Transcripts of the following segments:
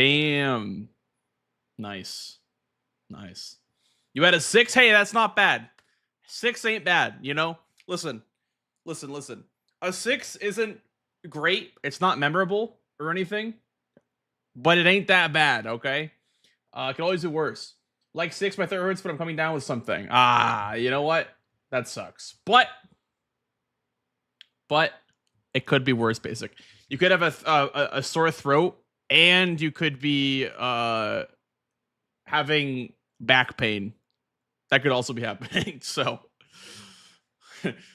Damn. Nice. Nice. You had a 6? Hey, that's not bad. 6 ain't bad, you know? Listen. A 6 isn't great. It's not memorable or anything, but it ain't that bad, okay? It can always do worse. Like 6, my throat hurts, but I'm coming down with something. You know what? That sucks. But it could be worse, basic. You could have a sore throat, and you could be having back pain. That could also be happening. So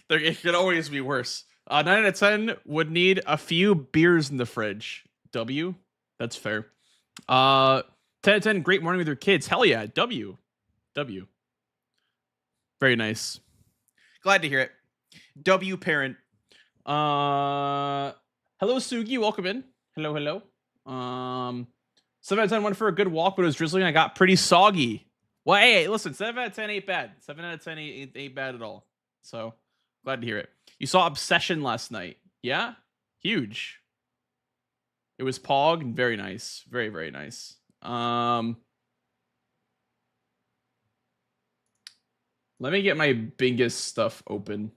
it could always be worse. 9 out of 10 would need a few beers in the fridge. W. That's fair. 10 out of 10, great morning with your kids. Hell yeah. W. Very nice. Glad to hear it. W parent. Hello, Sugi. Welcome in. Hello. 7 out of 10 went for a good walk, but it was drizzling. I got pretty soggy. Well, hey, listen, 7 out of 10 ain't bad. 7 out of 10 ain't bad at all. So, glad to hear it. You saw Obsession last night. Yeah? Huge. It was Pog. Very nice. Very, very nice. Let me get my biggest stuff open.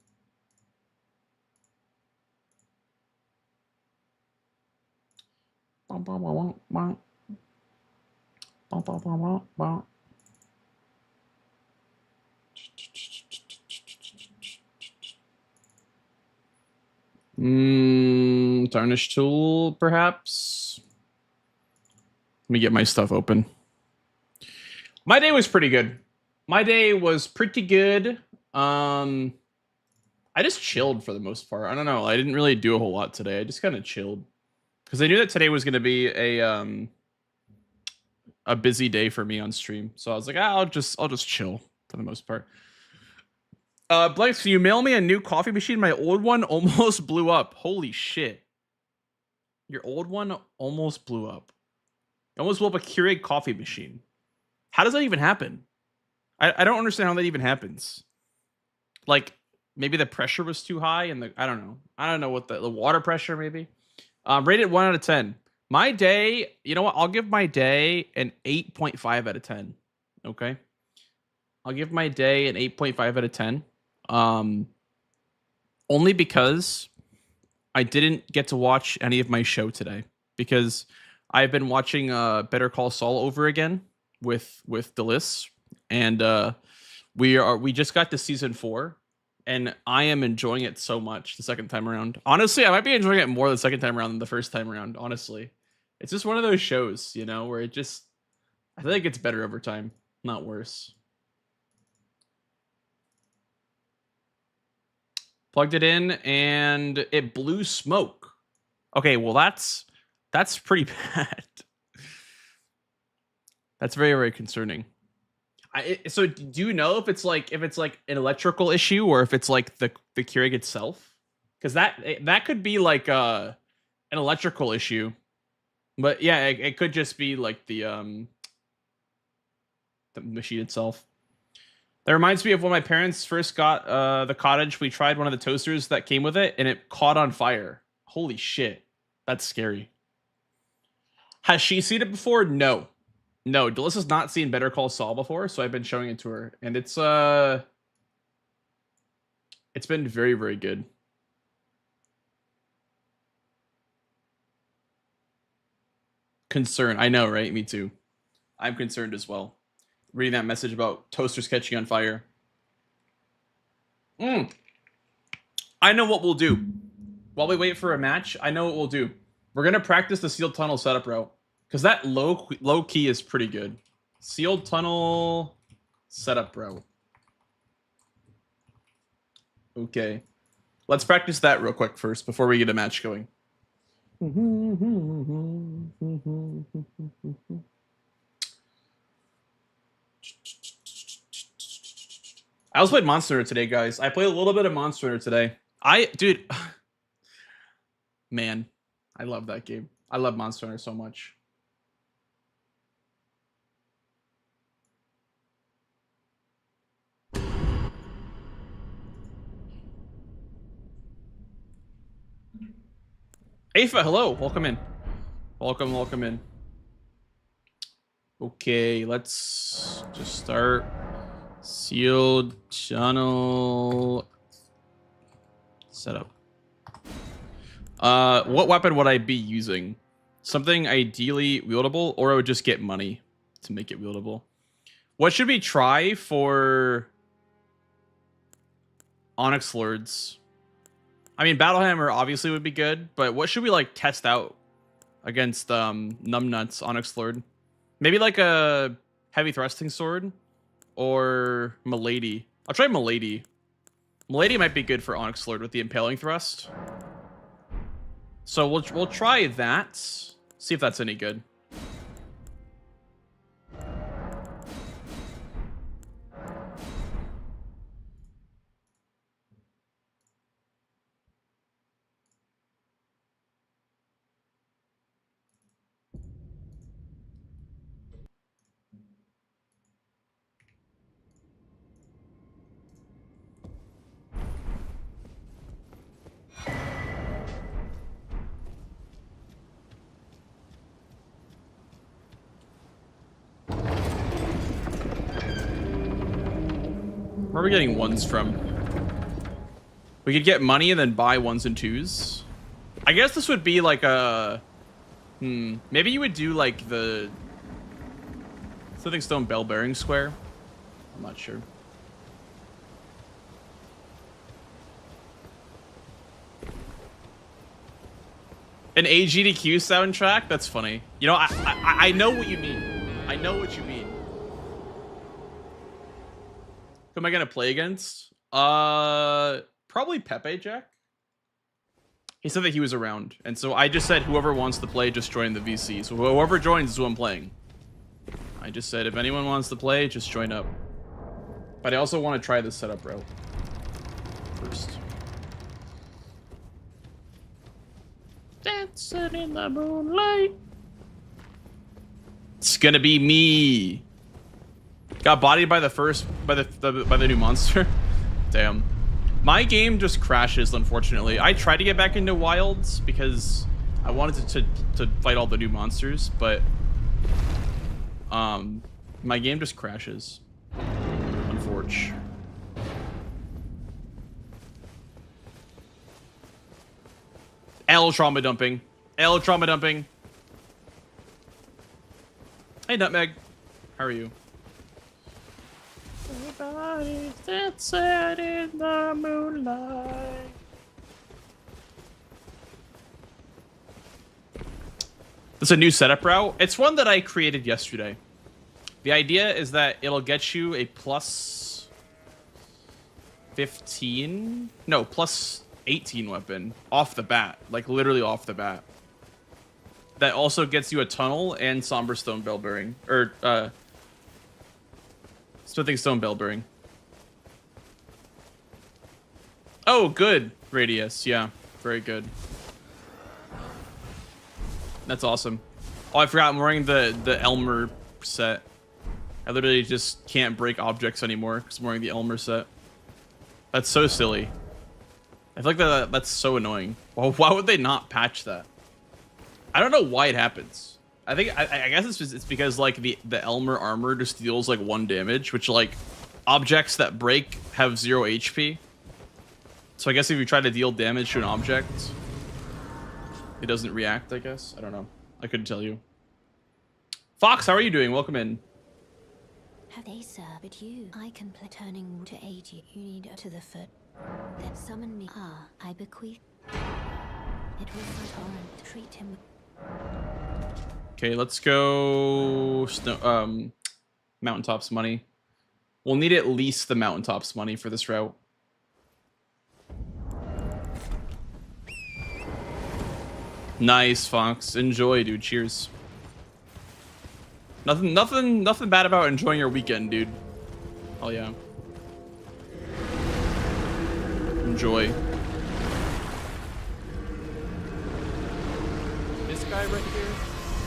Tarnish tool, perhaps. Let me get my stuff open. My day was pretty good. I just chilled for the most part. I don't know. I didn't really do a whole lot today. I just kind of chilled because I knew that today was going to be a busy day for me on stream. So I was like, I'll just chill for the most part. Blanks, can you mail me a new coffee machine? My old one almost blew up. Holy shit. Your old one almost blew up. You almost blew up a Keurig coffee machine. How does that even happen? I don't understand how that even happens. Like, maybe the pressure was too high and I don't know. I don't know what the water pressure maybe. Rated 1 out of 10. My day, you know what? I'll give my day an 8.5 out of 10. Okay. I'll give my day an 8.5 out of 10. Only because I didn't get to watch any of my show today because I've been watching Better Call Saul over again with Delis, and we just got to season 4, and I am enjoying it so much the second time around. Honestly, I might be enjoying it more the second time around than the first time around. Honestly, it's just one of those shows, you know, where I feel like it's better over time, not worse. Plugged it in and it blew smoke. Okay, well that's pretty bad. That's very, very concerning. So do you know if it's like an electrical issue or if it's like the Keurig itself? Because that could be like an electrical issue, but yeah, it could just be like the machine itself. That reminds me of when my parents first got the cottage. We tried one of the toasters that came with it, and it caught on fire. Holy shit, that's scary. Has she seen it before? No. Delissa's not seen Better Call Saul before, so I've been showing it to her, and it's been very, very good. Concern, I know, right? Me too. I'm concerned as well. Reading that message about toasters catching on fire. I know what we'll do. While we wait for a match, I know what we'll do. We're gonna practice the sealed tunnel setup route. Because that low key is pretty good. Sealed tunnel setup route. Okay. Let's practice that real quick first before we get a match going. I also played Monster Hunter today, guys. I played a little bit of Monster Hunter today. Dude, man, I love that game. I love Monster Hunter so much. Afa, hello. Welcome in. Welcome in. Okay, let's just start. Sealed channel setup. What weapon would I be using? Something ideally wieldable, or I would just get money to make it wieldable. What should we try for Onyx Lords? I mean, Battlehammer obviously would be good, but what should we like test out against Numbnuts Onyx Lord? Maybe like a heavy thrusting sword or Milady. I'll try Milady. Milady might be good for Onyx Lord with the impaling thrust. So we'll try that. See if that's any good. Where are we getting ones from? We could get money and then buy ones and twos. I guess this would be like a... Maybe you would do like the... Something stone bell bearing square. I'm not sure. An AGDQ soundtrack? That's funny. You know, I know what you mean. I know what you mean. Who am I gonna play against? Probably Pepe Jack. He said that he was around, and so I just said whoever wants to play, just join the VC. So whoever joins is who I'm playing. I just said if anyone wants to play, just join up. But I also want to try this setup route first. Dancing in the moonlight. It's gonna be me. Got bodied by the new monster. Damn. My game just crashes, unfortunately. I tried to get back into Wilds because I wanted to fight all the new monsters, but my game just crashes. Unfortunately. L trauma dumping. L trauma dumping. Hey Nutmeg. How are you? Everybody's dancing in the moonlight. This is a new setup route. It's one that I created yesterday. The idea is that it'll get you a plus 15, no, plus 18 weapon off the bat, like literally off the bat. That also gets you a tunnel and somber stone bell bearing, or smithing stone bell bearing. Oh, good radius, yeah, very good. That's awesome. Oh, I forgot I'm wearing the Elmer set. I literally just can't break objects anymore because I'm wearing the Elmer set. That's so silly. I feel like that's so annoying. Well, why would they not patch that? I don't know why it happens. I guess it's because like the Elmer armor just deals like 1 damage, which like objects that break have 0 HP. So I guess if you try to deal damage to an object, it doesn't react, I guess. I don't know. I couldn't tell you. Fox, how are you doing? Welcome in. Have they served you? I can play turning to 80. You need to the foot. That summon me. Ah, I bequeath. It was my torrent. Treat him. Okay, let's go mountaintops money. We'll need at least the mountaintops money for this route. Nice, Fox. Enjoy, dude. Cheers. Nothing bad about enjoying your weekend, dude. Oh yeah. Enjoy. This guy right here,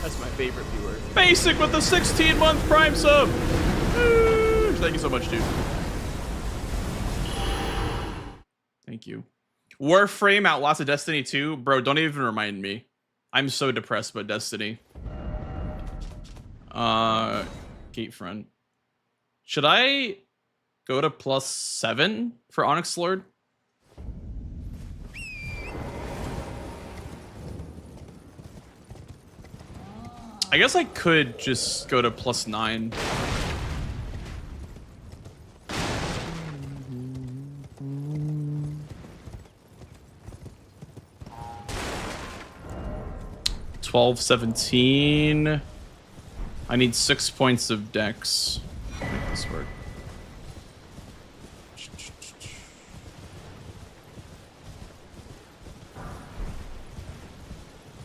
that's my favorite viewer. Basic with the 16-month Prime sub. Woo! Thank you so much, dude. Thank you. Warframe outlasted Destiny 2. Bro, don't even remind me. I'm so depressed about Destiny. Gate front. Should I go to +7 for Onyx Lord? I guess I could just go to +9. $12.17. I need 6 points of dex to make this work.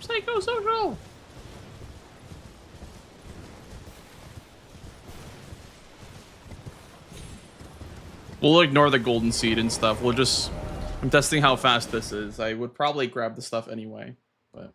Psycho social. We'll ignore the golden seed and stuff. We'll just... I'm testing how fast this is. I would probably grab the stuff anyway, but...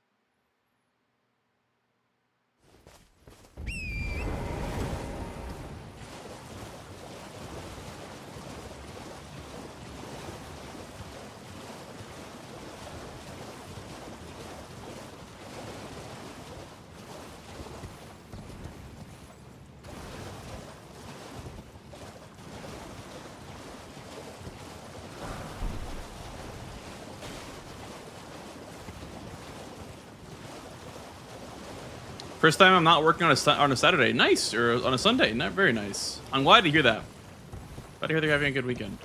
First time I'm not working on a Saturday. Nice. Or on a Sunday. Not very nice. I'm glad to hear that. Glad to hear they're having a good weekend.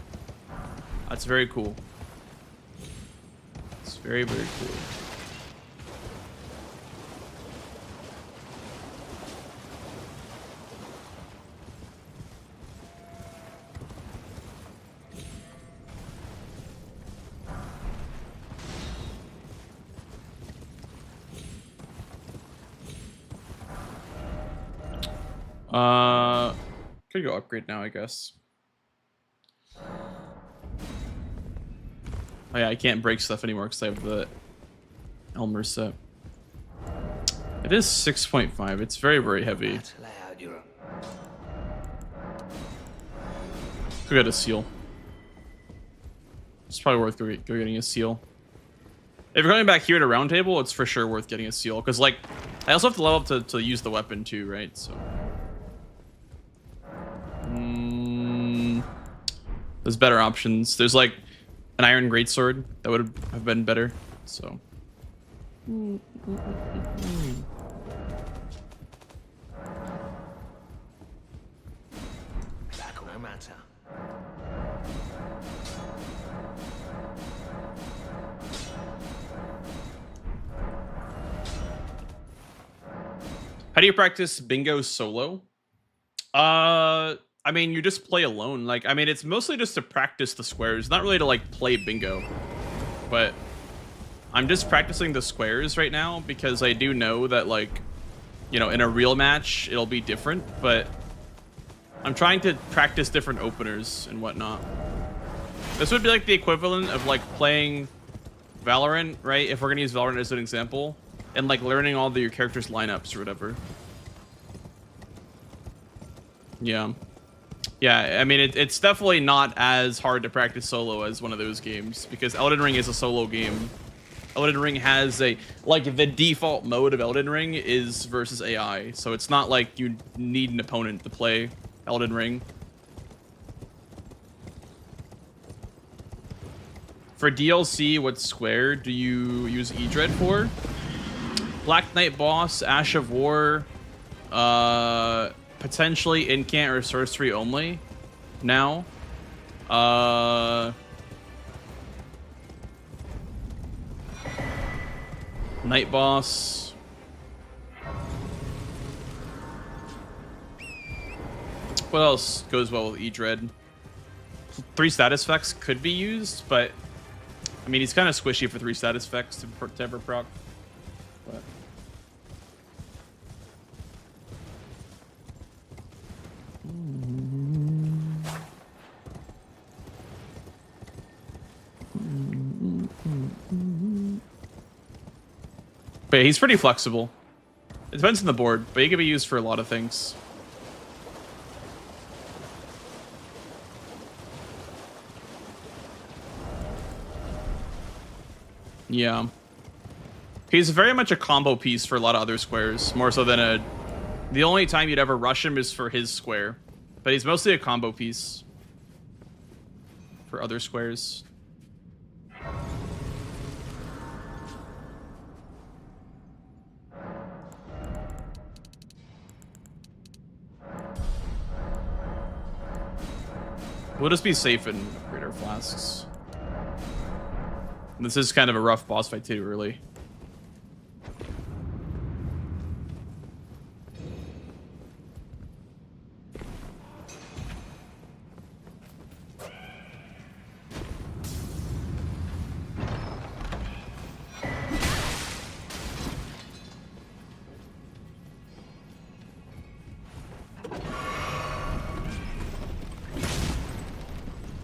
That's very cool. It's very, very cool. Could go upgrade now, I guess. Oh yeah, I can't break stuff anymore because I have the Elmer set. It is 6.5. It's very, very heavy. Could get a seal. It's probably worth go getting a seal. If you're coming back here to round table, it's for sure worth getting a seal. Because, like, I also have to level up to use the weapon too, right? So... there's better options. There's like an iron greatsword that would have been better. So. How do you practice bingo solo? I mean, you just play alone. Like, I mean, it's mostly just to practice the squares, not really to like play bingo. But I'm just practicing the squares right now because I do know that, like, you know, in a real match, it'll be different. But I'm trying to practice different openers and whatnot. This would be like the equivalent of like playing Valorant, right? If we're gonna use Valorant as an example, and like learning all your characters' lineups or whatever. Yeah. Yeah, I mean, it's definitely not as hard to practice solo as one of those games, because Elden Ring is a solo game. Elden Ring has a, like, the default mode of Elden Ring is versus AI, so it's not like you need an opponent to play Elden Ring. For DLC, what square do you use E-Dread for? Black Knight boss, Ash of War, potentially incant or sorcery only now. Night boss. What else goes well with E-Dread? 3 status effects could be used, but I mean, he's kind of squishy for 3 status effects to ever proc. But yeah, he's pretty flexible. It depends on the board, but he can be used for a lot of things. Yeah. He's very much a combo piece for a lot of other squares, more so than a The only time you'd ever rush him is for his square, but he's mostly a combo piece for other squares. We'll just be safe and upgrade our flasks. And this is kind of a rough boss fight too, really.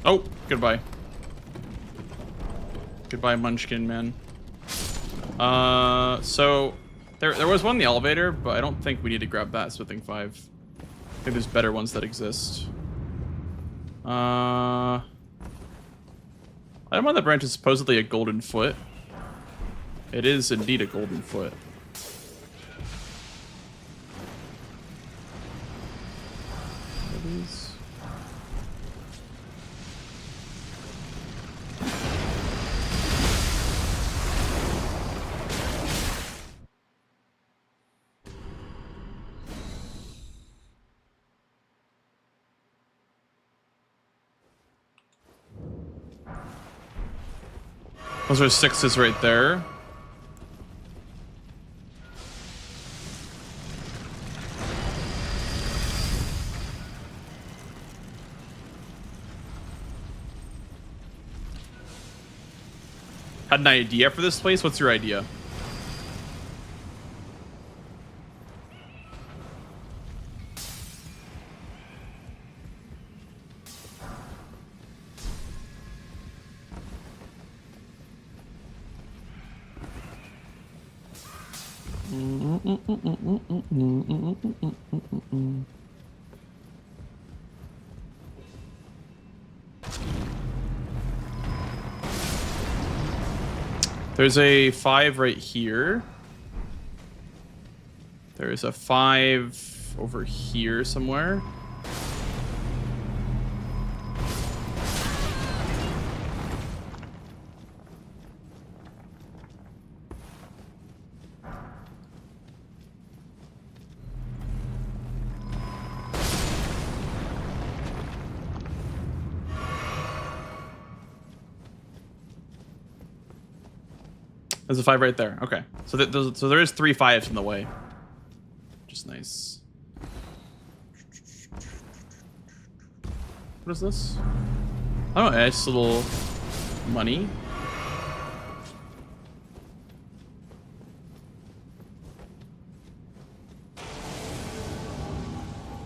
Oh, goodbye. Goodbye, Munchkin, man. So there was one in the elevator, but I don't think we need to grab that smithing 5. I think there's better ones that exist. Item on the branch is supposedly a golden foot. It is indeed a golden foot. Those are 6s right there. Had an idea for this place? What's your idea? There's a 5 right here. There's a 5 over here somewhere. There's a 5 right there. Okay, so so there is 3 5s in the way, which is nice. What is this? Oh, nice little money.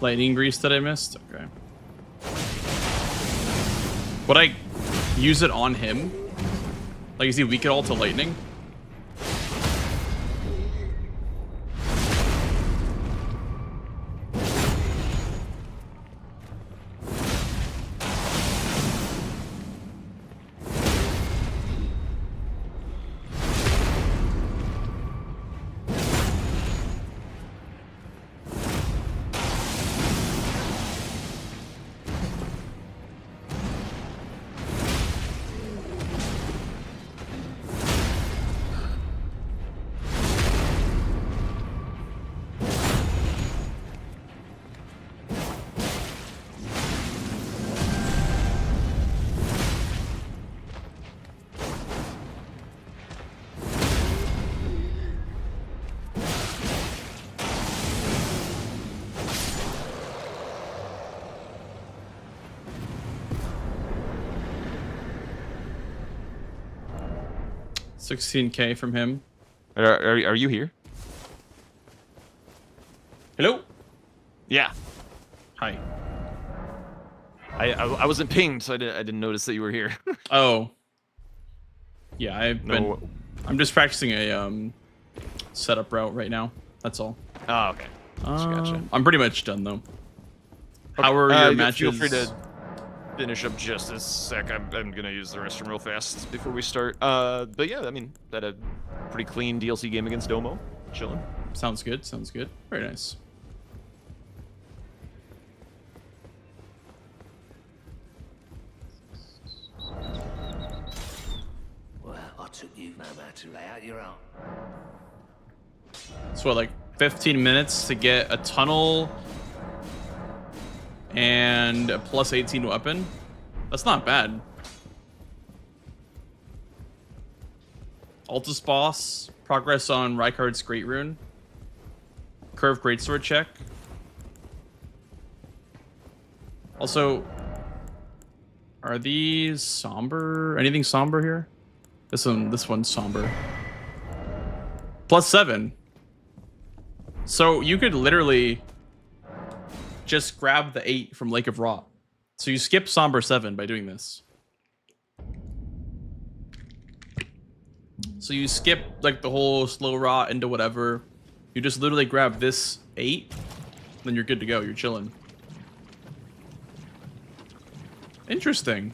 Lightning grease that I missed. Okay. Would I use it on him? Like, is he weak at all to lightning? $16K from him. Are you here? Hello? Yeah. Hi. I wasn't pinged, so I didn't notice that you were here. Oh. Yeah, I'm just practicing a setup route right now. That's all. Oh, okay. Gotcha. I'm pretty much done though. Okay. How are your matches? Feel free to finish up just a sec. I'm gonna use the restroom real fast before we start. But yeah, I mean, that a pretty clean DLC game against Domo. Chilling. Sounds good. Sounds good. Very nice. took you no matter lay out your own. So what, like 15 minutes to get a tunnel and a plus 18 weapon? That's not bad. Altus boss, progress on Rykard's Great Rune, curved greatsword check. Also, are these somber? Anything somber here? This one's somber. Plus 7. So you could literally just grab the 8 from Lake of Rot. So you skip somber 7 by doing this. So you skip like the whole slow rot into whatever. You just literally grab this 8, then you're good to go. You're chilling. Interesting.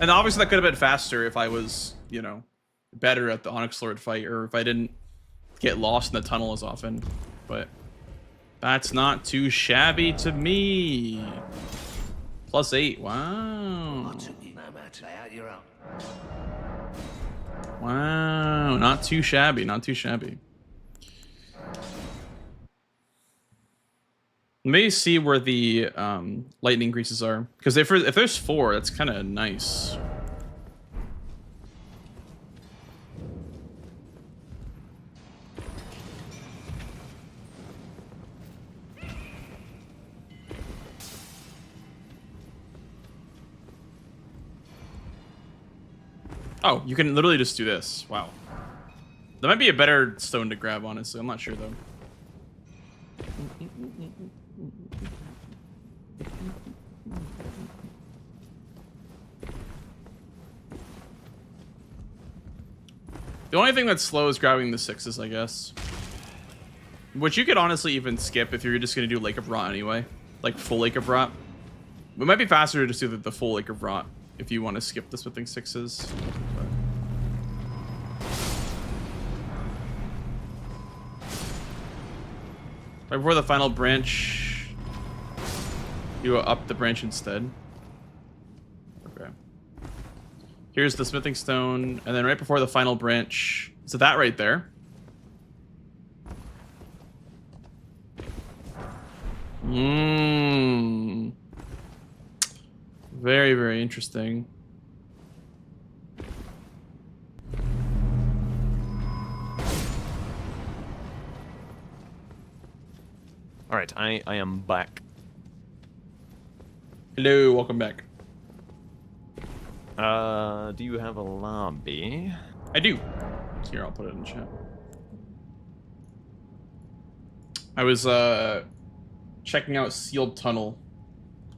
And obviously that could have been faster if I was, you know, better at the Onyx Lord fight, or if I didn't get lost in the tunnel as often. But that's not too shabby to me. Plus 8. Wow. I took you no matter lay out your own. Wow. Not too shabby. Not too shabby. Let me see where the lightning greases are, because if there's 4, that's kind of nice. Oh, you can literally just do this. Wow. That might be a better stone to grab, honestly. I'm not sure though. The only thing that's slow is grabbing the 6s, I guess. Which you could honestly even skip if you're just going to do Lake of Rot anyway. Like full Lake of Rot. It might be faster to just do the full Lake of Rot if you want to skip the smithing 6s. But... right before the final branch, you go up the branch instead. Okay. Here's the smithing stone, and then right before the final branch, so that right there. Very, very interesting. All right, I am back. Hello, welcome back. Do you have a lobby? I do. Here, I'll put it in the chat. I was checking out Sealed Tunnel.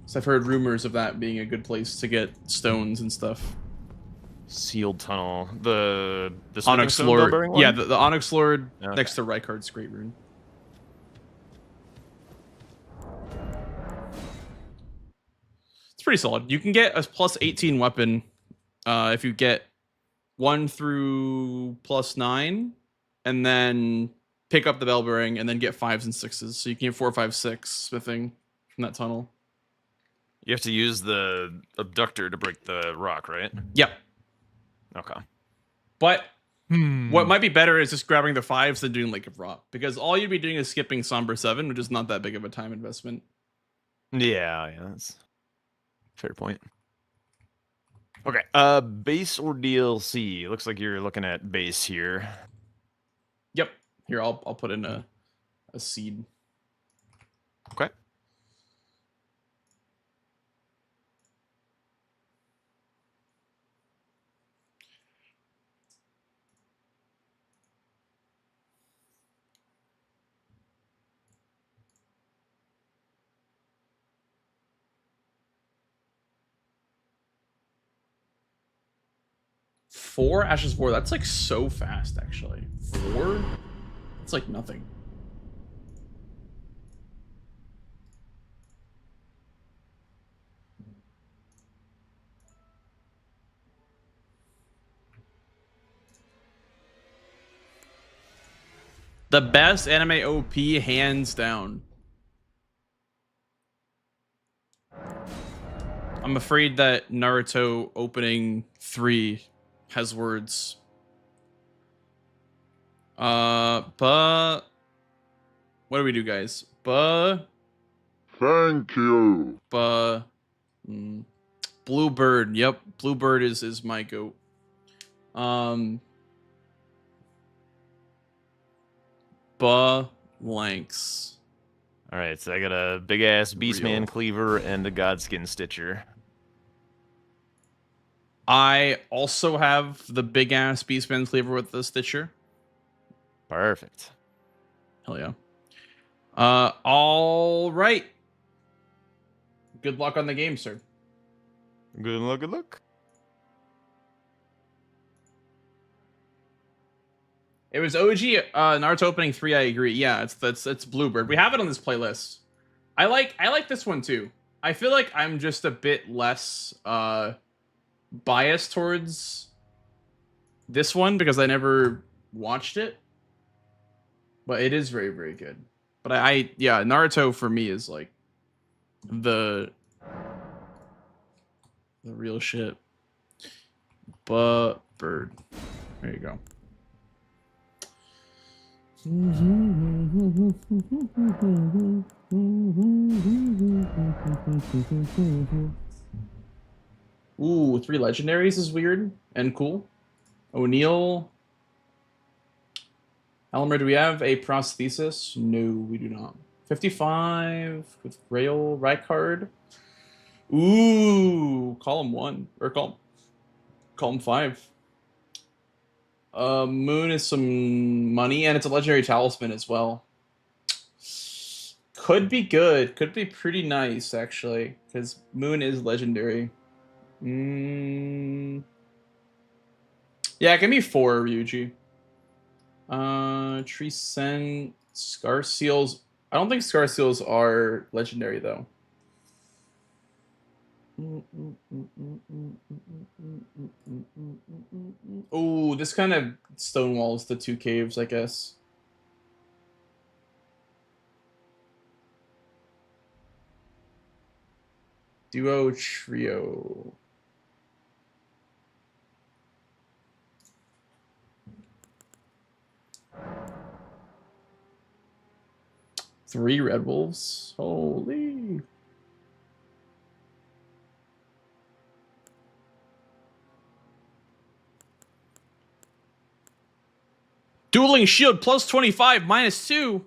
So I've heard rumors of that being a good place to get stones and stuff. Sealed Tunnel. The Onyx Lord. one? Yeah, the Onyx Lord Okay. next to Rykard's Great Rune. It's pretty solid. You can get a plus 18 weapon if you get 1 through plus 9, and then pick up the bell bearing, and then get 5s and 6s. So you can get 4, 5, 6 smithing from that tunnel. You have to use the abductor to break the rock, right? Yep. Okay. But what might be better is just grabbing the 5s and doing Lake of Rot, because all you'd be doing is skipping Somber 7, which is not that big of a time investment. Yeah, that's a fair point. Okay, base or DLC? Looks like you're looking at base here. Yep. Here, I'll put in a seed. Okay. Four Ashes 4. That's like so fast, actually. 4? It's like nothing. The best anime OP, hands down. I'm afraid that Naruto opening 3 has words But what do we do, guys? Thank you. Bluebird. Yep, Bluebird is my goat. Blanks. All right, so I got a big ass Real. Beastman Cleaver and a Godskin Stitcher. I also have the big ass Beastman Cleaver with the Stitcher. Perfect. Hell yeah. All right. Good luck on the game, sir. Good luck, good luck. It was OG Naruto opening 3, I agree. Yeah, it's Bluebird. We have it on this playlist. I like this one too. I feel like I'm just a bit less biased towards this one because I never watched it. But it is very, very good. But yeah, Naruto for me is like the real shit. But Bird. There you go. Ooh, 3 legendaries is weird and cool. O'Neal. Elmer, do we have a prosthesis? No, we do not. 55 with Rail, Rykard. Ooh, column 1 or column 5. Moon is some money, and it's a legendary talisman as well. Could be good. Could be pretty nice, actually, because Moon is legendary. Yeah, give me 4, Ryuji. Tree Scent, Scar Seals. I don't think Scar Seals are legendary, though. Oh, this kind of stonewalls the 2 caves, I guess. Duo trio. Three Red Wolves. Holy. Dueling Shield plus 25, minus 2.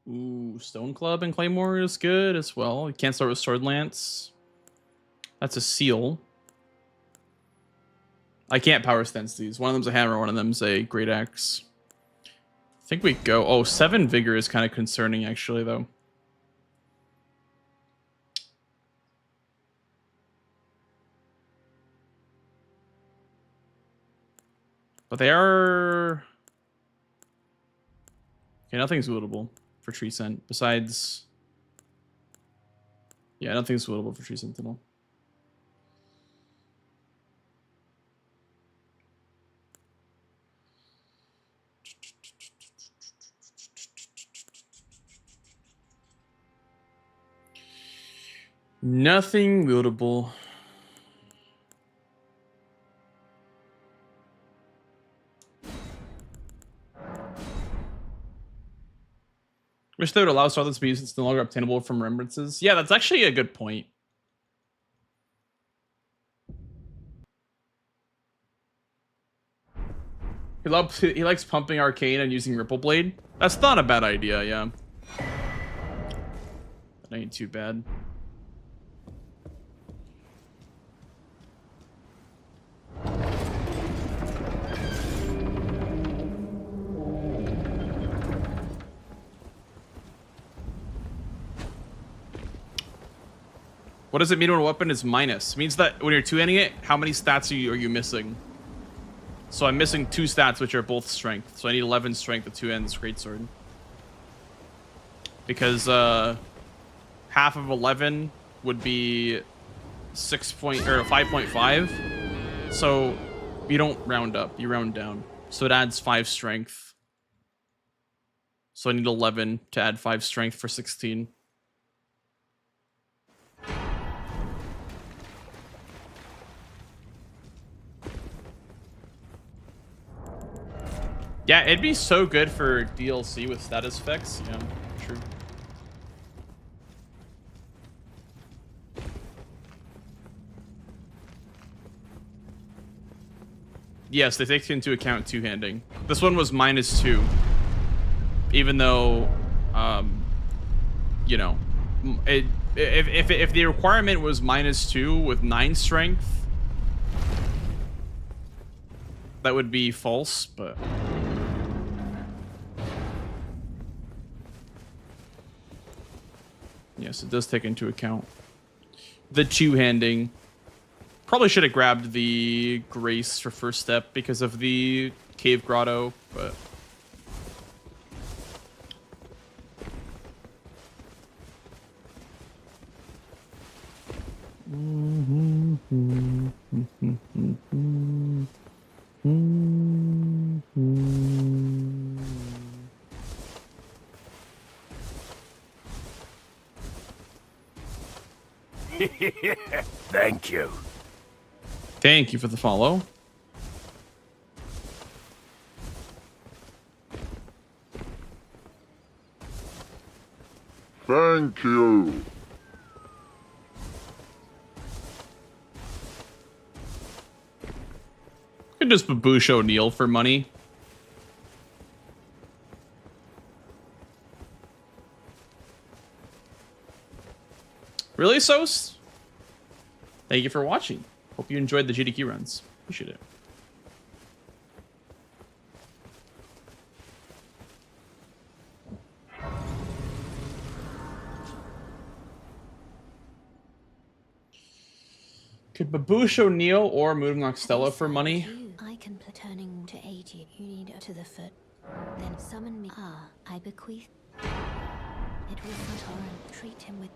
Ooh, Stone Club and Claymore is good as well. You can't start with Sword Lance. That's a seal. I can't power stance these. One of them's a hammer, one of them's a great axe. I think we go. Oh, 7 vigor is kind of concerning, actually, though. But they are. Okay, nothing's lootable for Tree Scent besides. Yeah, nothing's lootable for Tree Sentinel. Nothing lootable. Wish they would allow Starless to be used. It's no longer obtainable from remembrances. Yeah, that's actually a good point. He likes pumping Arcane and using Ripple Blade. That's not a bad idea, yeah. That ain't too bad. What does it mean when a weapon is minus? It means that when you're 2-ending it, how many stats are you missing? So I'm missing 2 stats, which are both strength. So I need 11 strength to 2-end this greatsword. Because half of 11 would be 5.5. So you don't round up, you round down. So it adds 5 strength. So I need 11 to add 5 strength for 16. Yeah, it'd be so good for DLC with status effects. Yeah, true. Yes, they take into account two-handing. This one was -2, even though, you know, if the requirement was -2 with 9 strength, that would be false. But yes, it does take into account the two-handing. Probably should have grabbed the Grace for first step because of the Cave Grotto, but... Thank you. Thank you for the follow. Thank you. Could just baboosh O'Neal for money. Really, Sos? Thank you for watching. Hope you enjoyed the GDQ runs. Appreciate it. Could baboosh O'Neal or Moonlock Stella for money? I can turning to 80. You need to the foot. Then summon me. Ah, I bequeath. It was a torrent. Treat him with.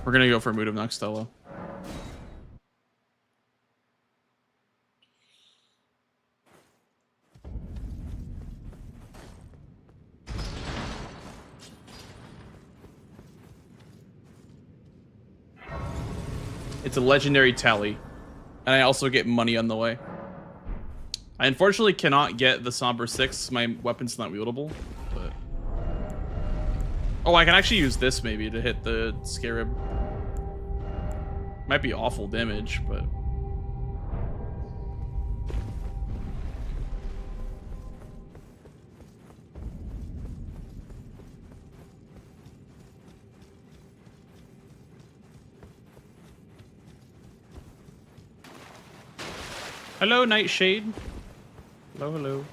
We're gonna go for Mood of Noxtella. It's a legendary tally. And I also get money on the way. I unfortunately cannot get the Somber 6. My weapon's not wieldable. But... oh, I can actually use this maybe to hit the Scarab. Might be awful damage, but... hello, Nightshade. Hello, hello.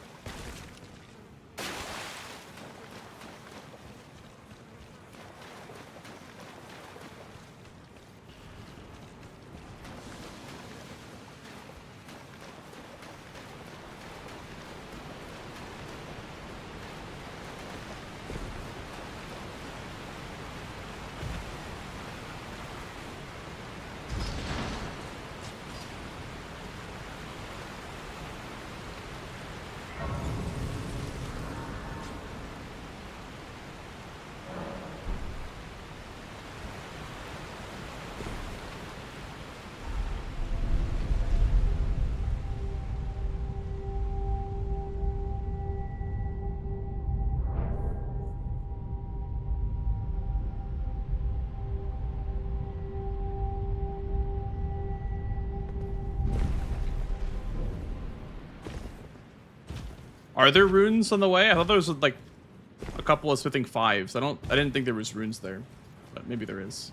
Are there runes on the way? I thought there was like a couple of smithing 5s. I didn't think there was runes there, but maybe there is.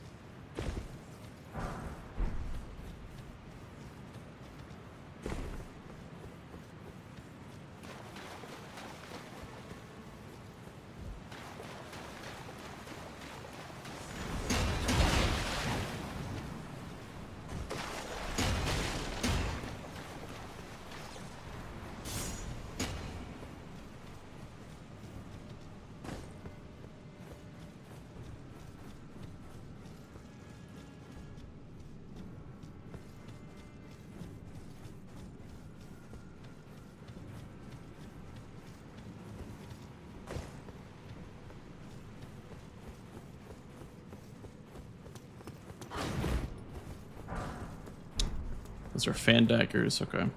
Those are fan daggers, okay.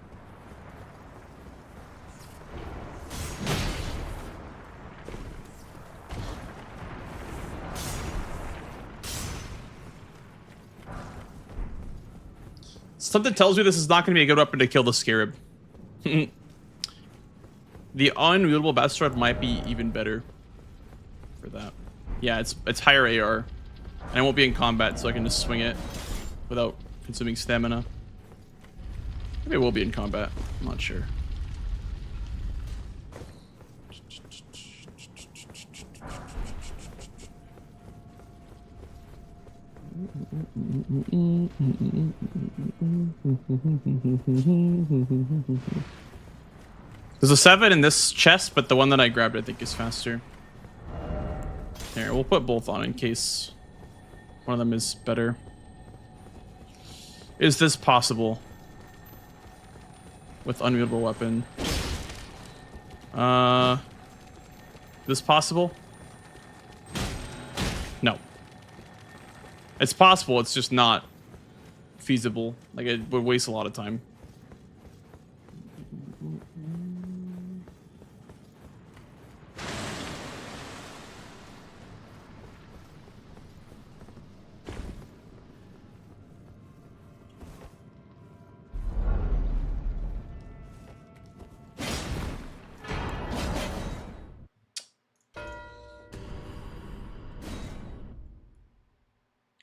Something tells me this is not going to be a good weapon to kill the scarab. The unwielable bat sword might be even better for that. Yeah, it's higher AR, and I won't be in combat, so I can just swing it without consuming stamina. Maybe it will be in combat. I'm not sure. There's a 7 in this chest, but the one that I grabbed I think is faster. Here, we'll put both on in case one of them is better. Is this possible? With unwielable weapon. This possible? No. It's possible, it's just not feasible. Like, it would waste a lot of time.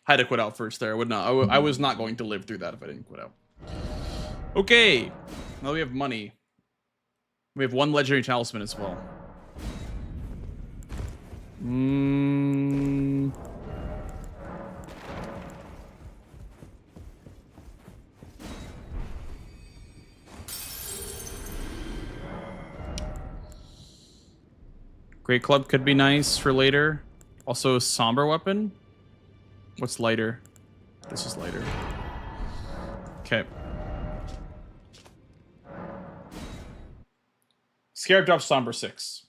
I had to quit out first there. I would not. I was not going to live through that if I didn't quit out. Okay. Now we have money. We have 1 legendary talisman as well. Great Club could be nice for later. Also, somber weapon. What's lighter? This is lighter. Okay. Scarab drops somber 6.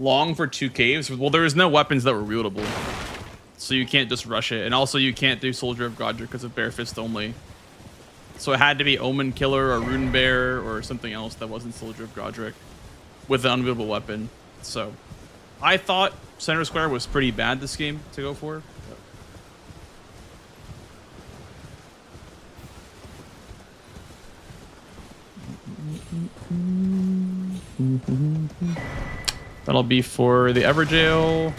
Long for 2 caves. Well, there was no weapons that were wieldable, so you can't just rush it, and also you can't do Soldier of Godric because of bare fist only. So it had to be Omen Killer or Rune Bear or something else that wasn't Soldier of Godric with an unwieldable weapon. So I thought Center Square was pretty bad this game to go for. That'll be for the Everjail.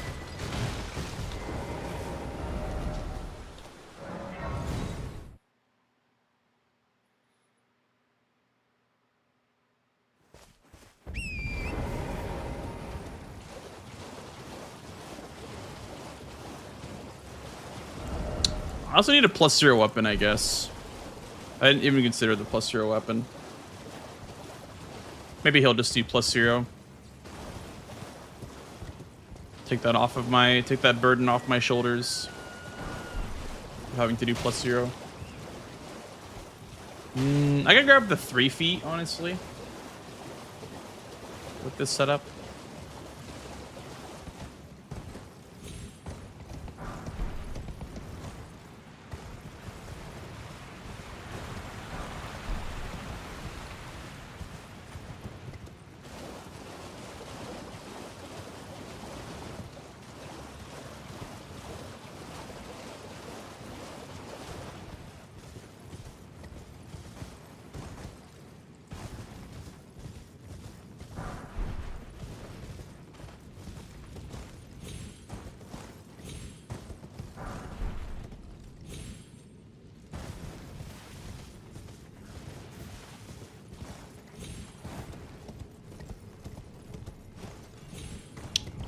I also need a +0 weapon, I guess. I didn't even consider the +0 weapon. Maybe he'll just do +0. Take that off of take that burden off my shoulders. Having to do +0. I could grab the 3 feet, honestly. With this setup.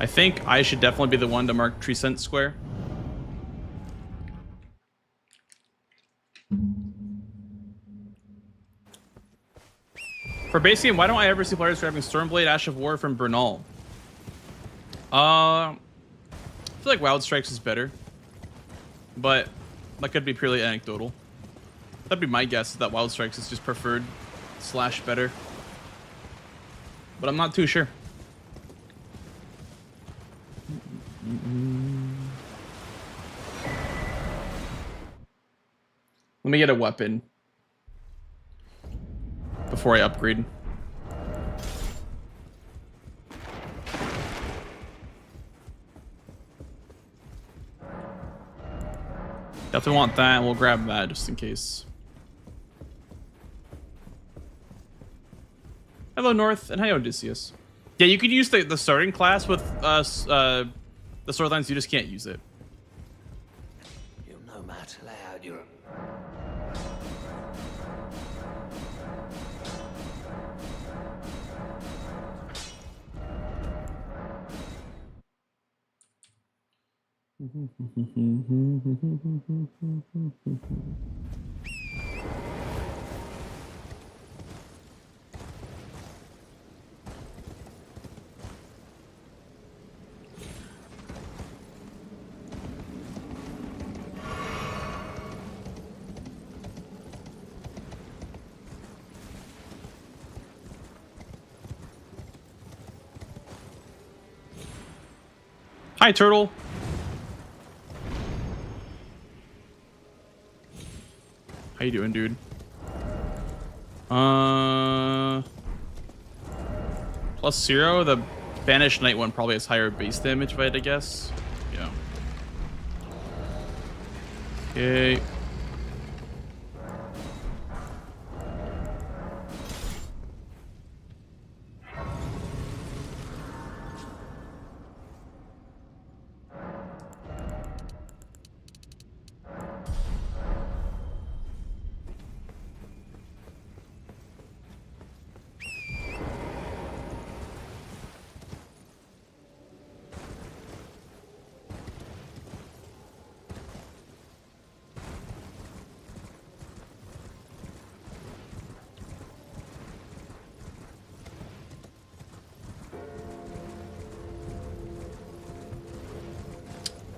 I think I should definitely be the one to mark Trecent Square. For base game, why don't I ever see players grabbing Stormblade, Ash of War from Bernal? feel like Wild Strikes is better, but that could be purely anecdotal. That'd be my guess, is that Wild Strikes is just preferred / better. But I'm not too sure. Let me get a weapon before I upgrade. Definitely want that. We'll grab that just in case. Hello, North, and hi, Odysseus. Yeah, you could use the starting class with the storylines. You just can't use it. You're no match loud. You're. Hi, Turtle. How you doing, dude? +0. The Banished Knight one probably has higher base damage, if I had to guess. Yeah. Okay.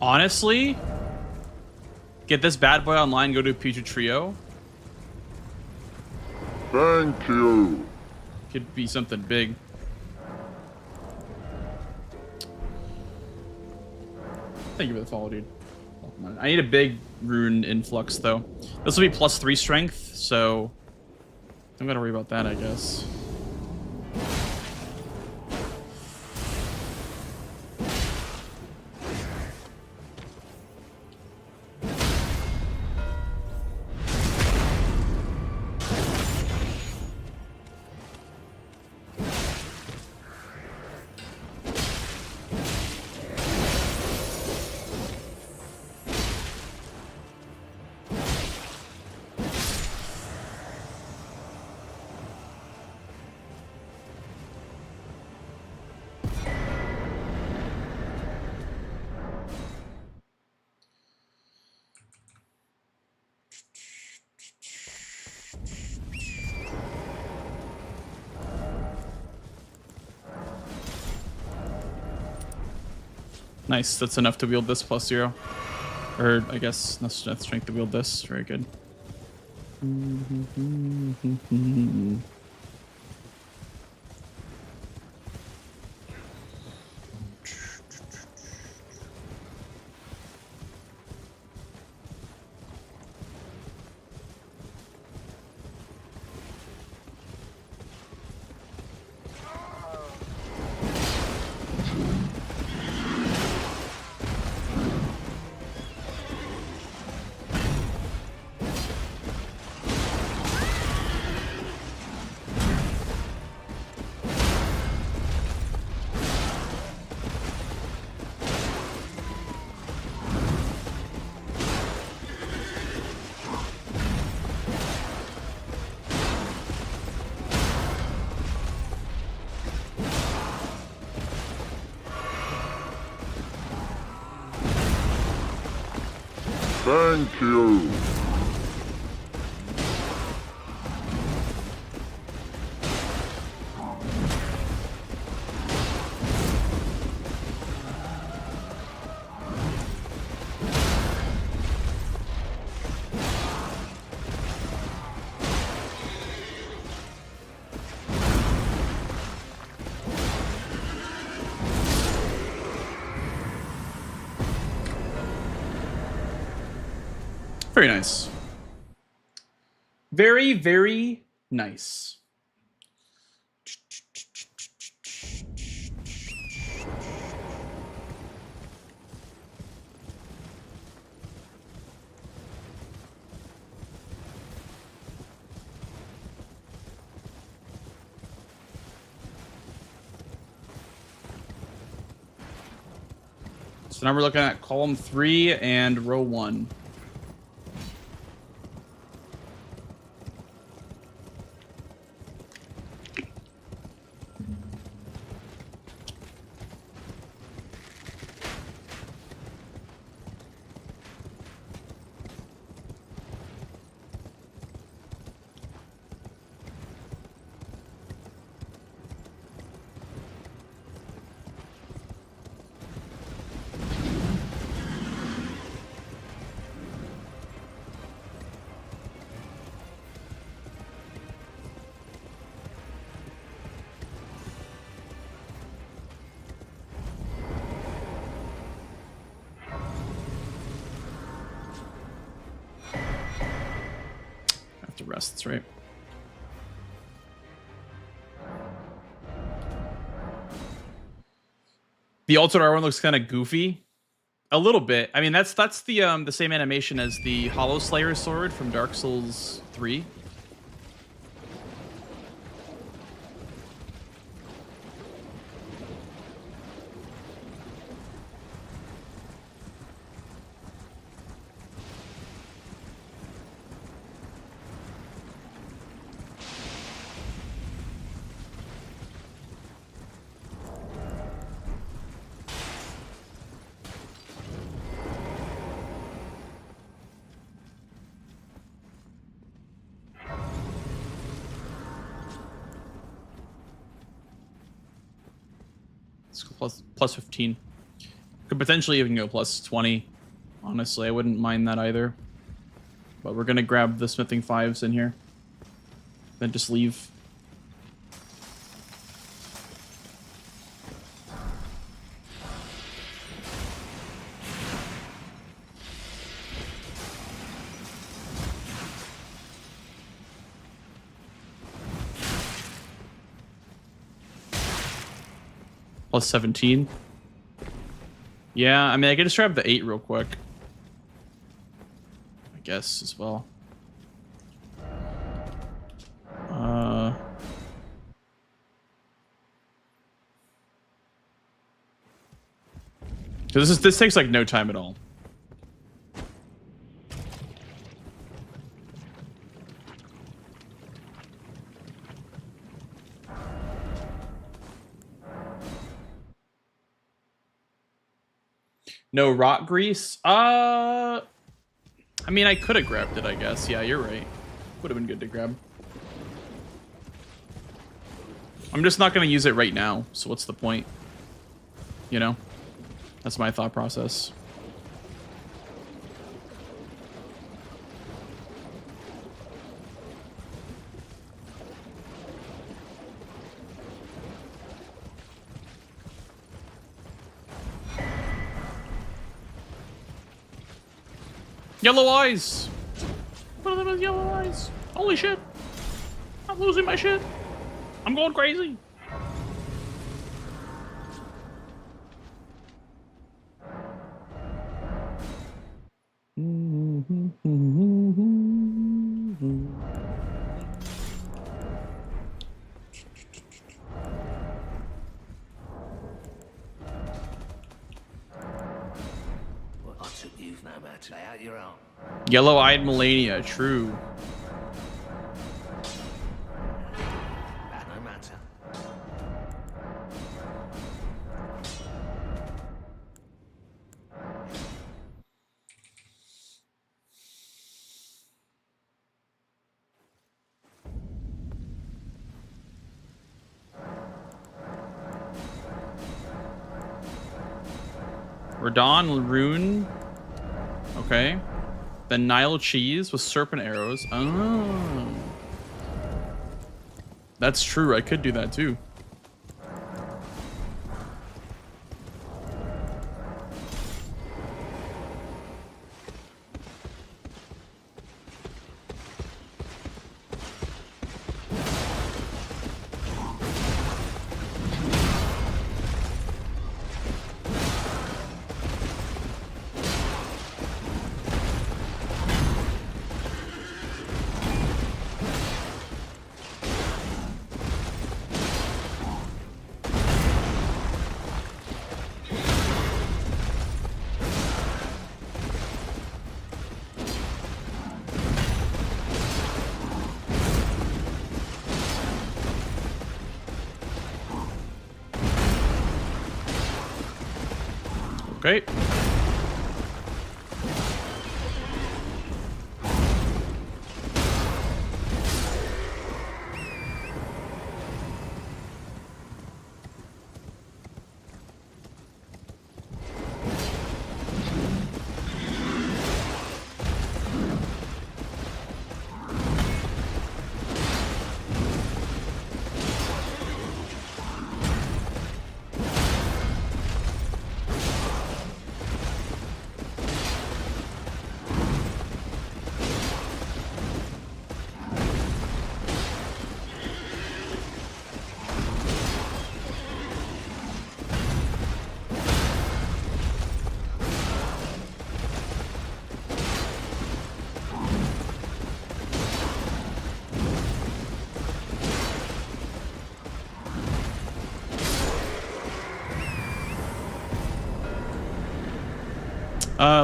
Honestly, get this bad boy online, go to a Putrid Trio. Thank you. Could be something big. Thank you for the follow, dude. I need a big rune influx, though. This will be +3 strength, so I'm gonna worry about that, I guess. Nice, that's enough to wield this +0. Or, I guess, enough strength to wield this. Very good. Thank you. Very nice. Very, very nice. So now we're looking at column 3 and row 1. Have to rest, that's right. The altered R1 looks kind of goofy. A little bit. I mean, that's the same animation as the Hollow Slayer sword from Dark Souls 3. Let's go plus 15. Could potentially even go plus 20. Honestly, I wouldn't mind that either. But we're gonna grab the smithing 5s in here. Then just leave. Plus 17. Yeah, I mean, I can just grab the 8 real quick. I guess, as well. So this takes, like, no time at all. No rot grease? I mean, I could have grabbed it, I guess. Yeah, you're right. Would have been good to grab. I'm just not going to use it right now, so what's the point? You know? That's my thought process. Yellow eyes! One of them has yellow eyes. Holy shit! I'm losing my shit. I'm going crazy. Well, I took you no matter. Lay out your own. Yellow-eyed Melania, true. That no matter. Radon rune. Okay. The Nile cheese with serpent arrows. Oh. That's true. I could do that too. Okay.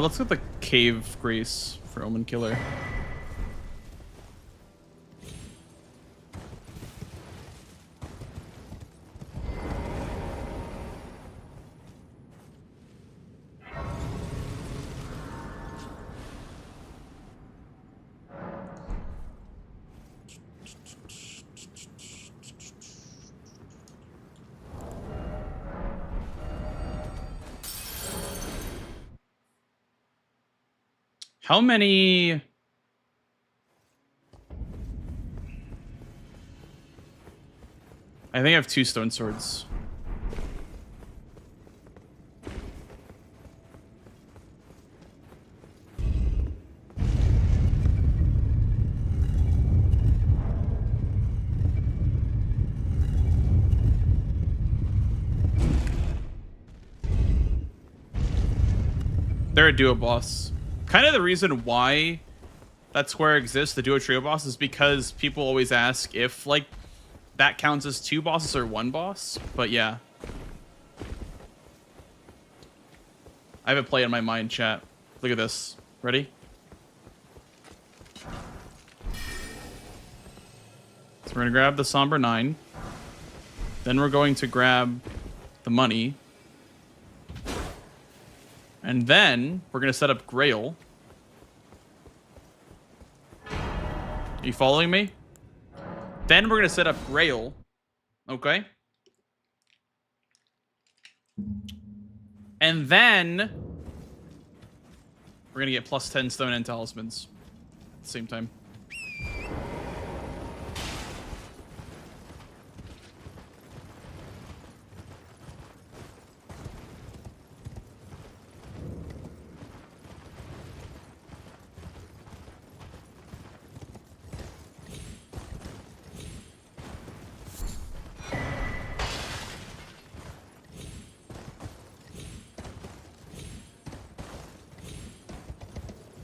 Let's get the Cave Grace for Omen Killer. How many? I think I have 2 stone swords. They're a duo boss. Kind of the reason why that square exists, the duo trio boss, is because people always ask if like that counts as 2 bosses or 1 boss. But yeah, I have a play in my mind, chat. Look at this. Ready? So we're gonna grab the Somber 9. Then we're going to grab the money. And then we're gonna set up Grail. Are you following me? Then we're gonna set up Grail. Okay. And then we're gonna get plus 10 stone and talismans at the same time.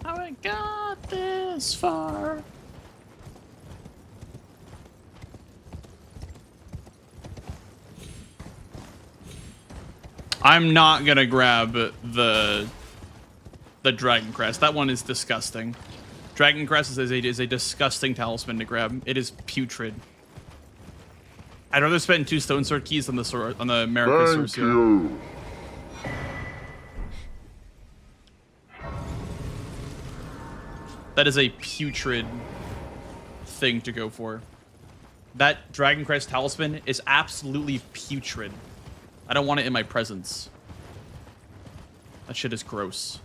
How I got this far. I'm not gonna grab the Dragon Crest. That one is disgusting. Dragon Crest is a disgusting talisman to grab. It is putrid. I'd rather spend 2 stone sword keys on the sword on the American Thank Sorcio. you. That is a putrid thing to go for. That Dragon Crest talisman is absolutely putrid. I don't want it in my presence. That shit is gross.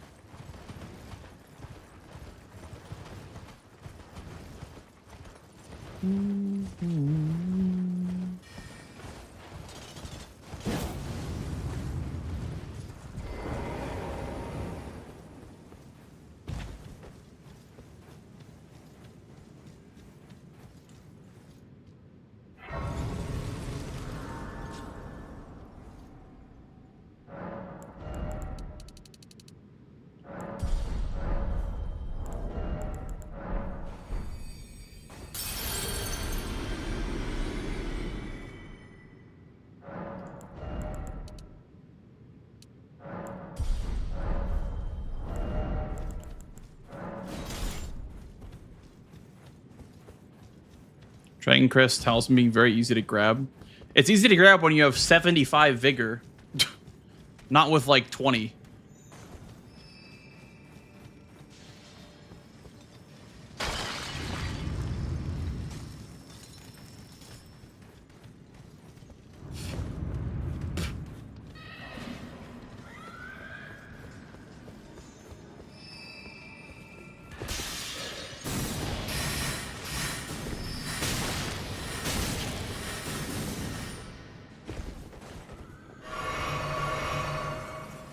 Dragon Crest talisman being very easy to grab. It's easy to grab when you have 75 vigor. Not with like 20.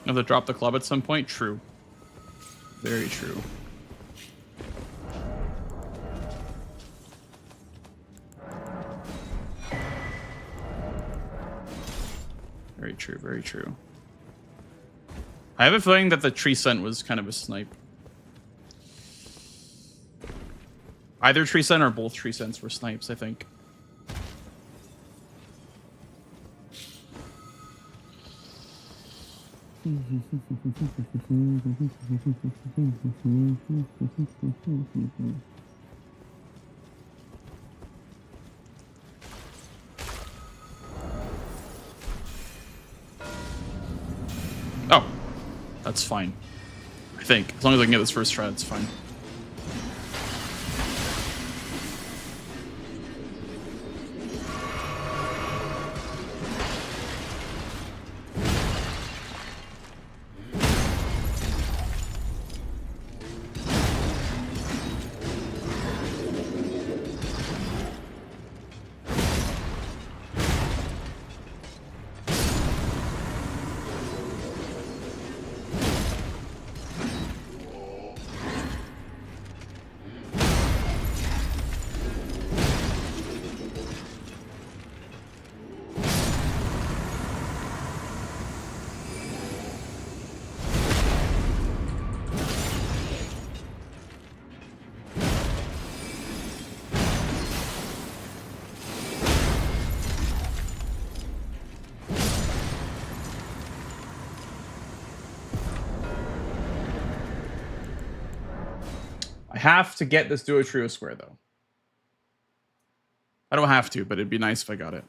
have to drop the club at some point. True. Very true. Very true, very true. I have a feeling that the tree scent was kind of a snipe. Either tree scent or both tree scents were snipes, I think. Oh, that's fine. I think. As long as I can get this first try, it's fine. I have to get this duo trio square, though. I don't have to, but it'd be nice if I got it.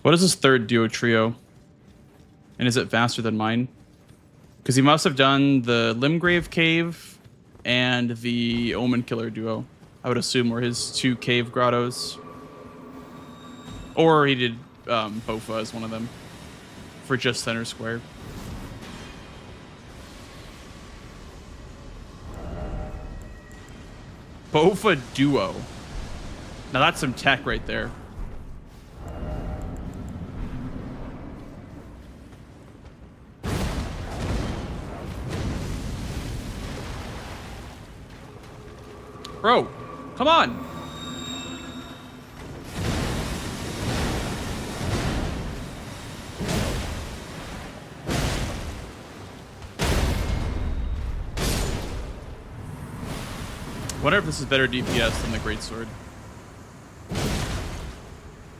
What is this third duo trio? And is it faster than mine? Because he must have done the Limgrave Cave and the Omen Killer duo. I would assume were his 2 cave grottos. Or he did Bofa as one of them for just center square. Bofa duo. Now that's some tech right there. Bro, come on. Wonder if this is better DPS than the Greatsword.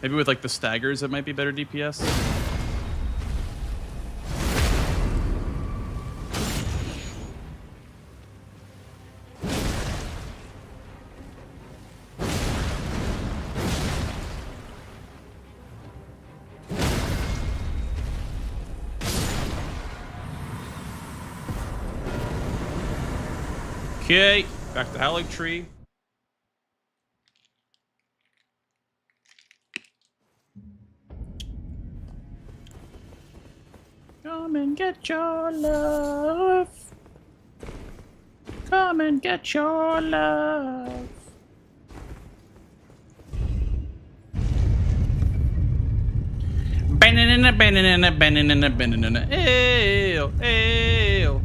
Maybe with like the staggers, it might be better DPS. Okay, back to Hallig Tree. Come and get your love. Come and get your love. Banana, banana, banana, banana, ale, ale.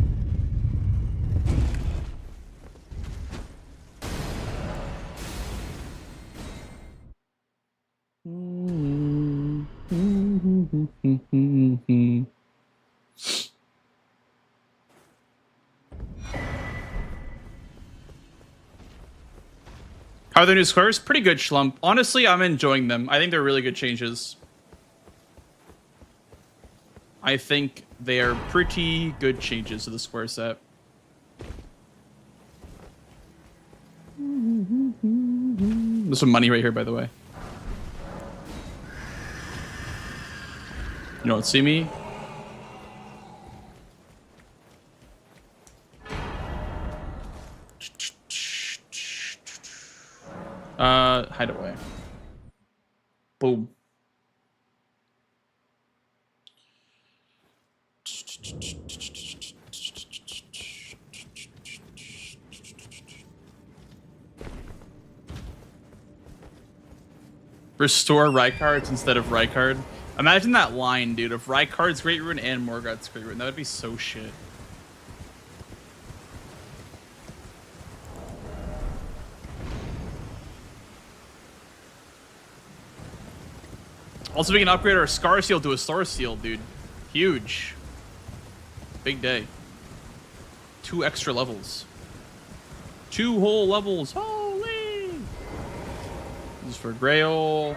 How are the new squares? Pretty good, Schlump. Honestly, I'm enjoying them. I think they're really good changes. I think they are pretty good changes to the square set. There's some money right here, by the way. You don't see me? Hide away. Boom. Restore Rykard's instead of Rykard. Imagine that line, dude. If Rykard's Great Rune and Morgoth's Great Rune, that would be so shit. Also, we can upgrade our Scar Seal to a Star Seal, dude. Huge. Big day. 2 extra levels. 2 whole levels. Holy! This is for Grail.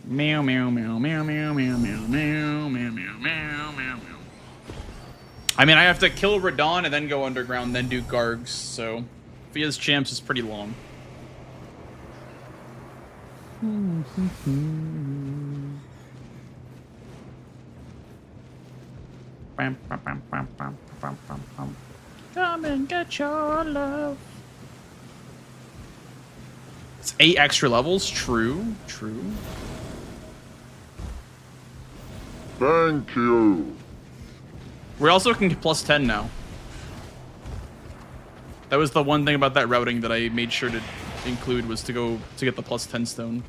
Meow meow meow meow meow meow meow meow meow meow meow meow. I mean, I have to kill Radon and then go underground, then do Gargs, so Fia's champs is pretty long. Come and get your love. It's 8 extra levels. True, true. Thank you. We also can get plus 10 now. That was the one thing about that routing that I made sure to include, was to go to get the plus 10 stone.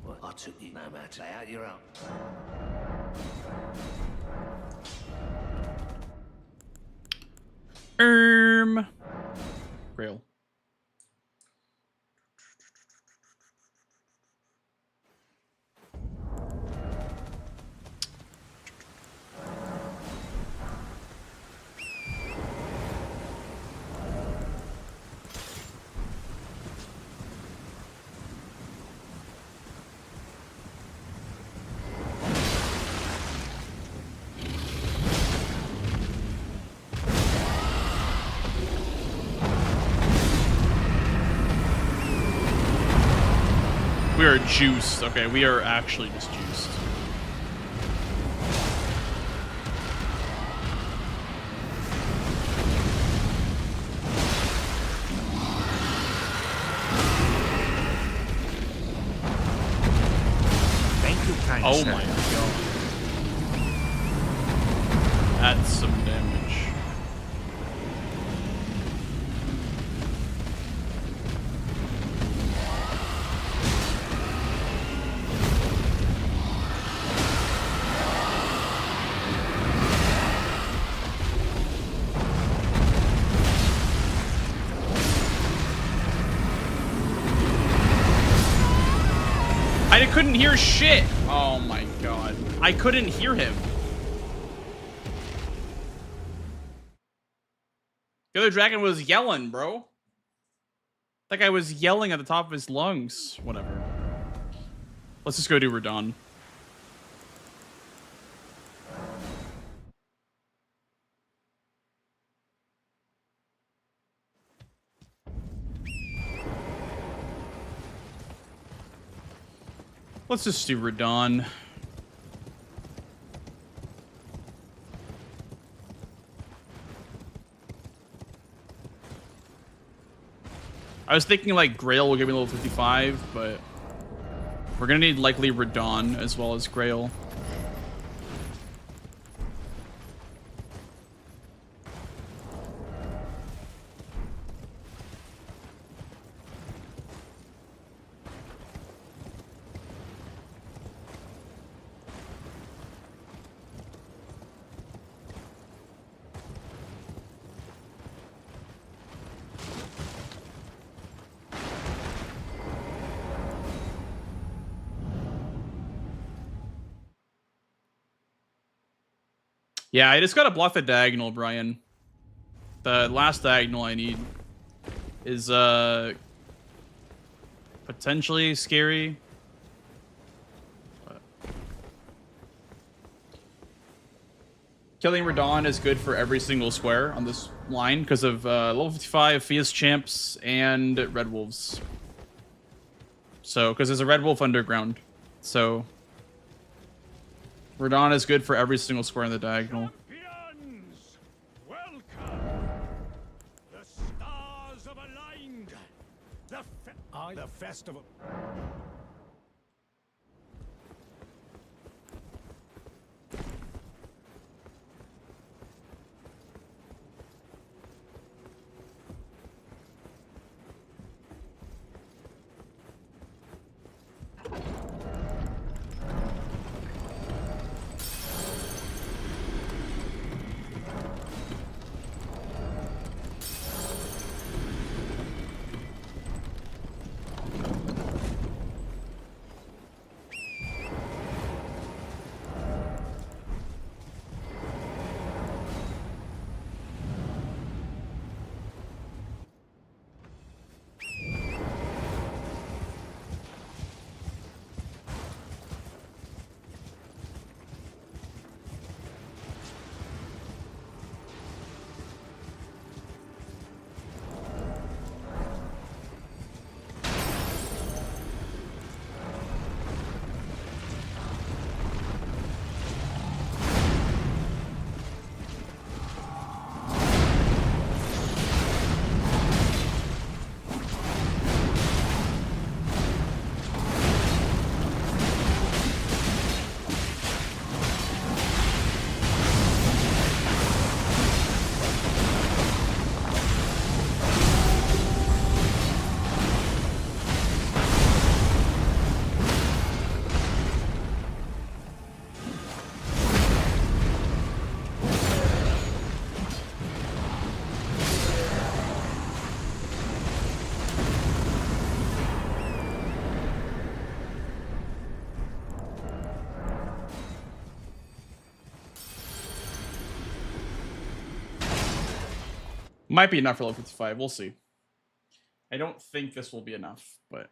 Well, I took you no matter how you're up. Grail. We are juiced. Okay, we are actually just juiced. Thank you, kind Oh sir. my god. That's some damage. I couldn't hear shit. Oh my god. I couldn't hear him. The other dragon was yelling, bro. That guy was yelling at the top of his lungs. Whatever. Let's just go do Radon. Let's just do Radon. I was thinking like Grail will give me level 55, but we're gonna need likely Radon as well as Grail. Yeah, I just gotta block the diagonal, Brian. The last diagonal I need is potentially scary. But killing Radon is good for every single square on this line because of level 55 Fia's champs and Red Wolves. So, because there's a Red Wolf underground, so Radon is good for every single square in the diagonal. Champions, welcome. The stars have aligned. The festival. Might be enough for level 55. We'll see. I don't think this will be enough, but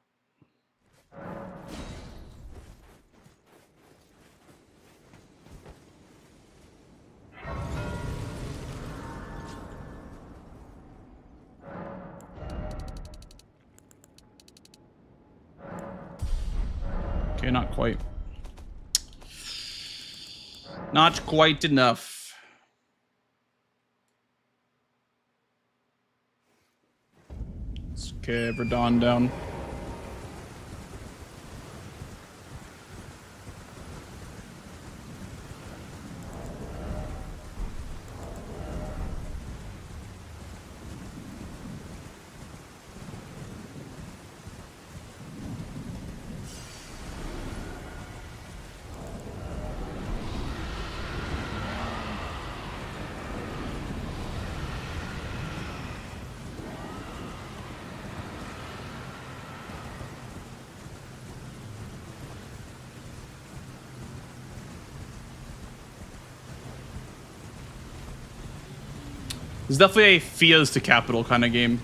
okay, not quite. Not quite enough. Okay, Verdon down. It's definitely a Fia's to capital kind of game.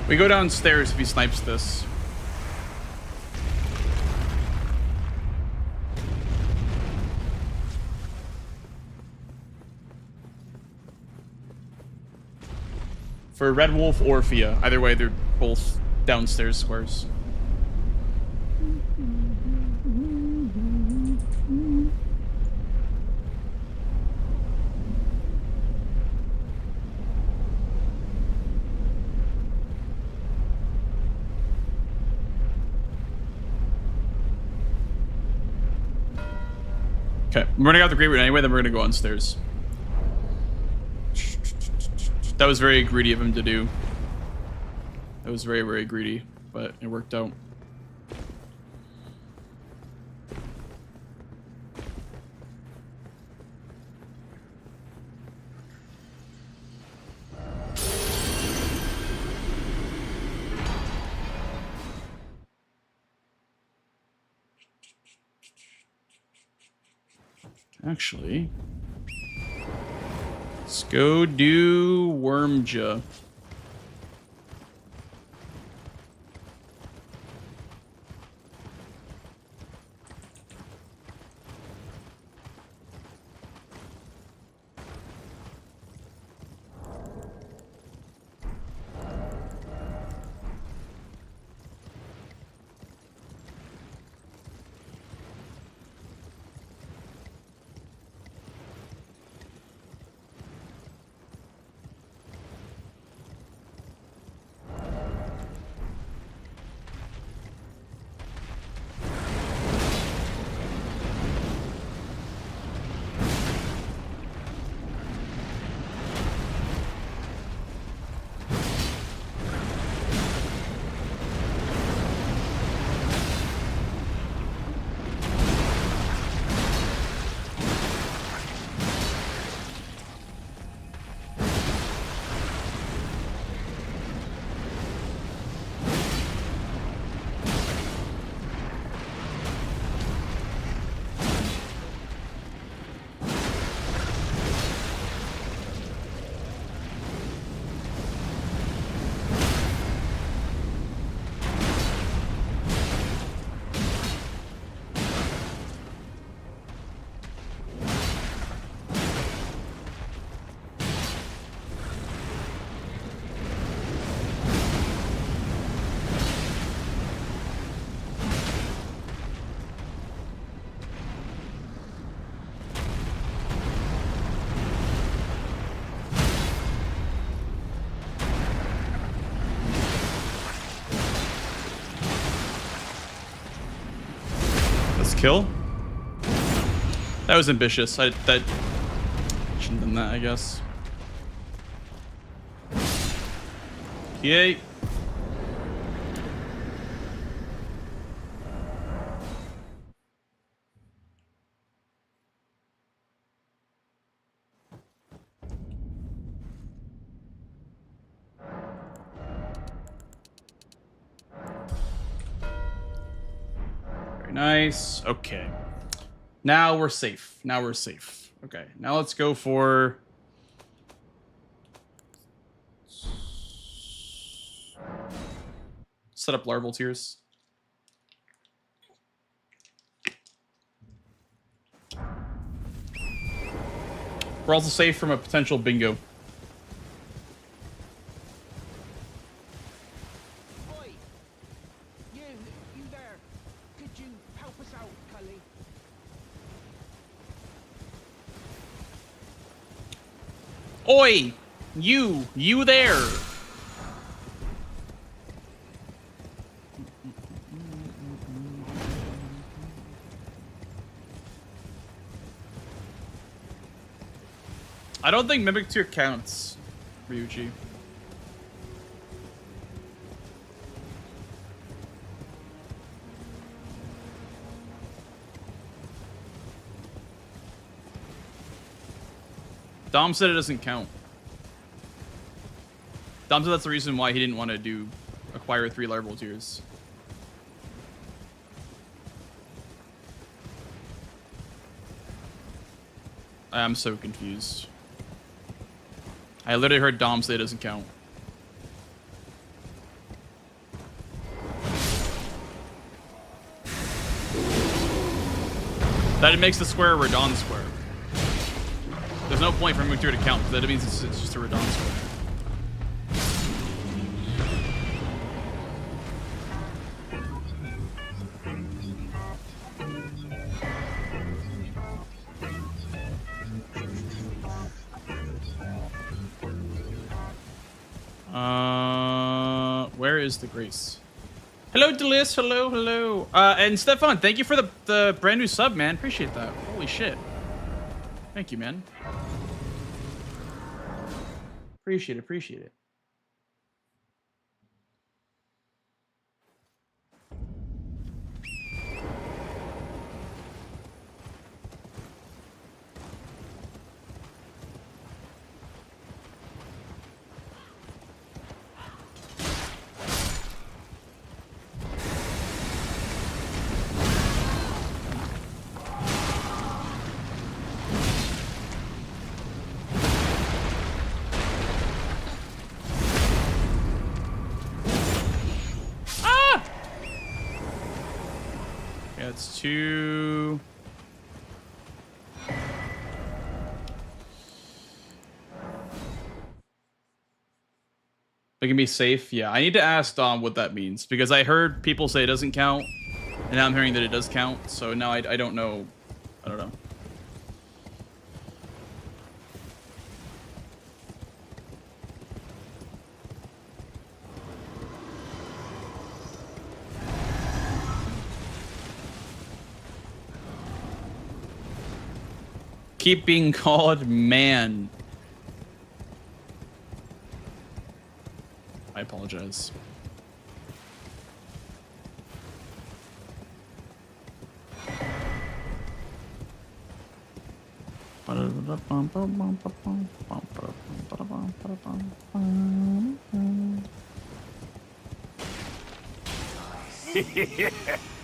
We go downstairs if he snipes this. For Red Wolf or Fia. Either way, they're both downstairs squares. Okay, we're running out the great route anyway, then we're gonna go downstairs. That was very greedy of him to do. That was very, very greedy, but it worked out. Actually, let's go do Wormja. Kill? That was ambitious. That shouldn't have done that, I guess. Yay. Very nice. Okay. Now we're safe. Now we're safe. Okay. Now let's go for... set up larval tiers. We're also safe from a potential bingo. Oi! You there. Could you help us out, Cully? Oi! You there! I don't think Mimic Tier counts, Ryuji. Dom said it doesn't count. Dom said that's the reason why he didn't want to acquire 3 larval tiers. I'm so confused. I literally heard Dom say it doesn't count. That it makes the square a Radon square. There's no point for Mimic Tier to count, because that means it's just a Radon square. Where is the Grace? Hello, Delis. Hello, hello. And Stefan, thank you for the brand new sub, man. Appreciate that. Holy shit. Thank you, man. Appreciate it. Appreciate it. It's 2. They can be safe. Yeah, I need to ask Dom what that means because I heard people say it doesn't count, and now I'm hearing that it does count. So now I don't know. I don't know. Keep being called man. I apologize.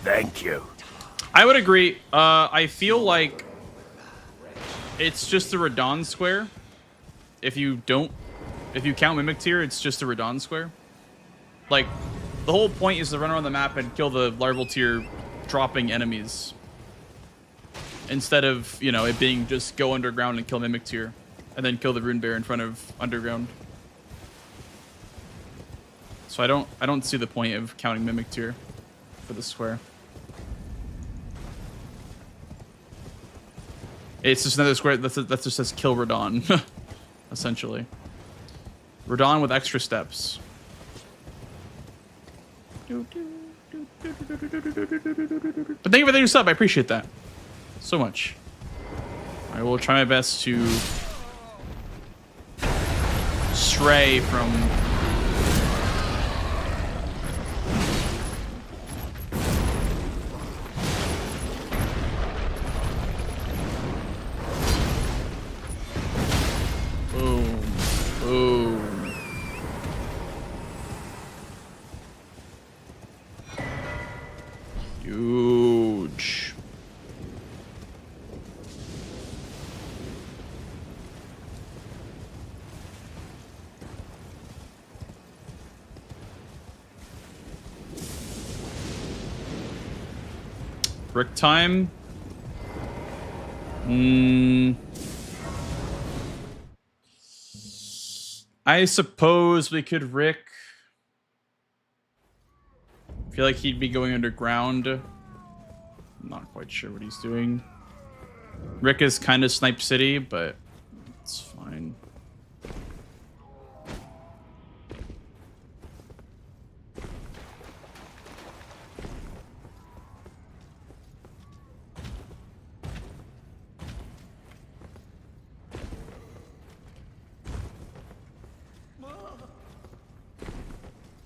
Thank you. I would agree. I feel like it's just a Radon square. If you count Mimic Tier, it's just a Radon square. Like, the whole point is to run around the map and kill the larval tier dropping enemies. Instead of, you know, it being just go underground and kill Mimic Tier. And then kill the Rune Bear in front of underground. So I don't see the point of counting Mimic Tier for the square. It's just another square that just says kill Radon, essentially. Radon with extra steps. But thank you for the new sub. I appreciate that so much. I will try my best to stray from. Boom. Boom. Huge. Brick time. I suppose we could Rick. I feel like he'd be going underground. I'm not quite sure what he's doing. Rick is kind of Snipe City, but it's fine.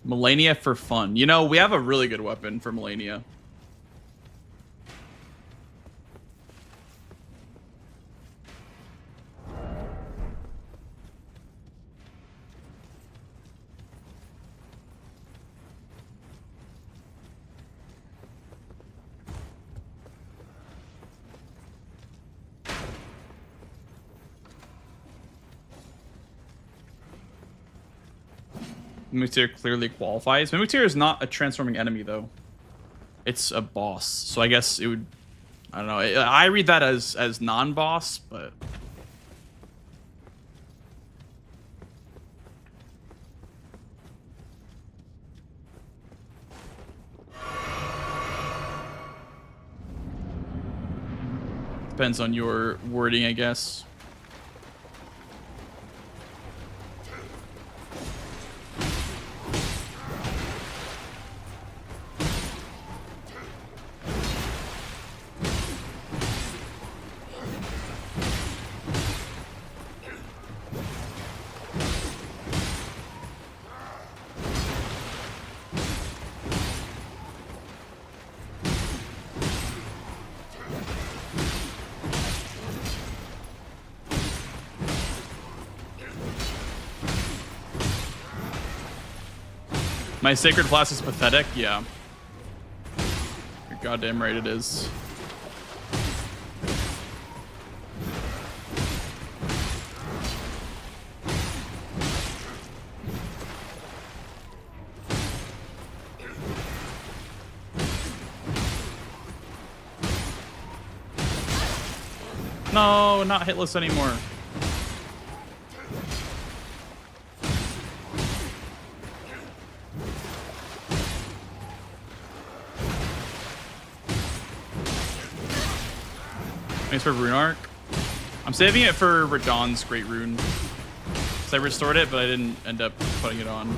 Melania for fun. You know, we have a really good weapon for Melania. Mimic Tier clearly qualifies. Mimic Tier is not a transforming enemy, though. It's a boss. So I guess it would... I don't know. I read that as non-boss, but... Depends on your wording, I guess. My sacred class is pathetic. Yeah. You're goddamn right it is. No, not hitless anymore. Thanks for Rune Arc. I'm saving it for Radahn's Great Rune. So I restored it, but I didn't end up putting it on.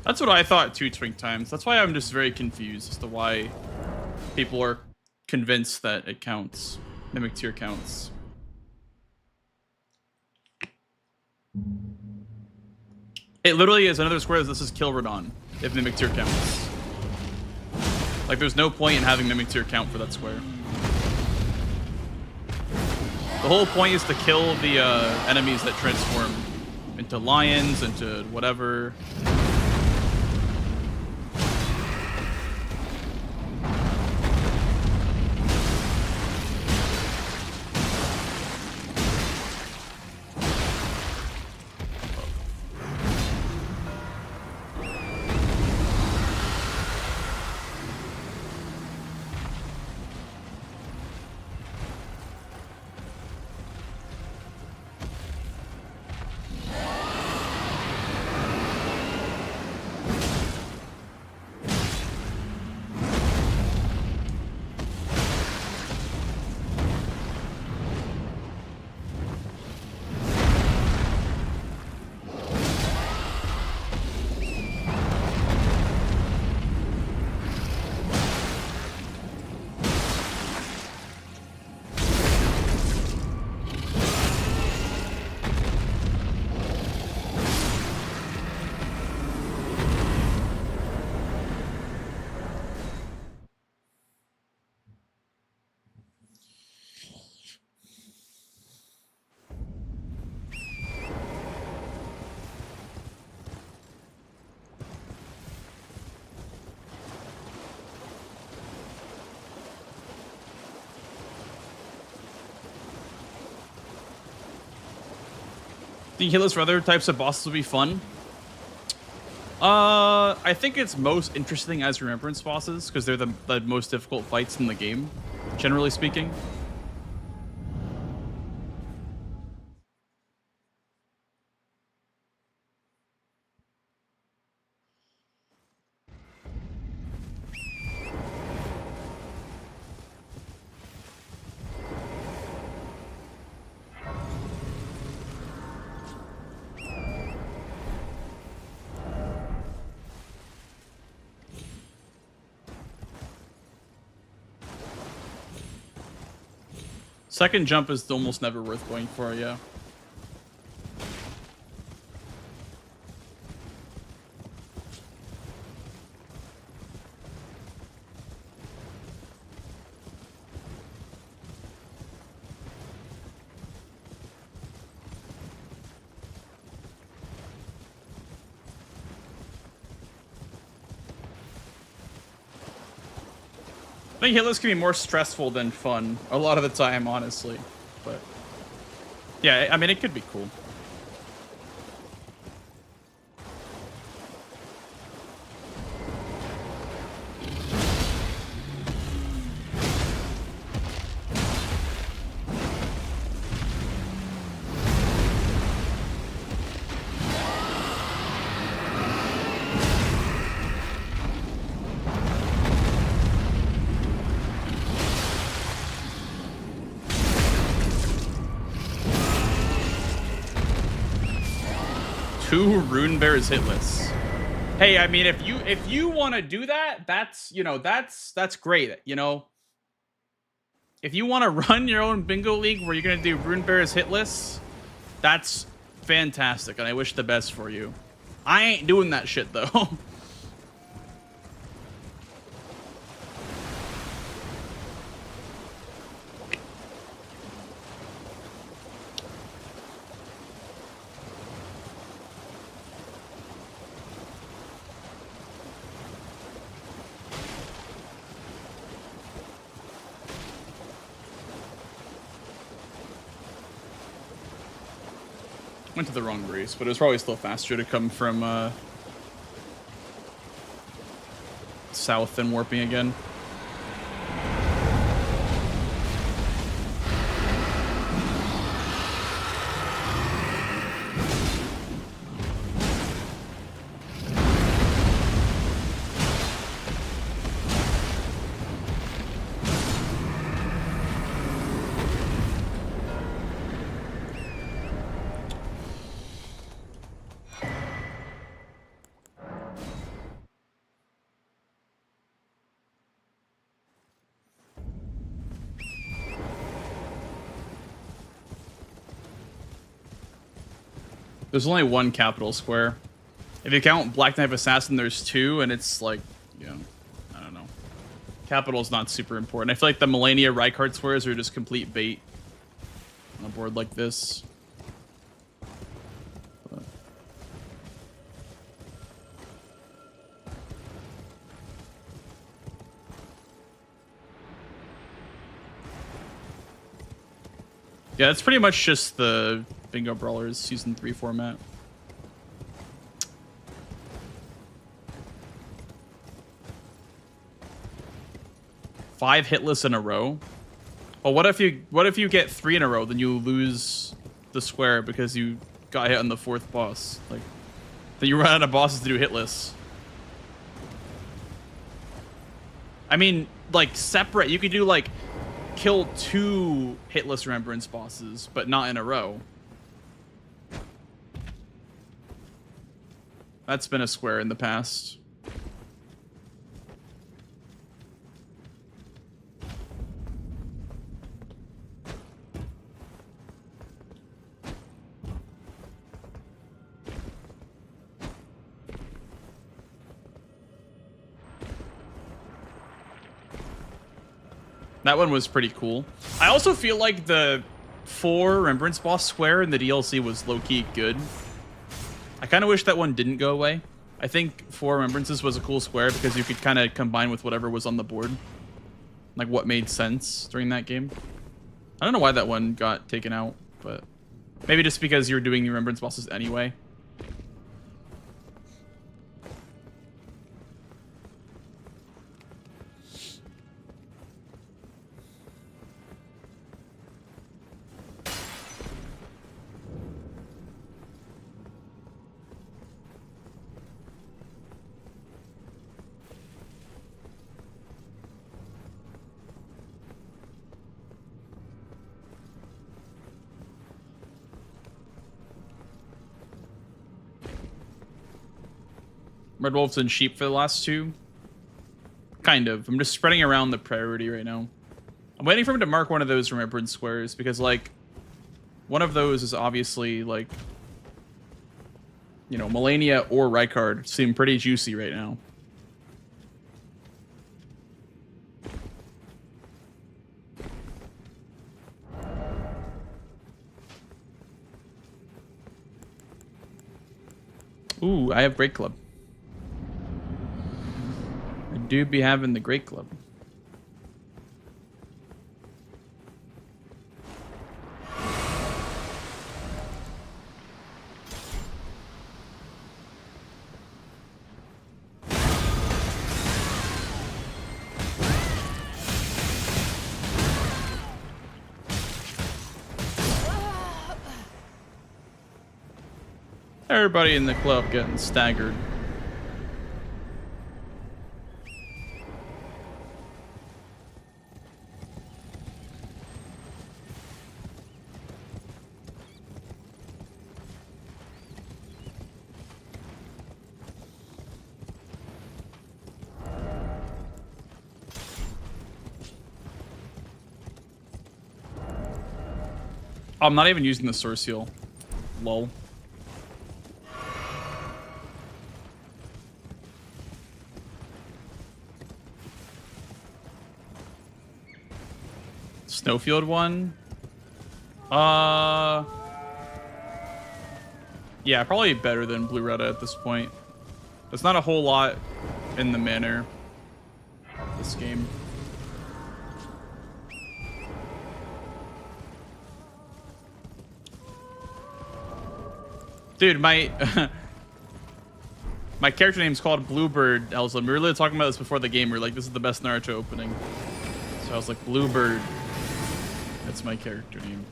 That's what I thought too, Twink Times. That's why I'm just very confused as to why people are convinced that it counts. Mimic Tier counts. It literally is another square. This is kill Radahn if Mimic Tier counts. Like, there's no point in having Mimic Tier count for that square. The whole point is to kill the enemies that transform into lions, into whatever. Think hitless for other types of bosses would be fun. I think it's most interesting as Remembrance bosses because they're the most difficult fights in the game, generally speaking. Second jump is almost never worth going for, yeah. I think hitless can be more stressful than fun a lot of the time, honestly. But yeah, I mean, it could be cool. Two rune bears hitless. Hey, I mean, if you want to do that, that's, you know, that's great. You know, if you want to run your own bingo league where you're gonna do rune bears hitless, that's fantastic, and I wish the best for you. I ain't doing that shit though. Went to the wrong race, but it was probably still faster to come from south than warping again. There's only one capital square. If you count Black Knife Assassin, there's two, and it's like, you know, I don't know. Capital's not super important. I feel like the Melania Rykart squares are just complete bait on a board like this. But yeah, it's pretty much just the Bingo Brawlers Season 3 format. Five hitless in a row. Well, what if you get 3 in a row, then you lose the square because you got hit on the 4th boss. Like, then you run out of bosses to do hitless. I mean, like, separate. You could do like kill 2 hitless remembrance bosses, but not in a row. That's been a square in the past. That one was pretty cool. I also feel like the 4 Remembrance boss square in the DLC was low-key good. I kind of wish that one didn't go away. I think 4 Remembrances was a cool square because you could kind of combine with whatever was on the board. Like what made sense during that game. I don't know why that one got taken out, but maybe just because you're doing the Remembrance bosses anyway. Red Wolves and Sheep for the last 2. Kind of. I'm just spreading around the priority right now. I'm waiting for him to mark one of those remembrance squares because, like, one of those is obviously, like, you know, Melania or Rykard seem pretty juicy right now. Ooh, I have Great Club. I do be having the Great Club. Everybody in the club getting staggered. I'm not even using the source seal. Lol. Snowfield one? Yeah, probably better than Blue Retta at this point. There's not a whole lot in the manner this game. Dude, my my character name's called Bluebird, Elsa. We were literally talking about this before the game. We were like, this is the best Naruto opening. So I was like, Bluebird. That's my character name.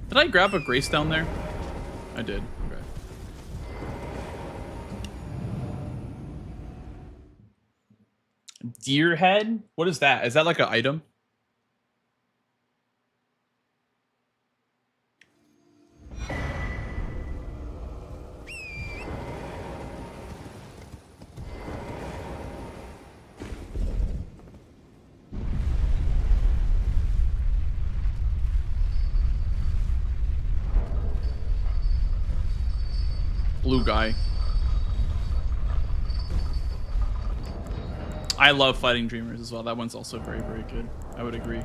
Did I grab a Grace down there? I did. Okay. Deer head? What is that? Is that like an item? Blue guy. I love Fighting Dreamers as well. That one's also very, very good. I would agree.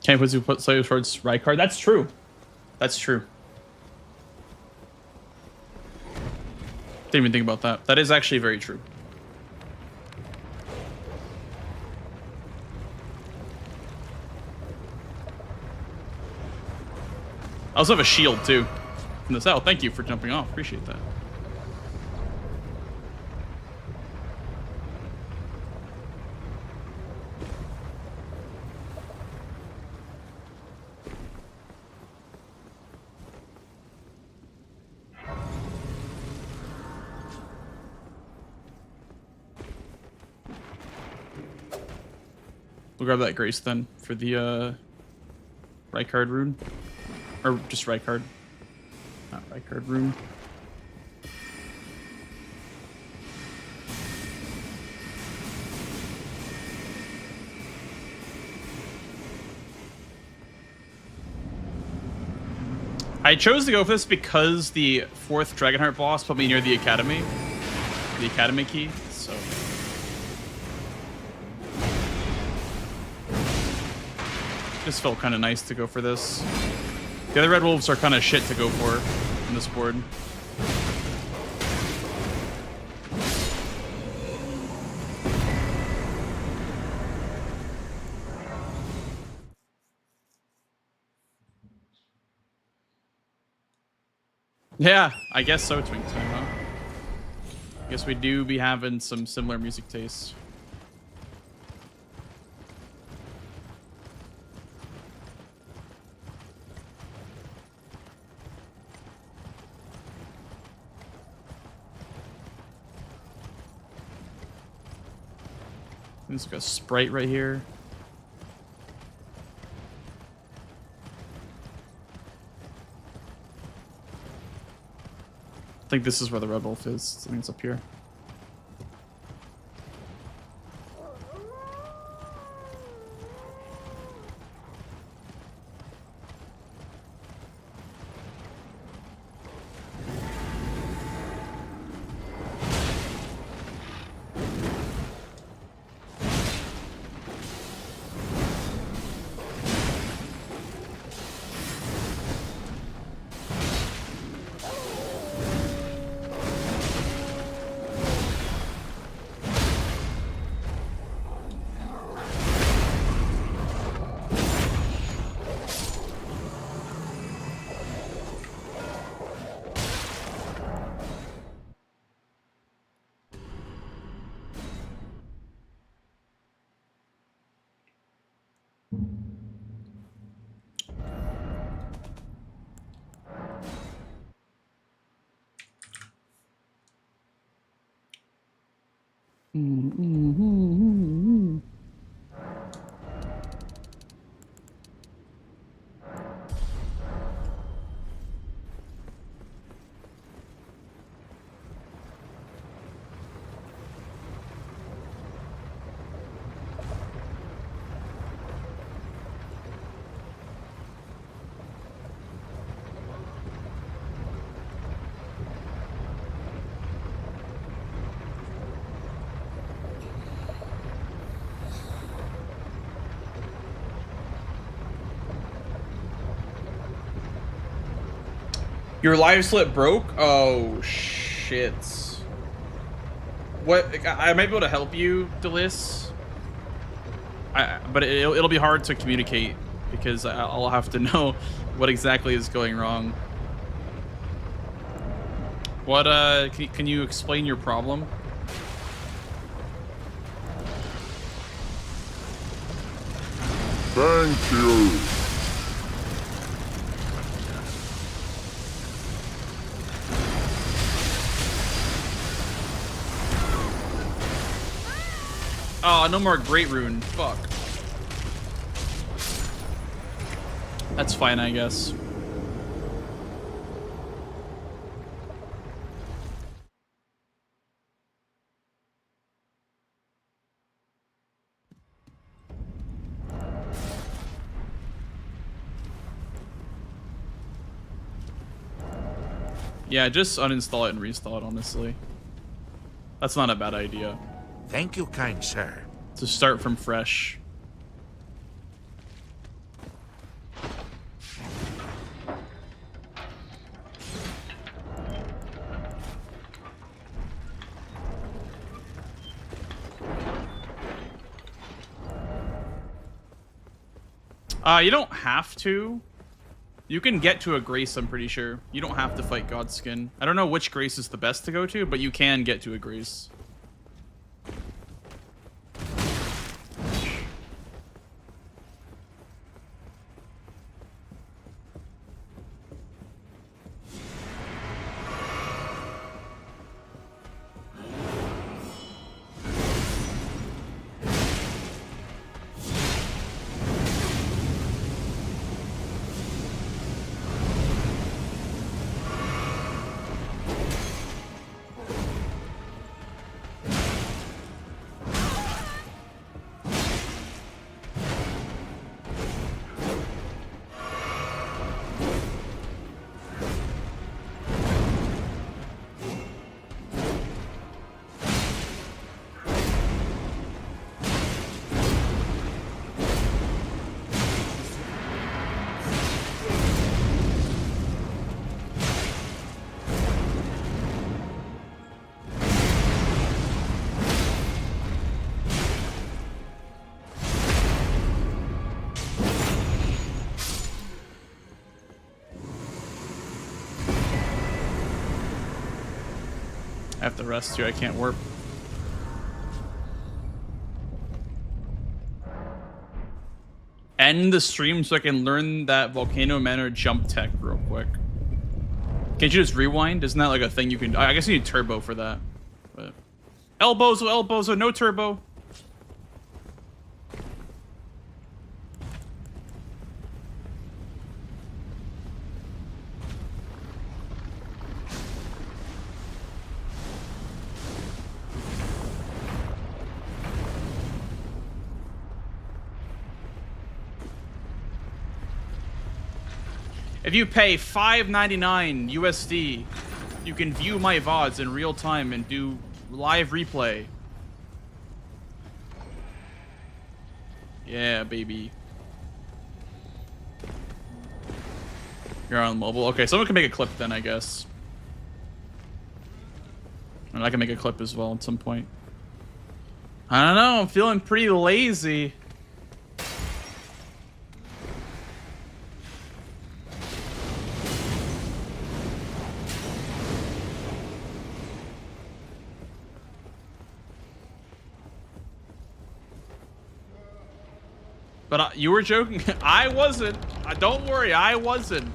Can't put Slayer towards Rykard. That's true. That's true. Didn't even think about that. That is actually very true. I also have a shield too from the south. Thank you for jumping off. Appreciate that. We'll grab that Grace then for the Rykard rune. Or just Rykard. Not right card room. I chose to go for this because the 4th Dragonheart boss put me near the academy key, so just felt kind of nice to go for this. The other red wolves are kind of shit to go for on this board. Yeah, I guess so, Twink Time, huh? I guess we do be having some similar music tastes. There's like a sprite right here. I think this is where the red wolf is. I think it's up here. Your live slip broke? Oh, shit. What? I might be able to help you, Delis. But it'll be hard to communicate because I'll have to know what exactly is going wrong. What, can you explain your problem? Thank you. Oh, no more Great Rune. Fuck. That's fine, I guess. Yeah, just uninstall it and reinstall it, honestly. That's not a bad idea. Thank you, kind sir. To start from fresh. You don't have to. You can get to a Grace, I'm pretty sure. You don't have to fight Godskin. I don't know which Grace is the best to go to, but you can get to a Grace. have to rest here. I can't warp. End the stream so I can learn that Volcano Manor jump tech real quick. Can't you just rewind? Isn't that like a thing you can... I guess you need turbo for that. But... Elbows, no turbo. If you pay $5.99 USD, you can view my VODs in real time and do live replay. Yeah, baby. You're on mobile. Okay, someone can make a clip then, I guess. And I can make a clip as well at some point. I don't know, I'm feeling pretty lazy. But you were joking. I wasn't. Don't worry, I wasn't.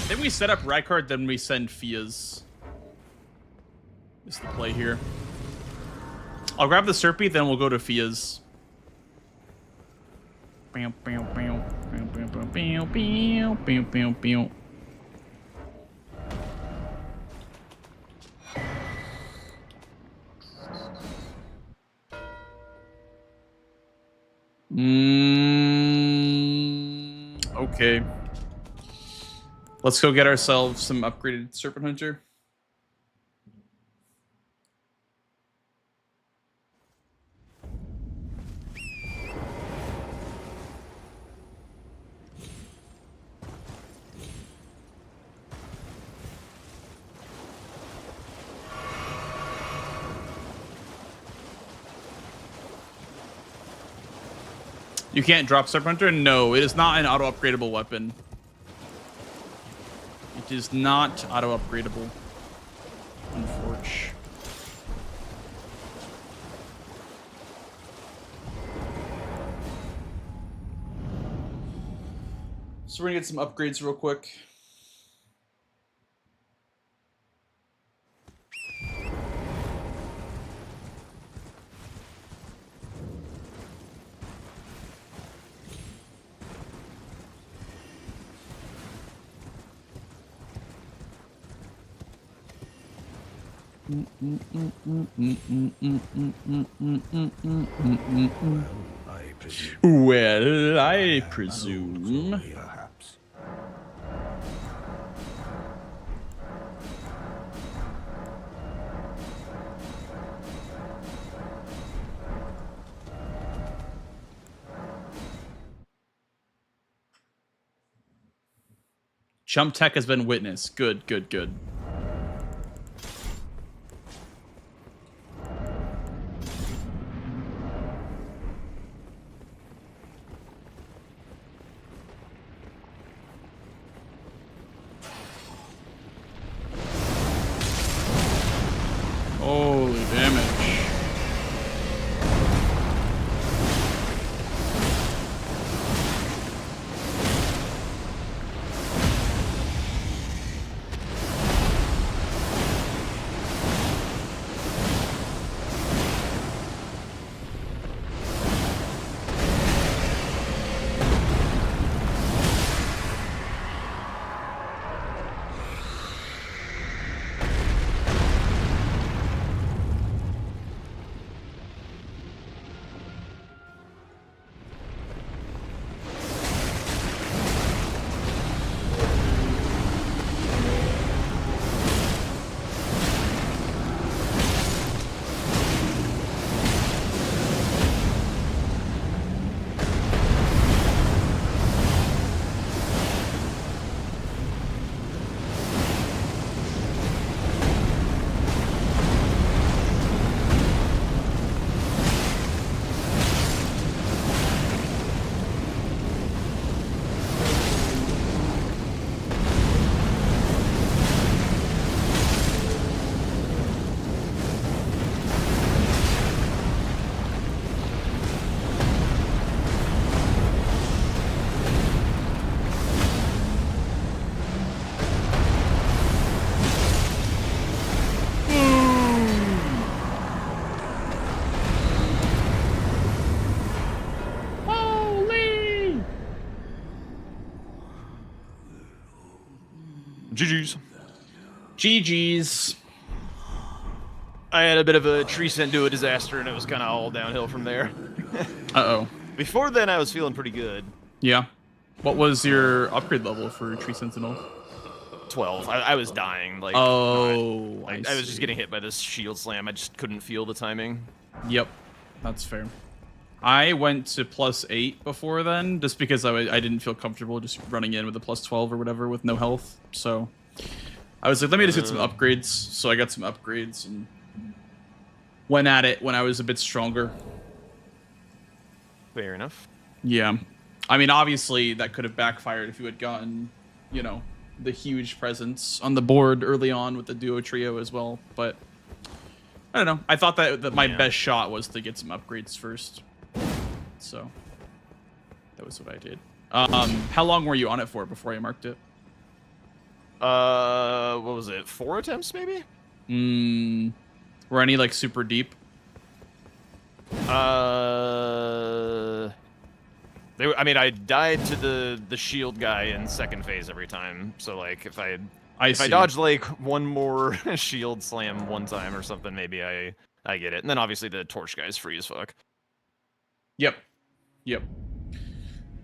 Then we set up Rykard, then we send Fias. Is the play here. I'll grab the Serpy, then we'll go to Fias. Bam, bam, bam, bam, bam, bam, bam, bam, bam, bam. Okay. Let's go get ourselves some upgraded Serpent Hunter. You can't drop Serpent Hunter? No, it is not an auto-upgradable weapon. It is not auto-upgradable. Unfortunately. So we're gonna get some upgrades real quick. Well, I presume. Perhaps. Jump tech has been witnessed. Good, good, good. Holy damage. GG's. GG's. I had a bit of a tree scent duo disaster, and it was kind of all downhill from there. Uh-oh. Before then, I was feeling pretty good. Yeah. What was your upgrade level for Tree Sentinel? 12. I was dying. Like, Oh, I was just getting hit by this shield slam. I just couldn't feel the timing. Yep, that's fair. I went to +8 before then, just because I didn't feel comfortable just running in with a +12 or whatever with no health. So I was like, let me just get some upgrades. So I got some upgrades and went at it when I was a bit stronger. Fair enough. Yeah. I mean, obviously, that could have backfired if you had gotten, you know, the huge presence on the board early on with the duo trio as well. But I don't know. I thought that my best shot was to get some upgrades first. So that was what I did. How long were you on it for before I marked it? What was it? 4 attempts, maybe? Were any like super deep? I mean, I died to the shield guy in second phase every time. So like, if I dodge like one more shield slam one time or something, maybe I get it. And then obviously the torch guy's free as fuck. Yep.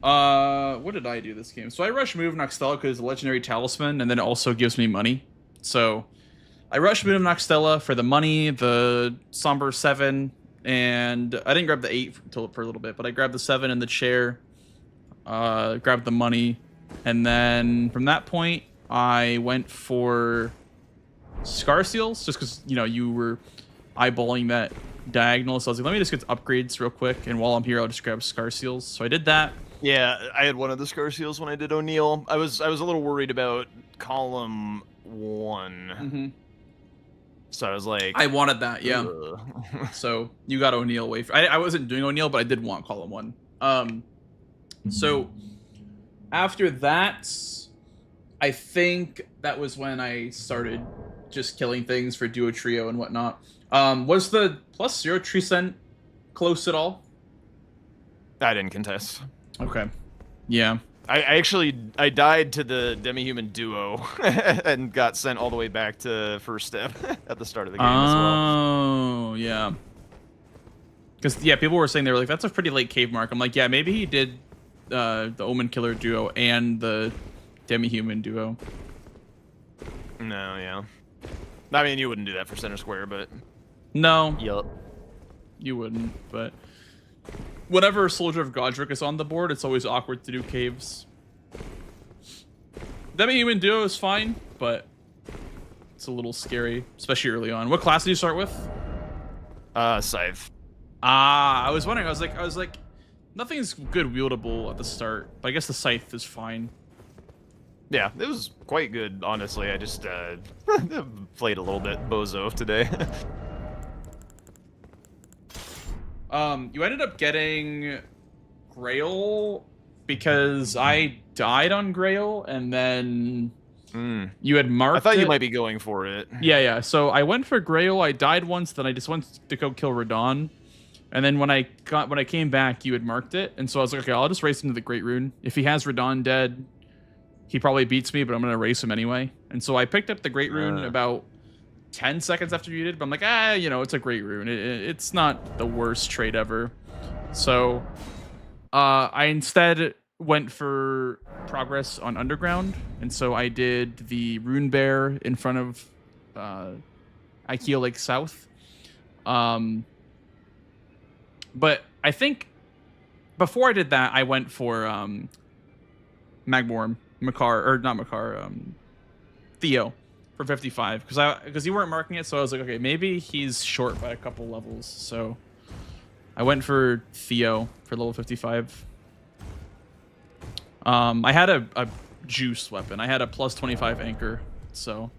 What did I do this game? So I rush move Noxtella because it's a legendary talisman, and then it also gives me money. So I rush move Noxtella for the money, the Somber 7, and I didn't grab the 8 for a little bit, but I grabbed the 7 and the chair, grabbed the money, and then from that point I went for Scar Seals, just because, you know, you were eyeballing that diagonal, so I was like, let me just get upgrades real quick, and while I'm here I'll just grab Scar Seals. So I did that. Yeah, I had one of the Scar Seals when I did O'Neill. I was a little worried about column 1. So I was like, I wanted that, yeah. So you got O'Neill away. I wasn't doing O'Neill, but I did want column 1. So after that, I think that was when I started just killing things for duo trio and whatnot. Was the +0 tree scent close at all? I didn't contest. Okay. Yeah. I died to the demi-human duo and got sent all the way back to first step at the start of the game as well. Oh, yeah. Because, yeah, people were saying, they were like, that's a pretty late cave mark. I'm like, yeah, maybe he did the Omen Killer duo and the demi-human duo. No, yeah. I mean, you wouldn't do that for center square, but... No. Yup. You wouldn't, but... Whenever Soldier of Godric is on the board, it's always awkward to do caves. Demi-human duo is fine, but it's a little scary, especially early on. What class did you start with? Scythe. I was wondering. I was like, nothing's good wieldable at the start, but I guess the Scythe is fine. Yeah, it was quite good, honestly. I just played a little bit bozo today. You ended up getting Grail because I died on Grail, and then you had marked I thought it. you might be going for it. Yeah. So I went for Grail. I died once, then I just went to go kill Radon, and then when I came back, you had marked it, and so I was like, okay, I'll just race him to the Great Rune. If he has Radon dead, he probably beats me, but I'm gonna race him anyway. And so I picked up the Great Rune about 10 seconds after you did, but I'm like, you know, it's a Great Rune. It's not the worst trade ever. So I instead went for progress on Underground, and so I did the Rune Bear in front of Ikea Lake South. But I think before I did that, I went for Magborn, Theo for 55 because you weren't marking it, so I was like, okay, maybe he's short by a couple levels. So I went for Theo for level 55. I had a juice weapon. I had a +25 anchor, so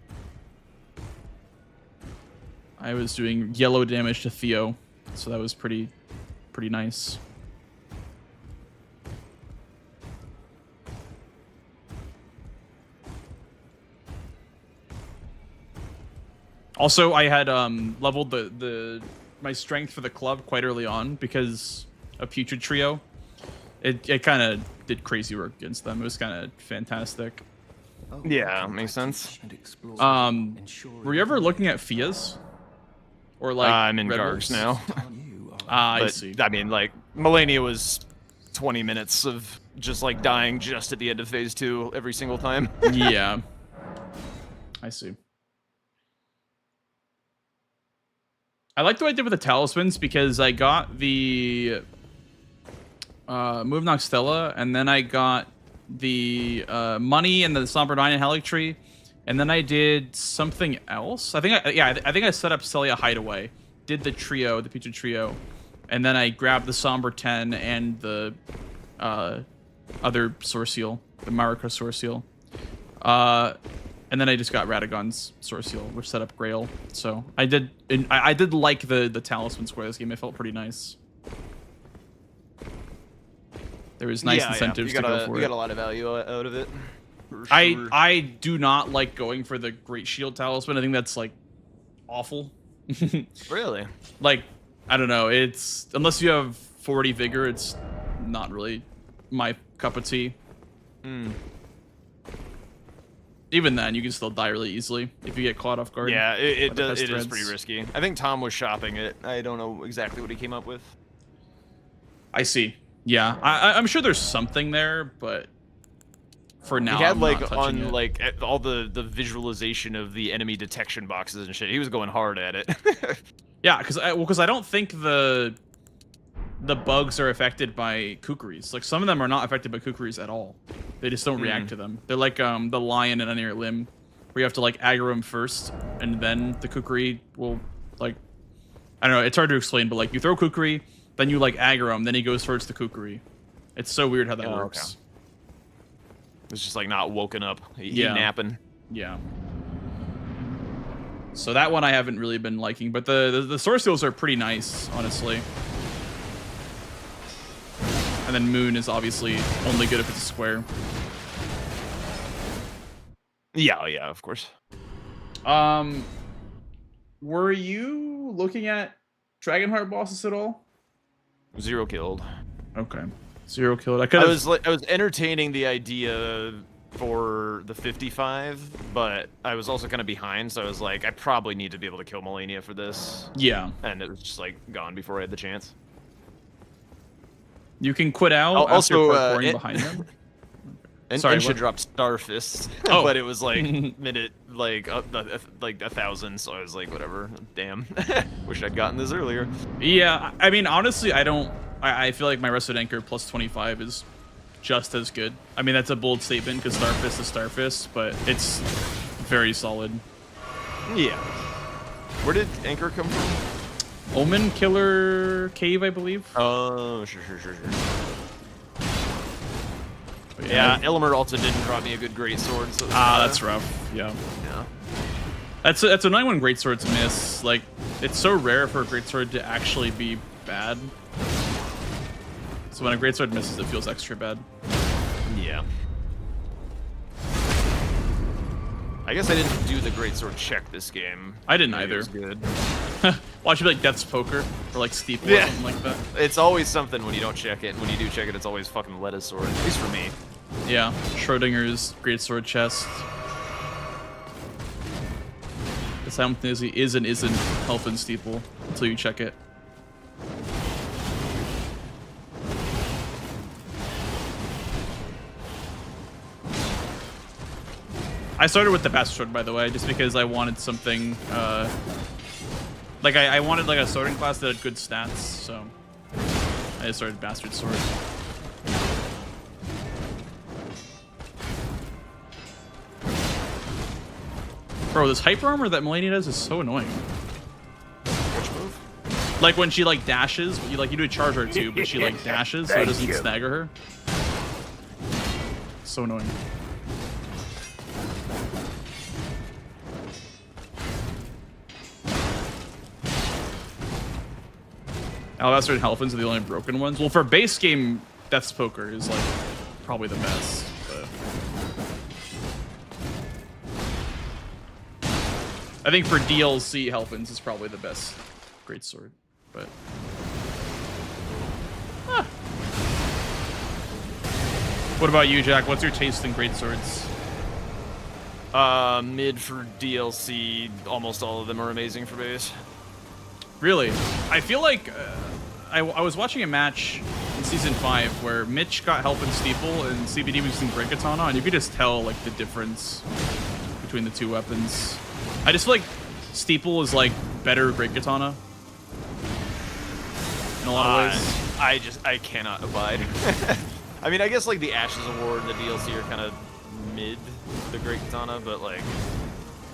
I was doing yellow damage to Theo, so that was pretty nice. Also, I had leveled my strength for the club quite early on because of Putrid Trio. It kind of did crazy work against them. It was kind of fantastic. Yeah, makes sense. Were you ever looking at Fias? Or like I'm in Red Gargs Wolves? now. I see. I mean, like, Melania was 20 minutes of just, like, dying just at the end of phase 2 every single time. Yeah. I see. I like what I did with the talismans because I got the Move Noxtella, and then I got the money and the Somber Nine and Helic Tree, and then I did something else. I think I set up Celia Hideaway, did the trio, the Pizza Trio, and then I grabbed the Somber 10 and the other Source Seal, the Marika Source Seal. And then I just got Radagon's Source Seal, which set up Grail. So I did like the talisman square this game. It felt pretty nice. There was nice incentives to go for it. You got a lot of value out of it. For sure. I do not like going for the Great Shield talisman. I think that's like awful. Really? Like, I don't know. It's unless you have 40 vigor, it's not really my cup of tea. Even then, you can still die really easily if you get caught off guard. Yeah, it is pretty risky. I think Tom was shopping it. I don't know exactly what he came up with. I see. Yeah, I'm sure there's something there, but for now, he had I'm like not touching it. like all the visualization of the enemy detection boxes and shit. He was going hard at it. Yeah, because I don't think the bugs are affected by kookaries. Like some of them are not affected by kookaries at all. They just don't react to them. They're like the lion in Under Your Limb, where you have to like aggro him first, and then the kookarie will like, I don't know. It's hard to explain, but like you throw kookarie, then you like aggro him, then he goes towards the kookarie. It's so weird how that works. Okay. It's just like not woken up. He napping. Yeah. So that one I haven't really been liking, but the Source Seals are pretty nice, honestly. And then Moon is obviously only good if it's a square. Yeah, of course. Were you looking at Dragonheart bosses at all? 0 killed. Okay. 0 killed. I was entertaining the idea for the 55, but I was also kind of behind, so I was like, I probably need to be able to kill Melania for this. Yeah. And it was just like gone before I had the chance. You can quit out also after parkouring behind them. And Sorry, should drop Starfist, but it was like minute like 1,000, so I was like, whatever. Damn, wish I'd gotten this earlier. Yeah, I mean, honestly, I feel like my Rested Anchor plus 25 is just as good. I mean, that's a bold statement because Starfist is Starfist, but it's very solid. Yeah. Where did Anchor come from? Omen Killer Cave, I believe. Oh, sure. Yeah, Elmer also didn't drop me a good greatsword. So that's rough. Yeah. That's annoying when greatswords miss. Like, it's so rare for a greatsword to actually be bad. So when a greatsword misses, it feels extra bad. Yeah. I guess I didn't do the greatsword check this game. I didn't either. It was good. Watch it be like Death's Poker or like Steeple or something like that. It's always something when you don't check it. When you do check it, it's always fucking Lettuce Sword. At least for me. Yeah, Schrodinger's greatsword chest. The simultaneously is and isn't Health and Steeple until you check it. I started with the Bastard Sword, by the way, just because I wanted something, like I wanted like a swording class that had good stats, so I just started Bastard Sword. Bro, this hyper armor that Melania does is so annoying. Which move? Like when she like dashes, you do a charge her too, but she like dashes so it doesn't stagger her. So annoying. Alabaster and Halfins are the only broken ones. Well, for base game, Death's Poker is like probably the best. But I think for DLC, Halfins is probably the best greatsword. But what about you, Jack? What's your taste in greatswords? Mid for DLC, almost all of them are amazing for base. Really? I feel like I was watching a match in Season 5 where Mitch got help in Steeple and CBD was using Great Katana, and you could just tell, like, the difference between the two weapons. I just feel like Steeple is, like, better Great Katana in a lot of ways. I cannot abide. I mean, I guess, like, the Ashes Award and the DLC are kind of mid the Great Katana, but, like,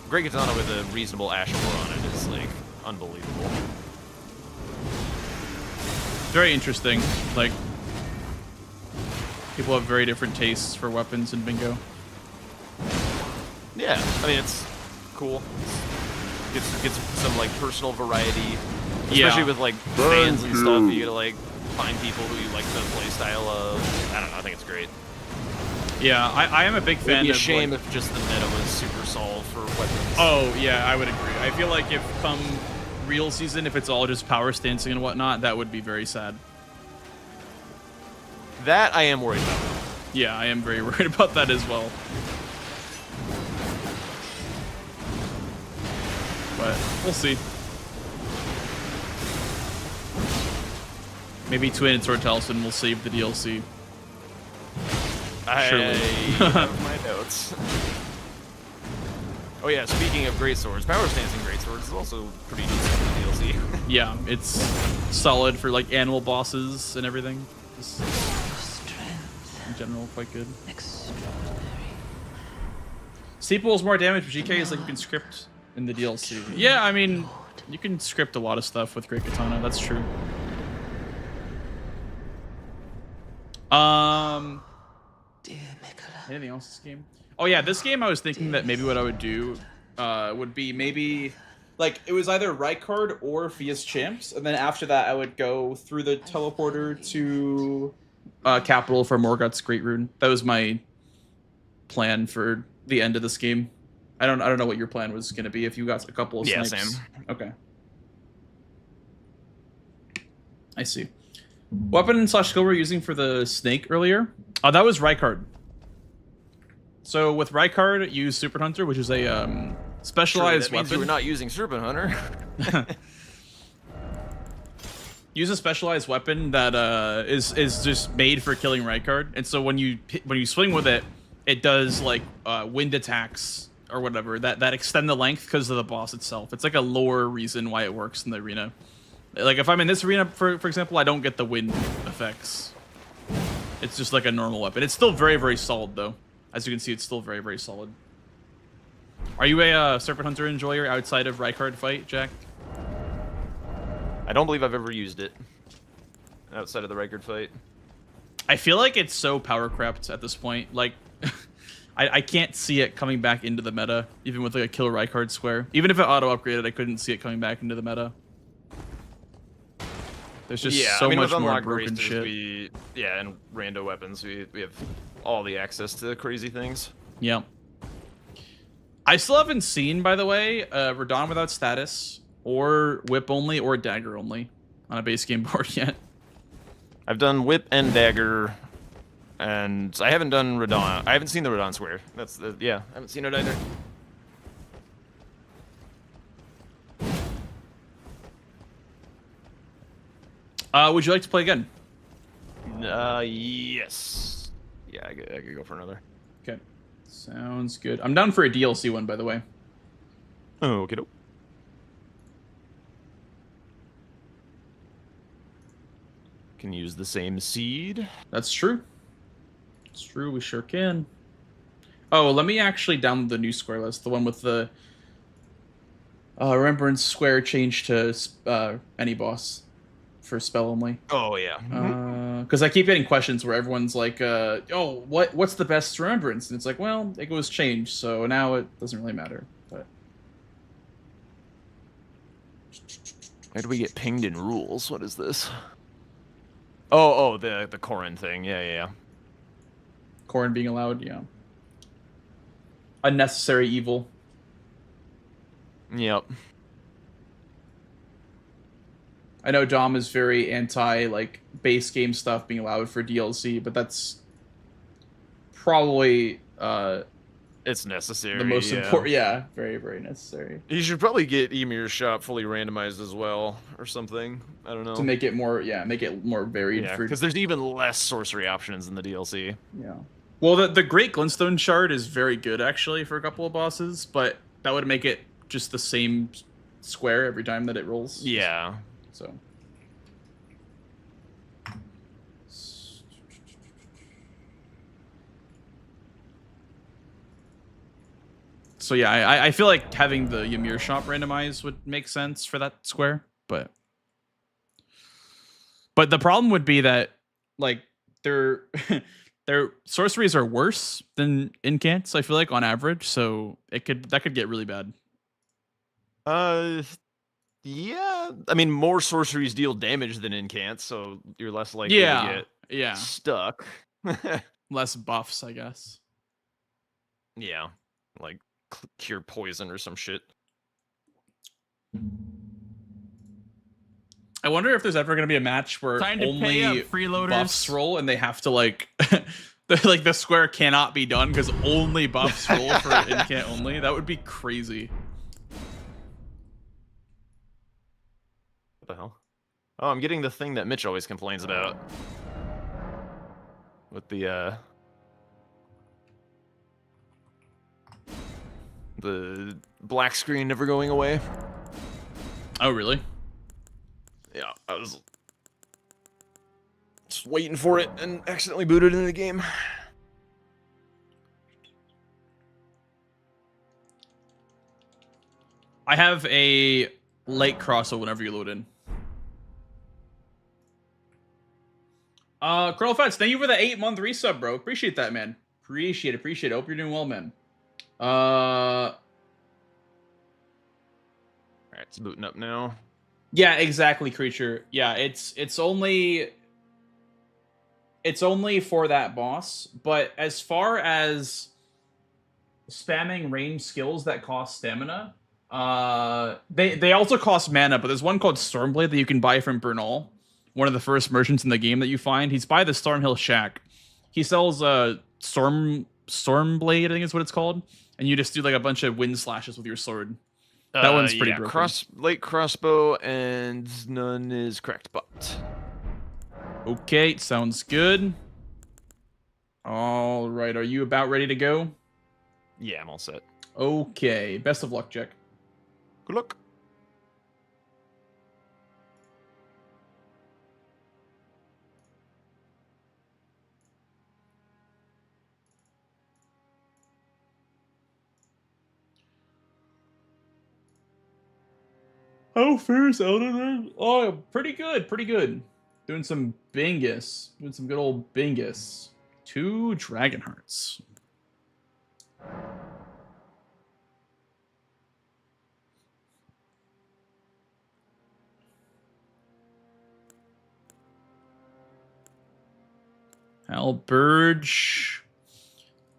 Great Katana with a reasonable Ash Award on it is, like, unbelievable. Very interesting. Like, people have very different tastes for weapons in Bingo. Yeah, I mean, it's cool. Gets some, like, personal variety. Especially with, like, fans and stuff. You gotta, like, find people who you like the play style of. I don't know, I think it's great. Yeah, I am a big fan. It'd be a of, shame like, if just the meta was super solved for weapons. Oh, yeah, I would agree. I feel like if come real season, if it's all just power stancing and whatnot, that would be very sad. That I am worried about. Yeah, I am very worried about that as well. But we'll see. Maybe Twin and Sword Talisman will save the DLC. I Surely. have my notes. Oh yeah, speaking of great swords, power stancing great swords is also pretty decent in the DLC. Yeah, it's solid for like animal bosses and everything. Just in general, quite good. Steeple is more damage, but GK is like you can script in the DLC. Yeah, I mean, you can script a lot of stuff with Great Katana. That's true. Anything else this game? Oh yeah, this game I was thinking that maybe what I would do would be maybe like it was either Rykard or Fia's Champs, and then after that I would go through the teleporter to Capital for Morgoth's Great Rune. That was my plan for the end of this game. I don't know what your plan was going to be if you got a couple of snipes. Same. Okay. I see. Weapon / skill we're using for the snake earlier? Oh, that was Rykard. So with Rykard, use Super Hunter, which is a specialized that means weapon. you were not using Serpent Hunter. Use a specialized weapon that is just made for killing Rykard, and so when you swing with it, it does like wind attacks or whatever that extend the length because of the boss itself. It's like a lore reason why it works in the arena. Like if I'm in this arena, for example, I don't get the wind effects. It's just like a normal weapon. It's still very, very solid though. As you can see, it's still very, very solid. Are you a Serpent Hunter enjoyer outside of Rykard fight, Jack? I don't believe I've ever used it outside of the Rykard fight. I feel like it's so power crept at this point. Like, I can't see it coming back into the meta, even with like a kill Rykard square. Even if it auto upgraded, I couldn't see it coming back into the meta. There's just so much more broken shit. And rando weapons, we have all the access to crazy things. Yeah. I still haven't seen, by the way, Radon without status, or whip only, or dagger only on a base game board yet. I've done whip and dagger, and I haven't done Radon. I haven't seen the Radon square. That's the, yeah, I haven't seen it either. Would you like to play again? Yes. Yeah, I could go for another. Okay. Sounds good. I'm down for a DLC one, by the way. Oh, okay. Can use the same seed. That's true. It's true, we sure can. Oh, let me actually download the new square list. The one with the Remembrance Square changed to any boss for spell only. Oh, yeah. Because I keep getting questions where everyone's like, oh, what's the best Remembrance? And it's like, well, it was changed, so now it doesn't really matter. But where do we get pinged in rules? What is this? Oh, the Corrin thing. Yeah. Corrin being allowed, yeah. Unnecessary evil. Yep. I know Dom is very anti like base game stuff being allowed for DLC, but that's probably It's necessary. The most important, yeah, very, very necessary. You should probably get Emir's shop fully randomized as well, or something. I don't know. To make it more, make it more varied. Yeah, because there's even less sorcery options in the DLC. Yeah. Well, the Great Glintstone Shard is very good, actually, for a couple of bosses, but that would make it just the same square every time that it rolls. Yeah. So... So yeah, I feel like having the Ymir shop randomized would make sense for that square, but the problem would be that like their sorceries are worse than incants, I feel like, on average, so that could get really bad. Yeah. I mean, more sorceries deal damage than incants, so you're less likely to get stuck. Less buffs, I guess. Yeah. Like cure poison or some shit. I wonder if there's ever going to be a match where only buffs roll and they have to like the square cannot be done because only buffs roll for incant only. That would be crazy. What the hell? Oh, I'm getting the thing that Mitch always complains about. With the black screen never going away. Oh, really? Yeah, I was just waiting for it and accidentally booted into the game. I have a late crossover whenever you load in. Curlfats, thank you for the 8-month resub, bro. Appreciate that, man. Appreciate it. Hope you're doing well, man. Alright, it's booting up now. Yeah, exactly, creature. Yeah, it's only for that boss, but as far as spamming range skills that cost stamina, they also cost mana, but there's one called Stormblade that you can buy from Bernal, one of the first merchants in the game that you find. He's by the Stormhill Shack. He sells Stormblade, I think is what it's called, and you just do like a bunch of wind slashes with your sword. That one's pretty broken. Late crossbow and none is cracked bot. Okay, sounds good. All right, are you about ready to go? Yeah, I'm all set. Okay, best of luck, Jack. Good luck. How fair is Elden? Oh, pretty good. Doing some bingus. Doing some good old bingus. 2 Dragon Hearts. Halberge.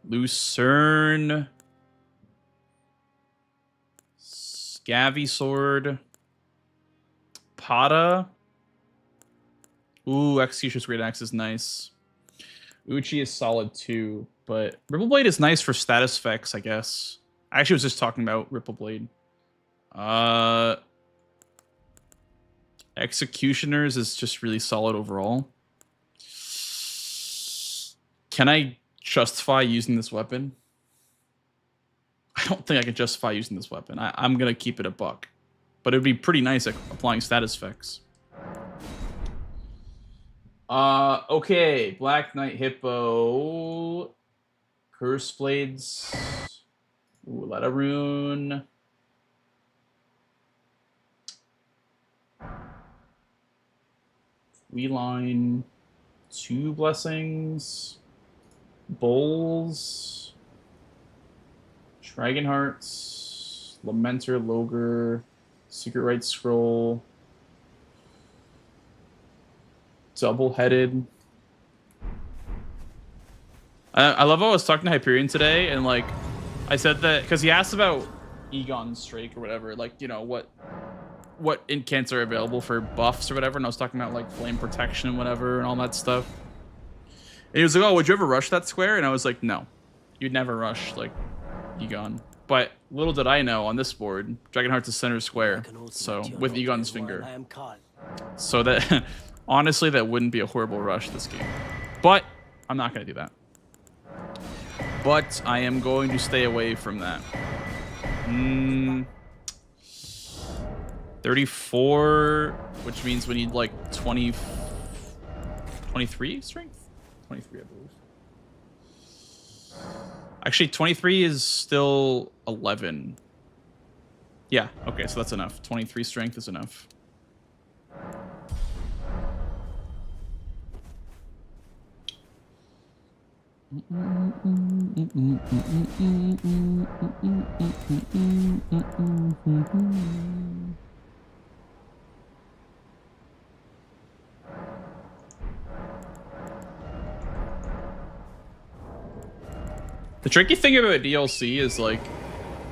Lucerne. Scavvy Sword. Pata. Ooh, Executioner's Great Axe is nice. Uchi is solid too, but Ripple Blade is nice for status effects, I guess. I actually was just talking about Ripple Blade. Executioners is just really solid overall. Can I justify using this weapon? I don't think I can justify using this weapon. I'm going to keep it a buck. But it would be pretty nice at applying status effects. Okay. Black Knight Hippo. Curse Blades. Ooh, Letta Rune. Weeline. 2 Blessings. Bowls. Dragon Hearts. Lamenter Logre. Secret Rite Scroll. Double-headed. I love how I was talking to Hyperion today, and like I said that because he asked about Egon's Drake or whatever, like, you know, what incants are available for buffs or whatever, and I was talking about like flame protection and whatever and all that stuff. And he was like, "Oh, would you ever rush that square?" And I was like, "No, you'd never rush like Egon. But little did I know on this board, Dragonheart's is center square. So with Egon's finger. So that honestly, that wouldn't be a horrible rush this game. But I'm not gonna do that. But I am going to stay away from that. 34, which means we need like 23 strength? 23, I believe. Actually, 23 is still 11. Yeah, okay, so that's enough. 23 strength is enough. The tricky thing about DLC is like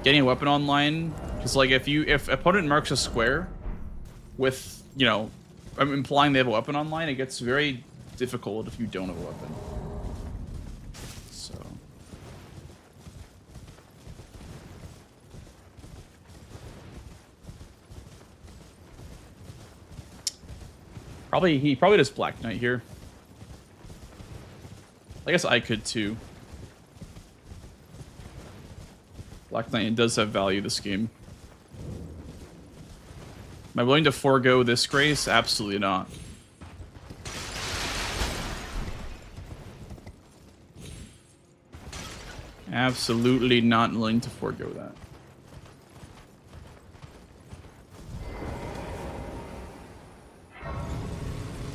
getting a weapon online, because like if opponent marks a square with, you know, I'm implying they have a weapon online, it gets very difficult if you don't have a weapon. So he probably does Black Knight here. I guess I could too. Black Knight does have value this game. Am I willing to forego this grace? Absolutely not. Absolutely not willing to forego that.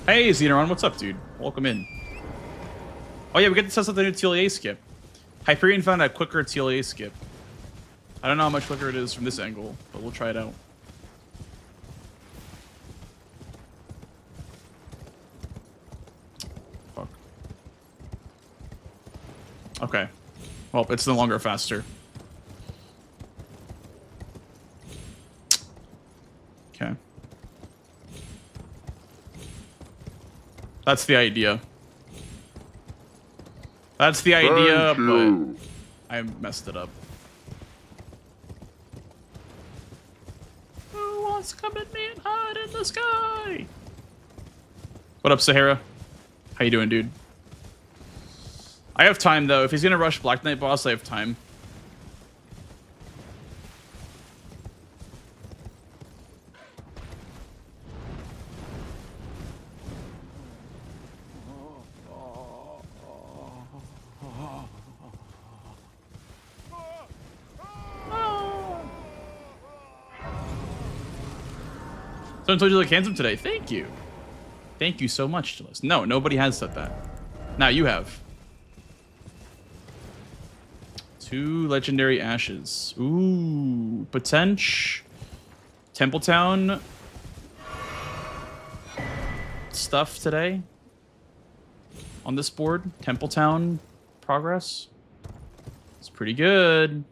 Hey, Xeneron, what's up, dude? Welcome in. Oh yeah, we get to test out the new TLA skip. Hyperion found a quicker TLA skip. I don't know how much quicker it is from this angle, but we'll try it out. Fuck. Okay. Well, it's no longer faster. Okay. That's the idea. That's the idea, but I messed it up. Who wants to come at me and hide in the sky? What up, Sahara? How you doing, dude? I have time, though. If he's gonna rush Black Knight boss, I have time. Someone told you you look handsome today. Thank you. Thank you so much, Jilis. No, nobody has said that. Now you have. 2 legendary ashes. Ooh, Potench. Templetown stuff today on this board. Templetown progress. It's pretty good.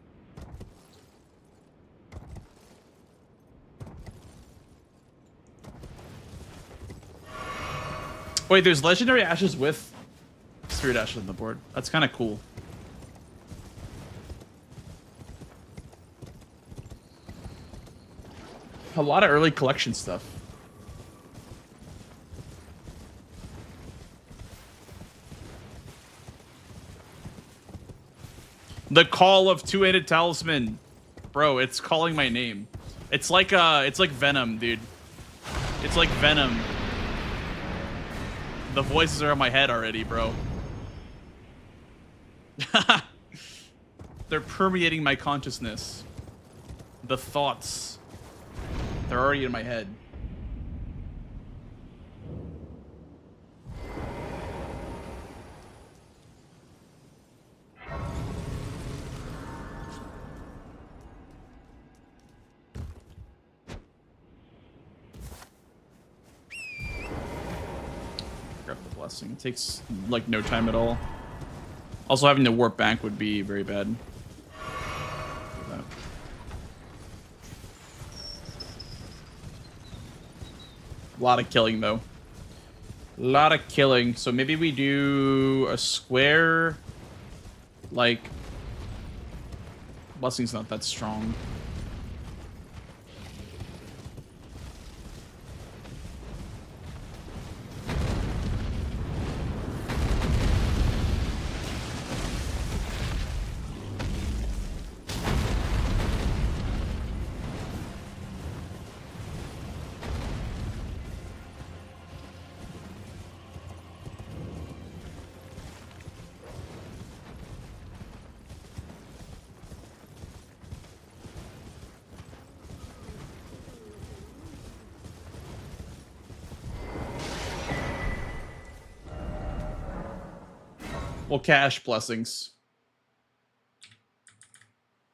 Wait, there's legendary ashes with spirit ashes on the board. That's kind of cool. A lot of early collection stuff. The call of two-handed talisman. Bro, it's calling my name. It's like Venom, dude. It's like Venom. The voices are in my head already, bro. They're permeating my consciousness. The thoughts. They're already in my head. Grab the blessing. It takes like no time at all. Also, having to warp back would be very bad. A lot of killing, though. A lot of killing. So maybe we do a square, like Blessing's not that strong. We'll cash blessings.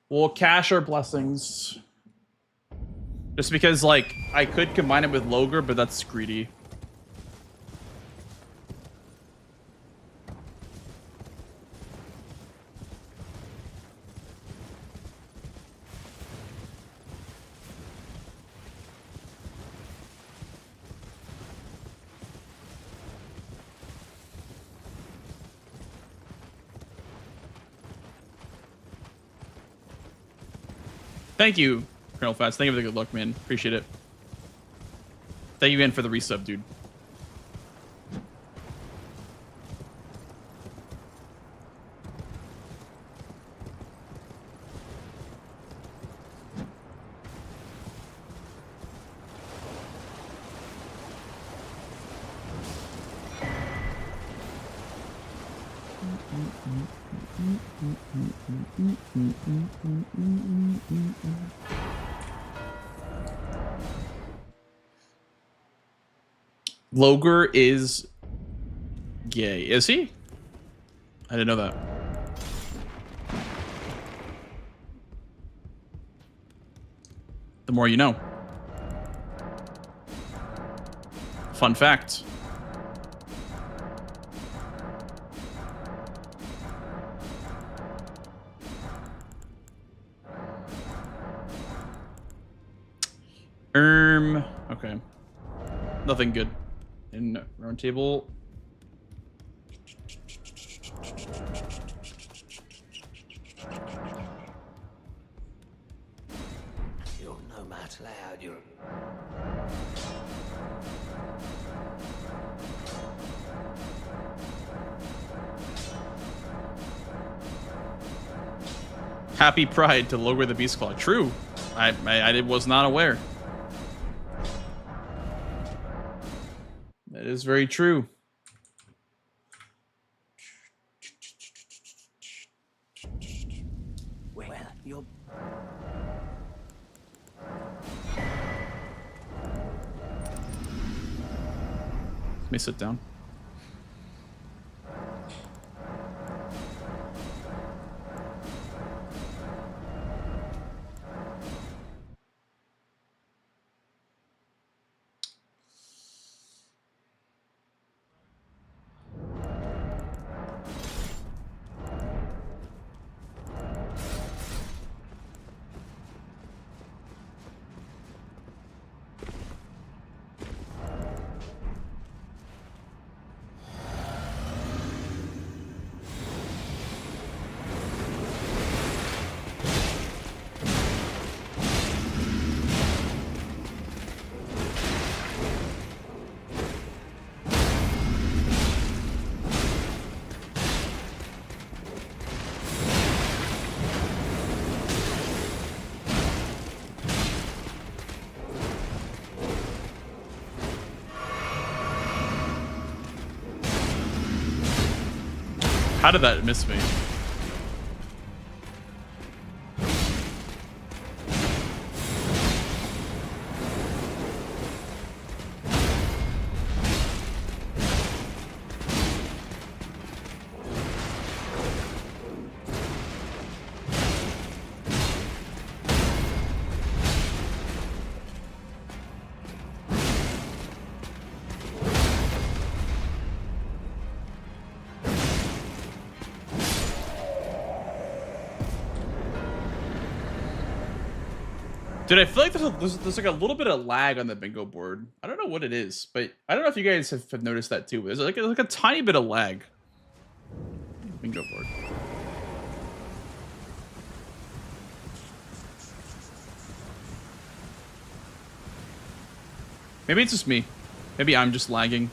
We'll cash our blessings. Just because, like, I could combine it with Logre, but that's greedy. Thank you, Colonel Fats. Thank you for the good luck, man. Appreciate it. Thank you again for the resub, dude. Logre is gay. Is he? I didn't know that. The more you know. Fun fact. Okay. Nothing good. In round table. You're no match loud. You're. Happy Pride to Logre the Beast Claw. True. I was not aware. That is very true. Well, you're. Let me sit down. How did that miss me? Dude, I feel like there's like a little bit of lag on the bingo board. I don't know what it is, but I don't know if you guys have noticed that too. There's like a tiny bit of lag. Bingo board. Maybe it's just me. Maybe I'm just lagging.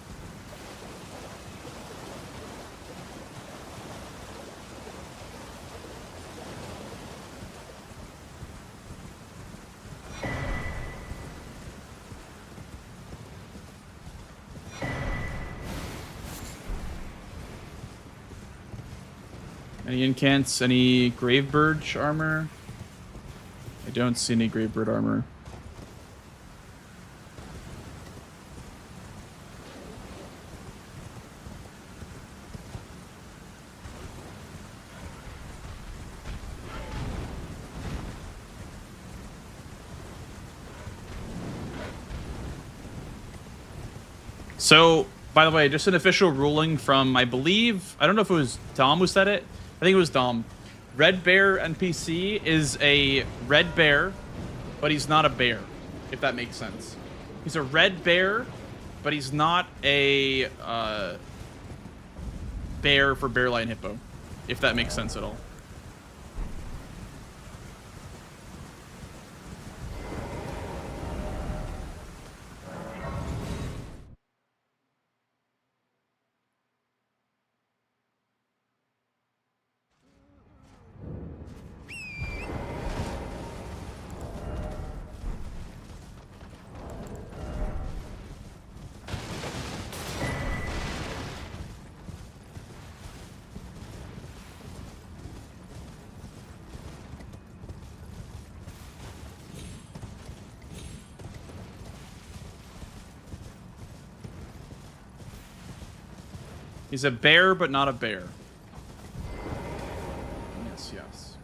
Any incants? Any Gravebird armor? I don't see any Gravebird armor. So, by the way, just an official ruling from, I believe, I don't know if it was Dom who said it. I think it was Dom. Red Bear NPC is a red bear, but he's not a bear, if that makes sense. He's a red bear, but he's not a bear for Bearline Hippo, if that makes sense at all. He's a bear, but not a bear. Yes, yes.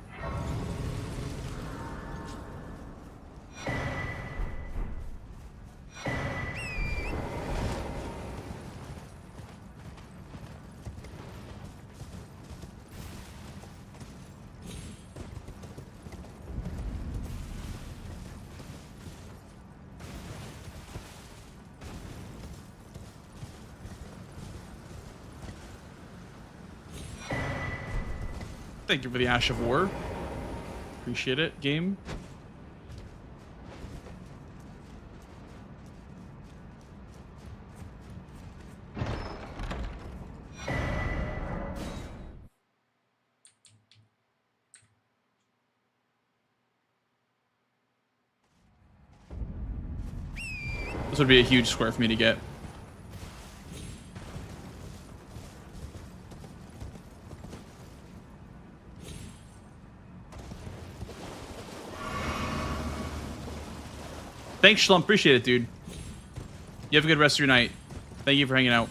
Thank you for the Ash of War. Appreciate it, game. This would be a huge square for me to get. Thanks, Schlump. Appreciate it, dude. You have a good rest of your night. Thank you for hanging out.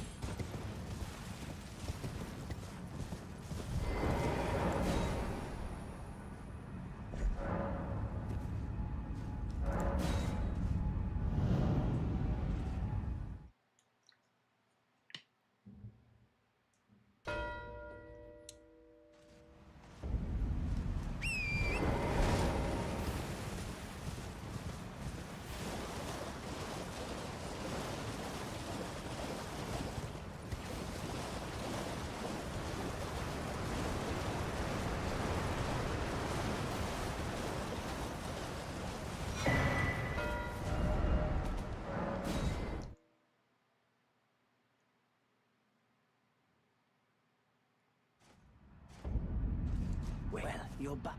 Well, you're back.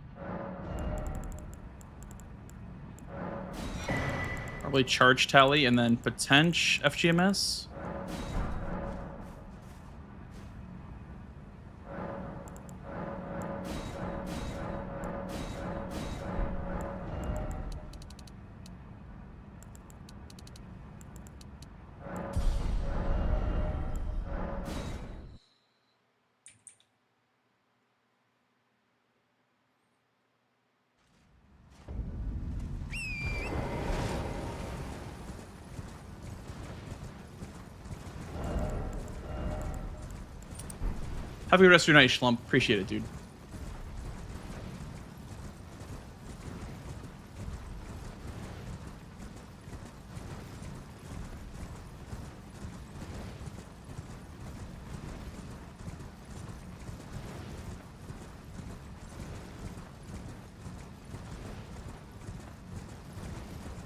Probably charge tally and then potential FGMS. Have a good rest of your night, Schlump. Appreciate it, dude.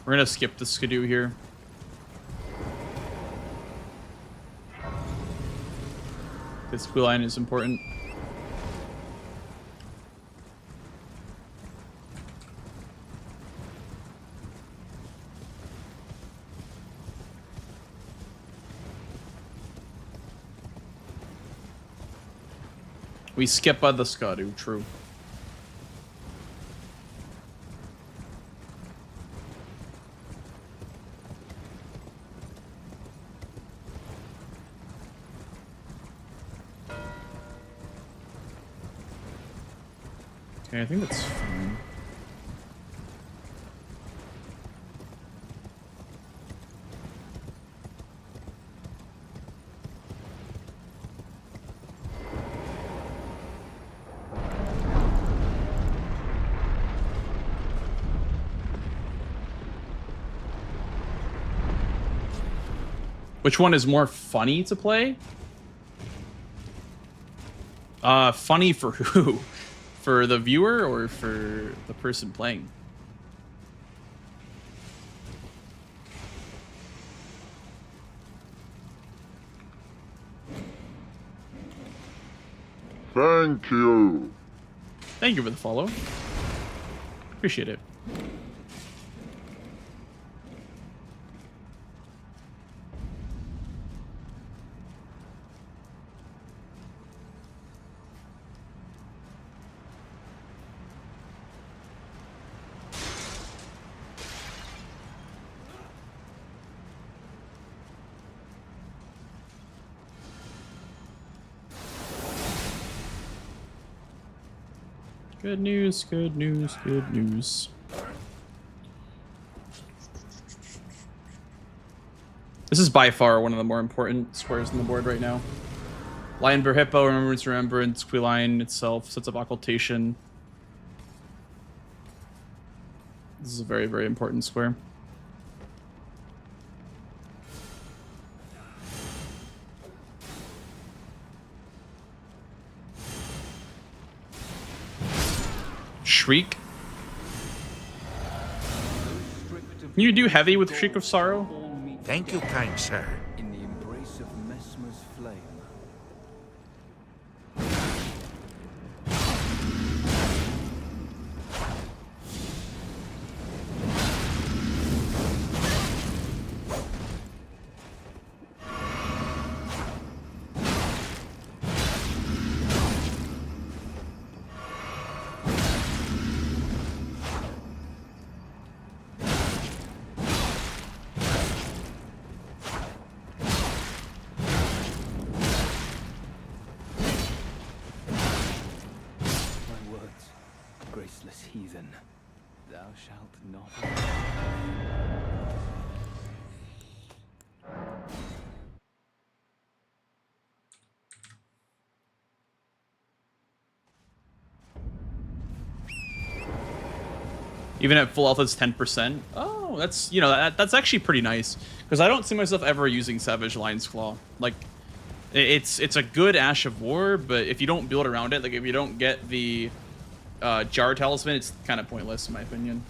We're gonna skip the skidoo here. This queue-line is important. We skip by the Skadu, true. Okay, I think that's fine. Which one is more funny to play? Funny for who? For the viewer or for the person playing? Thank you. Thank you for the follow. Appreciate it. Good news, good news, good news. This is by far one of the more important squares on the board right now. Lion Bear Hippo, Remembrance, Queen itself, sets up occultation. This is a very, very important square. Shriek. Can you do heavy with Shriek of Sorrow? Thank you, kind sir. In the embrace of Mesmer's flame. Graceless heathen, thou shalt not. Even at full health, it's 10%. Oh, that's, you know, that's actually pretty nice. Because I don't see myself ever using Savage Lion's Claw. Like, it's a good Ash of War, but if you don't build around it, like if you don't get the Jar Talisman, it's kind of pointless in my opinion.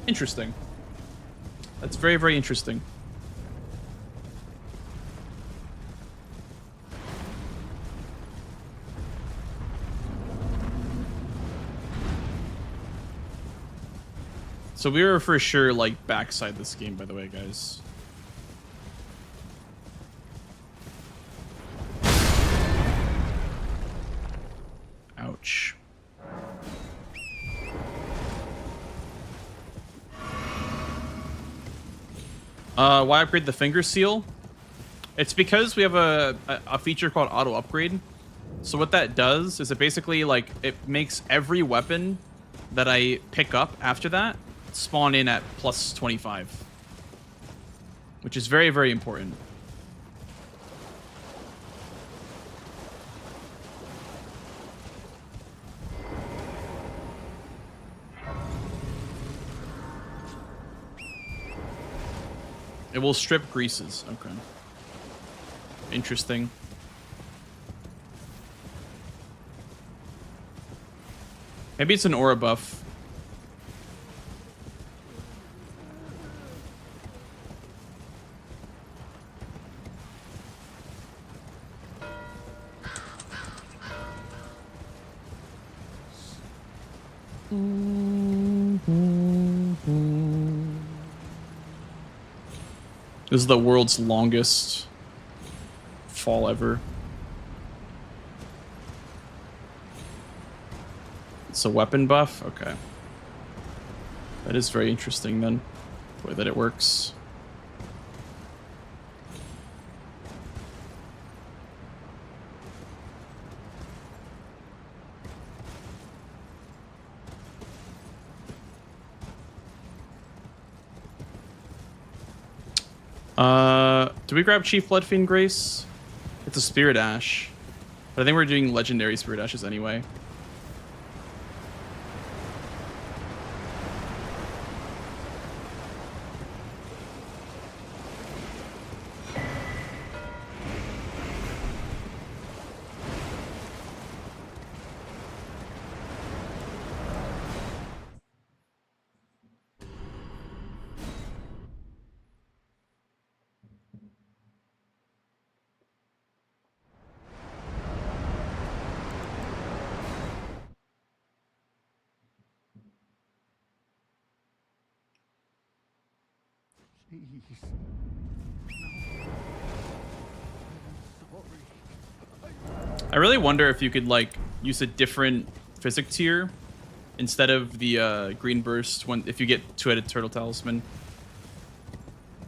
Interesting. That's very, very interesting. So we were for sure like backside this game, by the way, guys. Ouch. Why upgrade the finger seal? It's because we have a feature called auto upgrade. So what that does is it basically like it makes every weapon that I pick up after that spawn in at plus 25, which is very, very important. It will strip greases. Okay. Interesting. Maybe it's an aura buff. This is the world's longest fall ever. It's a weapon buff? Okay. That is very interesting then, the way that it works. Do we grab Chief Bloodfiend Grace? It's a Spirit Ash. But I think we're doing legendary Spirit Ashes anyway. I really wonder if you could like use a different physic tier instead of the green burst when if you get two-headed turtle talisman.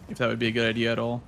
If that would be a good idea at all.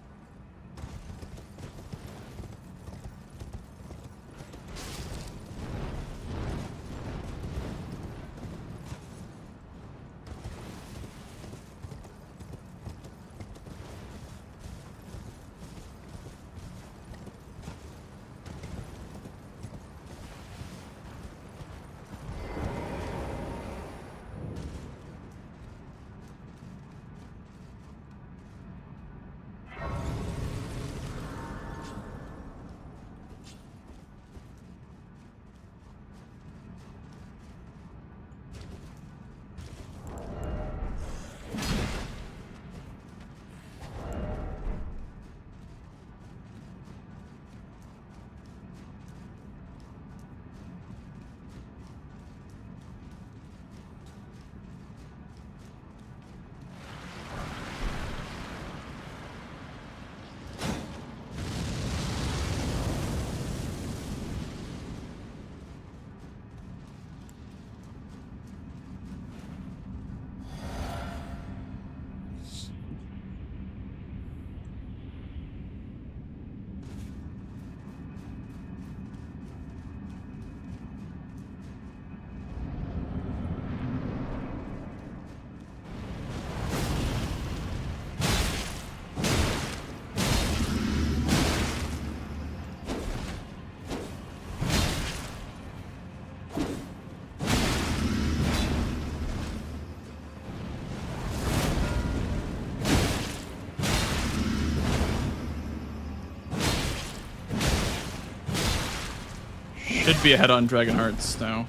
Should be ahead on Dragon Hearts now.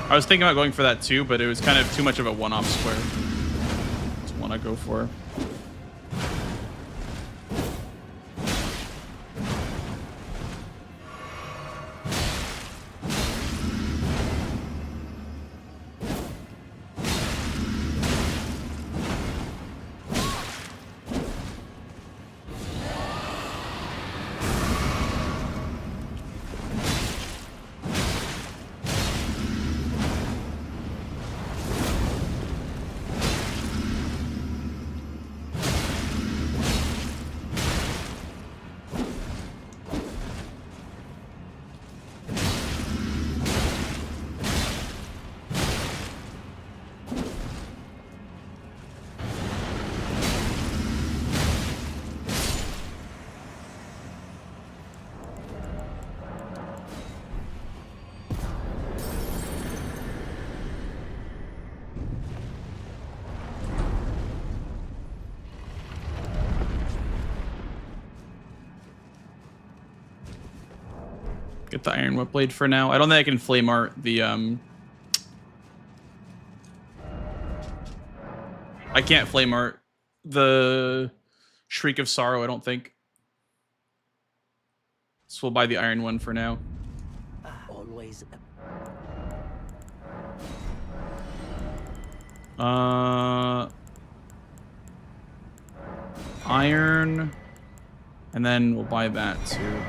I was thinking about going for that too, but it was kind of too much of a one-off square. That's one I go for. Get the Iron Whip Blade for now. I don't think I can flame art the I can't flame art the Shriek of Sorrow, I don't think. So we'll buy the Iron one for now. On always a Iron, and then we'll buy that too.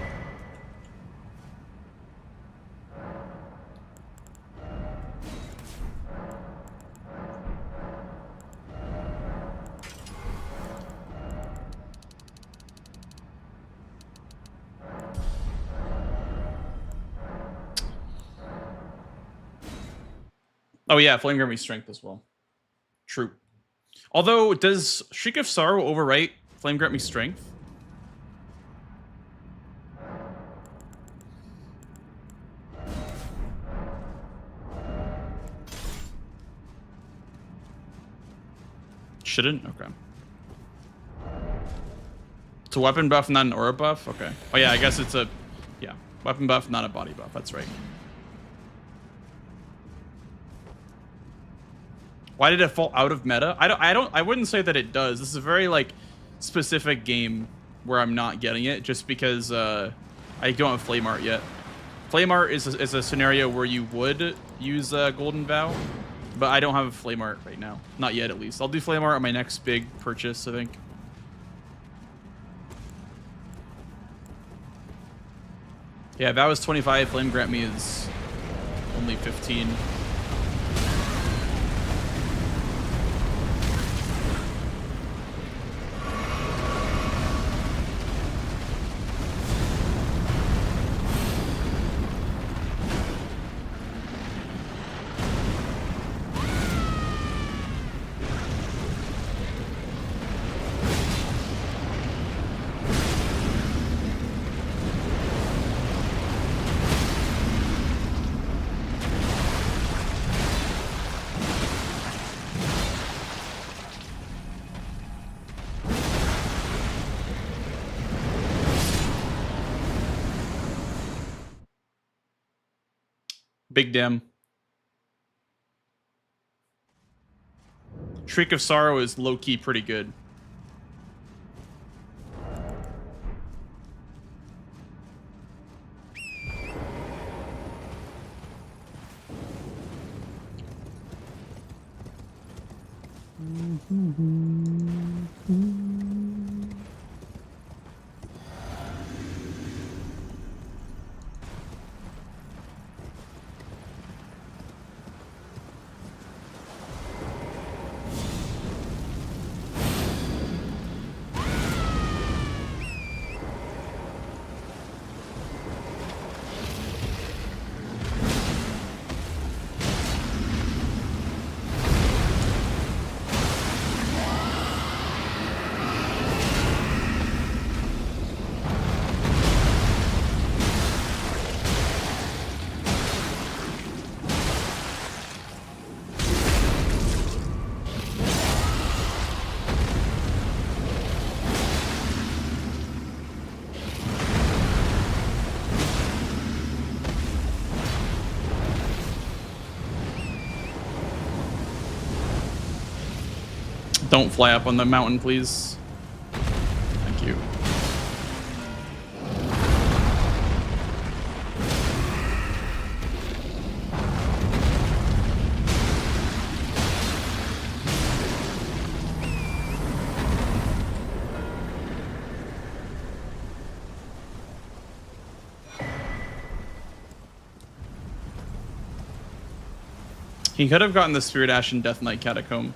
Oh yeah, Flame grant me strength as well. True. Although, does Shriek of Sorrow overwrite Flame grant me strength? Shouldn't? Okay. It's a weapon buff, not an aura buff? Okay. Oh yeah, I guess it's a... Yeah. Weapon buff, not a body buff. That's right. Why did it fall out of meta? I wouldn't say that it does. This is a very, like, specific game where I'm not getting it just because I don't have Flame Art yet. Flame Art is a scenario where you would use Golden Vow, but I don't have Flame Art right now. Not yet, at least. I'll do Flame Art on my next big purchase, I think. Yeah, Vow is 25. Flame Grant Me is only 15. Big Dem. Shriek of Sorrow is low-key pretty good. Don't fly up on the mountain, please. Thank you. He could have gotten the Spirit Ash and Death Knight Catacomb.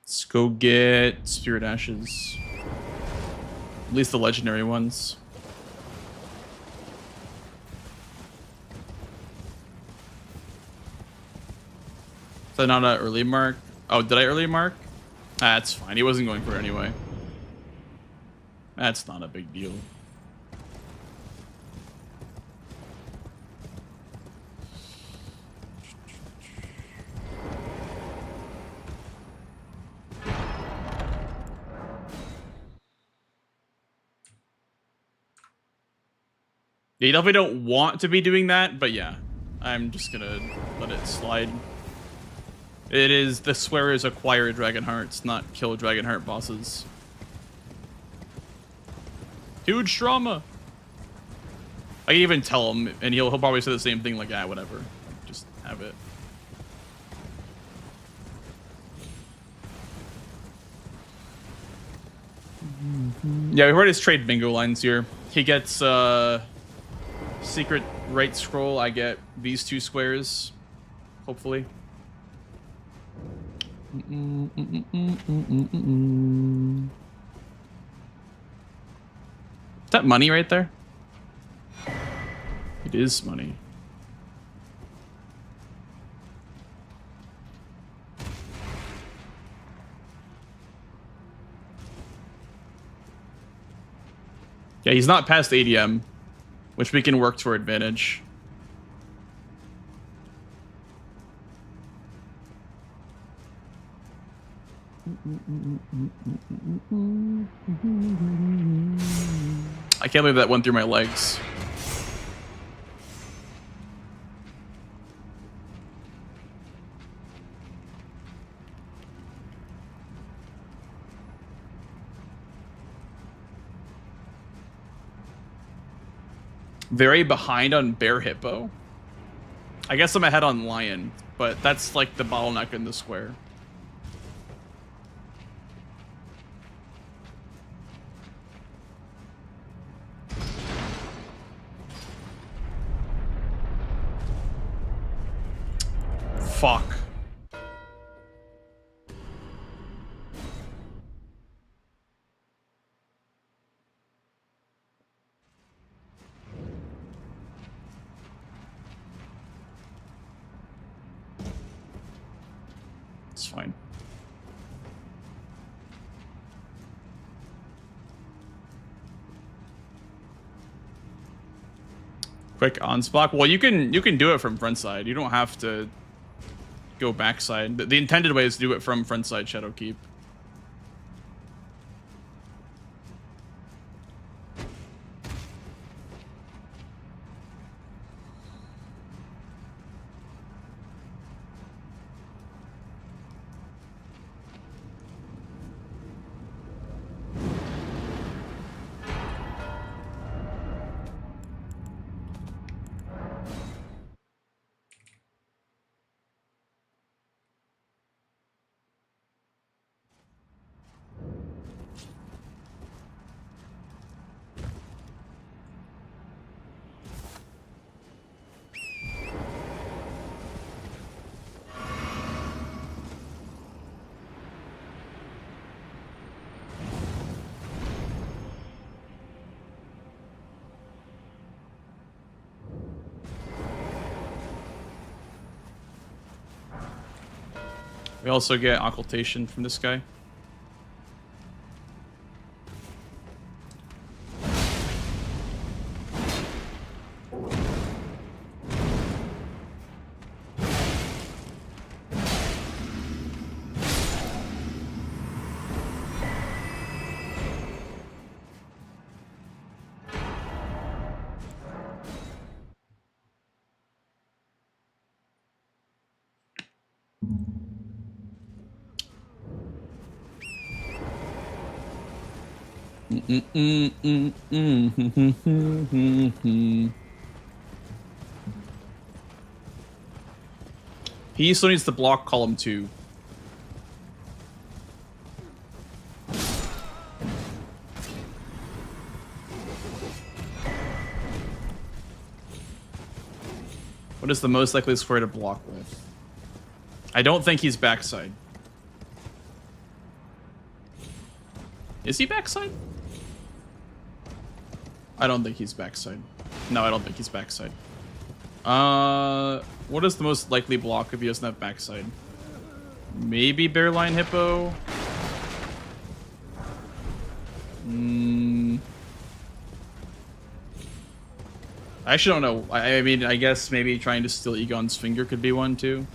Let's go get Spirit Ashes. At least the legendary ones. Is that not an early mark? Oh, did I early mark? That's fine. He wasn't going for it anyway. That's not a big deal. Yeah, you definitely don't want to be doing that, but yeah. I'm just gonna let it slide. It is, the swear is acquire dragon hearts, not kill dragon heart bosses. Huge trauma. I can even tell him, and he'll probably say the same thing, like, ah, whatever. Just have it. Yeah, we heard his trade bingo lines here. He gets secret right scroll. I get these 2 squares, hopefully. Is that money right there? It is money. Yeah, he's not past ADM, which we can work to our advantage. I can't believe that went through my legs. Very behind on Bear Hippo. I guess I'm ahead on Lion, but that's like the bottleneck in the square. Fuck. It's fine. Quick ons block. Well, you can do it from front side. You don't have to go backside. The intended way is to do it from front side Shadowkeep. We also get occultation from this guy. He still needs to block column 2. What is the most likely square to block with? I don't think he's backside. Is he backside? I don't think he's backside. No, I don't think he's backside. What is the most likely block if he doesn't have backside? Maybe Bearline Hippo. I actually don't know. I mean, I guess maybe trying to steal Egon's finger could be one too.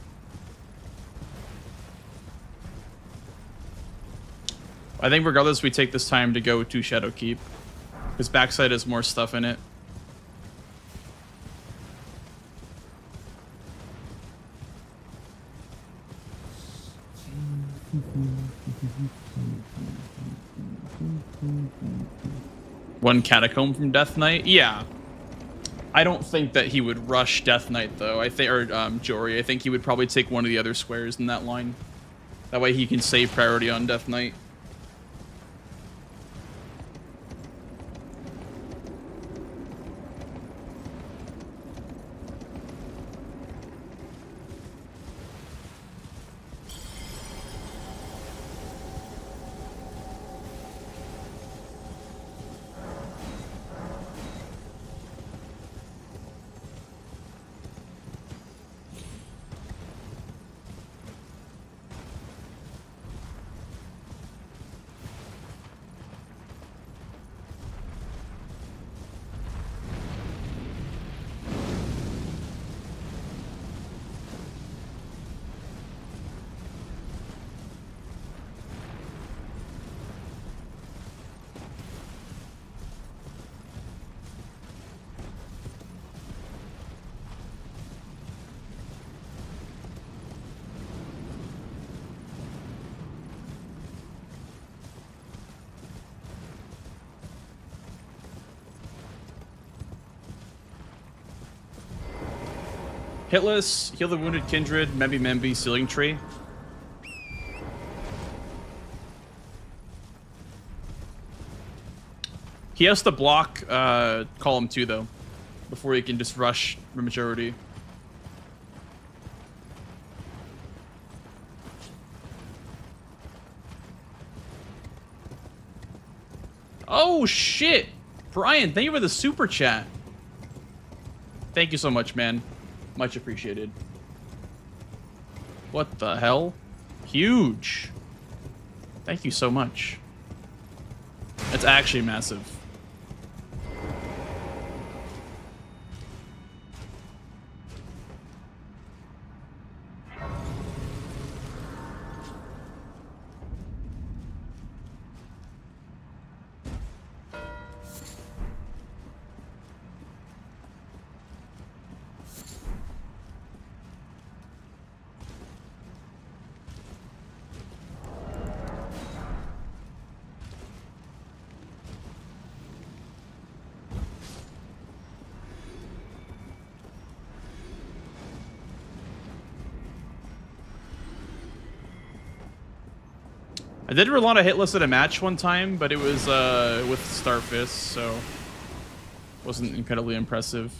I think regardless, we take this time to go to Shadowkeep. Because backside has more stuff in it. One catacomb from Death Knight? Yeah. I don't think that he would rush Death Knight though. I think, or Jory. I think he would probably take one of the other squares in that line. That way he can save priority on Death Knight. Hitless, Heal the Wounded Kindred, Membi, Sealing Tree. He has to block column 2 though, before he can just rush the majority. Oh shit! Brian, thank you for the super chat. Thank you so much, man. Much appreciated. What the hell? Huge. Thank you so much. That's actually massive. I did roll on a hitless at a match one time, but it was with Starfist, so wasn't incredibly impressive.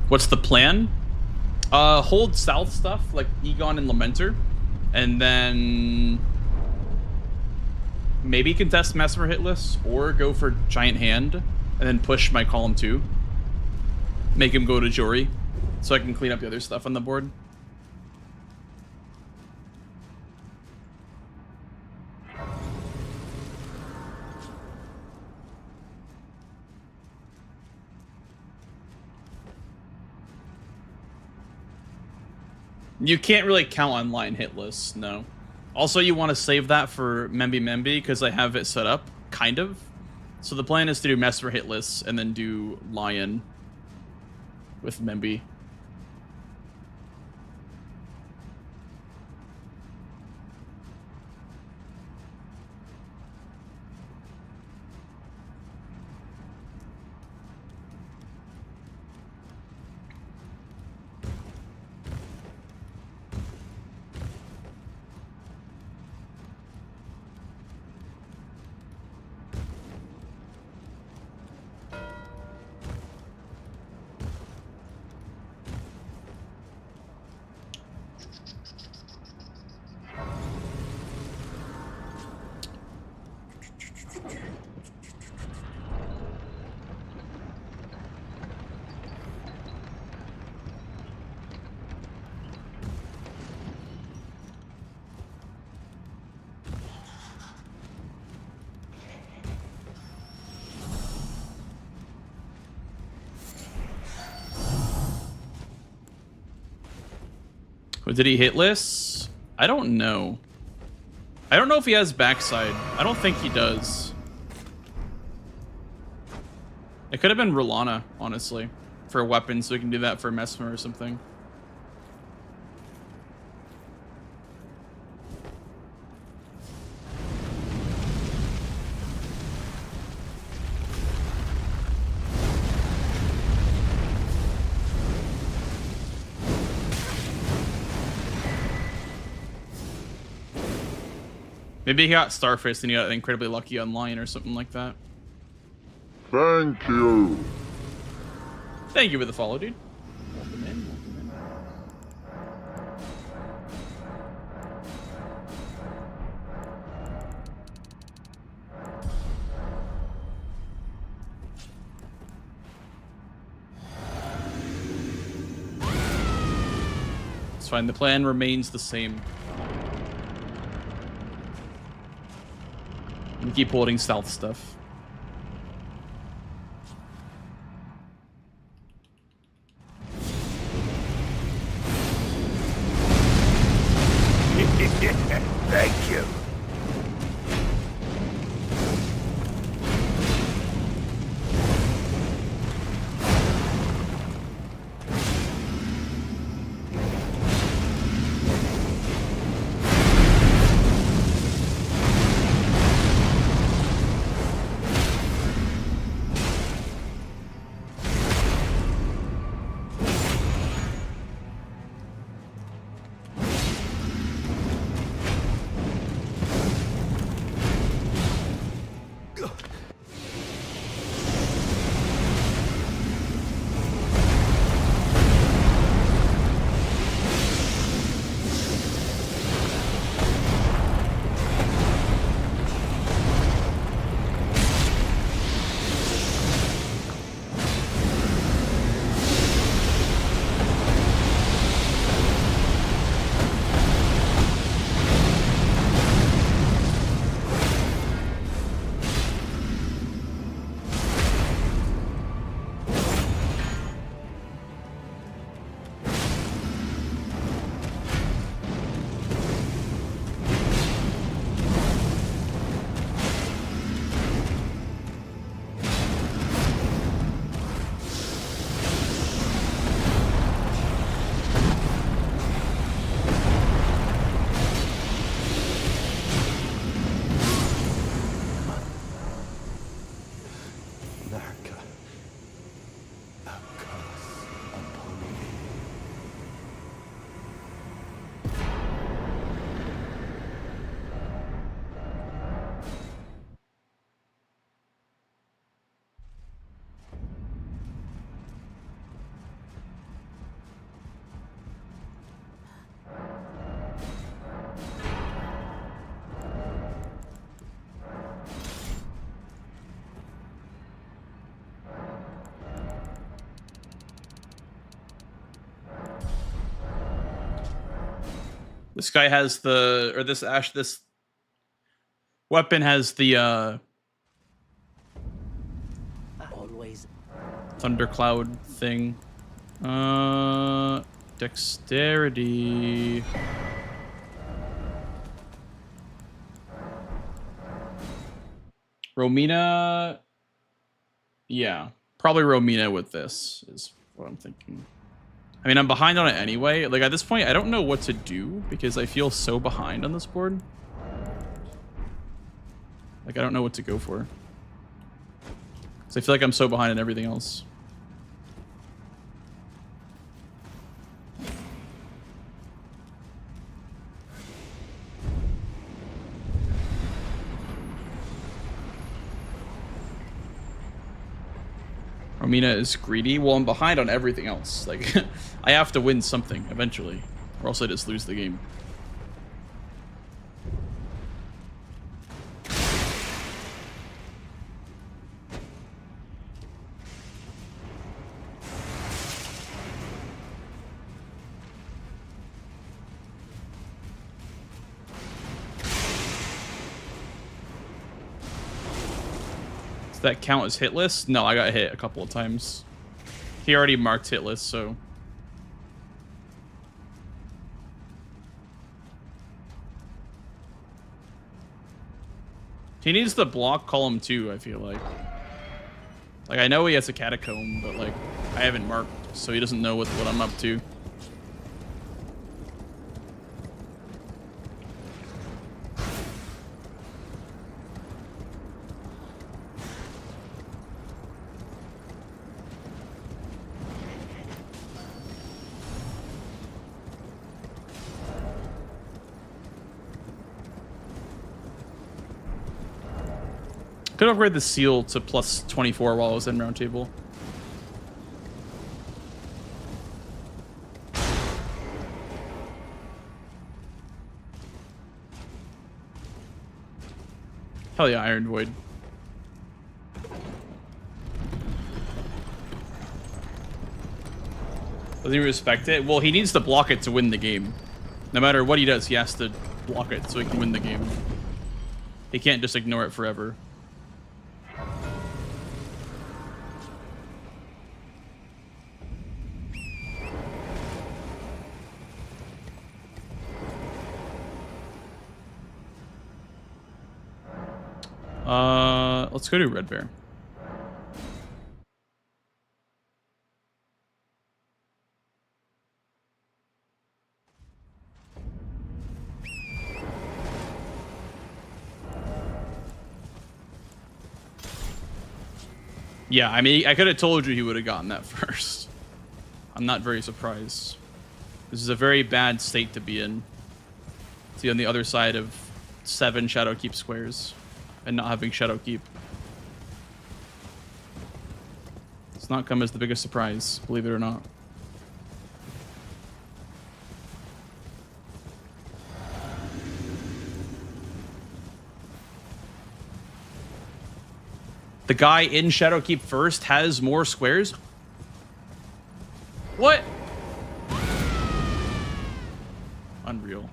What's the plan? Hold south stuff like Egon and Lamenter, and then maybe contest Mesmer hitless or go for Giant Hand, and then push my column 2. Make him go to Jory, so I can clean up the other stuff on the board. You can't really count on line hitless, no. Also, you want to save that for Membi, because I have it set up, kind of. So the plan is to do Mesmer hitless, and then do Lion with Membi. Did he hitless? I don't know. I don't know if he has backside. I don't think he does. It could have been Rulana, honestly, for a weapon, so we can do that for Mesmer or something. Maybe he got Starfist and he got incredibly lucky online or something like that. Thank you. Thank you for the follow, dude. Welcome in. Welcome in. It's fine. The plan remains the same. And keep holding stealth stuff. Thank you. This guy has the, or this this weapon has the Always. thundercloud thing. Dexterity. Romina. Yeah, probably Romina with this is what I'm thinking. I mean, I'm behind on it anyway. Like, at this point, I don't know what to do because I feel so behind on this board. Like, I don't know what to go for. So I feel like I'm so behind in everything else. Romina is greedy. Well, I'm behind on everything else. Like, I have to win something eventually, or else I just lose the game. Does that count as hitless? No, I got hit a couple of times. He already marked hitless, so... He needs the block column too, I feel like. Like, I know he has a catacomb, but, like, I haven't marked, so he doesn't know what I'm up to. Could upgrade the seal to plus 24 while I was in round table. Hell yeah, Iron Void. Does he respect it? Well, he needs to block it to win the game. No matter what he does, he has to block it so he can win the game. He can't just ignore it forever. Let's go to Red Bear. Yeah, I mean, I could have told you he would have gotten that first. I'm not very surprised. This is a very bad state to be in. To be on the other side of 7 Shadowkeep squares and not having Shadowkeep. It's not come as the biggest surprise, believe it or not. The guy in Shadowkeep first has more squares? What? Unreal.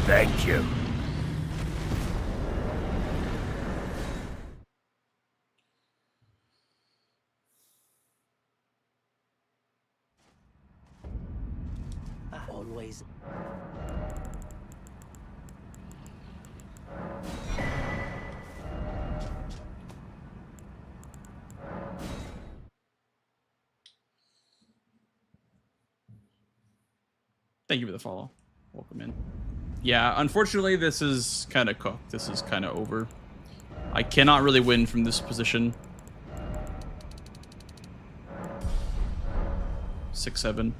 Thank you. Always. Thank you for the follow. Welcome in. Yeah, unfortunately, this is kind of cooked. This is kind of over. I cannot really win from this position. 6-7.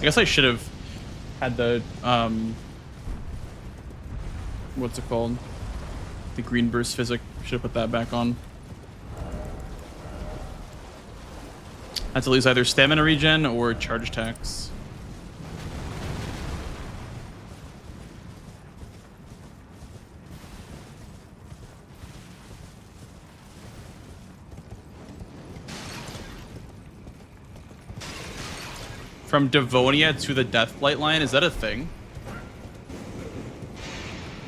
I guess I should have had the what's it called? The green burst physic. Should have put that back on. That's at least either stamina regen or charge attacks. From Devonia to the Deathblight line, is that a thing?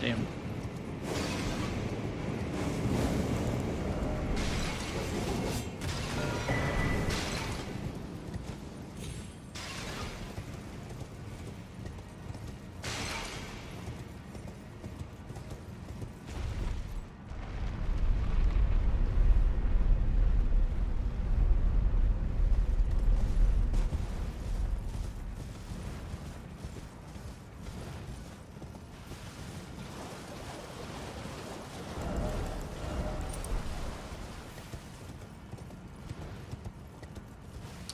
Damn.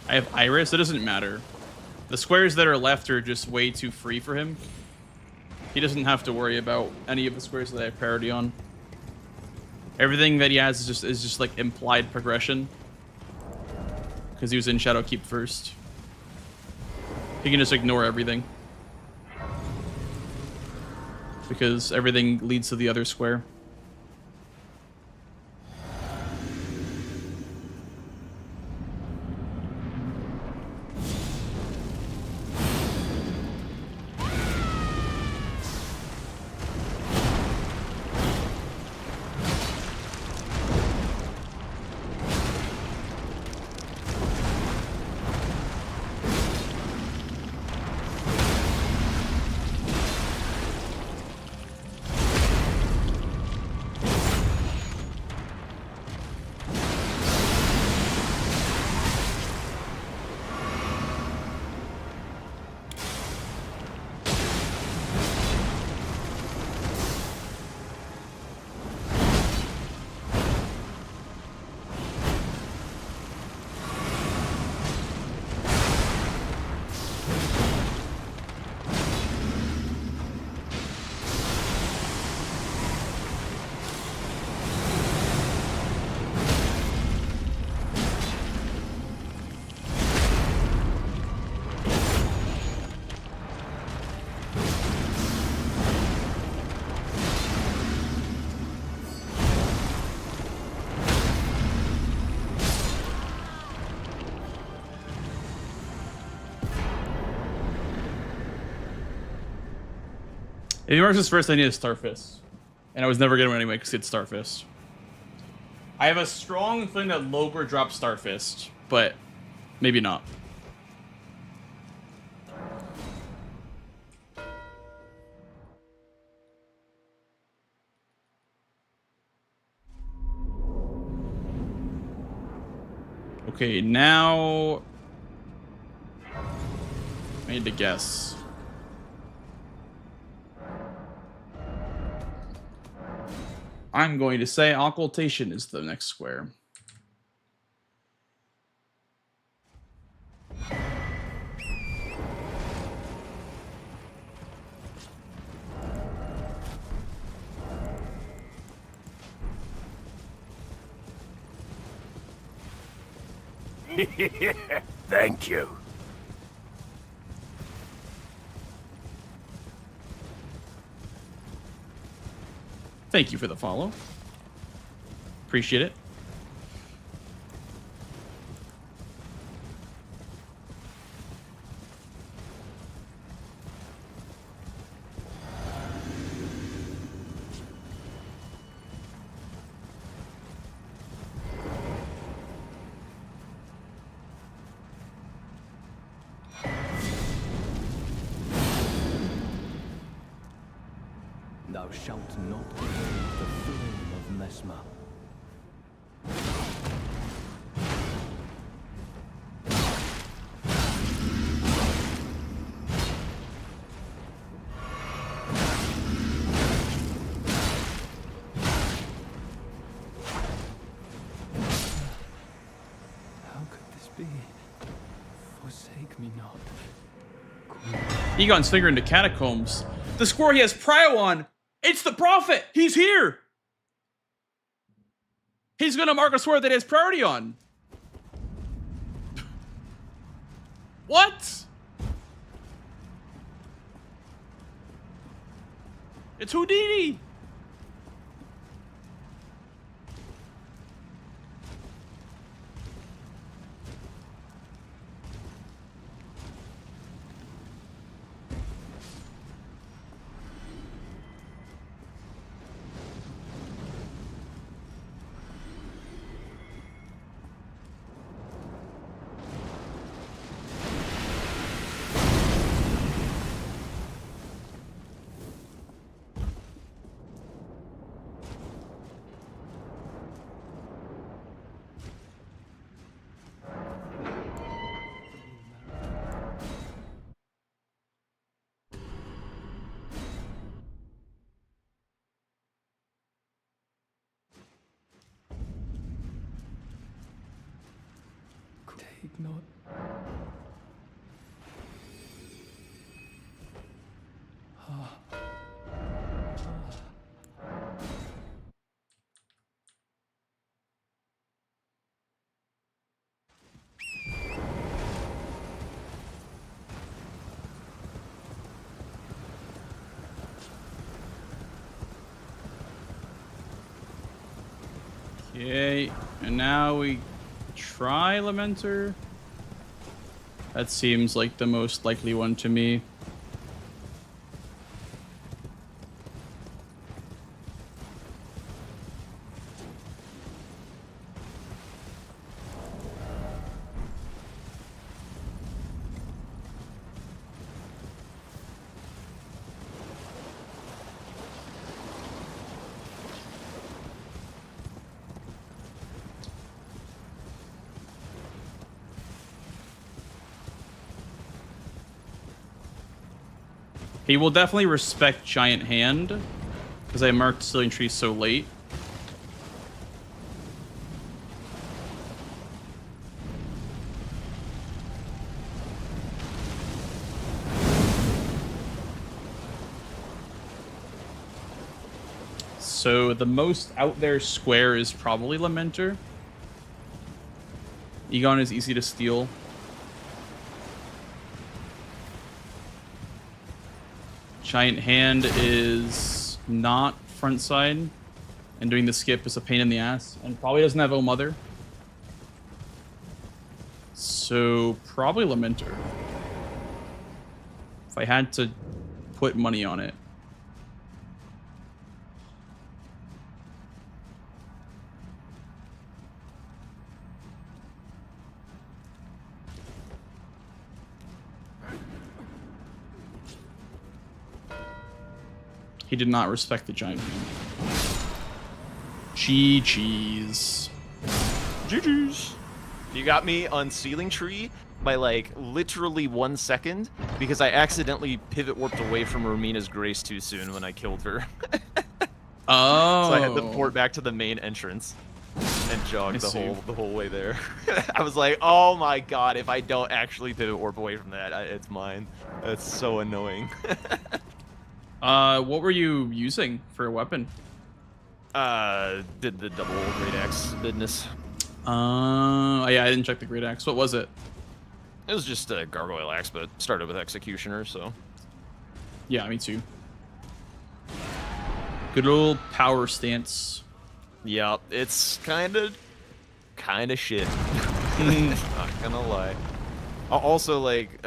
I have Iris. It doesn't matter. The squares that are left are just way too free for him. He doesn't have to worry about any of the squares that I have priority on. Everything that he has is just like implied progression. Because he was in Shadowkeep first. He can just ignore everything. Because everything leads to the other square. If he marks his first, I need a Starfist. And I was never getting him anyway because it's Starfist. I have a strong feeling that Logor drops Starfist, but maybe not. Okay, now I need to guess. I'm going to say Occultation is the next square. Thank you. Thank you for the follow. Appreciate it. Thou shalt not avoid the flame of Mesmer. How could this be? Forsake me not. Egon's finger into catacombs. The square he has prio on. It's the prophet. He's here. He's gonna mark a square that he has priority on. What? It's Houdini. Take not. Okay, and now we try Lamenter. That seems like the most likely one to me. He will definitely respect Giant Hand, because I marked Sealing Tree so late. So the most out there square is probably Lamenter. Egon is easy to steal. Giant Hand is not front side, and doing the skip is a pain in the ass, and probably doesn't have O Mother. So probably Lamenter. If I had to put money on it. He did not respect the Giant Hand. GG's. GG's. You got me on Sealing Tree by like literally 1 second because I accidentally pivot warped away from Romina's Grace too soon when I killed her. Oh. So I had to port back to the main entrance and jog the whole way there. I was like, oh my god, if I don't actually pivot warp away from that, it's mine. That's so annoying. What were you using for a weapon? Did the double great axe business. Yeah, I didn't check the great axe. What was it? It was just a gargoyle axe, but started with executioner, so. Yeah, me too. Good old power stance. Yeah, it's kind of shit. Not gonna lie. Also, like,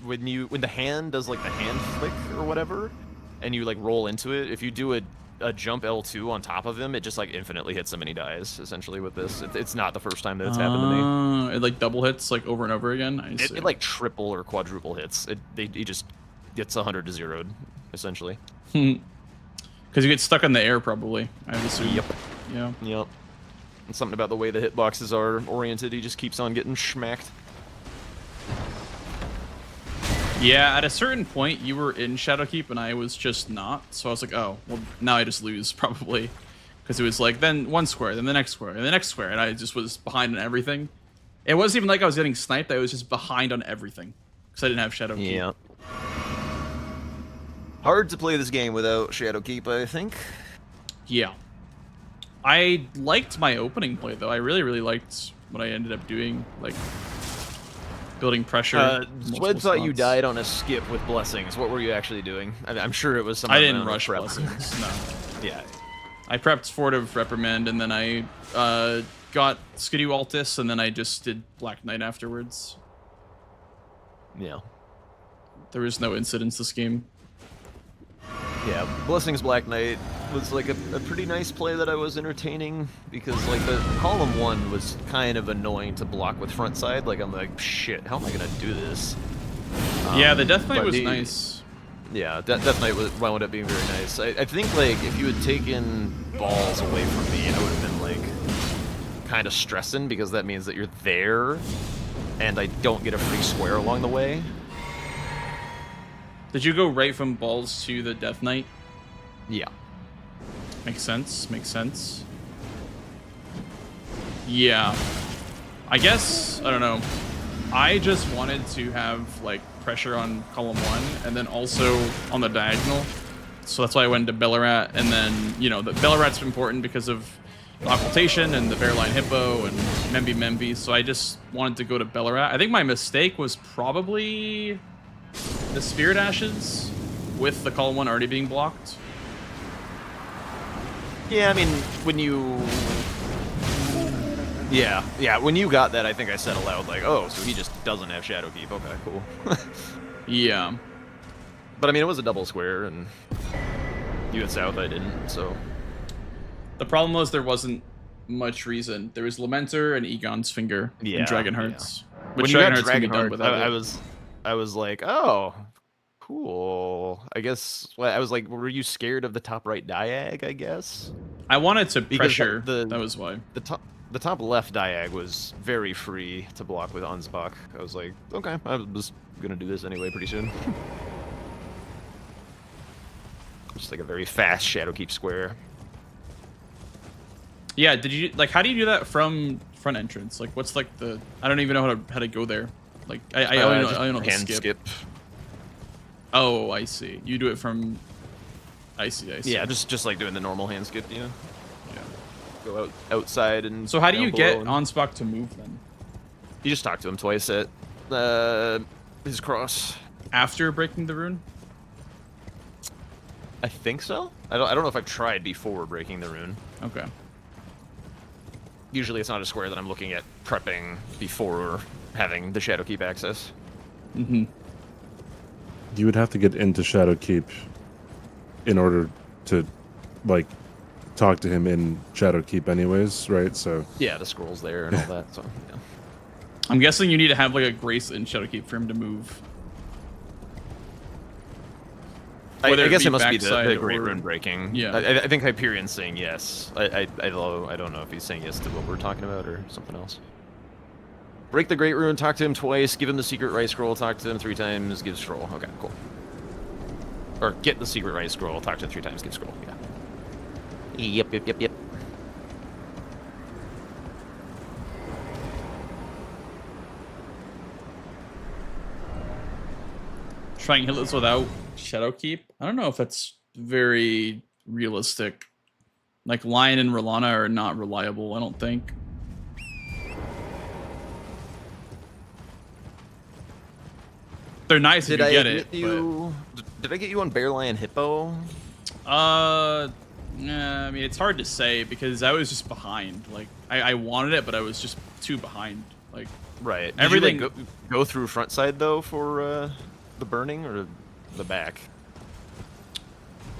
when the hand does like the hand flick or whatever, and you like roll into it, if you do a jump L2 on top of him, it just like infinitely hits him and he dies. Essentially, with this, it's not the first time that it's happened to me. It like double hits like over and over again. It like triple or quadruple hits. He just gets 100 to 0'd, essentially. Because you get stuck in the air, probably. I would assume. Yep. Yeah. Yep. And something about the way the hitboxes are oriented, he just keeps on getting schmacked. Yeah, at a certain point, you were in Shadowkeep and I was just not. So I was like, oh, well, now I just lose, probably. Because it was like, then one square, then the next square, and the next square, and I just was behind on everything. It wasn't even like I was getting sniped, I was just behind on everything. Because I didn't have Shadowkeep. Yeah. Hard to play this game without Shadowkeep, I think. Yeah. I liked my opening play, though. I really liked what I ended up doing, like building pressure. Swed thought you died on a skip with blessings. What were you actually doing? I'm sure it was something. I didn't rush blessings. No. Yeah. I prepped Fort of Reprimand, and then I got Skidoo Altis, and then I just did Black Knight afterwards. Yeah. There was no incidents this game. Yeah, Blessings Black Knight was like a pretty nice play that I was entertaining because like the column 1 was kind of annoying to block with front side. Like I'm like, shit, how am I gonna do this? Yeah, the Death Knight was nice. Yeah, Death Knight wound up being very nice. I think like if you had taken balls away from me, I would have been like kind of stressing because that means that you're there and I don't get a free square along the way. Did you go right from balls to the Death Knight? Yeah. Makes sense. Makes sense. Yeah. I guess, I don't know. I just wanted to have, like, pressure on column 1, and then also on the diagonal. So that's why I went to Bellarat, and then, you know, the Bellarat's important because of Occultation and the Bearline Hippo and Membi. So I just wanted to go to Bellarat. I think my mistake was probably the Spirit Ashes with the column 1 already being blocked. Yeah, I mean, when you... Yeah, when you got that, I think I said aloud, like, oh, so he just doesn't have Shadowkeep. Okay, cool. Yeah. But, I mean, it was a double square, and you had South, I didn't, so... The problem was there wasn't much reason. There was Lamenter and Egon's Finger and Dragonhearts. Yeah. Which when you got Dragonhearts, I was like, oh, cool. I guess, I was like, were you scared of the top right diag, I guess? I wanted to pressure, that was why. The top left diag was very free to block with Ansbach. I was like, okay, I was gonna do this anyway pretty soon. Just like a very fast Shadowkeep square. Yeah, did you, like, how do you do that from front entrance? Like, what's, like, the, I don't even know how to go there. Like, I only know the skip. Oh, I see. You do it from, I see. Yeah, just like doing the normal hand skip, you know? Yeah. Go outside and... So how do you get Ansbach to move, then? You just talk to him twice at his cross. After breaking the rune? I think so. I don't know if I've tried before breaking the rune. Okay. Usually it's not a square that I'm looking at prepping before having the Shadowkeep access. Mm-hmm. You would have to get into Shadowkeep in order to, like, talk to him in Shadowkeep anyways, right? So yeah, the scroll's there and all that, so yeah. I'm guessing you need to have, like, a Grace in Shadowkeep for him to move. I guess it must be the Great Rune breaking. Yeah. I think Hyperion's saying yes. I don't know if he's saying yes to what we're talking about or something else. Break the Great Rune, talk to him twice, give him the Secret Right Scroll, talk to him 3 times, give Scroll. Okay, cool. Or get the Secret Right Scroll, talk to him 3 times, give Scroll. Yeah. Yep. Trying Hitless without Shadowkeep? I don't know if that's very realistic. Like, Lion and Rolana are not reliable, I don't think. They're nice if you get it. Did I get you on Bear Lion Hippo? I mean, it's hard to say because I was just behind. Like, I wanted it, but I was just too behind. Like, right. Everything. Did you, like, go through front side though for the burning or the back?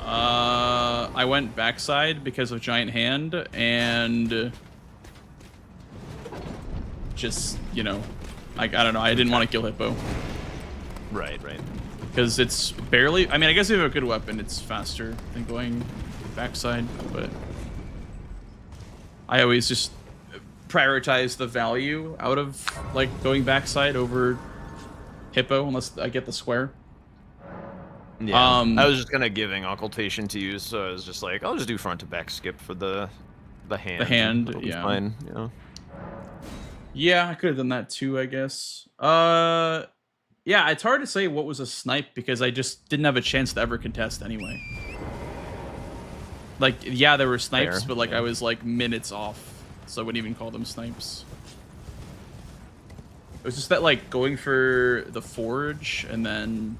I went backside because of Giant Hand and just, you know, I don't know. I didn't want to kill Hippo. Right. Because it's barely... I mean, I guess if you have a good weapon, it's faster than going backside, but... I always just prioritize the value out of, like, going backside over Hippo, unless I get the square. Yeah, I was just kind of giving Occultation to you, so I was just like, I'll just do front to back skip for the hand. The hand, It'll be yeah. fine, you know? Yeah, I could have done that too, I guess. Yeah, it's hard to say what was a snipe because I just didn't have a chance to ever contest anyway. Like, yeah, there were snipes, Fair, but like yeah. I was like minutes off, so I wouldn't even call them snipes. It was just that like going for the forge and then,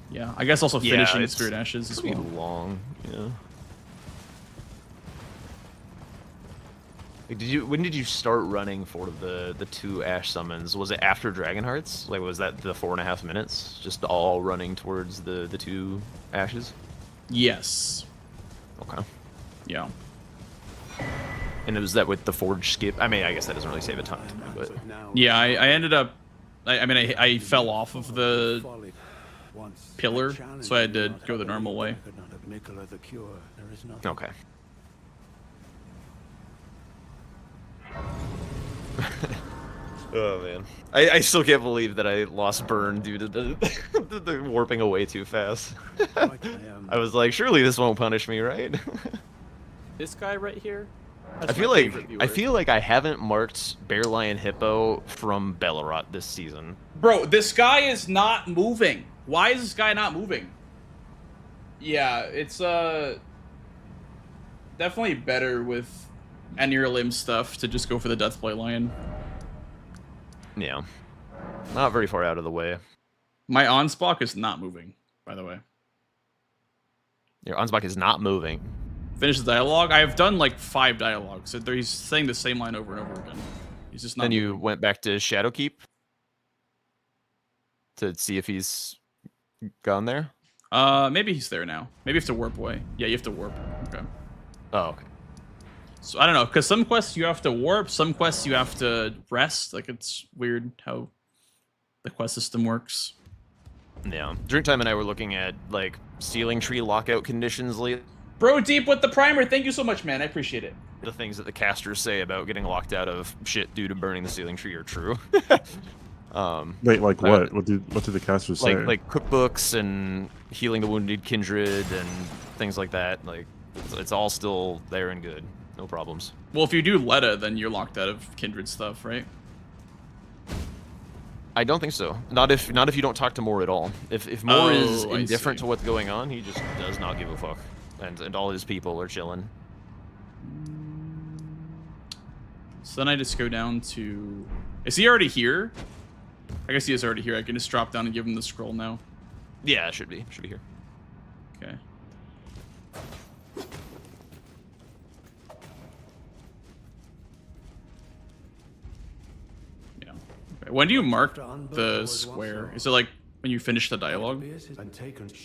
yeah, I guess also finishing Spirit Ashes as well. Long, yeah. Like, when did you start running for the 2 Ash summons? Was it after Dragon Hearts? Like, was that the 4.5 minutes? Just all running towards the 2 Ashes? Yes. Okay. Yeah. And was that with the forge skip? I mean, I guess that doesn't really save a ton, but yeah, I ended up. I fell off of the pillar, so I had to go the normal way. Okay. Oh man, I still can't believe that I lost burn due to the warping away too fast. I was like, surely this won't punish me, right? This guy right here. I feel like I haven't marked Bear Lion Hippo from Bellerot this season. Bro, this guy is not moving. Why is this guy not moving? Yeah, it's definitely better with any of your limb stuff to just go for the Deathblade Lion. Yeah. Not very far out of the way. My Onspock is not moving, by the way. Your Onspock is not moving. Finish the dialogue. I have done like 5 dialogues. So he's saying the same line over and over again. He's just not. Then you moving. went back to Shadowkeep to see if he's gone there. Maybe he's there now. Maybe you have to warp away. Yeah, you have to warp. Okay. Oh, okay. So I don't know, because some quests you have to warp, some quests you have to rest. Like it's weird how the quest system works. Yeah. Drinktime and I were looking at like Sealing Tree lockout conditions lately. Bro, deep with the primer. Thank you so much, man. I appreciate it. The things that the casters say about getting locked out of shit due to burning the Sealing Tree are true. Wait, like what? What do the casters say? Like cookbooks and healing the wounded kindred and things like that. Like it's all still there and good. No problems. Well, if you do Letta, then you're locked out of kindred stuff, right? I don't think so. Not if you don't talk to Moore at all. If Moore is indifferent to what's going on, he just does not give a fuck. And all his people are chilling. So then I just go down to... Is he already here? I guess he is already here. I can just drop down and give him the scroll now. Yeah, it should be. Should be here. Okay. Yeah. Okay. When do you mark the square? Is it like when you finish the dialogue?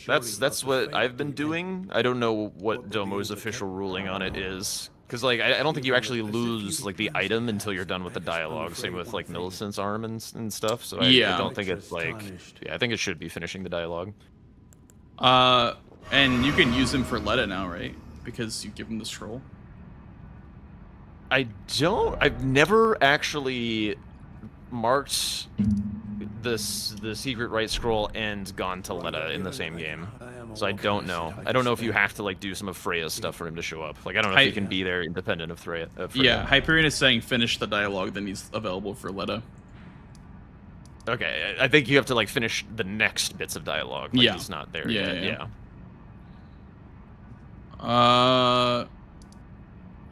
That's what I've been doing. I don't know what Domo's official ruling on it is. Because, like, I don't think you actually lose, like, the item until you're done with the dialogue. Same with, like, Millicent's arm and stuff. So I don't think it's, like... Yeah, I think it should be finishing the dialogue. And you can use him for Letta now, right? Because you give him the scroll. I've never actually marked the secret right scroll and gone to Letta in the same game. So I don't know. I don't know if you have to like do some of Freya's stuff for him to show up. Like I don't know if you can be there independent of Freya. Yeah, Hyperion is saying finish the dialogue, then he's available for Letta. Okay, I think you have to like finish the next bits of dialogue. Like, he's not there yet.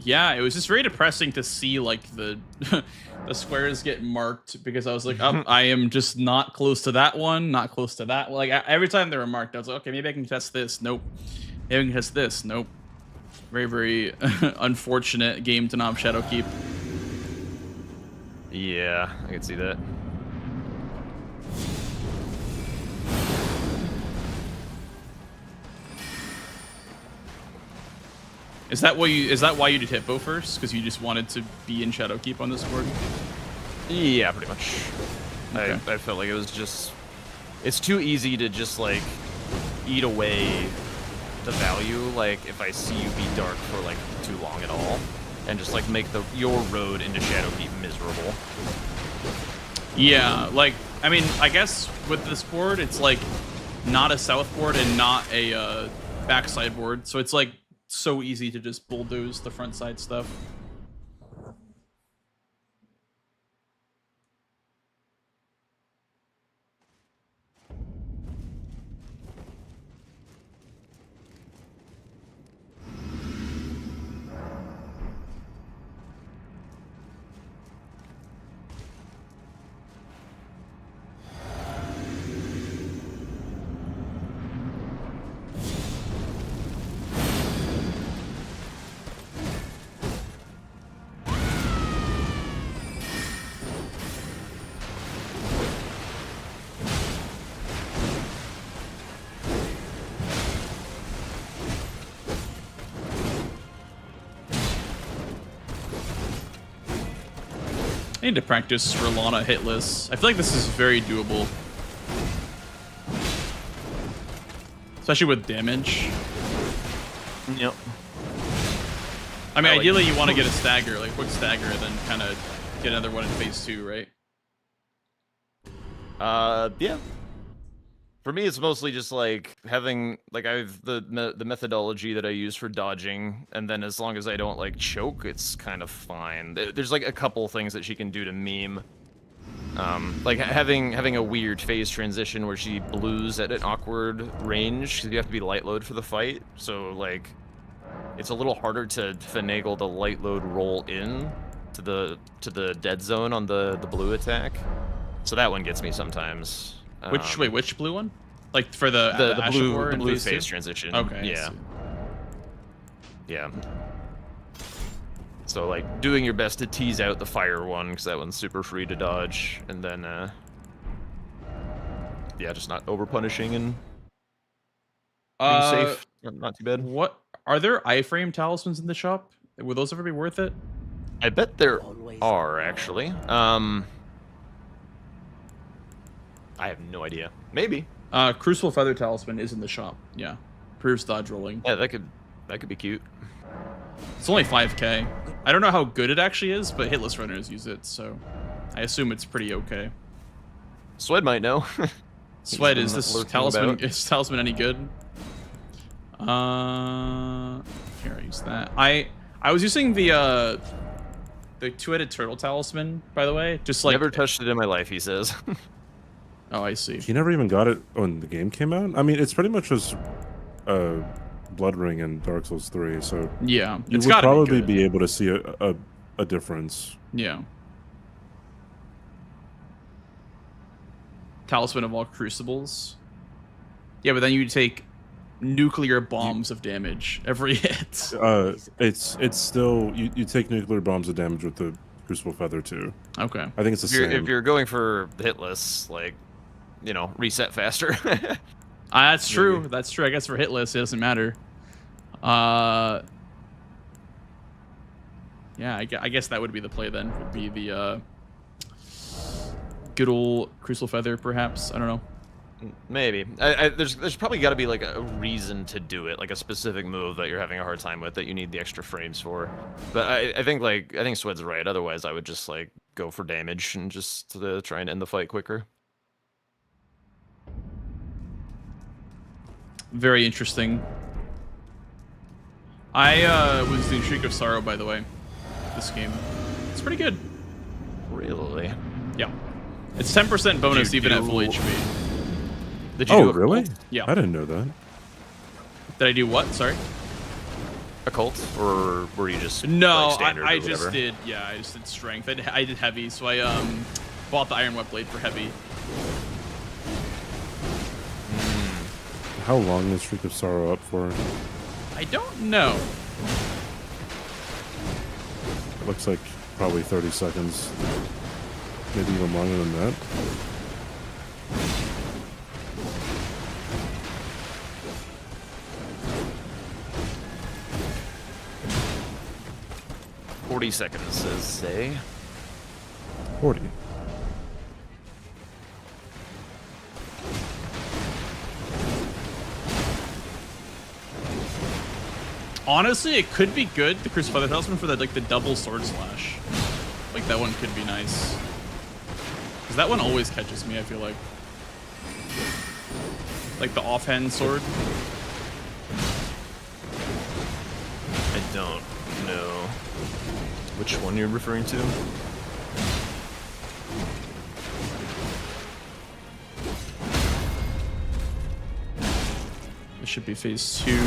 Yeah, it was just very depressing to see like the the squares get marked because I was like, oh, I am just not close to that one, not close to that. Like every time they were marked, I was like, okay, maybe I can test this. Nope. Maybe I can test this. Nope. Very, very unfortunate game to not have Shadowkeep. Yeah, I can see that. Is that why you did Hippo first? Because you just wanted to be in Shadowkeep on this board? Yeah, pretty much. Okay. I felt like it was just... It's too easy to just, like, eat away the value, like, if I see you be dark for, like, too long at all. And just, like, make your road into Shadowkeep miserable. Yeah, like, I mean, I guess with this board, it's, like, not a south board and not a backside board. So it's, like, so easy to just bulldoze the front side stuff. I need to practice Rolana hitless. I feel like this is very doable. Especially with damage. Yep. I mean, ideally you want to get a stagger, like quick stagger, and then kind of get another one in phase 2, right? Yeah. For me, it's mostly just like having like I have the methodology that I use for dodging, and then as long as I don't like choke, it's kind of fine. There's like a couple things that she can do to meme, like having a weird phase transition where she blues at an awkward range because you have to be light load for the fight. So like, it's a little harder to finagle the light load roll in to the dead zone on the blue attack. So that one gets me sometimes. Which blue one? Like for the blue phase transition. Okay. Yeah. Yeah. So like doing your best to tease out the fire one because that one's super free to dodge, and then yeah, just not over punishing and being safe. Not too bad. What are there iframe talismans in the shop? Would those ever be worth it? I bet there are actually. I have no idea. Maybe. Crucible Feather Talisman is in the shop. Yeah. Proves dodge rolling. Yeah, that could be cute. It's only 5k. I don't know how good it actually is, but hitless runners use it, so I assume it's pretty okay. Swed might know. Swed, is this talisman any good? Here, I use that. I was using the two-headed turtle talisman, by the way. Just like never touched it in my life, he says. Oh, I see. He never even got it when the game came out? I mean, it's pretty much just Blood Ring and Dark Souls 3, so yeah, you would probably be able to see a difference. Yeah. Talisman of all Crucibles. Yeah, but then you take nuclear bombs of damage every hit. It's still you take nuclear bombs of damage with the Crucible Feather too. Okay. I think it's the same. If you're going for the hitless, like, you know, reset faster. That's true. Maybe. That's true. I guess for hitless, it doesn't matter. Yeah, I guess that would be the play then. Would be the good old Crucible Feather, perhaps. I don't know. Maybe. There's probably got to be like a reason to do it, like a specific move that you're having a hard time with that you need the extra frames for. But I think Swed's right. Otherwise, I would just like go for damage and just try and end the fight quicker. Very interesting. I was doing Shriek of Sorrow, by the way. This game, it's pretty good. Really? Yeah. It's 10% bonus even at full HP. Did you do a really? cult? Yeah. I didn't know that. Did I do what? Sorry. A cult, or were you just no? like, I just did. Yeah, I just did strength. I did heavy, so I bought the Iron Web Blade for heavy. How long is Shriek of Sorrow up for? I don't know. It looks like probably 30 seconds. Maybe even longer than that. seconds, says say. 40. Honestly, it could be good. The Crucible Feather Talisman for the double sword slash. Like that one could be nice. Because that one always catches me, I feel like. Like the offhand sword. I don't know which one you're referring to. This should be phase 2.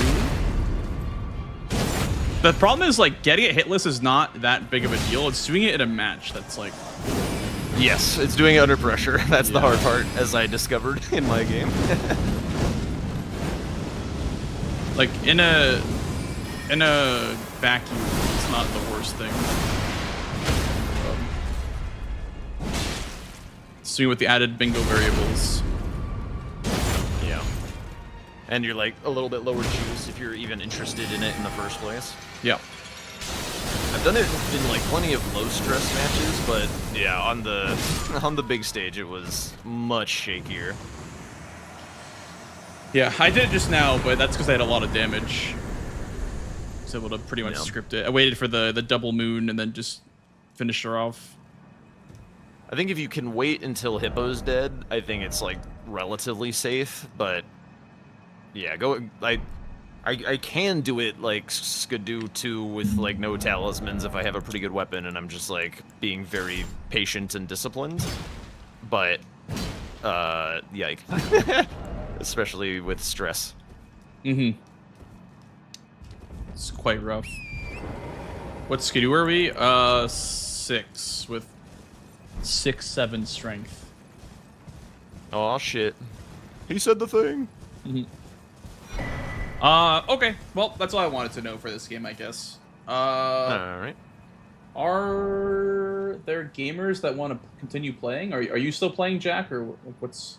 The problem is, like, getting it hitless is not that big of a deal. It's doing it in a match that's like... Yes, it's doing it under pressure. That's the hard part, as I discovered in my game. Like, in a vacuum, it's not the worst thing. It's doing with the added bingo variables. Yeah. And you're like a little bit lower juice if you're even interested in it in the first place. Yeah. I done it in like plenty of low stress matches, but yeah, on the big stage it was much shakier. Yeah, I did it just now, but that's because I had a lot of damage. I was able to pretty much script it. I waited for the double moon and then just finished her off. I think if you can wait until Hippo's dead, I think it's like relatively safe, but yeah, I can do it like Skidoo 2 with like no talismans if I have a pretty good weapon and I'm just like being very patient and disciplined. But yike. Especially with stress. Mm-hmm. It's quite rough. What Skidoo are we? 6 with 6-7 strength. Oh shit. He said the thing. Mm-hmm. Okay. Well, that's all I wanted to know for this game, I guess. Alright. Are there gamers that want to continue playing? Are you still playing, Jack, or what's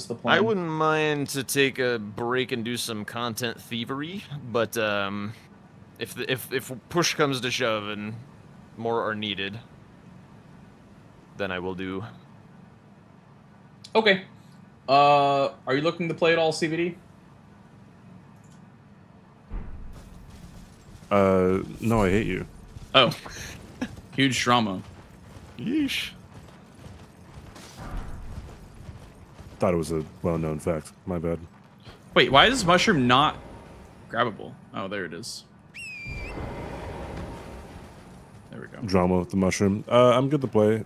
the plan? I wouldn't mind to take a break and do some content thievery, but if push comes to shove and more are needed, then I will do. Okay. Are you looking to play at all, CVD? No, I hate you. Oh. Huge drama. Yeesh. Thought it was a well-known fact. My bad. Wait, why is this mushroom not grabbable? Oh, there it is. There we go. Drama with the mushroom. I'm good to play.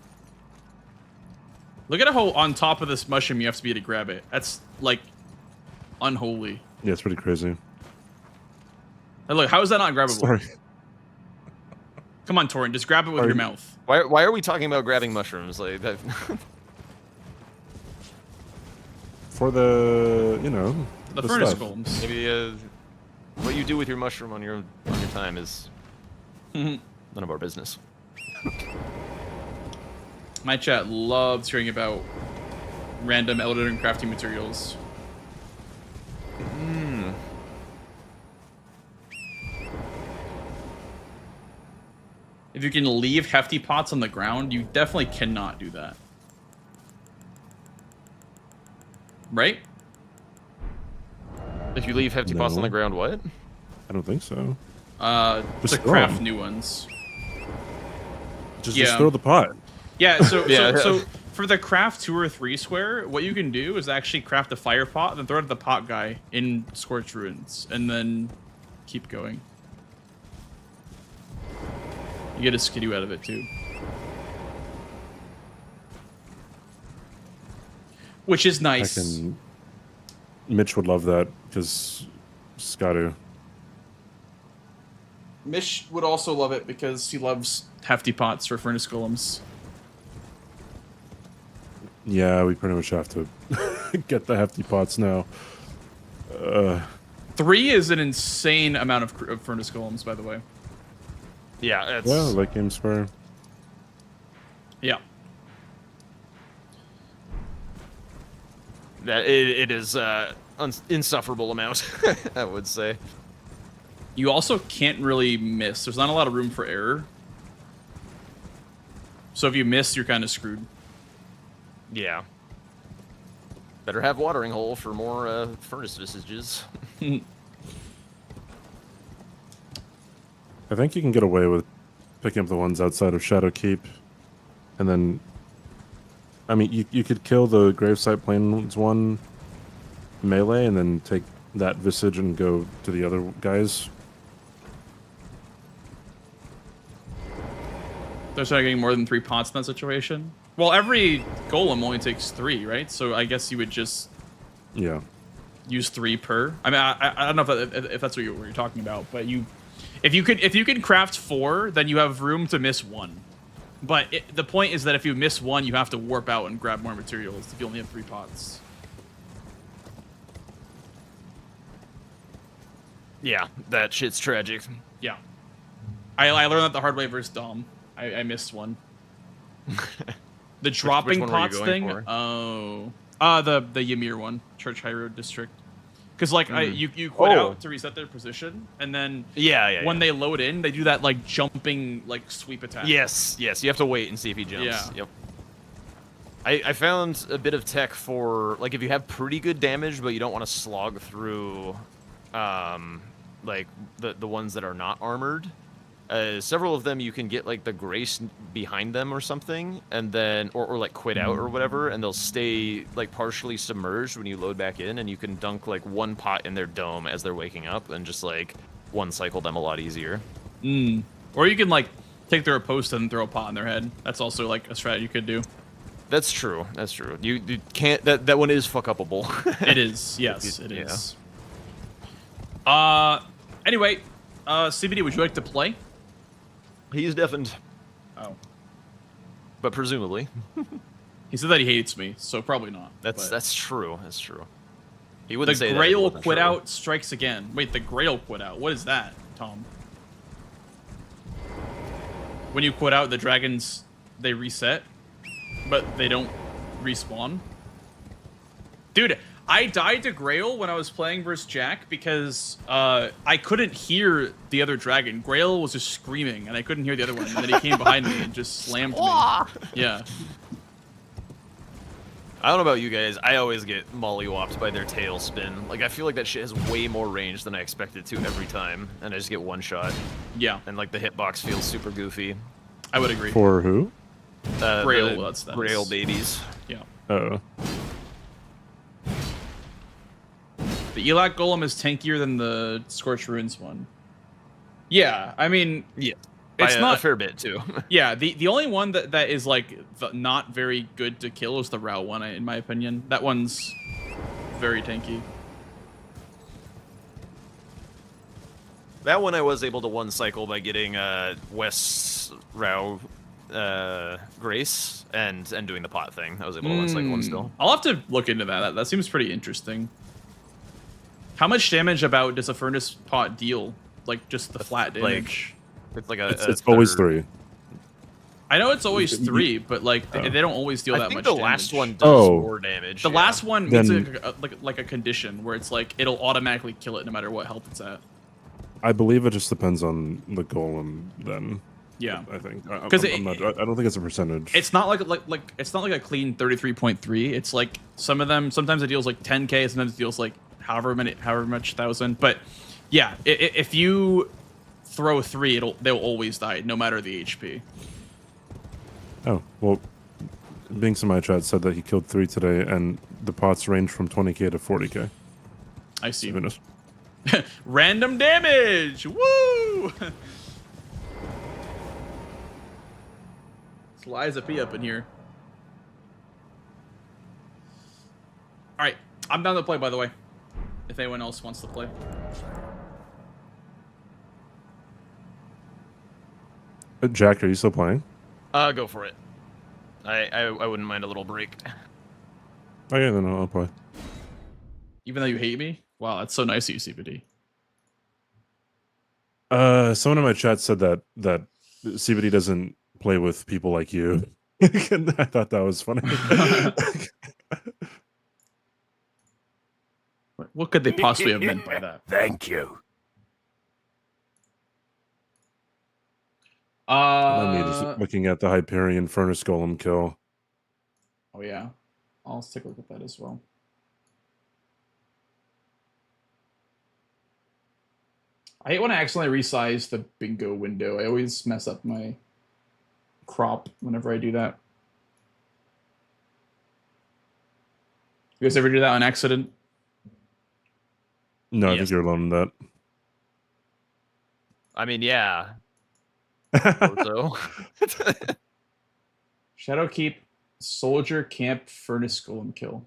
Look at how on top of this mushroom you have to be to grab it. That's, like, unholy. Yeah, it's pretty crazy. Hey, look, how is that not grabbable? Sorry. Come on, Torin, just grab it with your mouth. Why are we talking about grabbing mushrooms? Like that. For the, you know, the furnace golems. Maybe what you do with your mushroom on your time is none of our business. My chat loves hearing about random Elden and crafting materials. If you can leave hefty pots on the ground, you definitely cannot do that. Right? If you leave hefty pots on the ground, what? I don't think so. To craft new ones. Just throw the pot. Yeah, so for the craft 2 or 3 square, what you can do is actually craft a fire pot, then throw it at the pot guy in Scorched Ruins, and then keep going. You get a Skidoo out of it too. Which is nice. Mitch would love that, because Skadu. Mitch would also love it because he loves hefty pots for furnace golems. Yeah, we pretty much have to get the hefty pots now. 3 is an insane amount of furnace golems, by the way. Yeah, it's... Yeah, like game spare. Yeah. That it is insufferable amount, I would say. You also can't really miss. There's not a lot of room for error. So if you miss, you're kind of screwed. Yeah. Better have watering hole for more furnace visages. I think you can get away with picking up the ones outside of Shadow Keep. And then... I mean, you could kill the Gravesite Plains one melee and then take that visage and go to the other guys. They're starting getting more than 3 pots in that situation. Well, every golem only takes 3, right? So I guess you would just use 3 per. I mean, I don't know if that's what you're talking about, but if you can craft 4, then you have room to miss 1. But the point is that if you miss 1, you have to warp out and grab more materials if you only have 3 pots. Yeah, that shit's tragic. Yeah. I learned that the hard way versus Dom. I missed one. The dropping pots thing? For? Oh. The Ymir one. Church High Road District. Because like you quit out to reset their position, and then when they load in, they do that like jumping like sweep attack. Yes, you have to wait and see if he jumps. Yeah. Yep. I found a bit of tech for like if you have pretty good damage, but you don't want to slog through, like the ones that are not armored. Several of them you can get like the grace behind them or something, and then or like quit out or whatever, and they'll stay like partially submerged when you load back in, and you can dunk like one pot in their dome as they're waking up, and just like one cycle them a lot easier. Or you can like take their post and throw a pot in their head. That's also like a strat you could do. That's true. That's true. You can't. That one is fuck upable. It is. Yes, it is. Anyway, CBD, would you like to play? He's deafened. Oh. But presumably. He said that he hates me, so probably not. That's true. That's true. He wouldn't say the that. The Grail quit out strikes again. Wait, the Grail quit out. What is that, Tom? When you quit out, the dragons, they reset, but they don't respawn. Dude, I died to Grail when I was playing versus Jack because I couldn't hear the other dragon. Grail was just screaming, and I couldn't hear the other one. And then he came behind me and just slammed me. Yeah. I don't know about you guys. I always get mollywopped by their tail spin. Like, I feel like that shit has way more range than I expected to every time, and I just get one shot. Yeah. And, like, the hitbox feels super goofy. I would agree. For who? Grail, that's Grail babies. Yeah. Oh. The Elak Golem is tankier than the Scorched Ruins one. Yeah, I mean... Yeah. It's not a fair bit, too. Yeah, the only one that is, like, not very good to kill is the Rao one, in my opinion. That one's very tanky. That one I was able to one-cycle by getting West's Rao Grace and doing the pot thing. I was able to one-cycle one still. I'll have to look into that. That seems pretty interesting. How much damage about does a Furnace Pot deal? Like, just the flat damage? It's like a it's always 3. I know it's always 3, but like they don't always deal that much damage. I think the last one does more damage. The last one means like a condition where it's like it'll automatically kill it no matter what health it's at. I believe it just depends on the golem then. Yeah, I think because I don't think it's a percentage. It's not like it's not like a clean 33.3. It's like some of them sometimes it deals like 10k, sometimes it deals like however much thousand. But yeah, if you throw 3, they'll always die no matter the HP. Oh well, Binks in my chat said that he killed 3 today, and the pots range from 20k to 40k. I see. Random damage! Woo! It's Liza P up in here. Alright, I'm down to play, by the way. If anyone else wants to play. Jack, are you still playing? Go for it. I wouldn't mind a little break. Okay, then I'll play. Even though you hate me? Wow, that's so nice of you, CBD. Someone in my chat said that CBD doesn't play with people like you. And I thought that was funny. What could they possibly have meant by that? Thank you. Me just looking at the Hyperion Furnace Golem kill. Oh yeah, I'll take a look at that as well. I hate when I accidentally resize the bingo window. I always mess up my crop whenever I do that. You guys ever do that on accident? No, I think you're alone in that. I mean, yeah. So. Shadowkeep, Soldier, Camp, Furnace, Golem kill.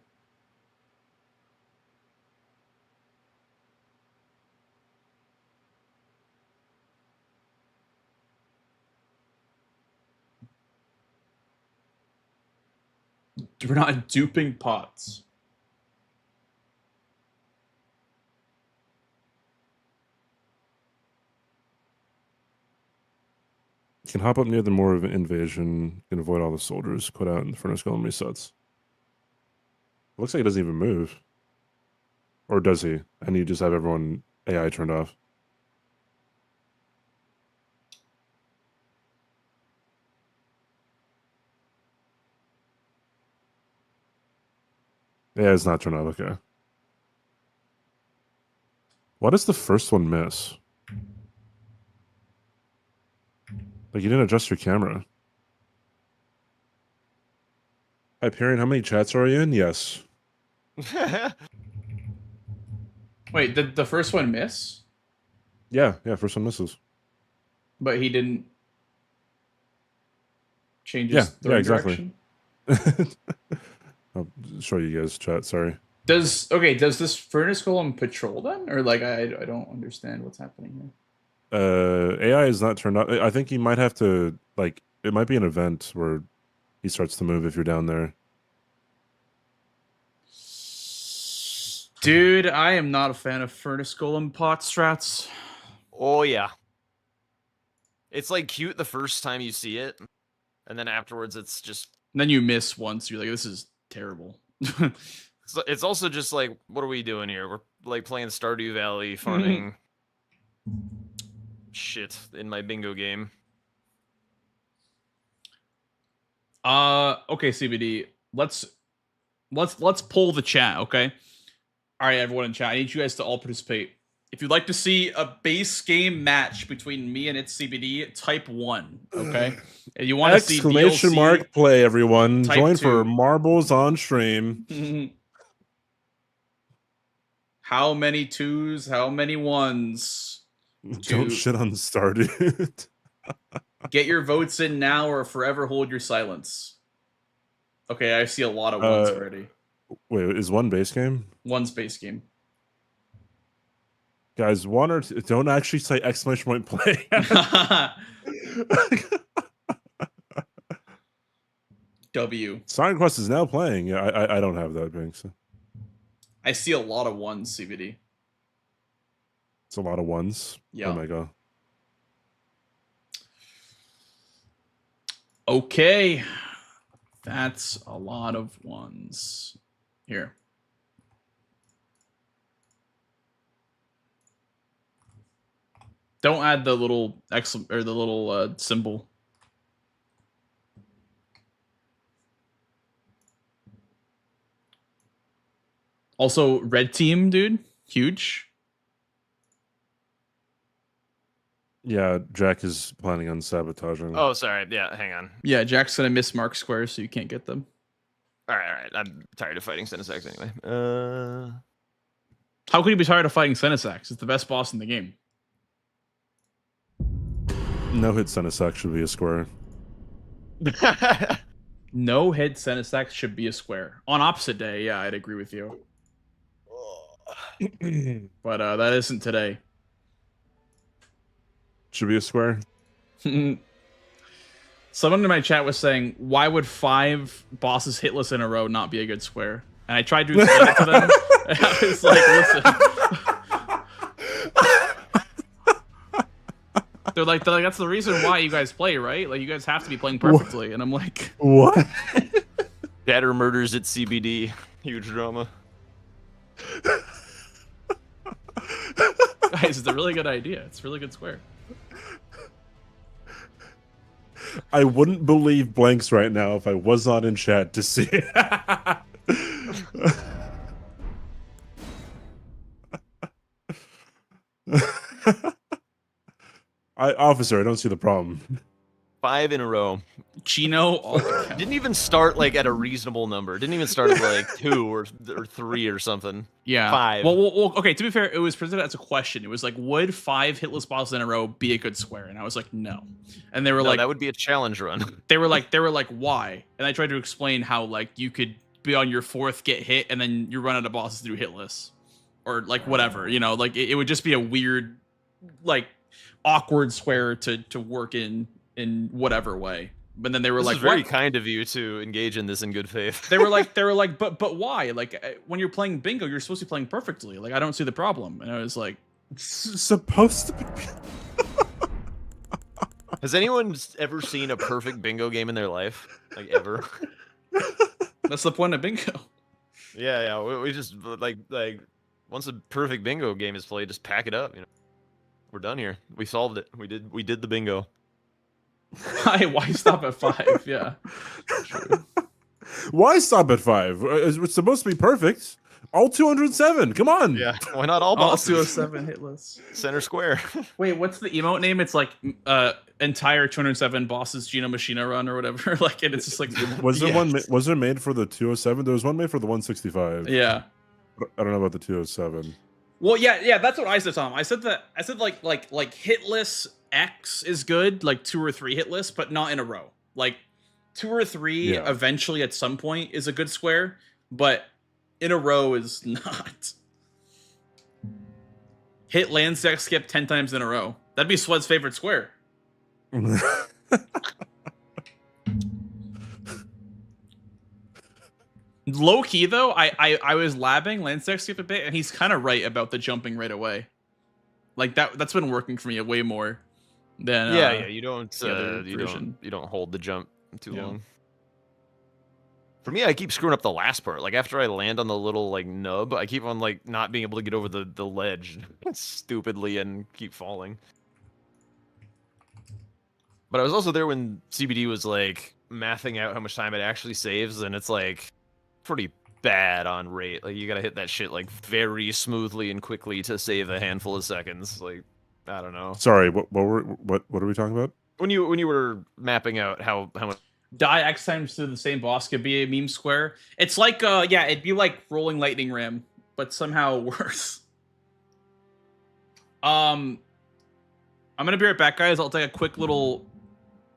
We're not duping pots. You can hop up near the more of an invasion. You can avoid all the soldiers. Quit out and the Furnace Golem resets. Looks like it doesn't even move. Or does he? And you just have everyone AI turned off. Yeah, it's not turned off. Okay. What does the first one miss? Like, you didn't adjust your camera. Hyperion, how many chats are you in? Yes. Wait, did the first one miss? Yeah, first one misses. But he didn't change his exactly. direction? I'll show you guys chat, sorry. Does this furnace golem patrol then? Or like I don't understand what's happening here. AI is not turned on. I think you might have to, like, it might be an event where he starts to move if you're down there. Dude, I am not a fan of furnace golem pot strats. Oh yeah. It's like cute the first time you see it, and then afterwards it's just. And then you miss once. You're like, this is terrible. It's also just like, what are we doing here? We're like playing Stardew Valley, farming shit in my bingo game. Okay, CBD. Let's pull the chat, okay? All right, everyone in chat. I need you guys to all participate. If you'd like to see a base game match between me and its CBD, type 1, okay? And you want to see exclamation mark play, everyone. Join 2. for marbles on stream. How many 2s? How many 1s? Don't shit on Stardew. Get your votes in now or forever hold your silence. Okay, I see a lot of 1s already. Wait, is 1 base game? 1's base game. Guys, 1 or 2, don't actually say exclamation point play. W. Sonic Quest is now playing. Yeah, I don't have that, Banks. I see a lot of 1s, CBD. It's a lot of 1s. Yeah. Oh my god. Okay. That's a lot of 1s. Here. Don't add the little symbol. Also, red team, dude. Huge. Yeah, Jack is planning on sabotaging. Oh, sorry. Yeah, hang on. Yeah, Jack's gonna miss mark squares, so you can't get them. All right. I'm tired of fighting Sinisax anyway. How could you be tired of fighting Sinisax? It's the best boss in the game. No hit Sinisax should be a square. No hit Sinisax should be a square. On opposite day, yeah, I'd agree with you. But that isn't today. Should be a square. Someone in my chat was saying, why would 5 bosses hitless in a row not be a good square? And I tried to explain it to them. And I was like, listen. They're like, that's the reason why you guys play, right? Like, you guys have to be playing perfectly. And I'm like, what? Data murders at CBD. Huge drama. Guys, it's a really good idea. It's a really good square. I wouldn't believe blanks right now if I was not in chat to see it. Officer, I don't see the problem. 5 in a row. Chino didn't even start like at a reasonable number. Didn't even start at like 2 or 3 or something. Yeah. 5. Well, okay, to be fair, it was presented as a question. It was like, would 5 hitless bosses in a row be a good square? And I was like, no. And they were like, that would be a challenge run. They were like, why? And I tried to explain how like you could be on your 4th, get hit, and then you run out of bosses through hitless. Or like whatever, you know, like it would just be a weird, like awkward square to work in whatever way. But then they were like, very kind of you to engage in this in good faith. They were like, but why? Like when you're playing bingo, you're supposed to be playing perfectly. Like I don't see the problem. And I was like, it's supposed to be. Has anyone ever seen a perfect bingo game in their life? Like ever? That's the point of bingo. Yeah. We just like once a perfect bingo game is played, just pack it up. You know, we're done here. We solved it. We did the bingo. Why stop at 5? Yeah. True. Why stop at 5? It's supposed to be perfect. All 207. Come on. Yeah. Why not all All bosses? 207 hitless. Center square. Wait, what's the emote name? It's like entire 207 bosses Geno Machina run or whatever. Like, and it's just like Was there one? Was there made for the 207? There was one made for the 165. Yeah. I don't know about the 207. Well, yeah, that's what I said, Tom. I said like hitless X is good, like 2 or 3 hitless, but not in a row. Like 2 or 3 eventually at some point is a good square, but in a row is not. Hit land stack skip 10 times in a row. That'd be Sweat's favorite square. Low key though, I was labbing land stack skip a bit, and he's kind of right about the jumping right away. Like that's been working for me way more than yeah. You don't hold the jump too long. For me, I keep screwing up the last part. Like after I land on the little like nub, I keep on like not being able to get over the ledge stupidly and keep falling. But I was also there when CBD was like mathing out how much time it actually saves, and it's like pretty bad on rate. Like you gotta hit that shit like very smoothly and quickly to save a handful of seconds. Like I don't know. Sorry, what are we talking about? When you were mapping out how much die X times to the same boss could be a meme square. It's like it'd be like rolling lightning ram, but somehow worse. I'm gonna be right back, guys. I'll take a quick little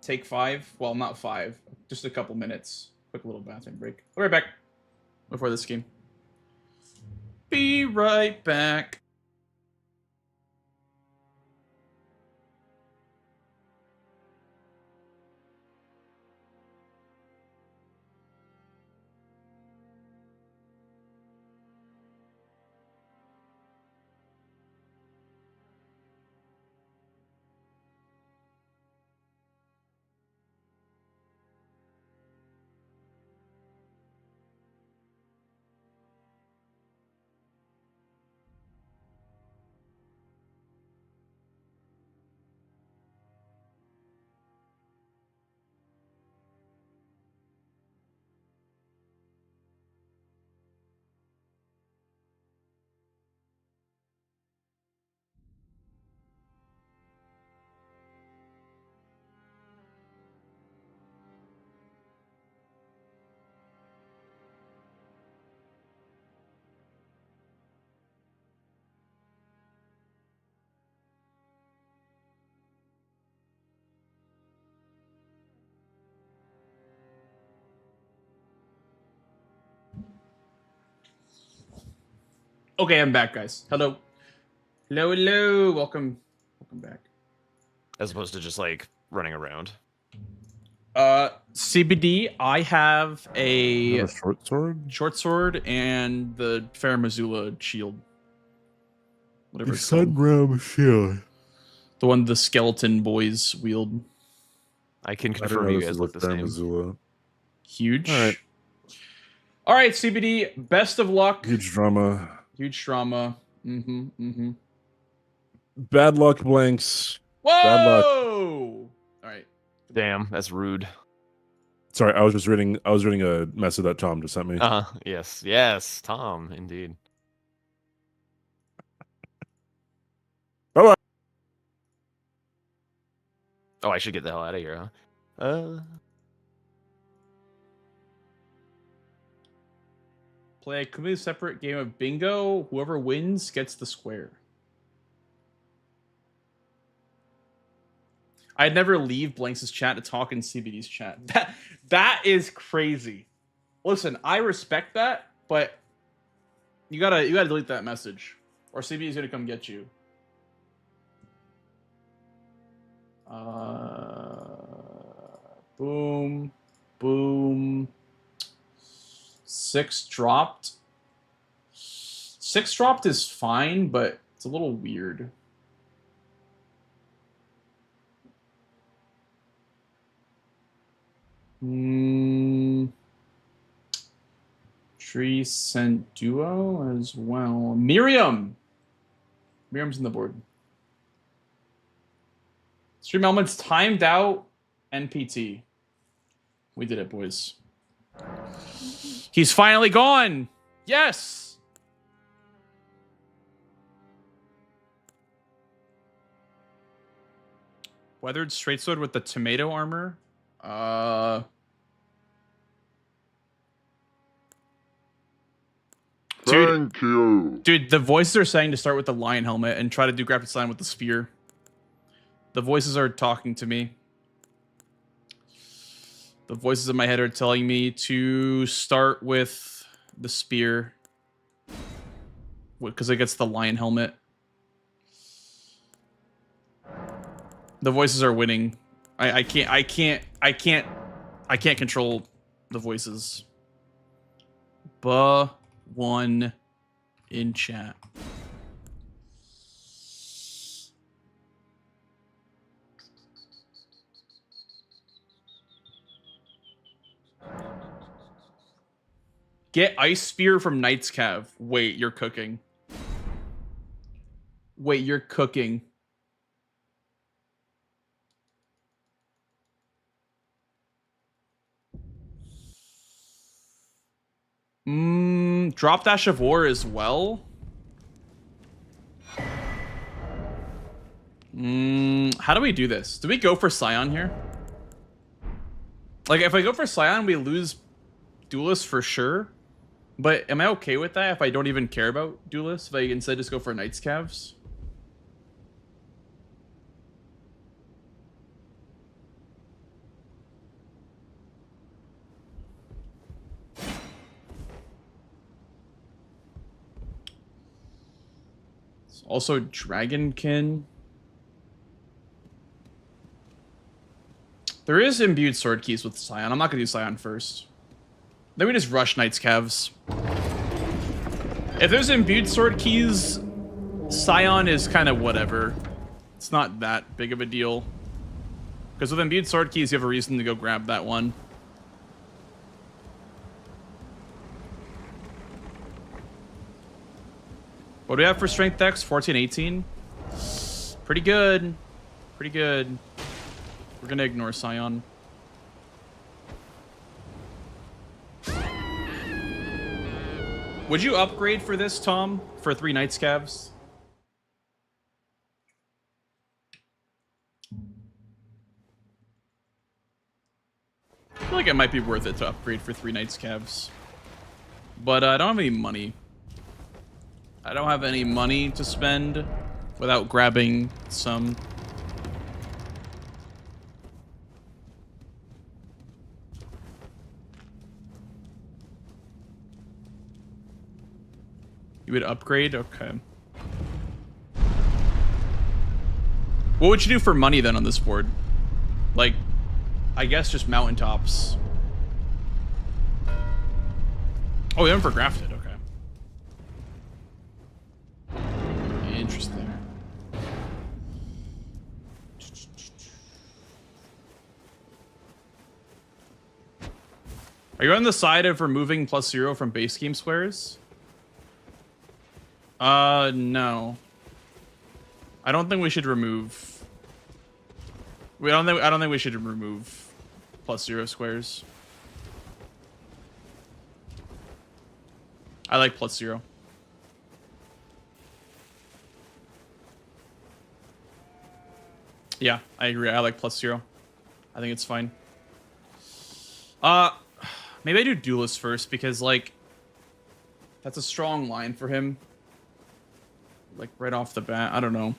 take 5. Well, not 5, just a couple minutes. Quick little bathroom break. I'll be right back before this game. Be right back. Okay, I'm back, guys. Hello. Hello. Welcome back. as opposed to just like running around. CBD, I have a short sword, and the Fair Missoula shield. Whatever the it's called. Sunrealm shield. The one the skeleton boys wield. I can confirm you guys look the same. Missoula. Huge. All right, CBD. Best of luck. Huge drama. Bad luck, blanks. Whoa! Bad luck. All right. Damn, that's rude. Sorry, I was reading a message that Tom just sent me. Yes, Tom, indeed. Bye-bye. Oh, I should get the hell out of here, huh? Play a completely separate game of bingo. Whoever wins gets the square. I'd never leave Blanks' chat to talk in CBD's chat. That is crazy. Listen, I respect that, but you gotta delete that message, or CBD's gonna come get you. Boom, boom. 6 dropped. 6 dropped is fine, but it's a little weird. Tree sent duo as well. Miriam's in the board. Stream elements timed out NPT. We did it, boys. He's finally gone. Yes. Weathered straight sword with the tomato armor. Thank you. Dude, the voices are saying to start with the lion helmet and try to do graphic design with the spear. The voices are talking to me. The voices in my head are telling me to start with the spear. Because it gets the lion helmet. The voices are winning. I can't control the voices. One in chat. Get ice spear from Knight's Cav. Wait, you're cooking. Wait, you're cooking. Drop Dash of War as well. How do we do this? Do we go for Scion here? Like, if I go for Scion, we lose Duelist for sure. But am I okay with that if I don't even care about Duelist? If I instead just go for Knight's Cavs? Also, Dragonkin. There is imbued sword keys with Scion. I'm not going to do Scion first. Then we just rush Knight's Calves. If there's imbued sword keys, Scion is kind of whatever. It's not that big of a deal. Because with imbued sword keys, you have a reason to go grab that one. What do we have for strength dex? 14, 18? Pretty good. Pretty good. We're going to ignore Scion. Would you upgrade for this, Tom? For 3 Knights Cavs? I feel like it might be worth it to upgrade for 3 Knights Cavs. But I don't have any money. I don't have any money to spend without grabbing some. You would upgrade? Okay. What would you do for money then on this board? Like, I guess just mountaintops. Oh, they went for grafted. Okay. Interesting. Are you on the side of removing +0 from base game squares? No. I don't think we should remove. I don't think we should remove +0 squares. I like +0. Yeah, I agree. I like +0. I think it's fine. Maybe I do Duelist first because, like, that's a strong line for him. Like, right off the bat. I don't know.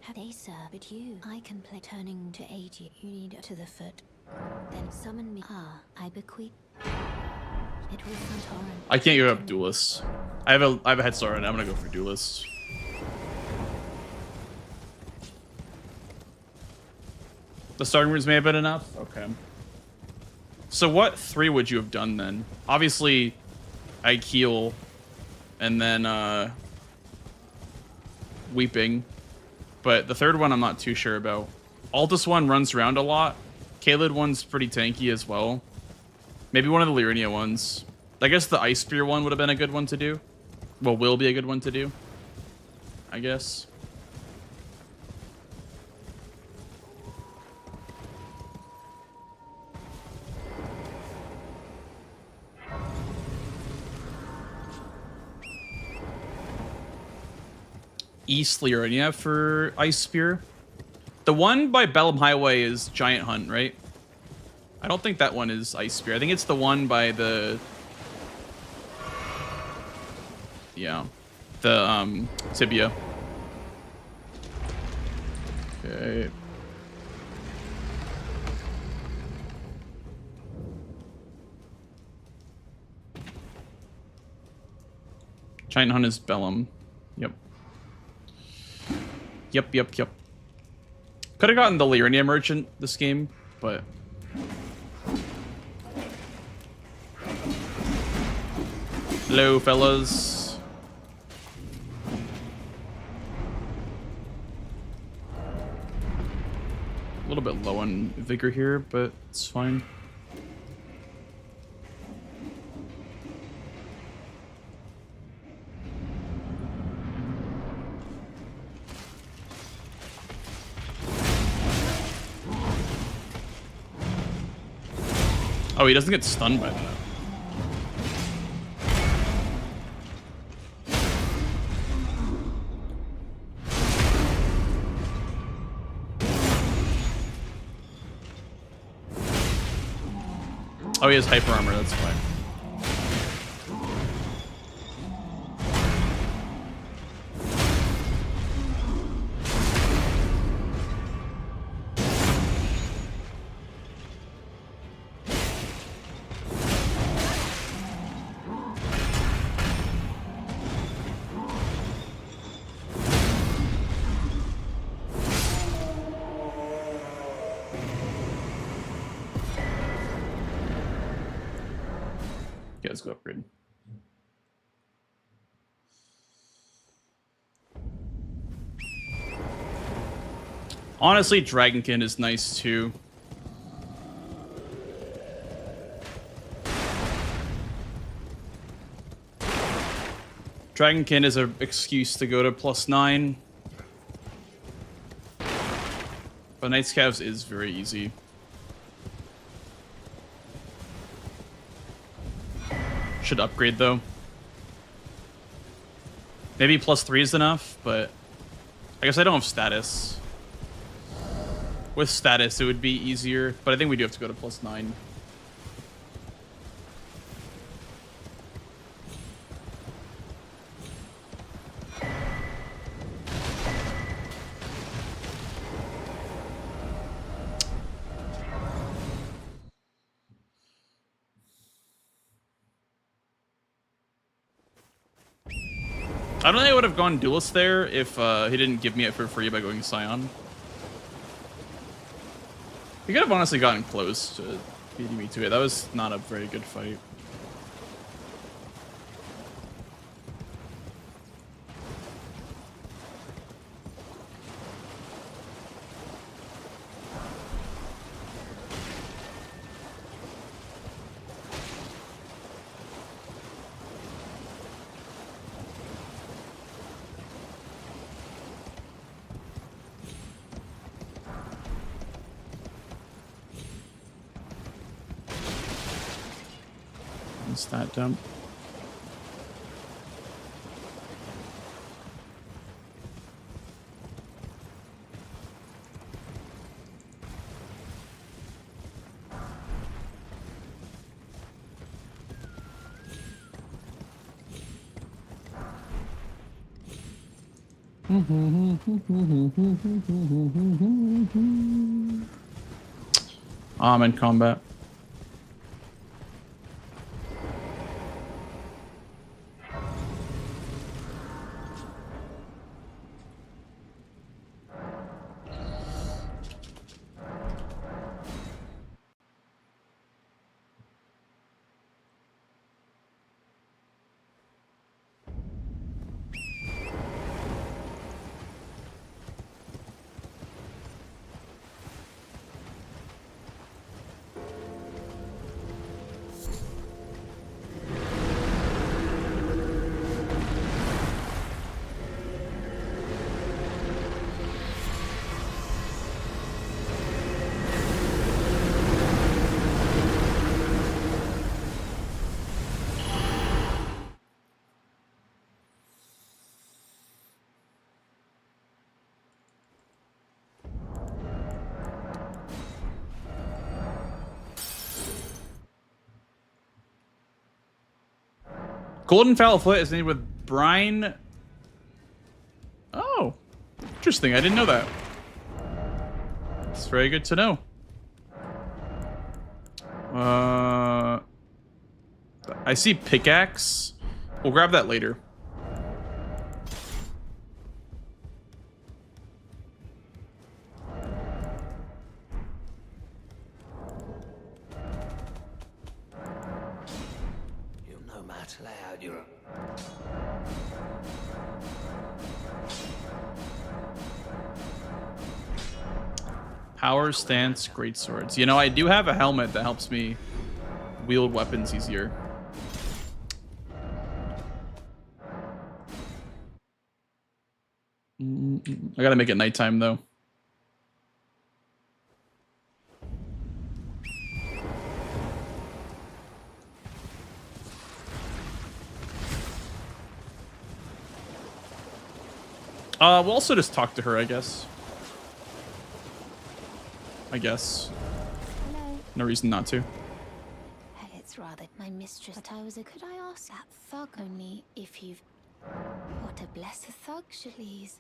Have they served you? I can play turning to 80. You need to the foot. Then summon me. Ah, I bequeath. It was a torrent. I can't go up duelists. I have a head start and I'm gonna go for duelists. The starting rooms may have been enough? Okay. So what 3 would you have done then? Obviously, I heal, and then Weeping. But the third one I'm not too sure about. Altus one runs around a lot. Kaled one's pretty tanky as well. Maybe one of the Lyrinia ones. I guess the Ice Spear one would have been a good one to do. Well, will be a good one to do, I guess. East Lyrinia for Ice Spear. The one by Bellum Highway is Giant Hunt, right? I don't think that one is Ice Spear. I think it's the one by the... Yeah. The, Tibia. Okay. Giant Hunt is Bellum. Yep. Yep. Could have gotten the Lyrinia Merchant this game, but... Hello, fellas. A little bit low on vigor here, but it's fine. Oh, he doesn't get stunned by that. Oh, he has hyper armor, that's fine. Yeah, let's go upgrade. Honestly, Dragonkin is nice too. Dragonkin is an excuse to go to +9. But Knight's Calves is very easy. Should upgrade though. Maybe +3 is enough, but I guess I don't have status. With status, it would be easier, but I think we do have to go to +9. I don't think I would have gone Duelist there if he didn't give me it for free by going Scion. He could have honestly gotten close to beating me to it. That was not a very good fight. Stat dump. I'm in combat. Golden Foul Foot is named with brine. Oh, interesting. I didn't know that. It's very good to know. I see pickaxe. We'll grab that later. Power stance, great swords. You know, I do have a helmet that helps me wield weapons easier. I gotta make it nighttime though. We'll also just talk to her, I guess. Hello. No reason not to. It's rather my mistress. But could I ask that thug only if you've... What a blessed thug, Shalice.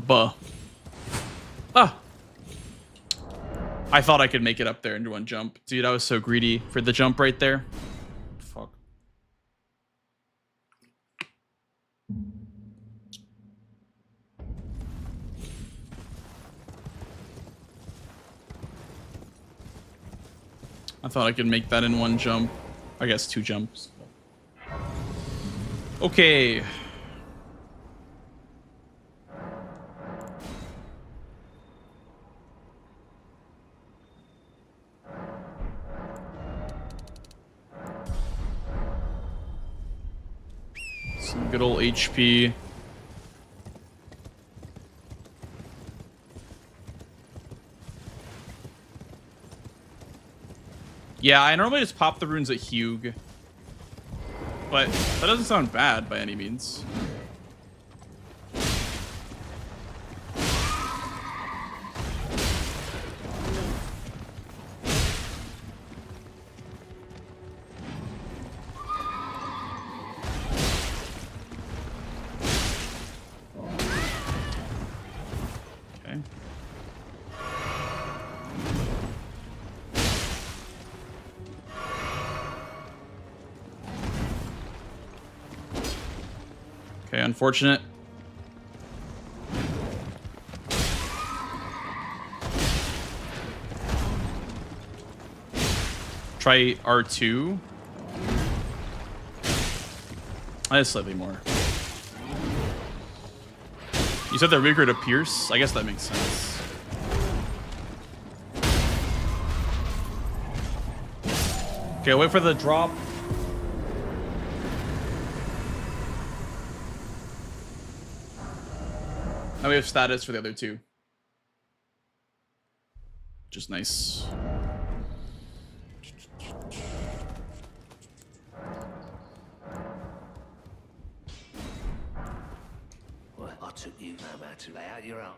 Buh. Ah! I thought I could make it up there into one jump. Dude, I was so greedy for the jump right there. Fuck. I thought I could make that in one jump. I guess 2 jumps. Okay. Some good old HP. Yeah, I normally just pop the runes at Hugh. But that doesn't sound bad by any means. Okay, unfortunate. Try R2. That is slightly more. You said they're weaker to pierce? I guess that makes sense. Okay, wait for the drop. Now we have status for the other two. Just nice. Well, I took you no matter to lay out your own.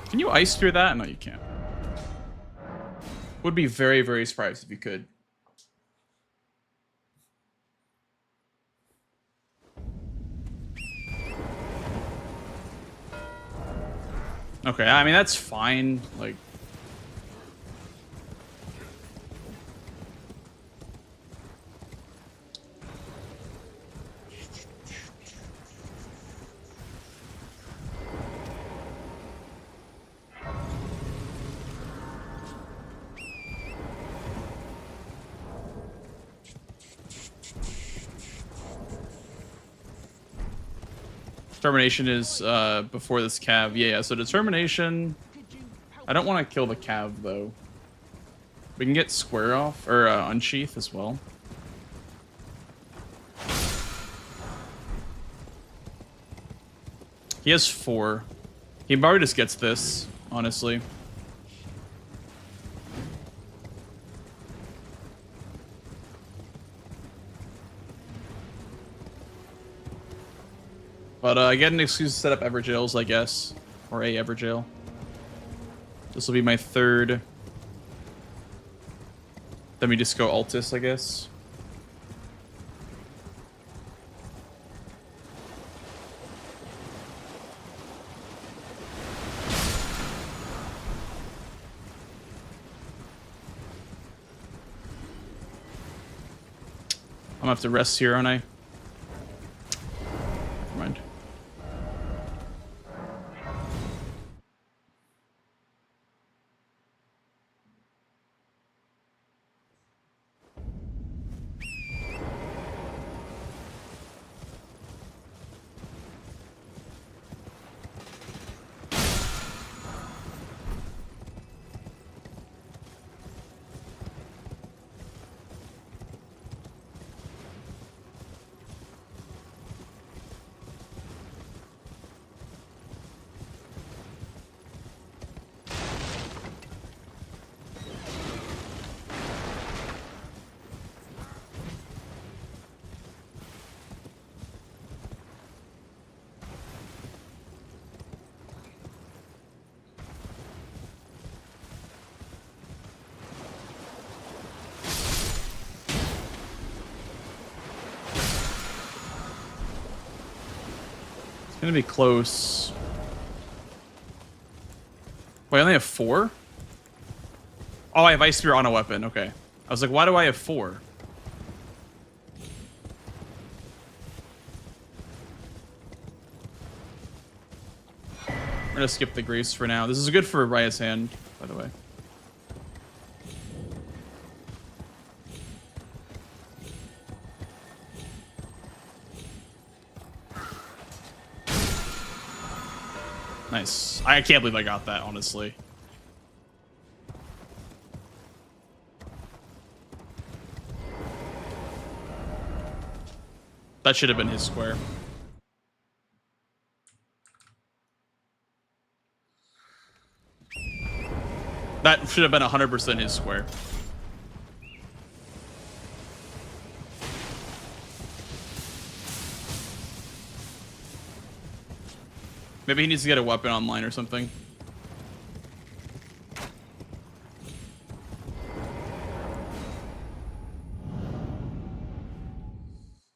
Can you ice spear that? No, you can't. Would be very, very surprised if you could. Okay, I mean, that's fine. Like, determination is before this cav. Yeah, so determination. I don't want to kill the cav though. We can get square off or unsheath as well. He has 4. He probably just gets this, honestly. But I get an excuse to set up Everjails, I guess. Or a Everjail. This will be my 3rd. Then we just go Altis, I guess. I'm gonna have to rest here, aren't I? Never mind. Gonna be close. Wait, I only have 4? Oh, I have Ice Spear on a weapon. Okay. I was like, why do I have 4? I'm gonna skip the Grace for now. This is good for Raya's hand, by the way. Nice. I can't believe I got that, honestly. That should have been his square. That should have been 100% his square. Maybe he needs to get a weapon online or something.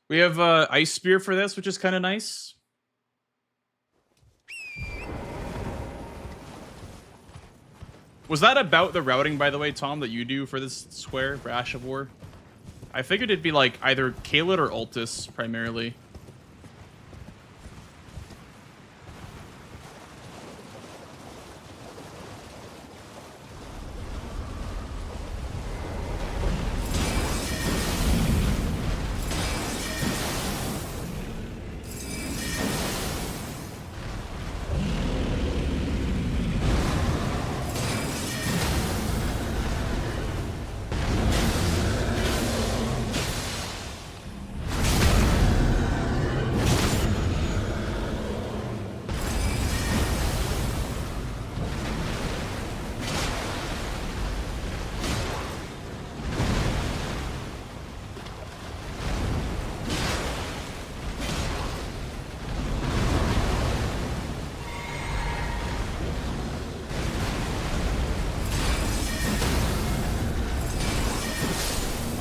We have Ice Spear for this, which is kind of nice. Was that about the routing, by the way, Tom, that you do for this square, for Ash of War? I figured it'd be like either Kaled or Altis, primarily.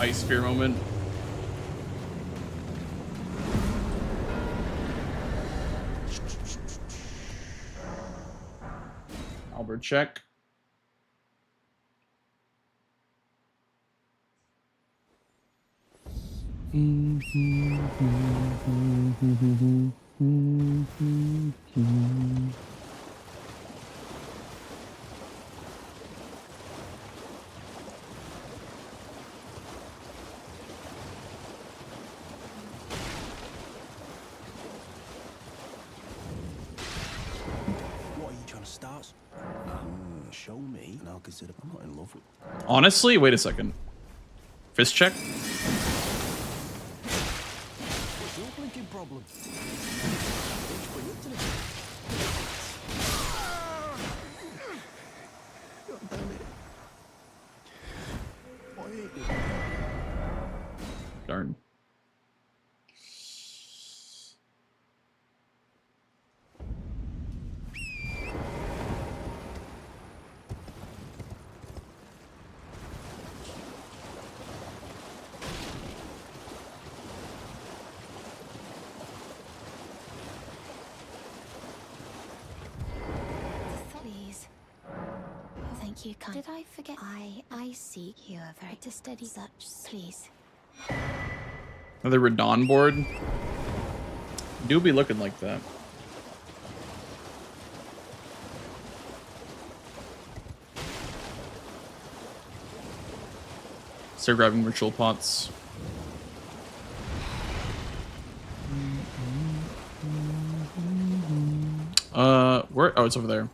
ice spear moment. Albert check. What are you trying to start? Show me, and I'll consider. I'm not in love with. Honestly, wait a second. Fist check. What's your blinking problem? God damn it. Why ain't you? Darn. Please. Oh, thank you, kind. Did I forget? I see you are very to study such. Please. Another Radon board. Do be looking like that. Start grabbing ritual pots. Where? Oh, it's over there.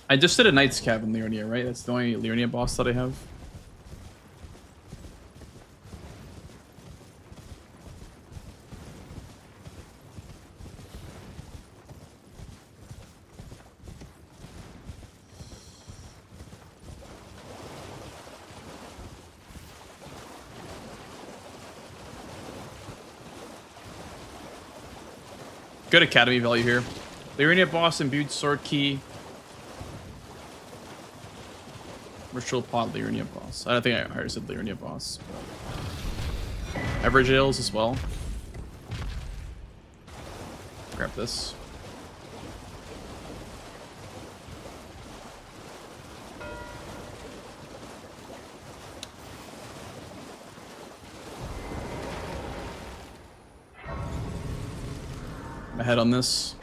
I just did a Knight's Cabin Liurnia, right? That's the only Liurnia boss that I have. Good academy value here. Liurnia boss, imbued sword key. Ritual pot, Liurnia boss. I don't think I already said Liurnia boss. Average ales as well. Grab this. My head on this.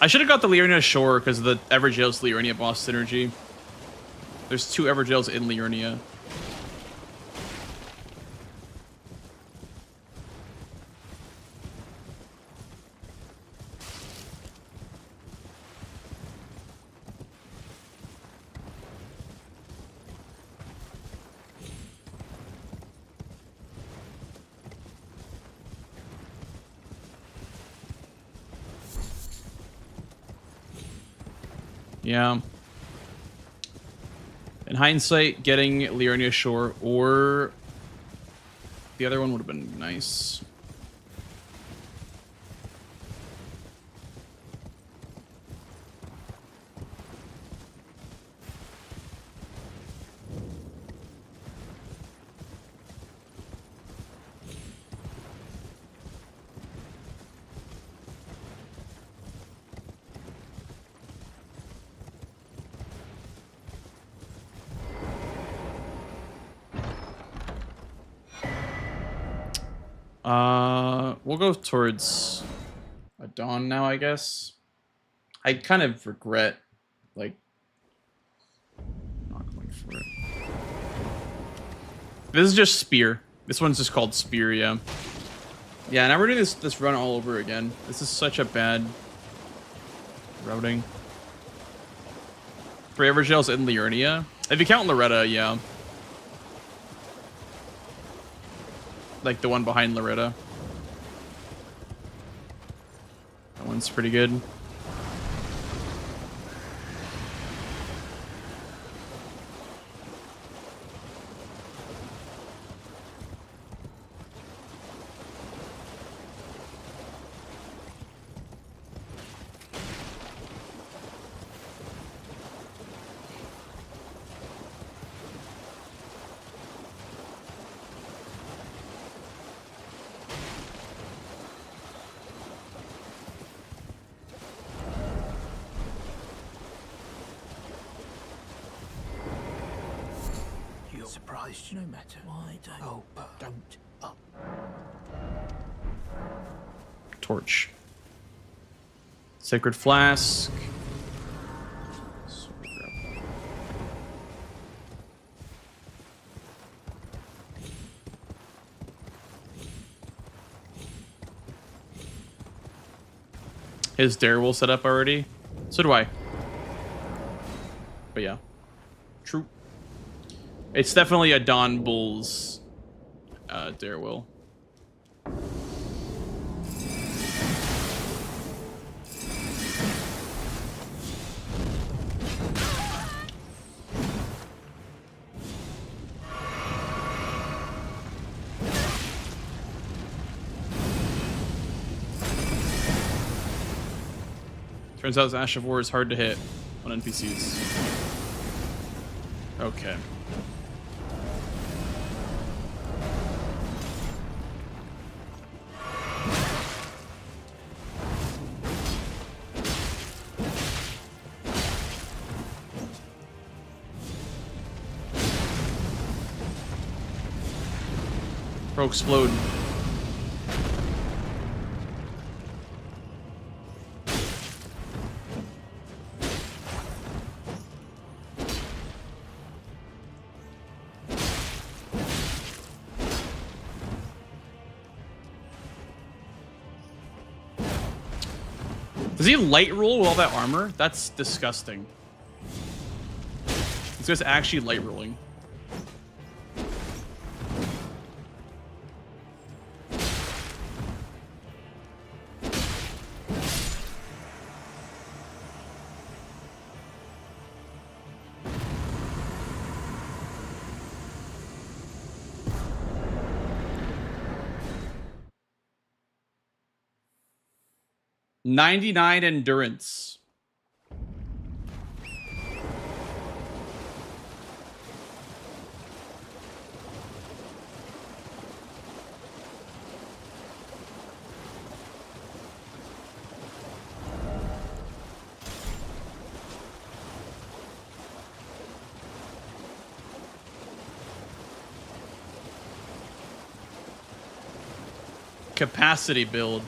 I should have got the Liurnia Shore because of the Everjail's Liurnia boss synergy. There's 2 Everjails in Liurnia. Yeah. In hindsight, getting Liurnia Shore or the other one would have been nice. We'll go towards a dawn now, I guess. I kind of regret, like, not going for it. This is just Spear. This one's just called Spear, yeah. Yeah, now we're doing this run all over again. This is such a bad routing. Forever Jail's in Liurnia. If you count Loretta, yeah. Like the one behind Loretta. That one's pretty good. Surprised, no matter. Why don't? Oh, but don't. Oh. Torch. Sacred Flask. His Darewolf set up already. So do I. But yeah. True. It's definitely a Don Bull's Darewolf. Turns out Ash of War is hard to hit on NPCs. Okay. Bro, explode. Does he light roll with all that armor? That's disgusting. This guy's actually light rolling. .99 endurance. Capacity build.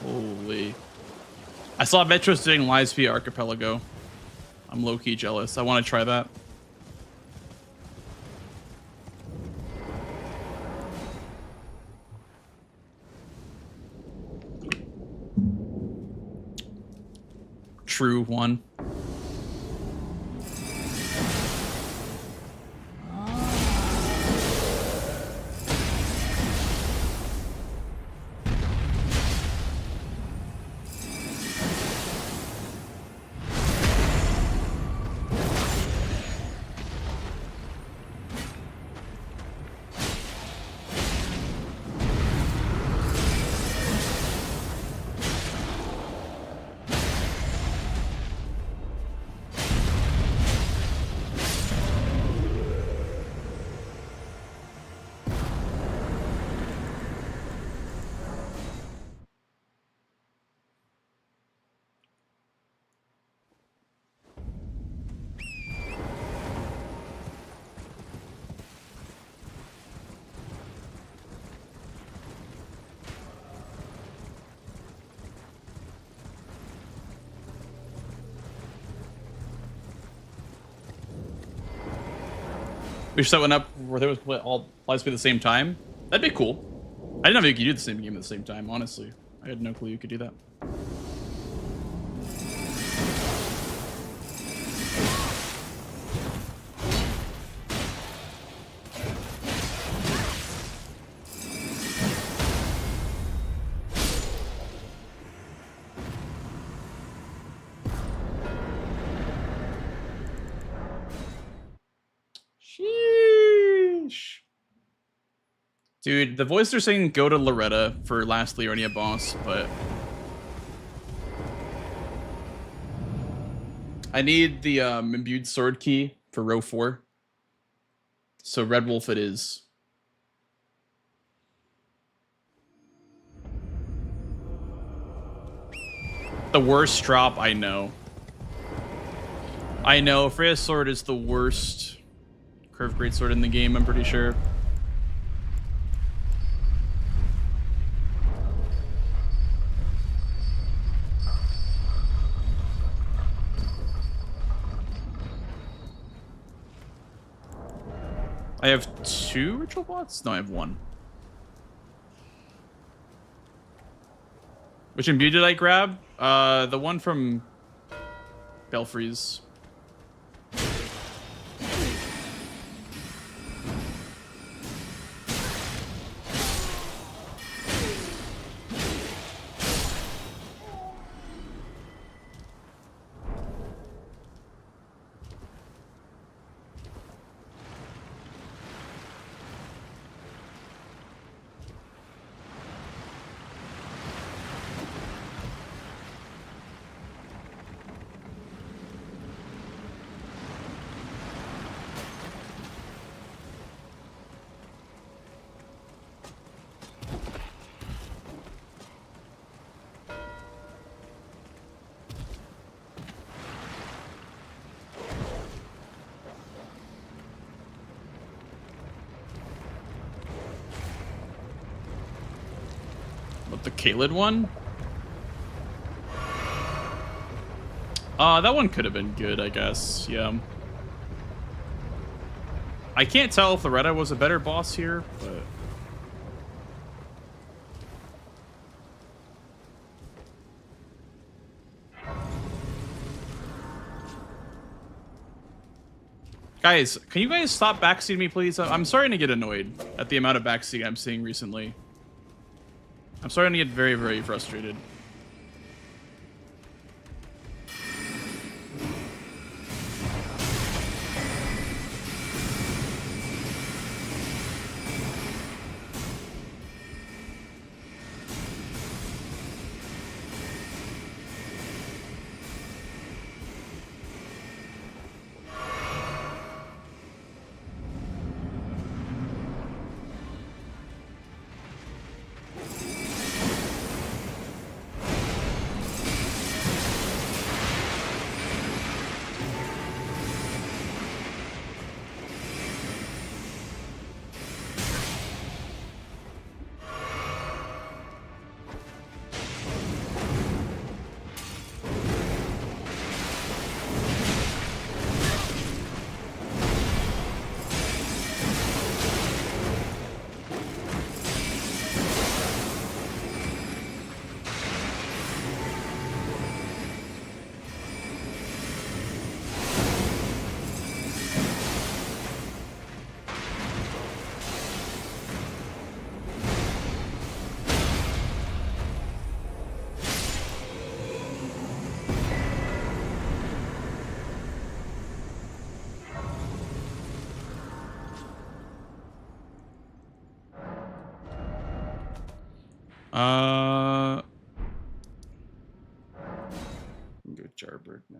Holy. I saw Metros doing live via Archipelago. I'm low-key jealous. I want to try that. True one. We should set one up where they would all play at the same time. That'd be cool. I didn't know you could do the same game at the same time, honestly. I had no clue you could do that. Sheesh. Dude, the voice are saying go to Loretta for last Leonia boss, but I need the imbued sword key for row 4. So Red Wolf it is. The worst drop, I know. I know, Freya's sword is the worst curved greatsword in the game, I'm pretty sure. I have 2 ritual bots? No, I have 1. Which imbue did I grab? The one from Belfries. The Kaled one? That one could have been good, I guess. Yeah. I can't tell if Loretta was a better boss here, but... Guys, can you guys stop backseating me, please? I'm starting to get annoyed at the amount of backseat I'm seeing recently. I'm starting to get very, very frustrated. Go Jarbird now.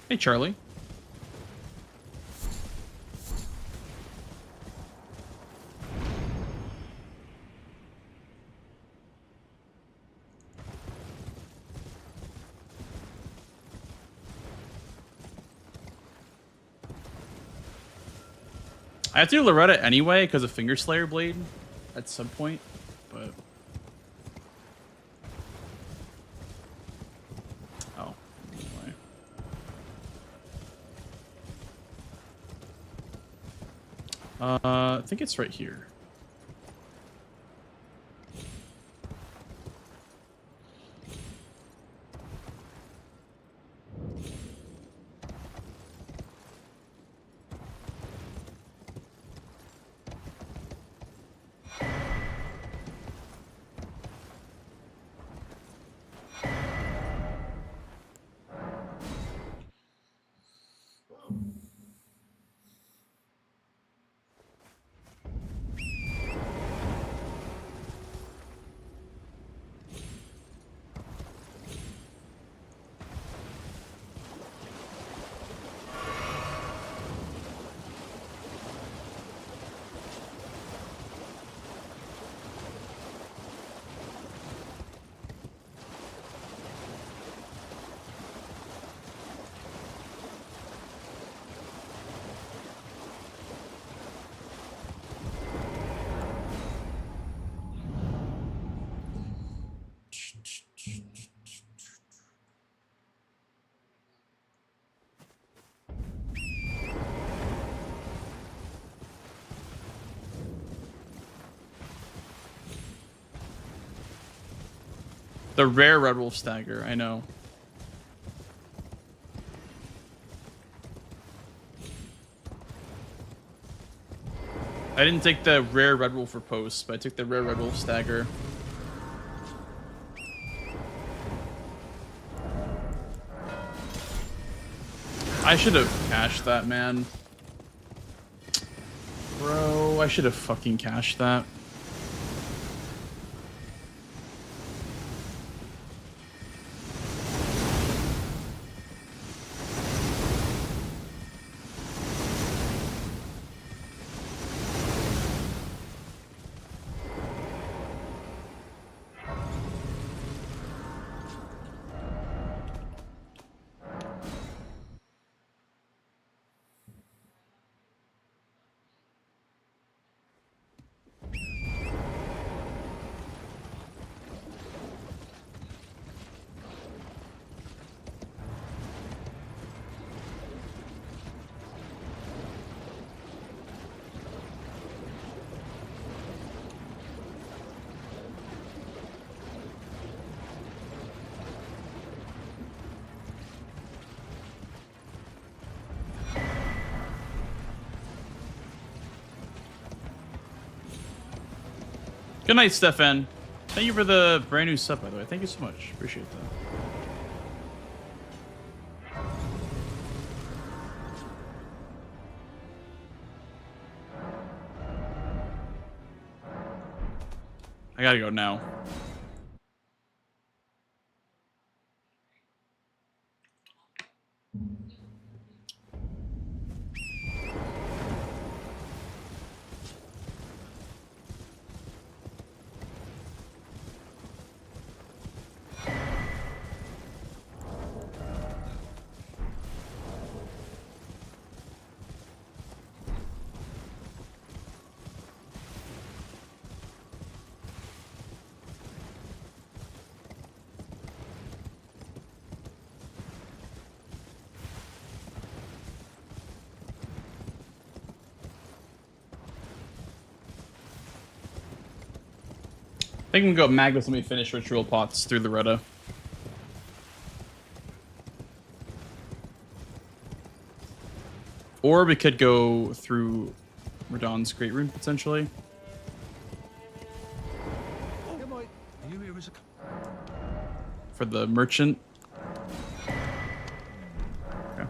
Hey, Charlie. I have to do Loretta anyway because of Finger Slayer Blade at some point, but oh, anyway. I think it's right here. The rare Red Wolf Stagger, I know. I didn't take the rare Red Wolf for post, but I took the rare Red Wolf Stagger. I should have cashed that, man. Bro, I should have fucking cashed that. Good night, Stefan. Thank you for the brand new sub, by the way. Thank you so much. Appreciate that. I gotta go now. I think we can go Magnus. Let me finish Ritual Pots through the Retta. Or we could go through Radon's Great Rune, potentially. For the Merchant. Okay.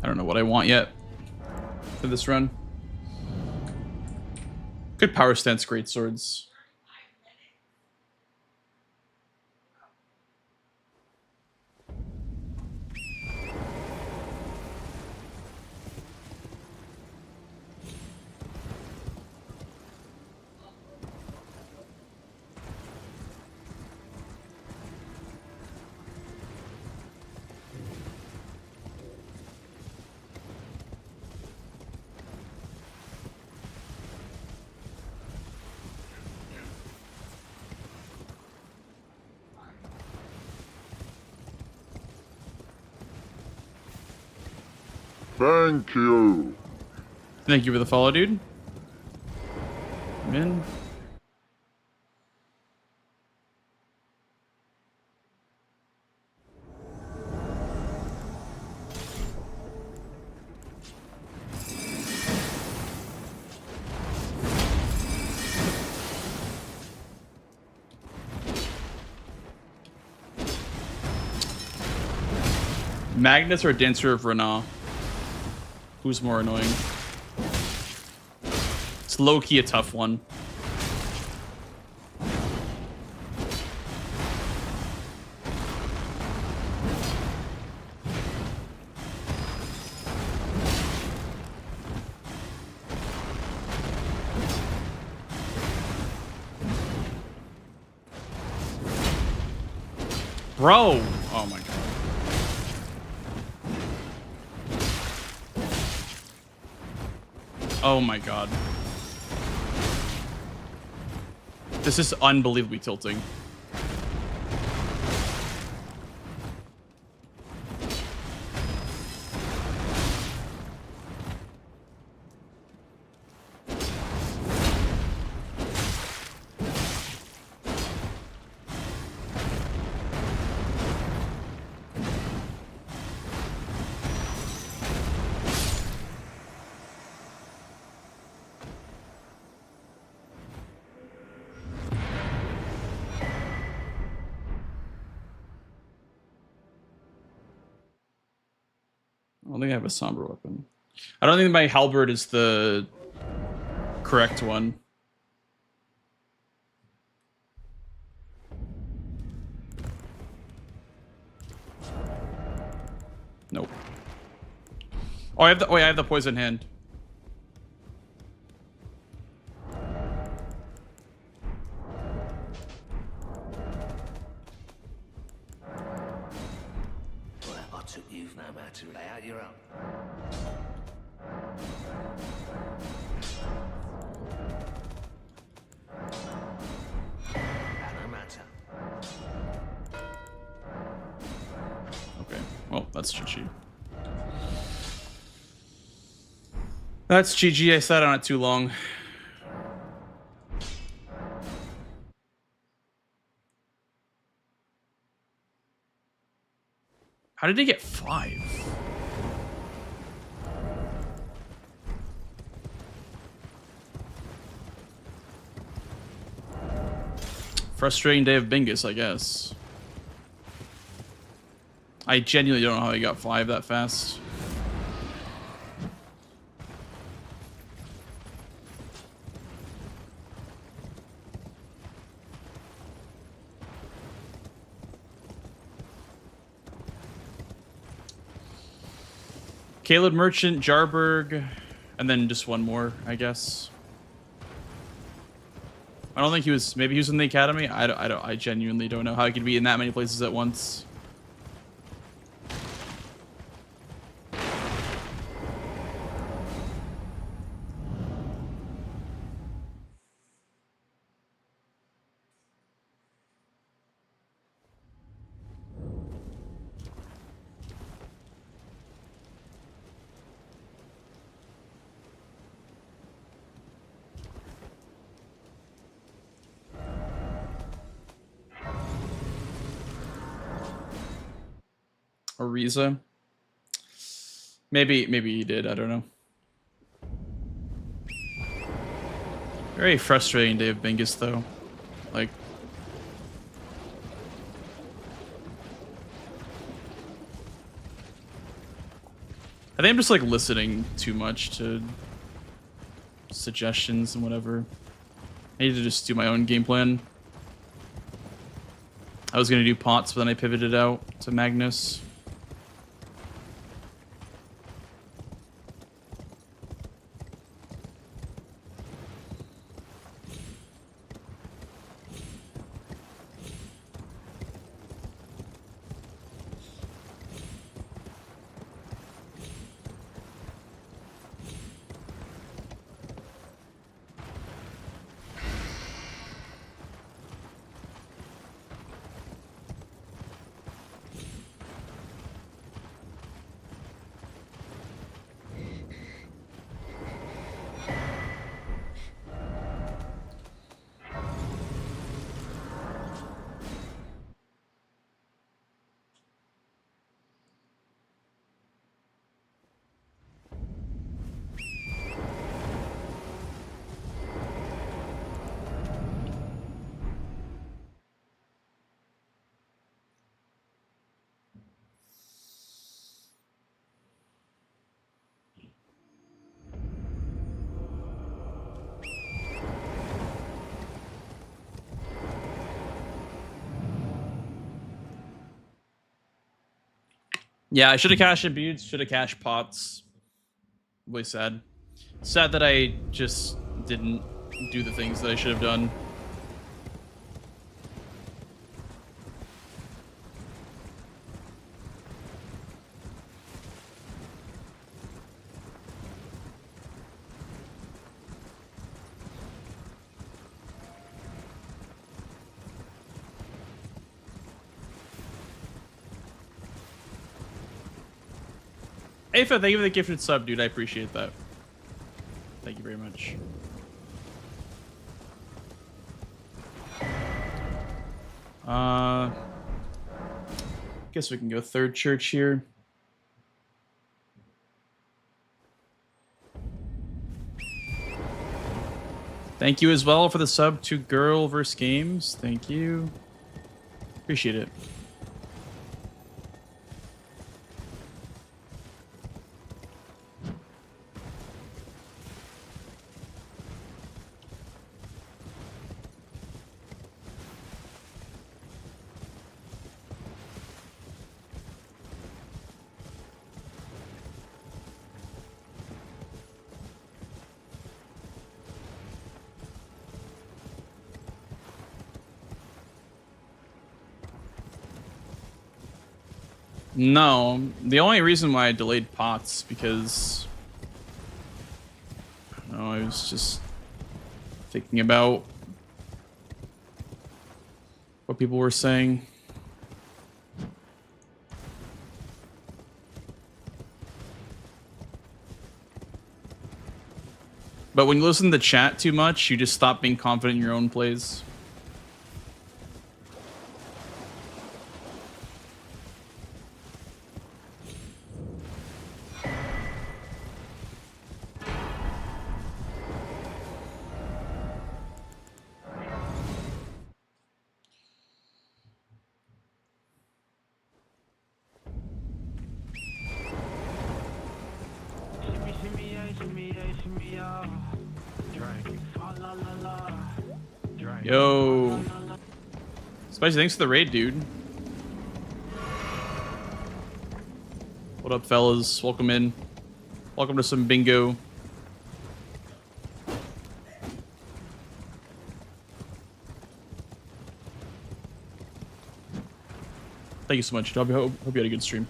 I don't know what I want yet for this run. Good power stance, great swords. Thank you. Thank you for the follow, dude. I'm in. Magnus or Dancer of Renah? Who's more annoying? It's low-key a tough one. Bro! Oh my god. Oh my god. This is unbelievably tilting. I don't think I have a somber weapon. I don't think my halberd is the correct one. Nope. Oh, I have the poison hand. Well, I took you no matter to lay out your own. No matter. Okay. Well, that's GG. That's GG. I sat on it too long. How did he get 5? Frustrating day of Bingus, I guess. I genuinely don't know how he got 5 that fast. Caleb Merchant, Jarberg, and then just one more, I guess. I don't think he was. Maybe he was in the academy. I genuinely don't know how he could be in that many places at once. Ariza. Maybe he did. I don't know. Very frustrating day of Bingus, though. Like, I think I'm just like listening too much to suggestions and whatever. I need to just do my own game plan. I was gonna do Pots, but then I pivoted out to Magnus. Yeah, I should have cashed imbued, should have cashed pots. Really sad. Sad that I just didn't do the things that I should have done. Afa, thank you for the gifted sub, dude. I appreciate that. Thank you very much. Guess we can go third church here. Thank you as well for the sub to Girl vs. Games. Thank you. Appreciate it. No, the only reason why I delayed pots because I don't know, I was just thinking about what people were saying. But when you listen to the chat too much, you just stop being confident in your own plays. Yo. Spicy, thanks for the raid, dude. What up, fellas? Welcome in. Welcome to some bingo. Thank you so much. Hope you had a good stream.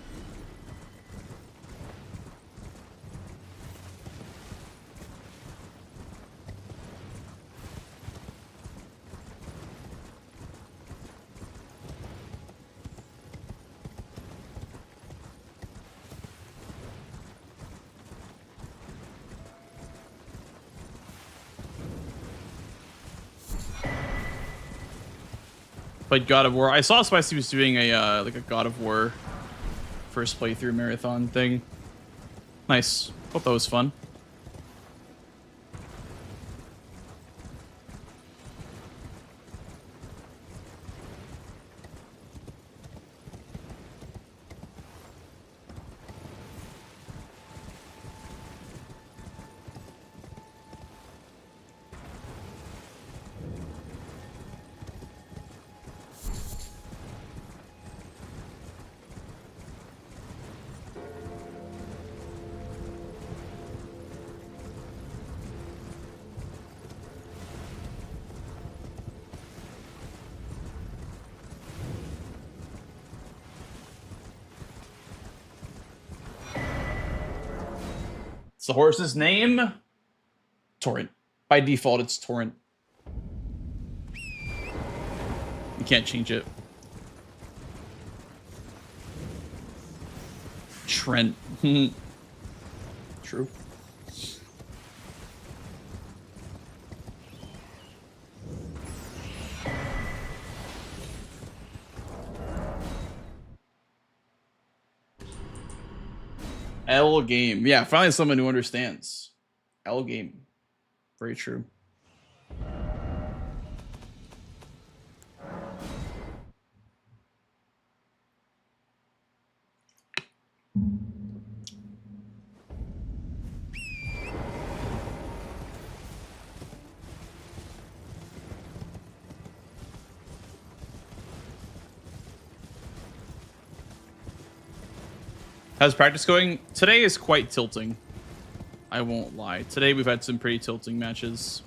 Played God of War. I saw Spicy was doing a like a God of War first playthrough marathon thing. Nice. Hope that was fun. It's the horse's name? Torrent. By default, it's Torrent. You can't change it. Trent. True. L game. Yeah, finally someone who understands. L game. Very true. How's practice going? Today is quite tilting. I won't lie. Today we've had some pretty tilting matches.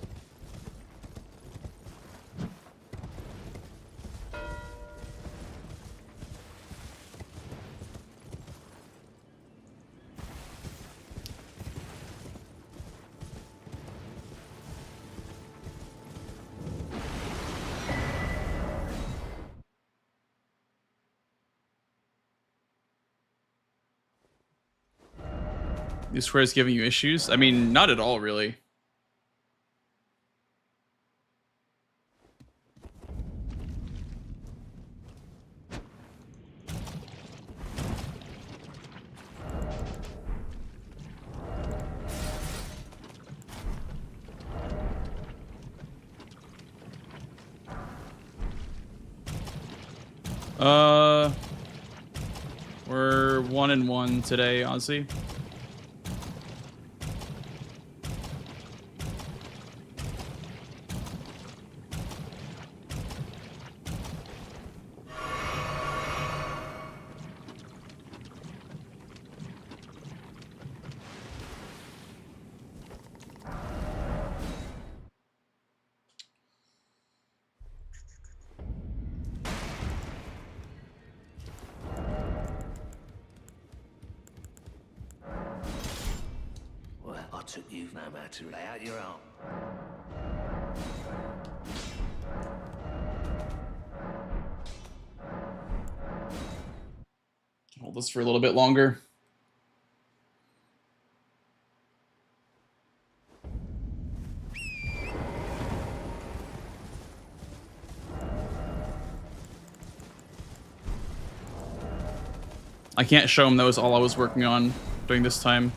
These squares giving you issues? I mean, not at all, really. We're 1-1 today, Ozzy. Took you no matter to lay out your arm. Hold this for a little bit longer. I can't show him that was all I was working on during this time.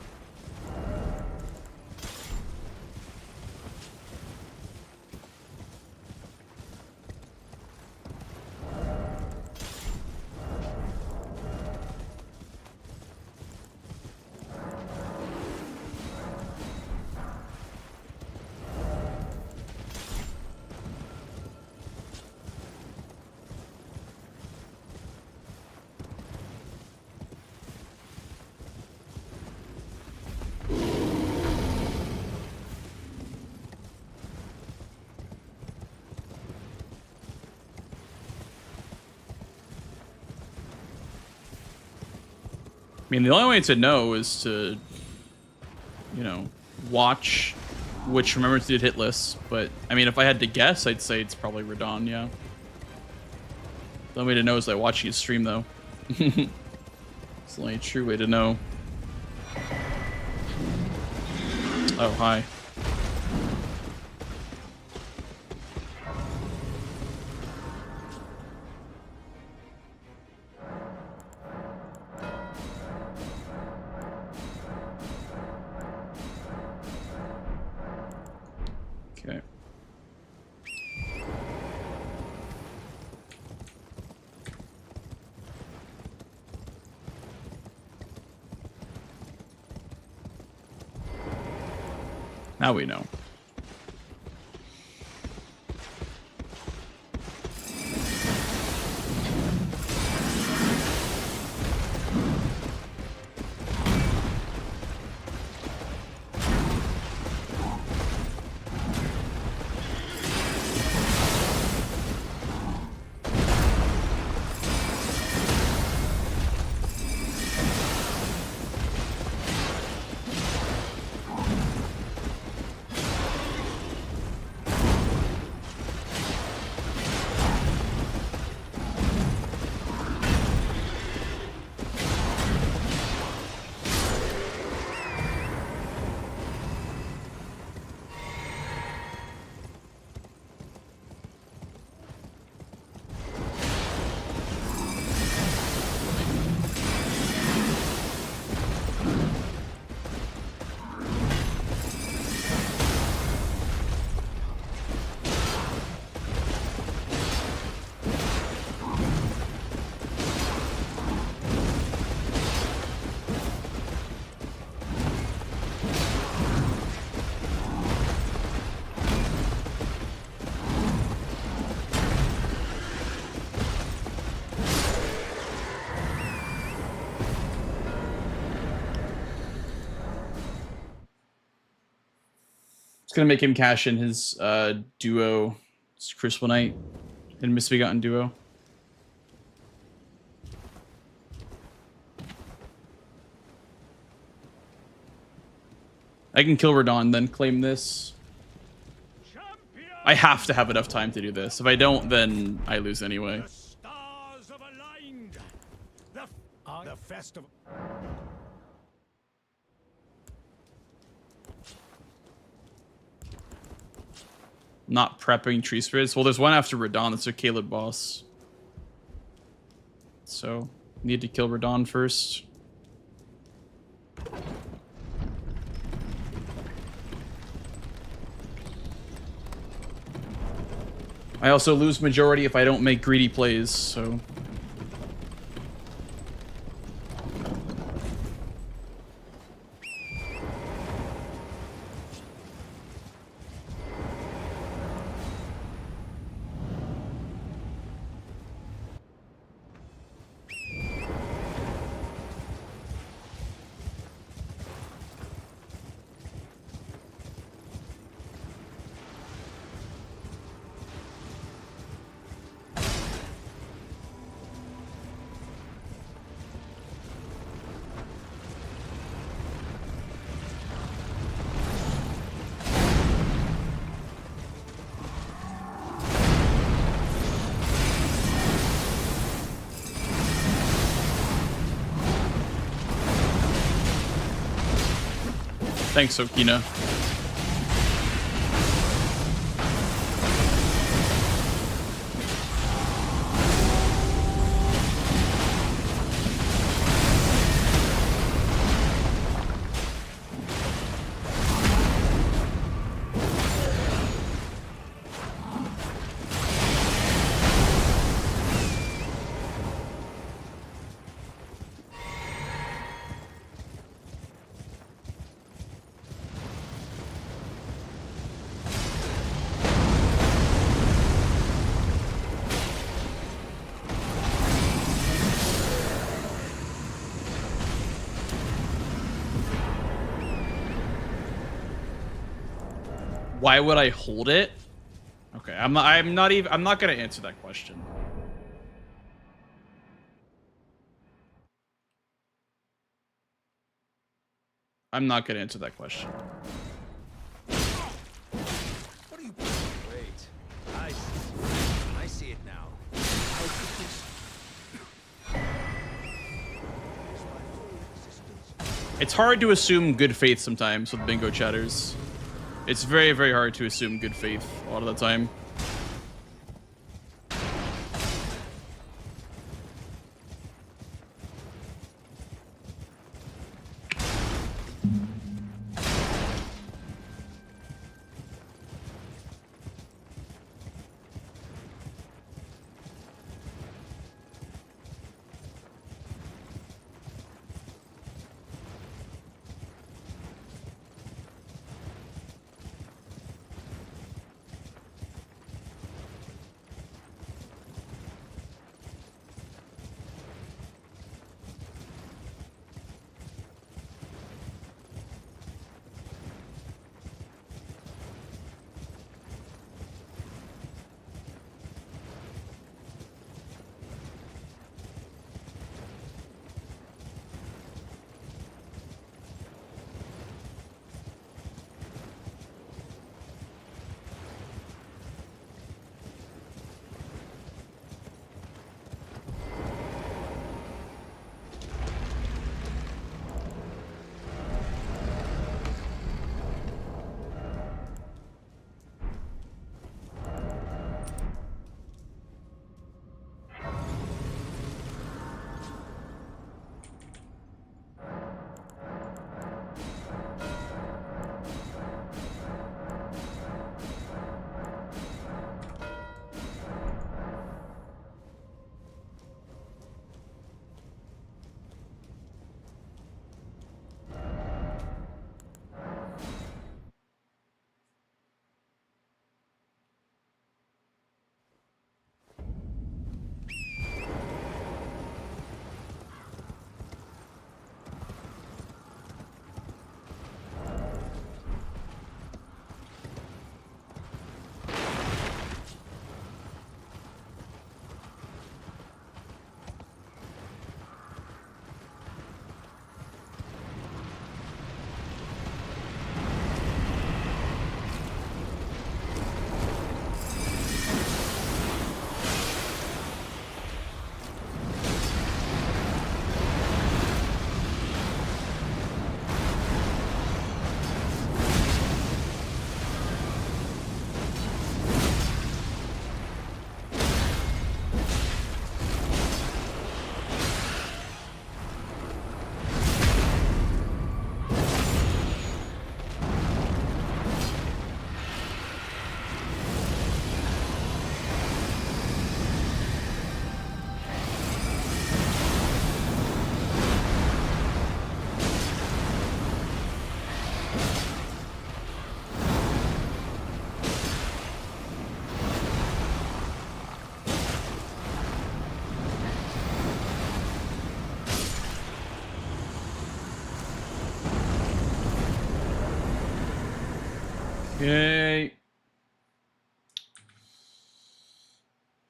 I mean, the only way to know is to, you know, watch which remembrance did hit lists. But, I mean, if I had to guess, I'd say it's probably Radon, yeah. The only way to know is by watching his stream, though. It's the only true way to know. Oh, hi. Okay. Now we know. It's gonna make him cash in his duo, Crucible Knight, and Misbegotten duo. I can kill Radon, then claim this. I have to have enough time to do this. If I don't, then I lose anyway. The stars have aligned. The festival. Not prepping tree spirits. Well, there's one after Radon. That's a Caleb boss. So, need to kill Radon first. I also lose majority if I don't make greedy plays, so... Thanks, Okina. Why would I hold it? Okay, I'm not gonna answer that question. I'm not gonna answer that question. What are you? Wait. I see it now. It's hard to assume good faith sometimes with bingo chatters. It's very, very hard to assume good faith a lot of the time. Okay.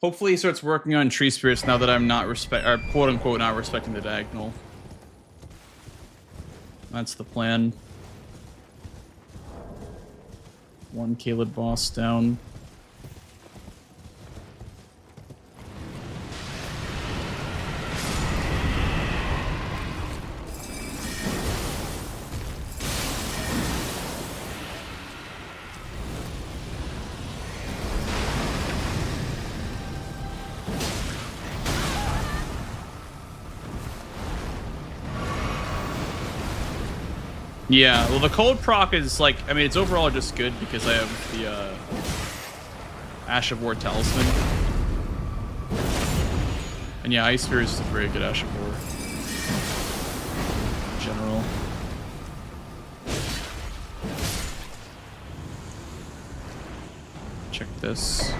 Hopefully he starts working on tree spirits now that I'm not quote unquote not respecting the diagonal. That's the plan. One Caleb boss down. Yeah, well, the cold proc is like, I mean, it's overall just good because I have the Ash of War Talisman. And yeah, Ice Spear is a very good Ash of War in general. Check this.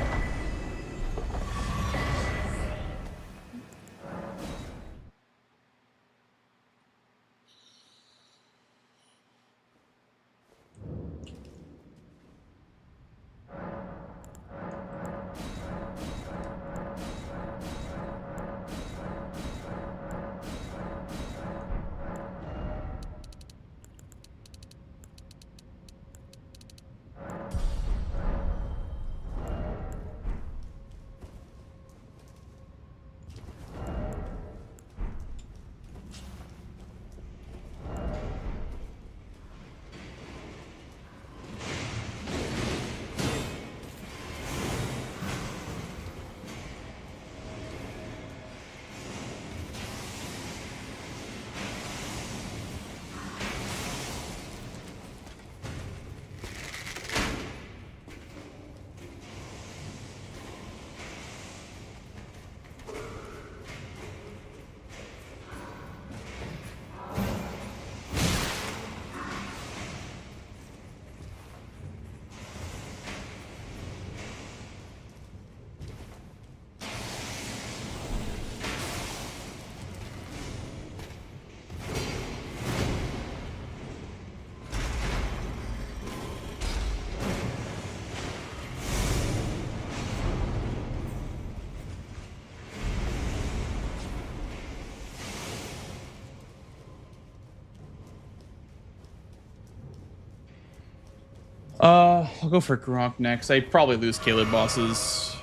I'll go for Gronk next. I probably lose Caleb bosses.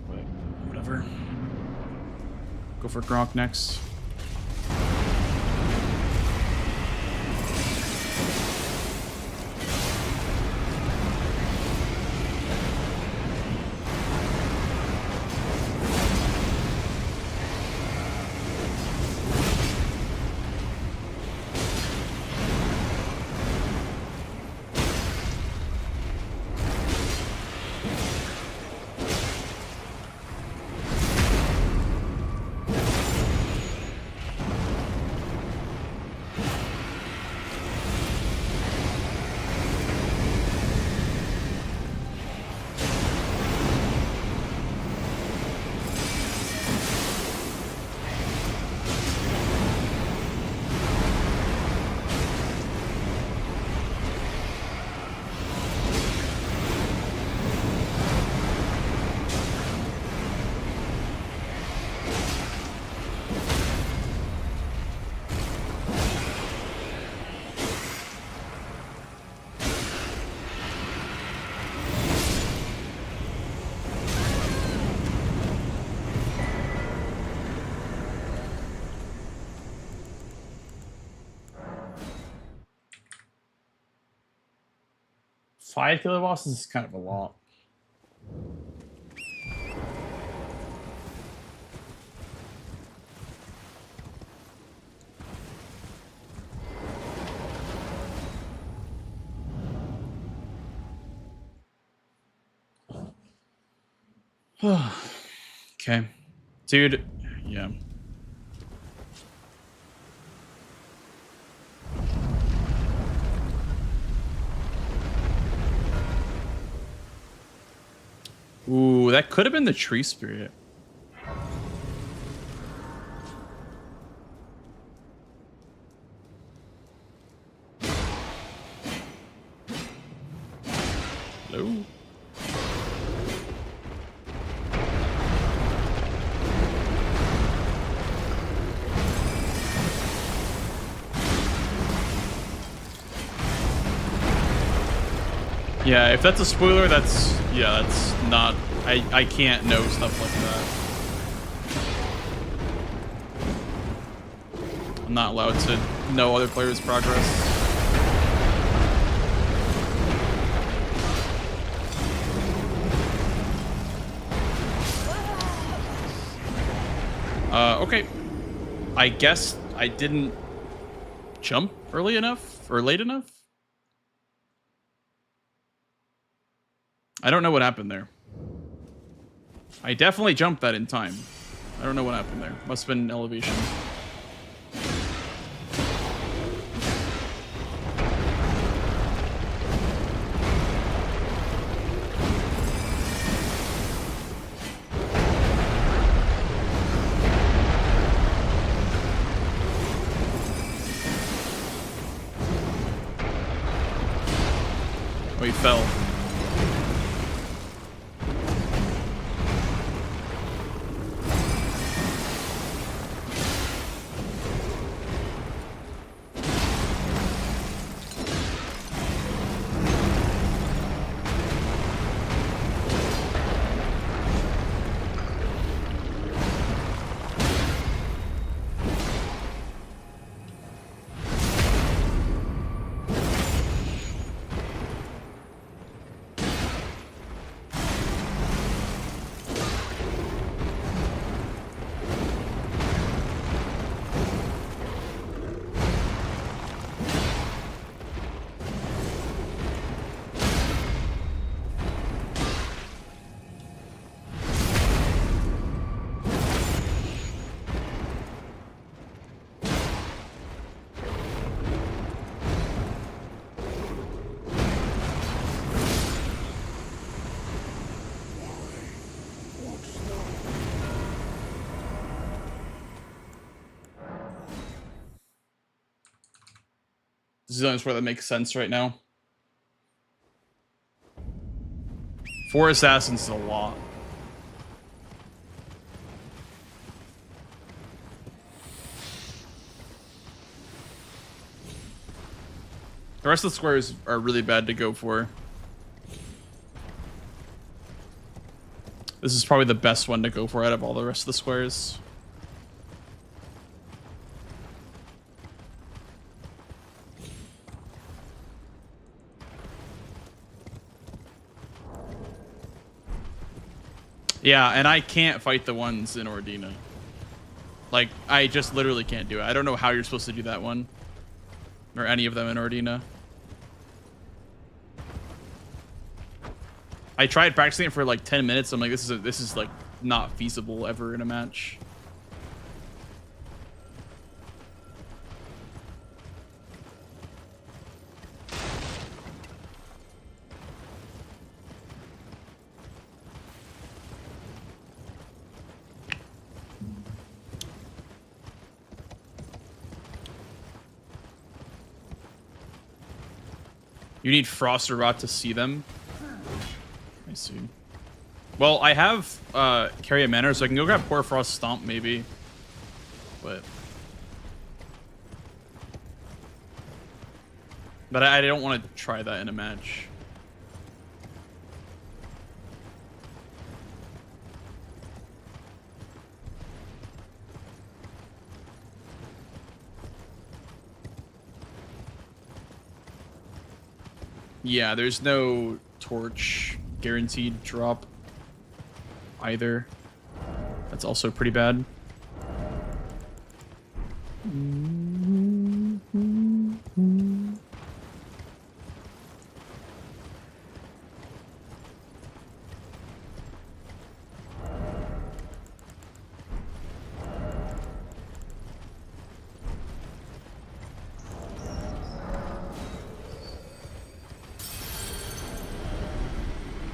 But whatever. Go for Gronk next. Five killer bosses is kind of a lot. Okay. Dude, yeah. Ooh, that could have been the tree spirit. Hello? Yeah, if that's a spoiler, that's not, I can't know stuff like that. I'm not allowed to know other players' progress. Okay. I guess I didn't jump early enough or late enough. I don't know what happened there. I definitely jumped that in time. I don't know what happened there. Must have been elevation. Oh, he fell. This is the only sport that makes sense right now. 4 assassins is a lot. The rest of the squares are really bad to go for. This is probably the best one to go for out of all the rest of the squares. Yeah, and I can't fight the ones in Ordina. Like, I just literally can't do it. I don't know how you're supposed to do that one. Or any of them in Ordina. I tried practicing it for like 10 minutes. I'm like, this is like not feasible ever in a match. You need Frost or Rot to see them. I see. Well, I have Carry a Manor, so I can go grab Poor Frost Stomp maybe. But I don't want to try that in a match. Yeah, there's no torch guaranteed drop either. That's also pretty bad.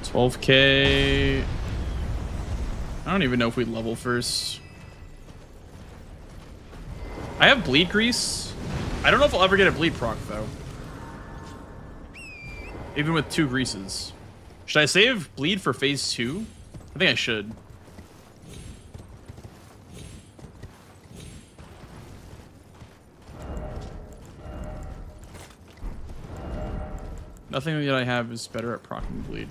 $12K. I don't even know if we level first. I have Bleed Grease. I don't know if I'll ever get a Bleed proc, though. Even with 2 greases. Should I save bleed for phase 2? I think I should. Nothing that I have is better at proccing bleed.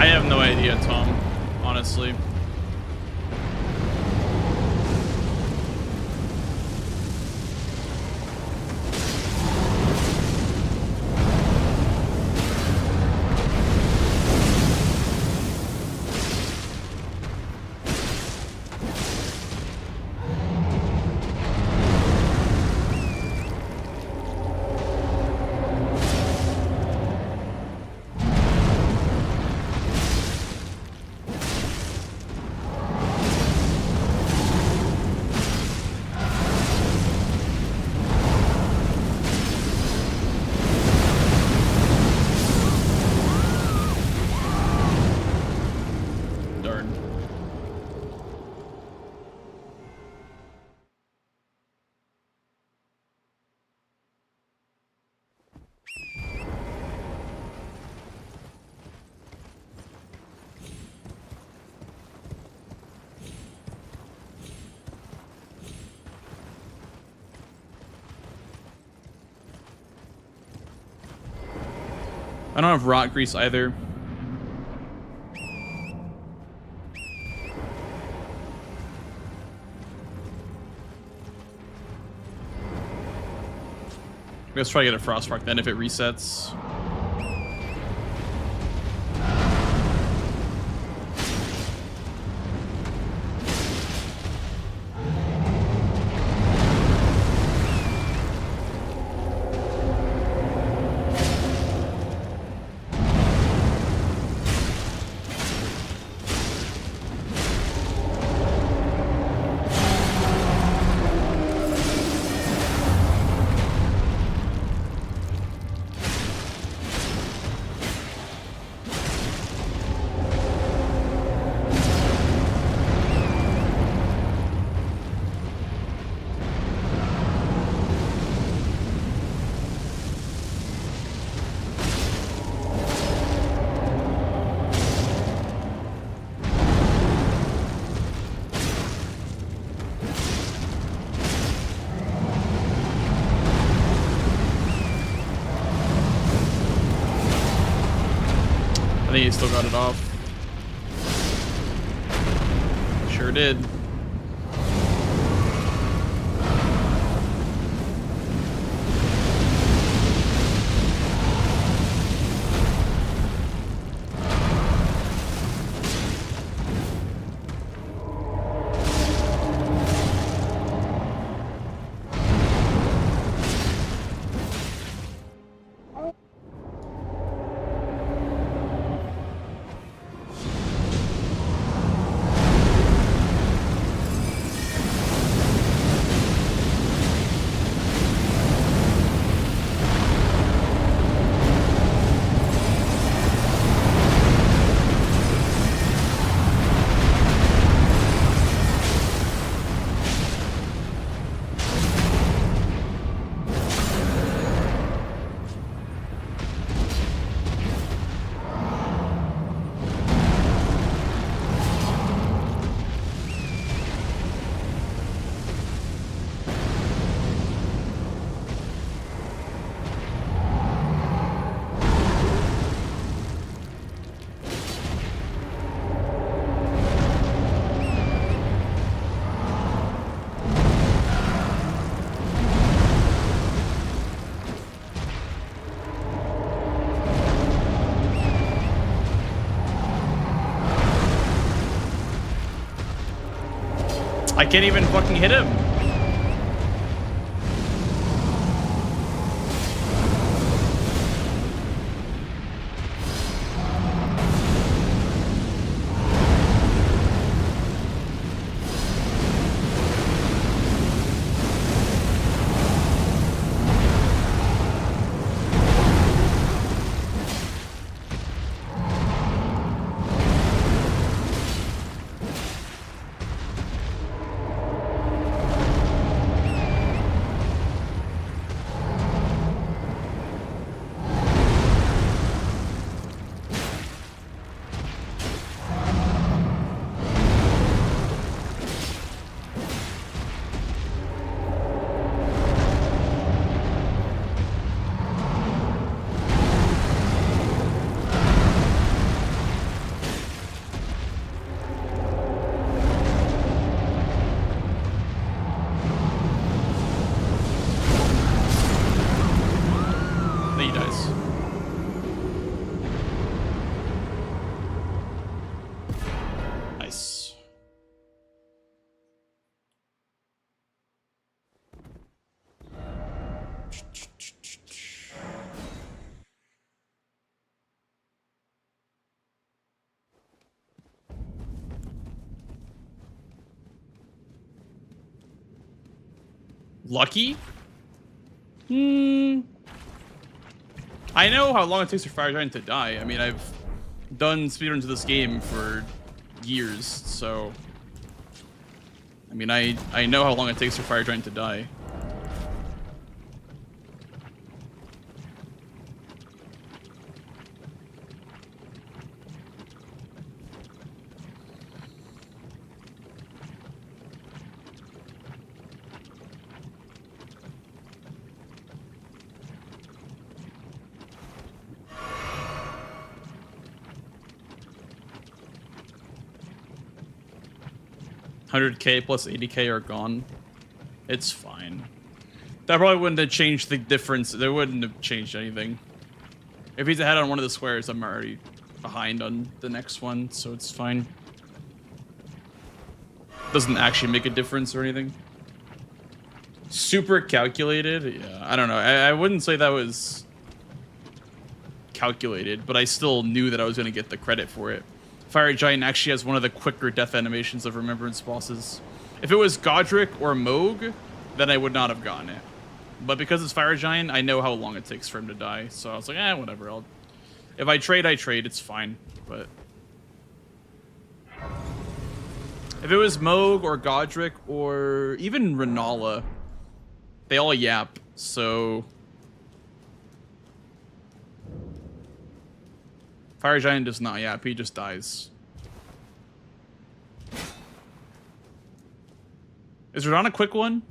I have no idea, Tom, honestly. Darn. I don't have rot grease either. Let's try to get a Frostmark then if it resets. I think he still got it off. Sure did. I can't even fucking hit him. Lucky? I know how long it takes for Fire Giant to die. I mean, I've done speedruns of this game for years, so... I mean, I know how long it takes for Fire Giant to die. $100K plus $80K are gone. It's fine. That probably wouldn't have changed the difference. They wouldn't have changed anything. If he's ahead on one of the squares, I'm already behind on the next one, so it's fine. Doesn't actually make a difference or anything. Super calculated? Yeah, I don't know. I wouldn't say that was calculated, but I still knew that I was going to get the credit for it. Fire Giant actually has one of the quicker death animations of Remembrance bosses. If it was Godric or Moog, then I would not have gotten it. But because it's Fire Giant, I know how long it takes for him to die. So I was like, whatever. If I trade, I trade. It's fine. But if it was Moog or Godric or even Renala, they all yap. So Fire Giant does not yap, he just dies. Is Radon a quick one?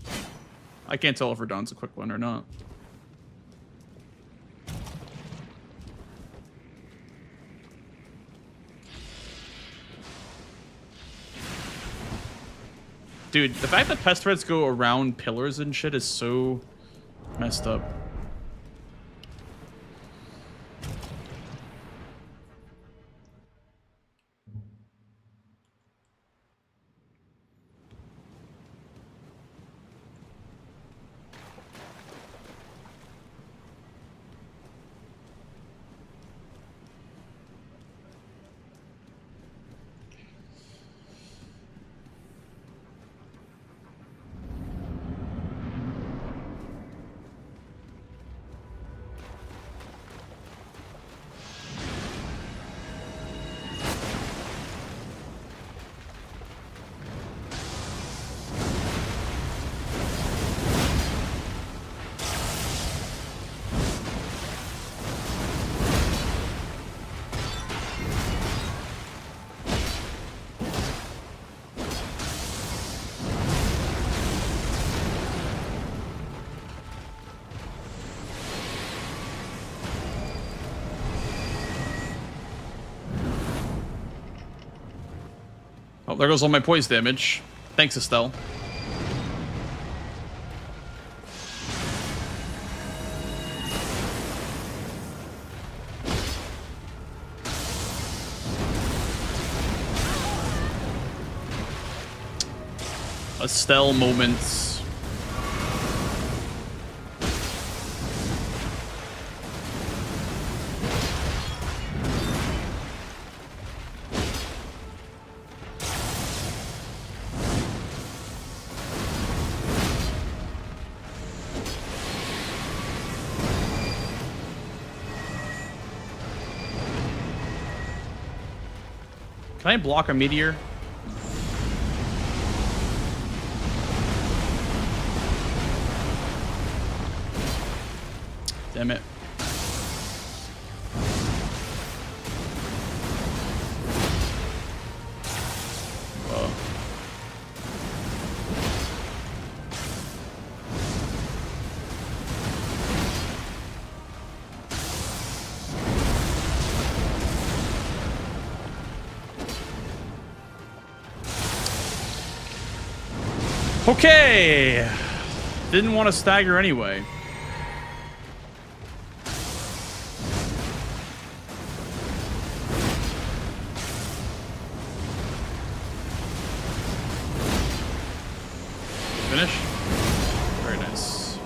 I can't tell if Radon's a quick one or not. Dude, the fact that pest threats go around pillars and shit is so messed up. Oh, there goes all my poise damage. Thanks, Estelle. Estelle moments. Can I block a meteor? Damn it. Whoa. Okay. Didn't want to stagger anyway. Finish. Very nice.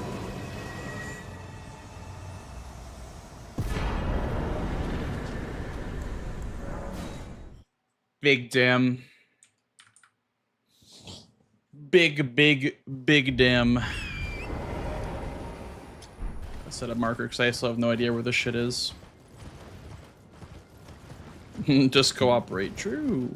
Big damn. Big damn. I set a marker because I still have no idea where this shit is. Just cooperate. True.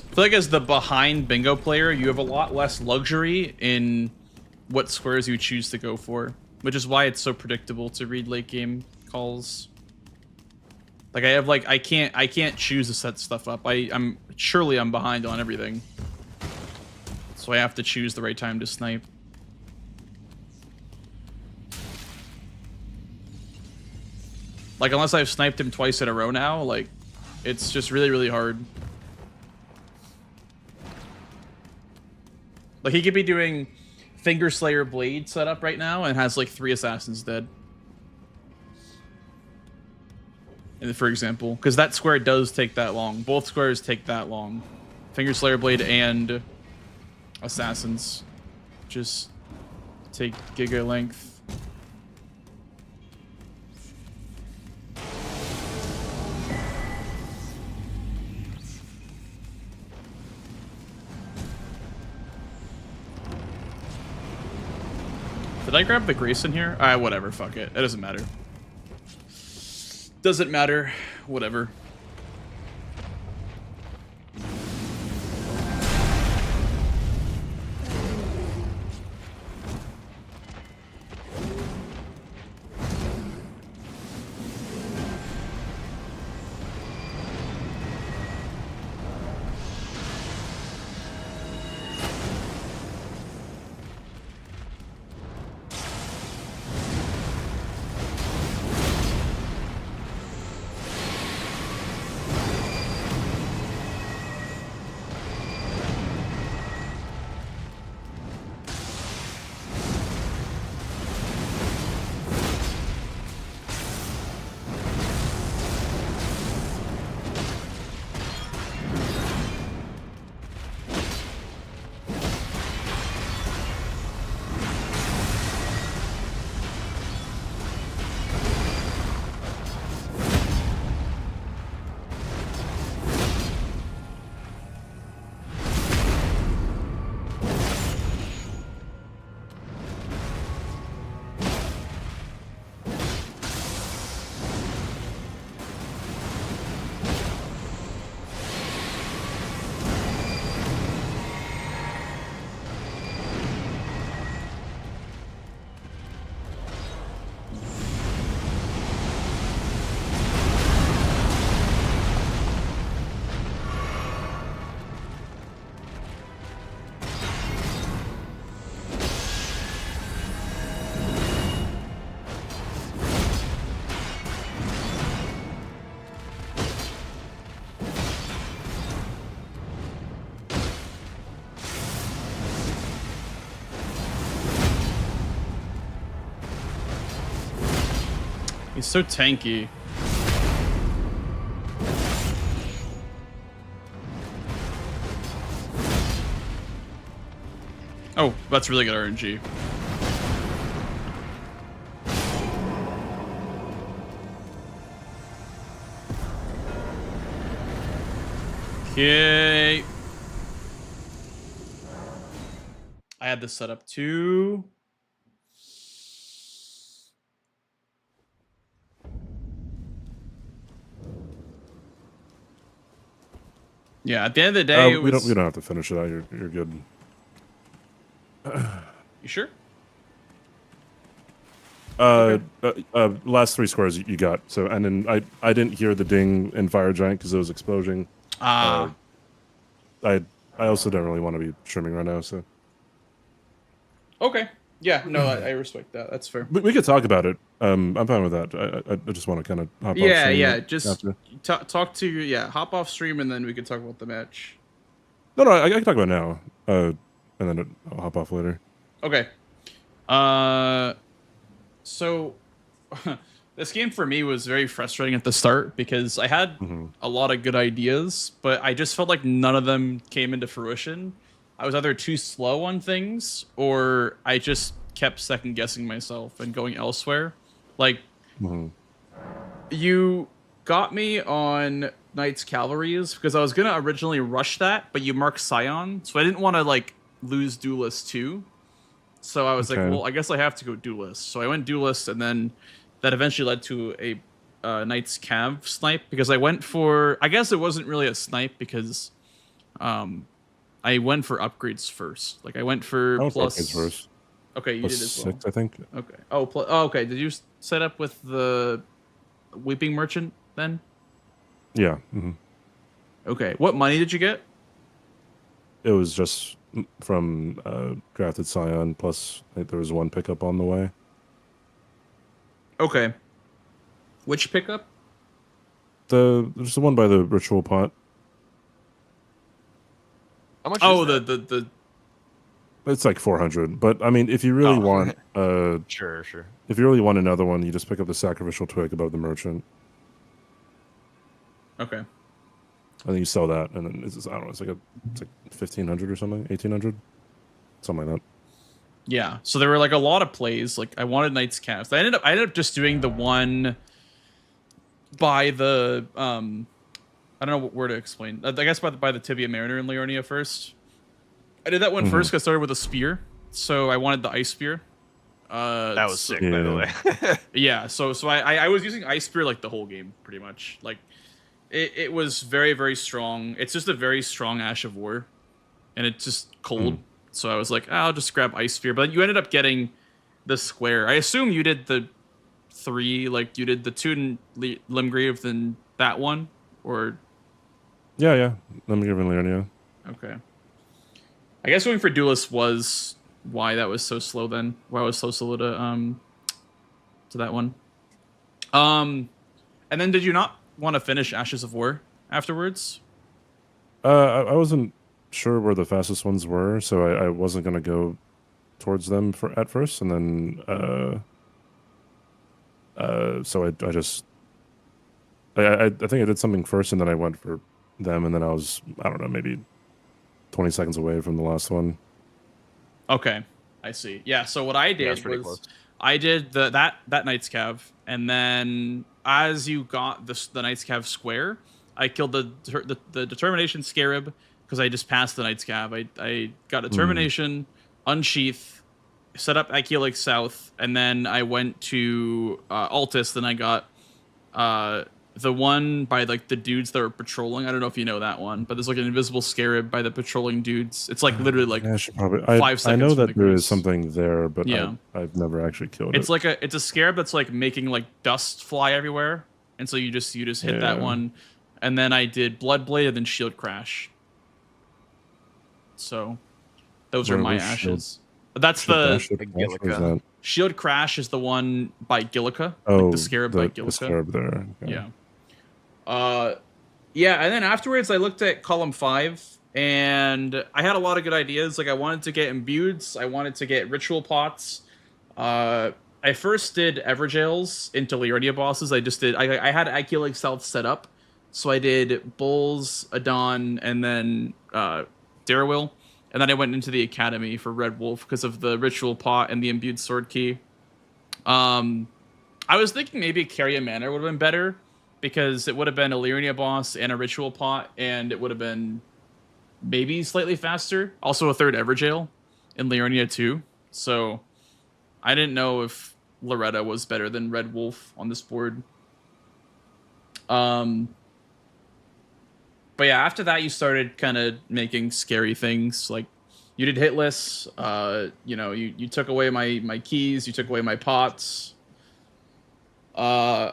I feel like as the behind bingo player, you have a lot less luxury in what squares you choose to go for, which is why it's so predictable to read late game calls. Like I can't choose to set stuff up. I'm behind on everything, so I have to choose the right time to snipe. Like unless I've sniped him twice in a row now, like it's just really hard. Like, he could be doing Finger Slayer Blade setup right now and has, like, 3 assassins dead. And for example, because that square does take that long. Both squares take that long. Finger Slayer Blade and assassins just take giga length. Did I grab the Grace in here? Alright, whatever, fuck it. It doesn't matter. Doesn't matter. Whatever. He's so tanky. Oh, that's really good RNG. Okay. I had this set up too. Yeah, at the end of the day, we don't have to finish it out. You're good. You sure? Last 3 squares you got. So, and then I didn't hear the ding in Fire Giant because it was exploding. I also don't really want to be trimming right now. So. Okay. Yeah. No, I respect that. That's fair. We could talk about it. I'm fine with that. I just want to kind of hop off. Yeah. Just talk to hop off stream and then we can talk about the match. No, I can talk about it now. And then I'll hop off later. Okay. So this game for me was very frustrating at the start because I had a lot of good ideas, but I just felt like none of them came into fruition. I was either too slow on things or I just kept second guessing myself and going elsewhere. Like, you got me on Knights Cavalries because I was going to originally rush that, but you marked Scion, so I didn't want to, like, lose Duelist too. So I was like, well, I guess I have to go Duelist. So I went Duelist, and then that eventually led to a Knights Cav snipe because I went for... I guess it wasn't really a snipe because... I went for upgrades first. Like I went for plus. Upgrades first. Okay, you plus did as well. 6, I think. Okay. Oh, okay. Did you set up with the Weeping Merchant then? Yeah. Okay. What money did you get? It was just from Crafted Scion. Plus, I think there was 1 pickup on the way. Okay. Which pickup? There's the one by the Ritual Pot. How much? Oh, is the. It's like 400, but I mean, if you really want, sure. If you really want another one, you just pick up the Sacrificial Twig above the Merchant. Okay. And then you sell that, and then I don't know, it's like 1,500 or something, 1,800, something like that. Yeah. So there were like a lot of plays. Like I wanted Knights Cast. I ended up just doing the one by the I don't know where to explain. I guess by the Tibia Mariner in Leonia first. I did that one first because I started with a spear. So I wanted the ice spear. That was sick, by the way. Yeah, so I was using ice spear like the whole game, pretty much. Like it was very, very strong. It's just a very strong Ash of War. And it's just cold. So I was like, I'll just grab ice spear. But you ended up getting the square. I assume you did the 3, like you did the 2 in Limgrave, then that one, or... Yeah. Limgrave and Leonia. Okay. I guess going for Duelist was why that was so slow then. Why I was so slow to that one. And then did you not want to finish Ashes of War afterwards? I wasn't sure where the fastest ones were, so I wasn't gonna go towards them at first, and then so I just I think I did something first, and then I went for them, and then I was, I don't know, maybe 20 seconds away from the last one. Okay, I see. Yeah, so what I did was I did that Knights Cav, and then as you got the Knights Cav square, I killed the Determination Scarab because I just passed the Knights Cav. I got Determination, Unsheath, set up Akilix South, and then I went to Altus, then I got the one by like the dudes that were patrolling. I don't know if you know that one, but there's like an invisible scarab by the patrolling dudes. It's like literally like I should probably, 5 seconds. I know that the there grease. is something there, but yeah. I've never actually killed it. It's like it's a scarab that's like making like dust fly everywhere, and so you just hit that one, and then I did Bloodblade and then Shield Crash. So those are my ashes. That's the Shield Crash is the one by Gillica. Oh, like the scarab by Gillica. The scarab there. Okay. Yeah. Yeah, and then afterwards I looked at column 5 and I had a lot of good ideas. Like I wanted to get imbueds, I wanted to get ritual pots, and I first did Everjails into Liurnia bosses. I had Ike Stealth set up. So I did Bulls, Adon, and then Darrowil. And then I went into the Academy for Red Wolf because of the Ritual Pot and the Imbued Sword Key. I was thinking maybe Carrier Manor would have been better because it would have been a Liurnia boss and a Ritual Pot, and it would have been maybe slightly faster. Also a third Everjail in Liurnia too. So I didn't know if Loretta was better than Red Wolf on this board. But yeah, after that, you started kind of making scary things. Like, you did hitless. You know, you took away my keys. You took away my pots. And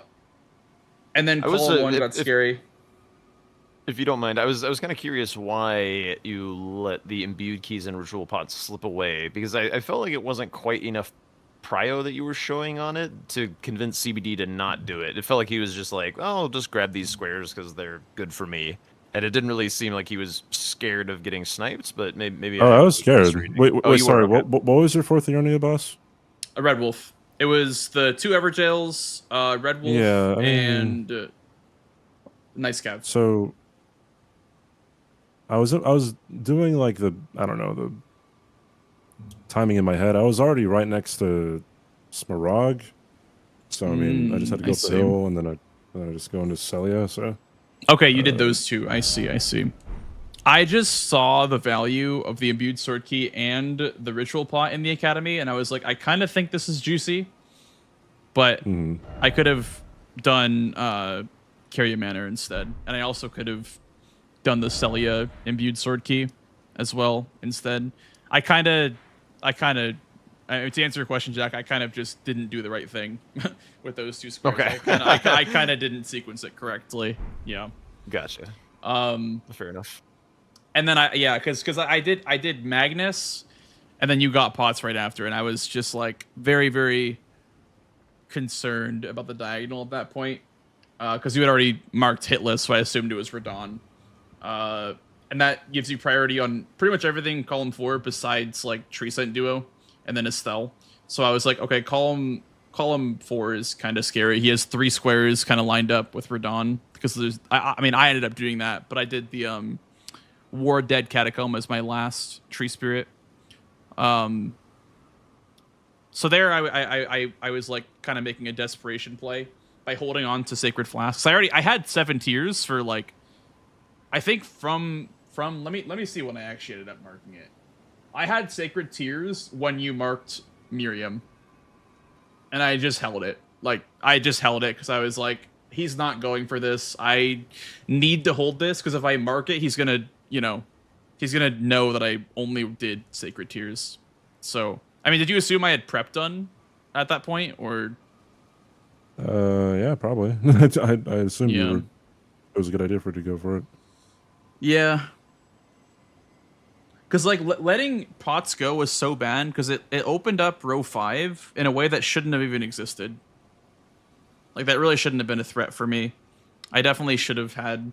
then column 1 got scary. If you don't mind, I was kind of curious why you let the imbued keys and ritual pots slip away, because I felt like it wasn't quite enough prio that you were showing on it to convince CBD to not do it. It felt like he was just like, oh, I'll just grab these squares because they're good for me. And it didn't really seem like he was scared of getting sniped, but maybe. Oh, I was scared. Wait, sorry. Okay. What was your fourth Liurnia boss? A Red Wolf. It was the 2 Everjails, Red Wolf, and Night Scout. So I was doing like the timing in my head. I was already right next to Smaragd, so I mean I just had to go up the hill and then I just go into Celia. So okay, you did those 2. I see. I just saw the value of the Imbued Sword Key and the Ritual Pot in the Academy, and I was like, I kind of think this is juicy, but I could have done Carrier Manor instead, and I also could have done the Celia Imbued Sword Key as well instead. To answer your question, Jack, I kind of just didn't do the right thing with those 2 squares. Okay. I kind of didn't sequence it correctly. Yeah. Gotcha. Fair enough. And then because I did Magnus, and then you got pots right after, and I was just like very, very concerned about the diagonal at that point, because you had already marked hitless, so I assumed it was Radon. And that gives you priority on pretty much everything in column 4 besides like Tree Scent Duo and then Estelle. So I was like, okay, column 4 is kind of scary. He has 3 squares kind of lined up with Radon because I ended up doing that, but I did the War Dead Catacomb as my last Tree Spirit. So there I was like kind of making a desperation play by holding on to Sacred Flasks. I had 7 tiers for like, I think from let me see when I actually ended up marking it. I had Sacred Tears when you marked Miriam, and I just held it. Like, I just held it because I was like, he's not going for this. I need to hold this because if I mark it, he's gonna know that I only did Sacred Tears. So, I mean, did you assume I had prep done at that point, or? Yeah, probably. I assumed it was a good idea for it to go for it. Yeah. Because, like, letting pots go was so bad because it opened up row 5 in a way that shouldn't have even existed. Like, that really shouldn't have been a threat for me. I definitely should have had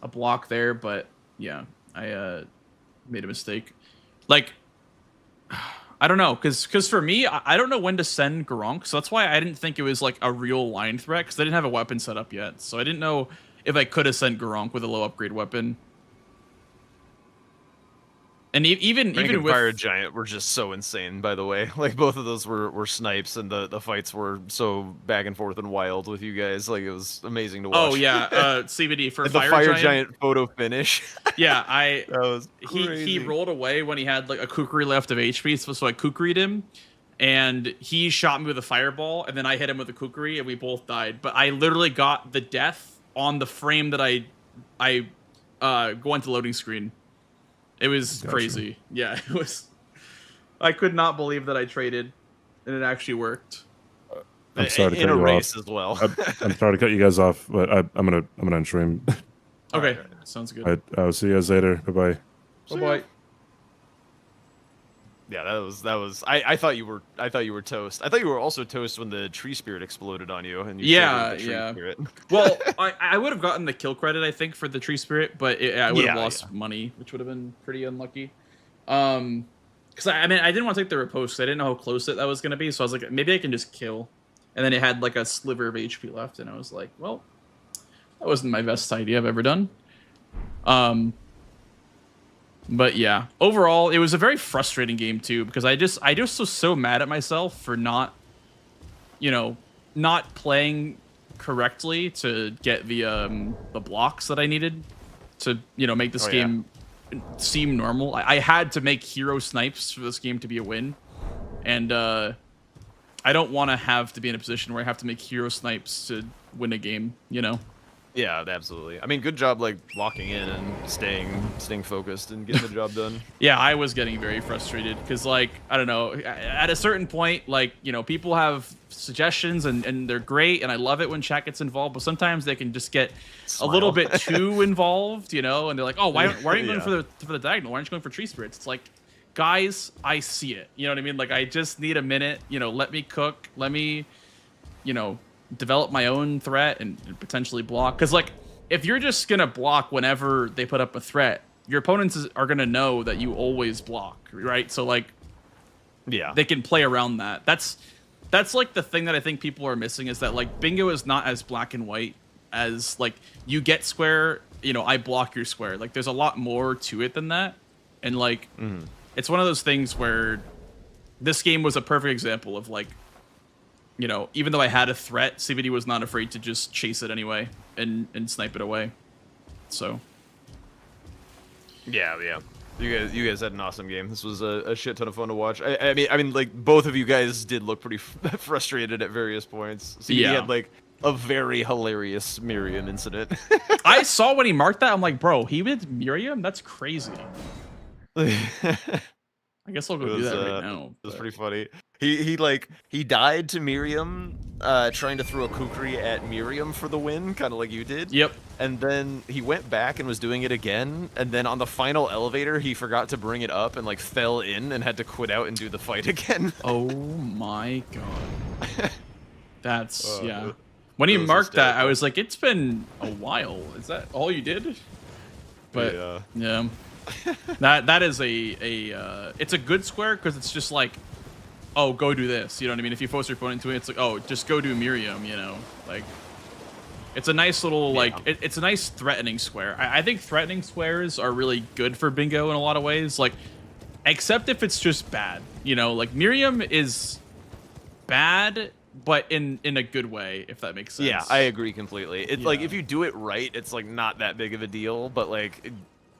a block there, but, yeah, I made a mistake. Like, I don't know, because for me, I don't know when to send Garunk, so that's why I didn't think it was, like, a real line threat, because I didn't have a weapon set up yet. So I didn't know if I could have sent Garunk with a low upgrade weapon. And even with Fire Giant were just so insane, by the way. Like, both of those were snipes, and the fights were so back and forth and wild with you guys. Like, it was amazing to watch. Oh yeah, CBD for the Fire Giant photo finish. Yeah, that was crazy. He rolled away when he had like a kukri left of HP, so I kukried him, and he shot me with a fireball, and then I hit him with a kukri, and we both died. But I literally got the death on the frame that I go into loading screen. It was crazy. Yeah, it was. I could not believe that I traded, and it actually wored. I'm sorry to in cut a you race off. as well. I'm sorry to cut you guys off, but I'm gonna end stream. Okay, sounds good. I'll see you guys later. Bye bye. Bye. Yeah, that was. I thought you were toast. I thought you were also toast when the tree spirit exploded on you. And you yeah. Spirit. Well, I would have gotten the kill credit, I think, for the tree spirit, but I would have lost money, which would have been pretty unlucky. Because I mean, I didn't want to take the riposte. I didn't know how close that was going to be. So I was like, maybe I can just kill. And then it had like a sliver of HP left, and I was like, well, that wasn't my best idea I've ever done. But yeah, overall, it was a very frustrating game too, because I just was so mad at myself for not, not playing correctly to get the blocks that I needed to, make this game seem normal. I had to make hero snipes for this game to be a win, and I don't want to have to be in a position where I have to make hero snipes to win a game, Yeah, absolutely. I mean, good job like locking in and staying focused and getting the job done. Yeah, I was getting very frustrated because, like, I don't know, at a certain point, like, people have suggestions and they're great, and I love it when chat gets involved, but sometimes they can just get a little bit too involved, and they're like, oh, why are you going for the diagonal? Why aren't you going for tree spirits? It's like, guys, I see it. You know what I mean? Like, I just need a minute. Let me cook. Let me, develop my own threat and potentially block. Because, like, if you're just going to block whenever they put up a threat, your opponents are going to know that you always block, right? So, like, yeah, they can play around that. That's like, the thing that I think people are missing is that, like, bingo is not as black and white as, like, you get square, I block your square. Like, there's a lot more to it than that. And, like... It's one of those things where this game was a perfect example of, like, even though I had a threat, CBD was not afraid to just chase it anyway and snipe it away. So. Yeah. You guys had an awesome game. This was a shit ton of fun to watch. I mean, like, both of you guys did look pretty frustrated at various points. CBD had, like, a very hilarious Miriam incident. I saw when he marked that, I'm like, bro, he with Miriam? That's crazy. I guess I'll go do that right now. It was pretty funny. He died to Miriam, trying to throw a kukri at Miriam for the win, kind of like you did. Yep. And then he went back and was doing it again, and then on the final elevator, he forgot to bring it up and, like, fell in and had to quit out and do the fight again. Oh my god. That's yeah. When he marked that, I was like, it's been a while. Is that all you did? But yeah. that is it's a good square because it's just like, oh, go do this, you know what I mean? If you force your opponent into it, it's like, oh, just go do Miriam, like, it's a nice little like it's a nice threatening square. I think threatening squares are really good for bingo in a lot of ways, like, except if it's just bad, like Miriam is bad but in a good way, if that makes sense. Yeah, I agree completely. It's like, if you do it right, it's like not that big of a deal, but like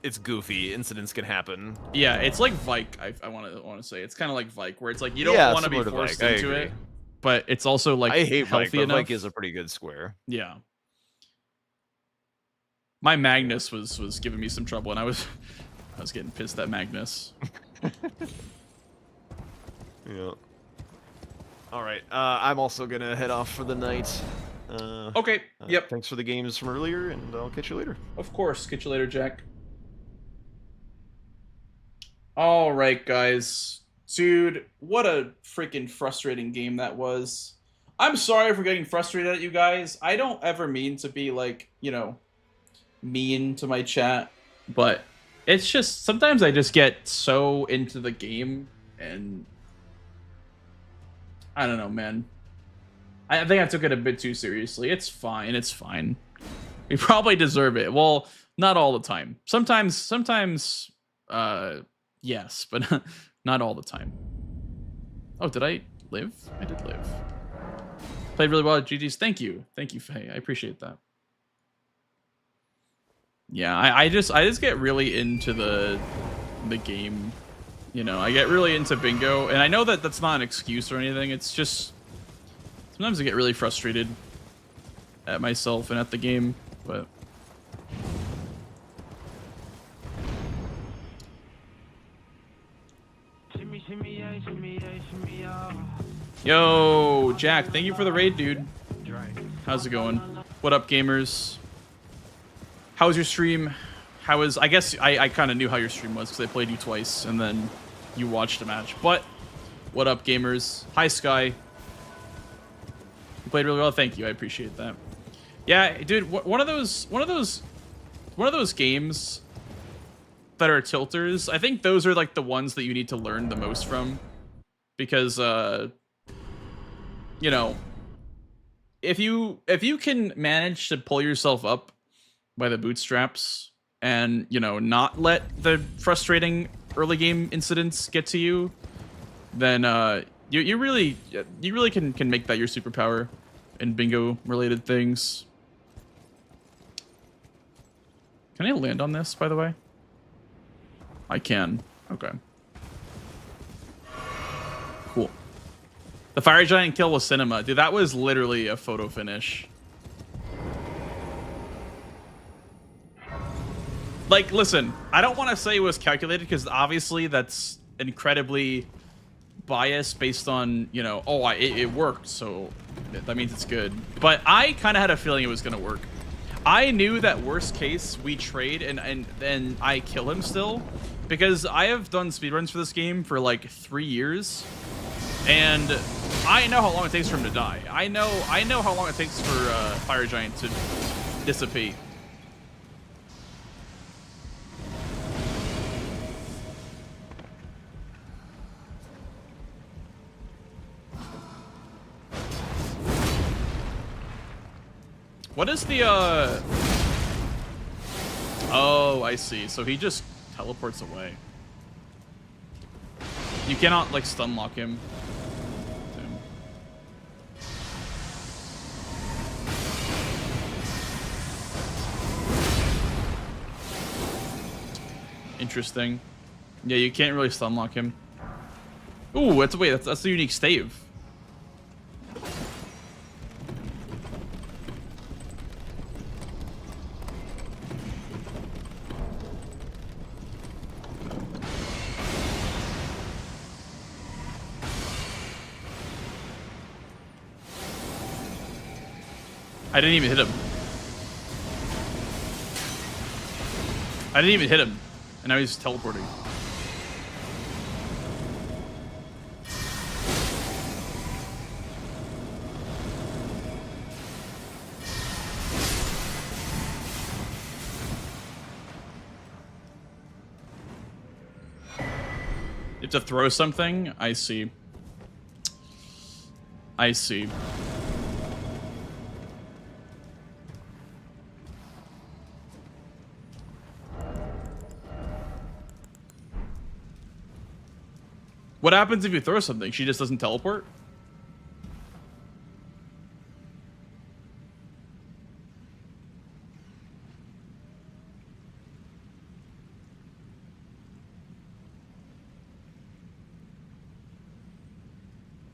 it's goofy. Incidents can happen. Yeah, it's like Vike. I want to say it's kind of like Vike, where it's like you don't want to be forced into it, but it's also like I hate healthy Vike, but enough. Vike is a pretty good square. Yeah. My Magnus was giving me some trouble, and I was getting pissed at Magnus. Yeah. All right. I'm also gonna head off for the night. Okay. Yep. Thanks for the games from earlier, and I'll catch you later. Of course. Catch you later, Jack. All right, guys. Dude, what a freaking frustrating game that was. I'm sorry for getting frustrated at you guys. I don't ever mean to be like, mean to my chat, but it's just sometimes I just get so into the game and I don't know, man. I think I took it a bit too seriously. It's fine. It's fine. We probably deserve it. Well, not all the time. Sometimes, yes, but not all the time. Oh, did I live? I did live. Played really well at GG's. Thank you. Thank you, Faye. I appreciate that. Yeah, I just get really into the game. I get really into bingo, and I know that that's not an excuse or anything. It's just sometimes I get really frustrated at myself and at the game, but yo, Jack, thank you for the raid, dude. How's it going? What up, gamers? How was your stream? I guess I kind of knew how your stream was because I played you twice and then you watched a match. But what up, gamers? Hi, Sky. You played really well. Thank you. I appreciate that. Yeah, dude. One of those games that are tilters, I think those are like the ones that you need to learn the most from, because you know, if you can manage to pull yourself up by the bootstraps and, you know, not let the frustrating early game incidents get to you, then you really can make that your superpower in bingo related things. Can I land on this, by the way? I can. Okay. Cool. The fire giant kill was cinema. Dude, that was literally a photo finish. Like, listen, I don't want to say it was calculated because obviously that's incredibly biased based on, you know, oh, it worked, so that means it's good. But I kind of had a feeling it was going to work. I knew that worst case we trade and then I kill him still, because I have done speedruns for this game for like 3 years, and I know how long it takes for him to die. I know how long it takes for Fire Giant to dissipate. What is the, Oh, I see. So he just teleports away. You cannot, like, stun lock him. Interesting. Yeah, you can't really stun lock him. Ooh, that's the unique stave. I didn't even hit him. I didn't even hit him. And now he's teleporting. You have to throw something? I see. I see. What happens if you throw something? She just doesn't teleport?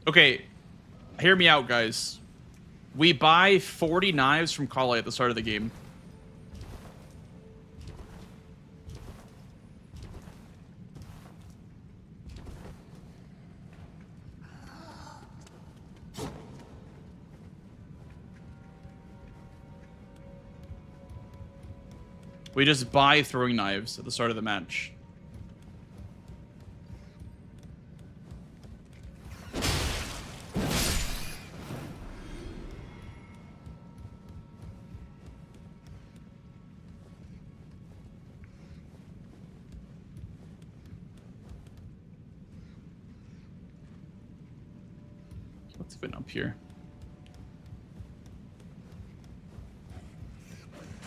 Okay, hear me out, guys. We buy 40 knives from Kale at the start of the game. We just buy throwing knives at the start of the match. What's been up here?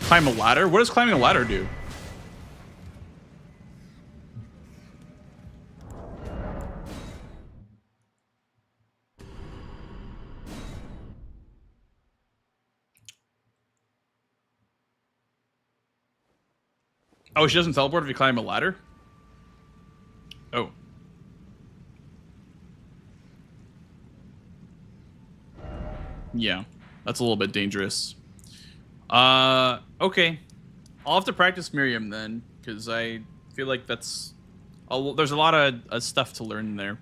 Climb a ladder? What does climbing a ladder do? Oh, she doesn't teleport if you climb a ladder? Oh. Yeah, that's a little bit dangerous. Okay. I'll have to practice Miriam then, because I feel like there's a lot of stuff to learn there.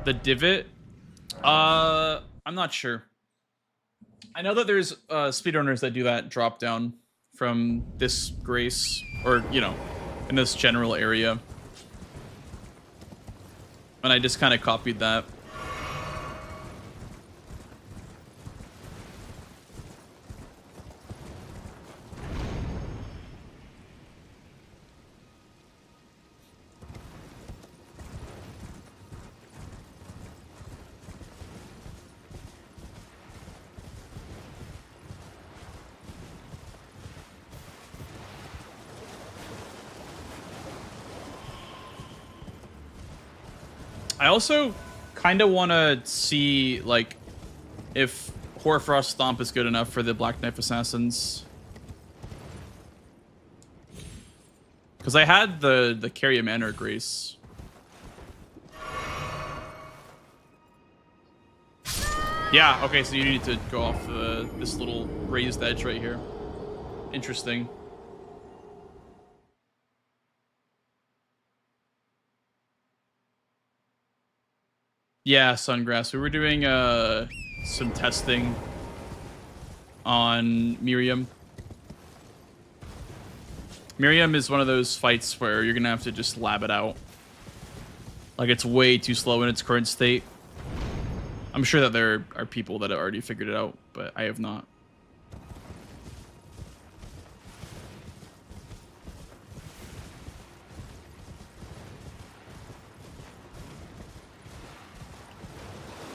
The divot? I'm not sure. I know that there's speedrunners that do that drop down from this grace, or, you know, in this general area. And I just kind of copied that. I also kind of want to see, like, if Hoarfrost Stomp is good enough for the Black Knife Assassins. Because I had the Carry a Manor Grace. Yeah, okay, so you need to go off this little raised edge right here. Interesting. Yeah, Sungrass. We were doing some testing on Miriam. Miriam is one of those fights where you're gonna have to just lab it out. Like, it's way too slow in its current state. I'm sure that there are people that have already figured it out, but I have not.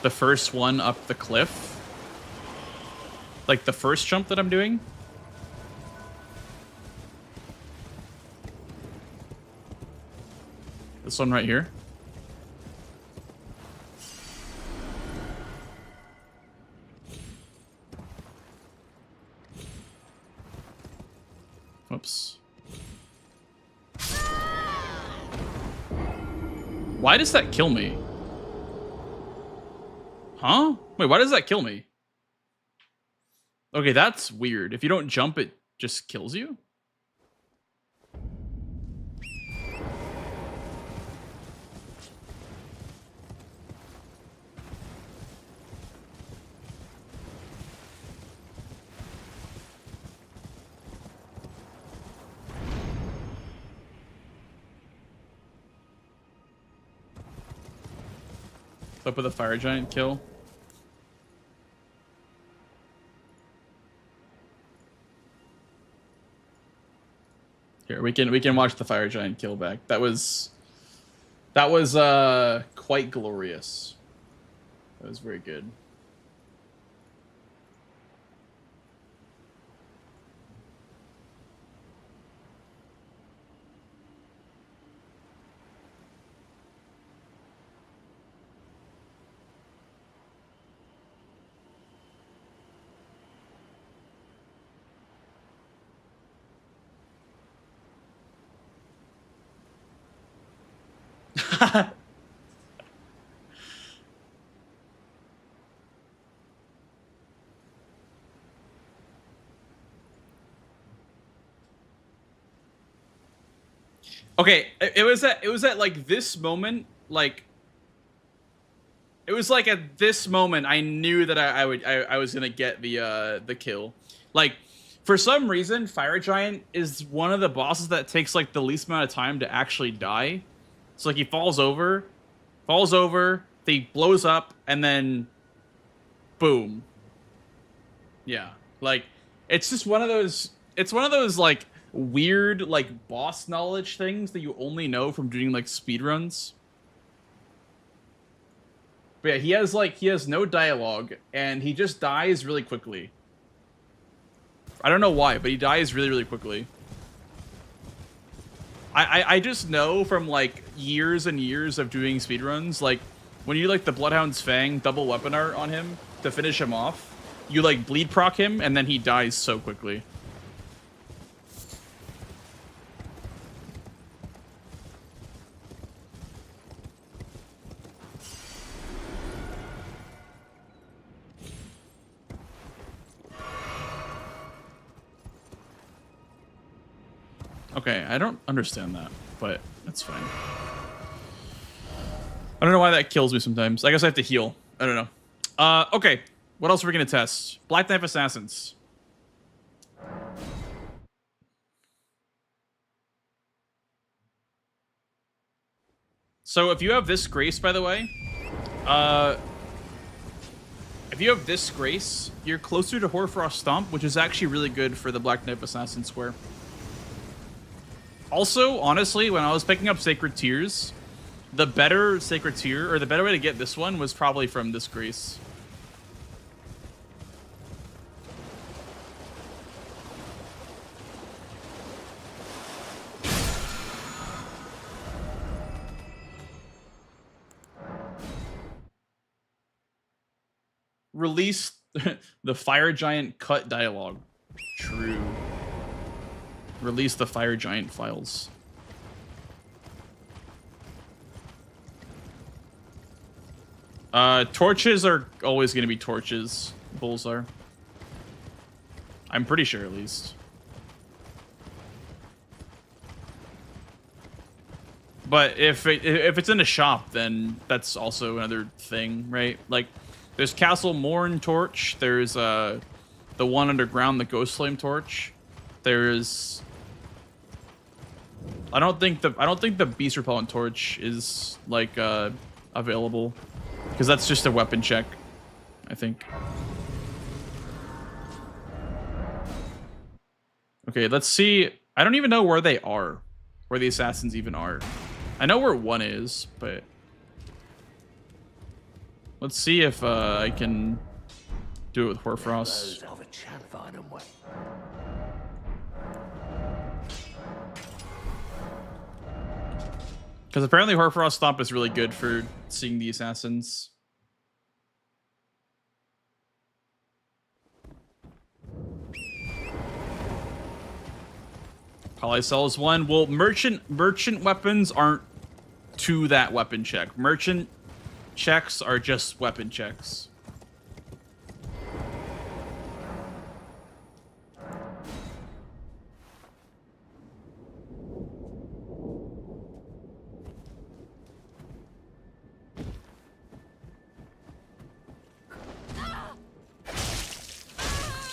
The first one up the cliff. Like the first jump that I'm doing. This one right here. Whoops. Why does that kill me? Huh? Wait, why does that kill me? Okay, that's weird. If you don't jump, it just kills you? Up with a fire giant kill. Here, we can watch the fire giant kill back. That was quite glorious. That was very good. Okay, it was at like this moment, like it was like at this moment I knew that I was gonna get the kill. Like, for some reason, Fire Giant is one of the bosses that takes like the least amount of time to actually die. So like he falls over, he blows up, and then boom. Yeah, like it's just one of those. It's one of those like weird like boss knowledge things that you only know from doing like speedruns. But yeah, he has no dialogue and he just dies really quickly. I don't know why, but he dies really, really quickly. I just know from like years and years of doing speedruns, like when you like the Bloodhound's Fang double weapon art on him to finish him off, you like bleed proc him and then he dies so quickly. Okay, I don't understand that, but that's fine. I don't know why that kills me sometimes. I guess I have to heal. I don't know. Okay. What else are we going to test? Black Knife Assassins. So if you have this grace, by the way, if you have this grace, you're closer to Hoarfrost Stomp, which is actually really good for the Black Knight Assassin Square. Also, honestly, when I was picking up Sacred Tears, the better Sacred Tear, or the better way to get this one was probably from this grace. Release the Fire Giant cut dialogue. True. Release the Fire Giant files. Torches are always going to be torches. Bulls are. I'm pretty sure, at least. But if it's in a shop, then that's also another thing, right? Like, there's Castle Morn torch. There's the one underground, the Ghost Flame torch. There's I don't think the Beast Repellent torch is like available because that's just a weapon check, I think. Okay, let's see. I don't even know where they are, where the assassins even are. I know where one is, but let's see if I can do it with Hoarfrost. Because apparently Hoarfrost Stomp is really good for seeing the assassins. Polycell is one. Well, merchant weapons aren't to that weapon check. Merchant checks are just weapon checks.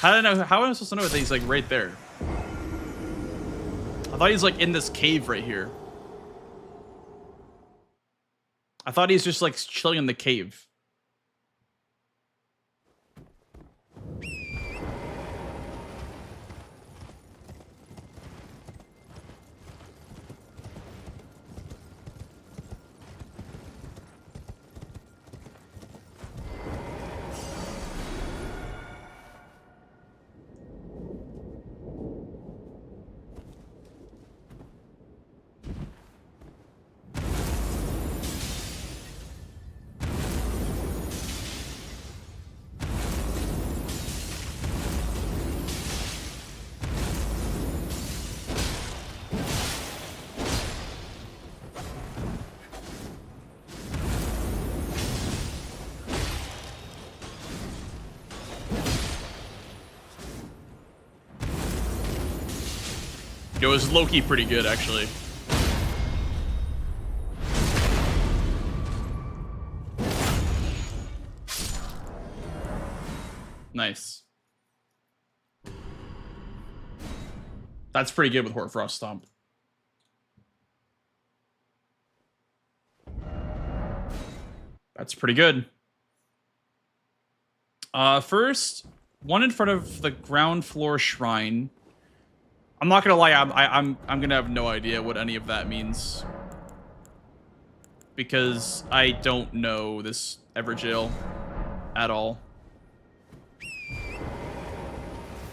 How am I supposed to know that he's like right there? I thought he's like in this cave right here. I thought he's just like chilling in the cave. It was low-key pretty good, actually. Nice. That's pretty good with Hoarfrost Stomp. That's pretty good. First, one in front of the ground floor shrine. I'm not gonna lie, I'm gonna have no idea what any of that means. Because I don't know this Everjail at all.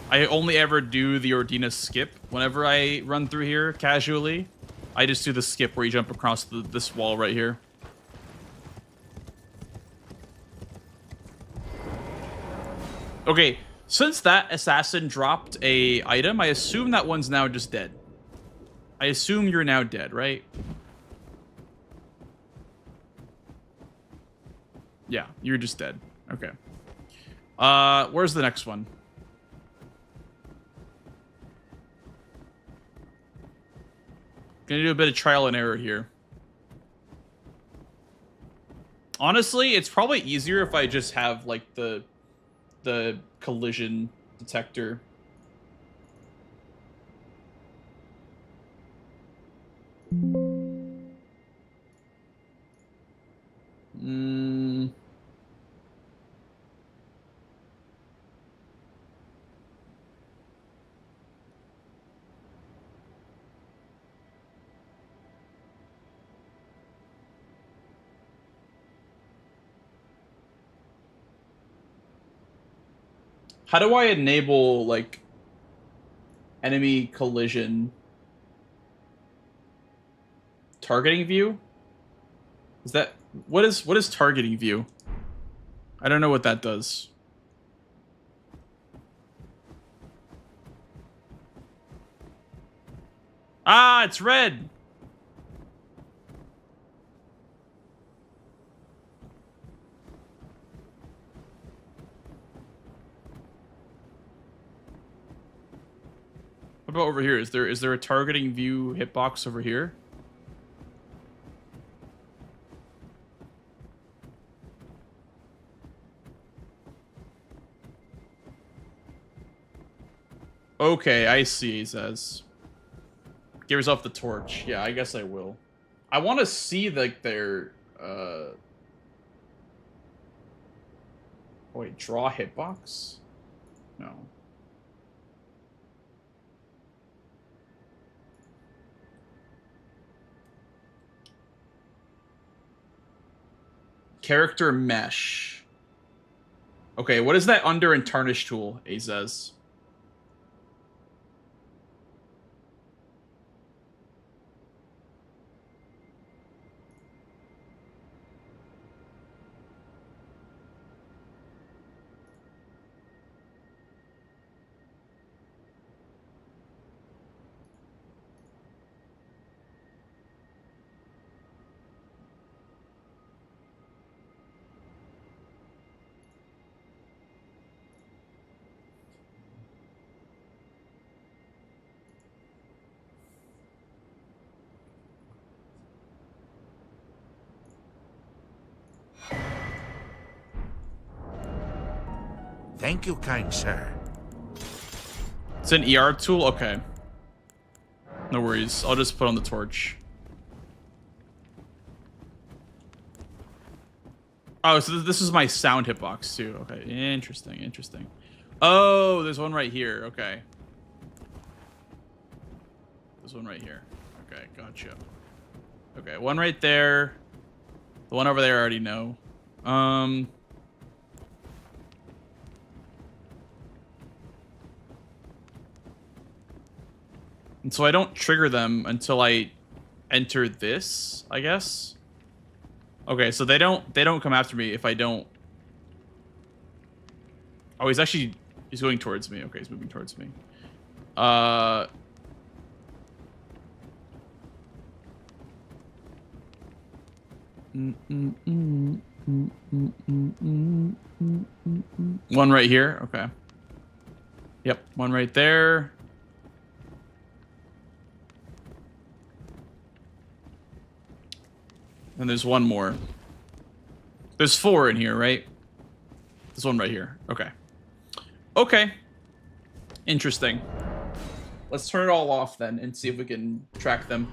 I only ever do the Ordina skip whenever I run through here casually. I just do the skip where you jump across this wall right here. Okay, since that assassin dropped a item, I assume that one's now just dead. I assume you're now dead, right? Yeah, you're just dead. Okay. Where's the next one? Gonna do a bit of trial and error here. Honestly, it's probably easier if I just have like the collision detector. How do I enable, like, enemy collision targeting view? Is that what is targeting view? I don't know what that does. Ah, it's red. What about over here? Is there a targeting view hitbox over here? Okay, I see, he says. Give yourself the torch. Yeah, I guess I will. I want to see, like, their, Oh, wait, draw hitbox? No. Character mesh. Okay, what is that under and tarnish tool, he says? Thank you, kind sir. It's an ER tool? Okay. No worries. I'll just put on the torch. Oh, so this is my sound hitbox too. Okay, interesting, interesting. Oh, there's one right here. Okay. There's one right here. Okay, gotcha. Okay, one right there. The one over there I already know. And so I don't trigger them until I enter this, I guess. Okay, so they don't come after me if I don't. Oh, he's going towards me. Okay, he's moving towards me. One right here. Okay. Yep, one right there. And there's one more. There's 4 in here, right? There's one right here. Okay. Okay. Interesting. Let's turn it all off then and see if we can track them.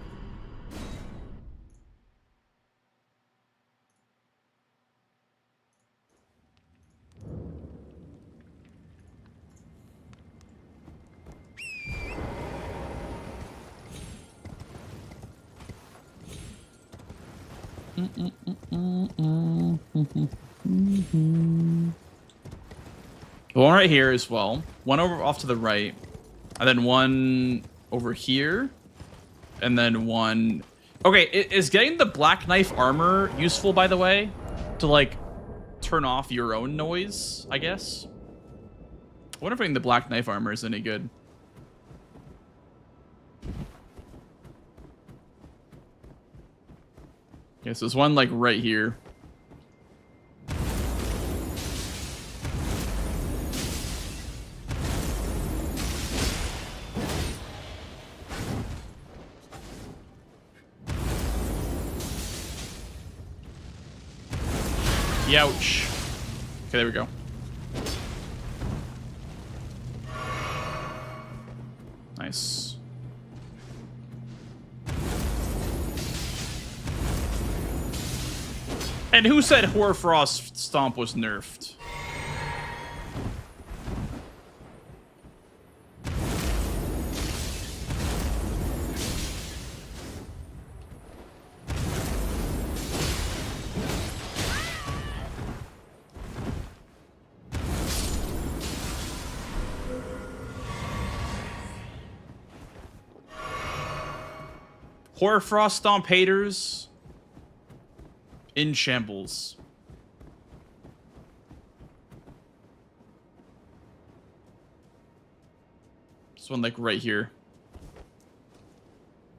One right here as well. One over off to the right. And then one over here. And then one... Okay, is getting the black knife armor useful, by the way? To, like, turn off your own noise, I guess? I wonder if getting the black knife armor is any good. Okay, so there's one, like, right here. Ouch. Okay, there we go. Nice. And who said Hoarfrost Stomp was nerfed? Hoarfrost Stomp haters in shambles. This one, like, right here.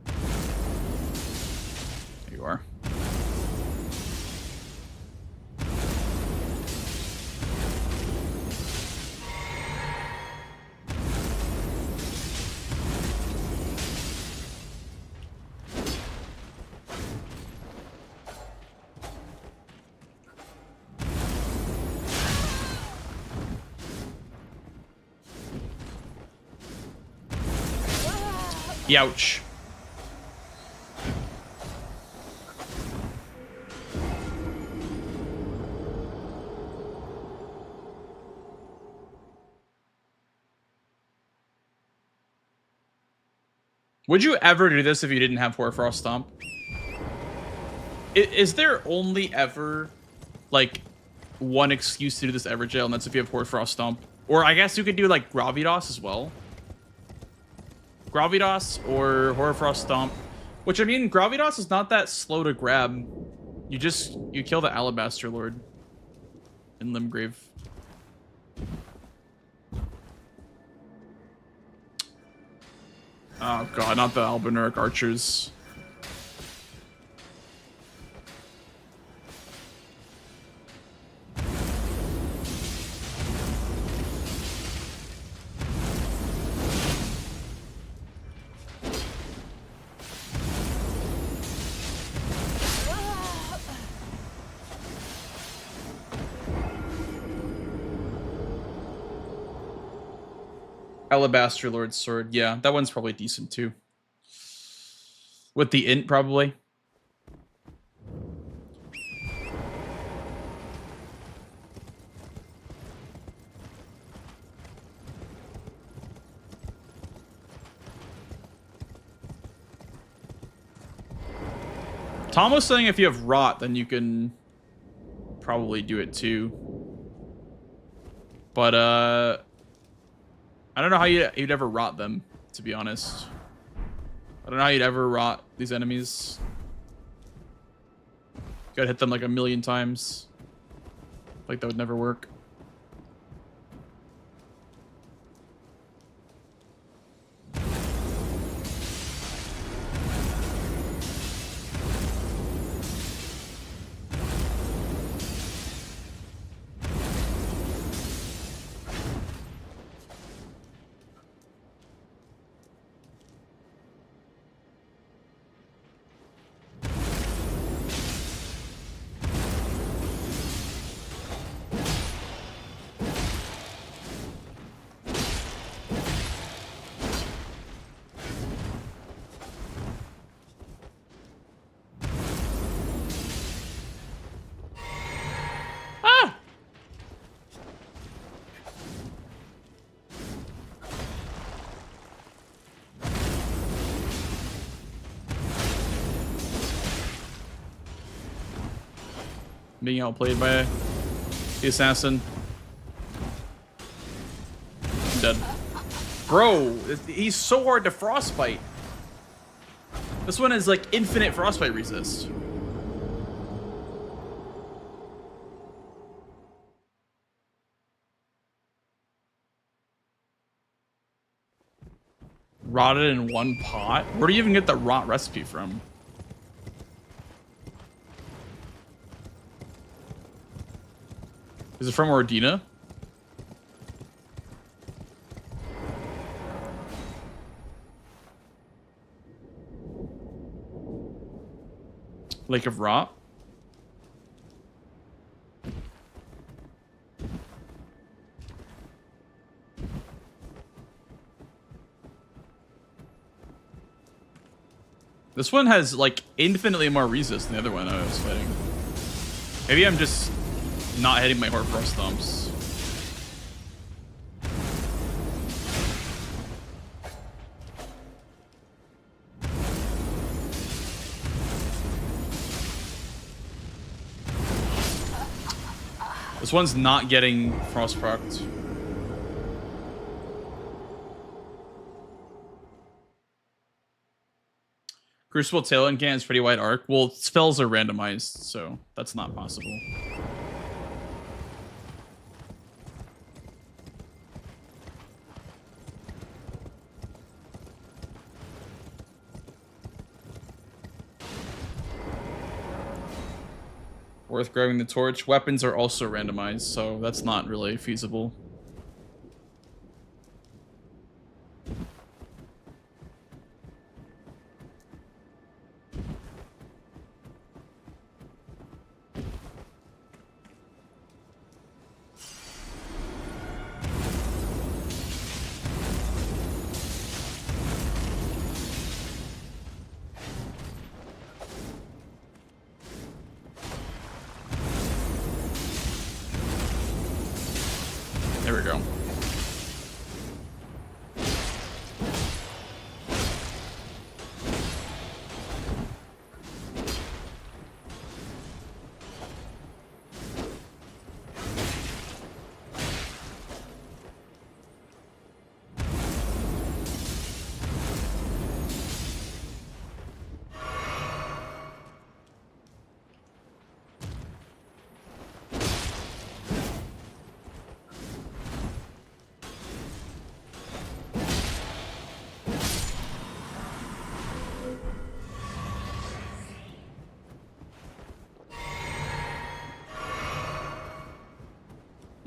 There you are. Youch. Would you ever do this if you didn't have Hoarfrost Stomp? Is there only ever, like, one excuse to do this ever, Jail, and that's if you have Hoarfrost Stomp? Or I guess you could do, like, Gravitas as well. Gravitas or Hoarfrost Stomp. Which, I mean, Gravitas is not that slow to grab. You kill the Alabaster Lord in Limgrave. Oh god, not the Albinauric archers. Alabaster Lord's Sword. Yeah, that one's probably decent too. With the int, probably. Tom was saying if you have Rot, then you can probably do it too. But, I don't know how you'd ever rot them, to be honest. I don't know how you'd ever rot these enemies. You gotta hit them like a million times. Like that would never work. Being outplayed by the assassin. I'm dead. Bro, he's so hard to frostbite. This one is like infinite frostbite resist. Rotted in one pot? Where do you even get the rot recipe from? Is it from Ordina? Lake of Rot? This one has like infinitely more resist than the other one I was fighting. Maybe I'm just not hitting my Horde Frost stomps. This one's not getting frost procced. Crucible Tailwind Can is pretty wide arc. Well, spells are randomized, so that's not possible. Worth grabbing the torch. Weapons are also randomized, so that's not really feasible. There we go.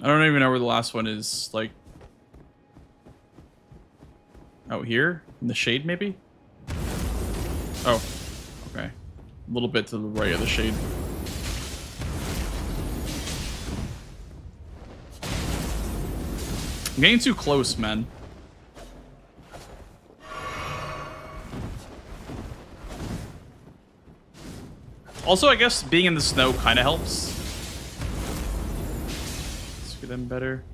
I don't even know where the last one is, like... out here? In the shade, maybe? Oh. Okay. A little bit to the right of the shade. I'm getting too close, man. Also, I guess being in the snow kind of helps. Them better.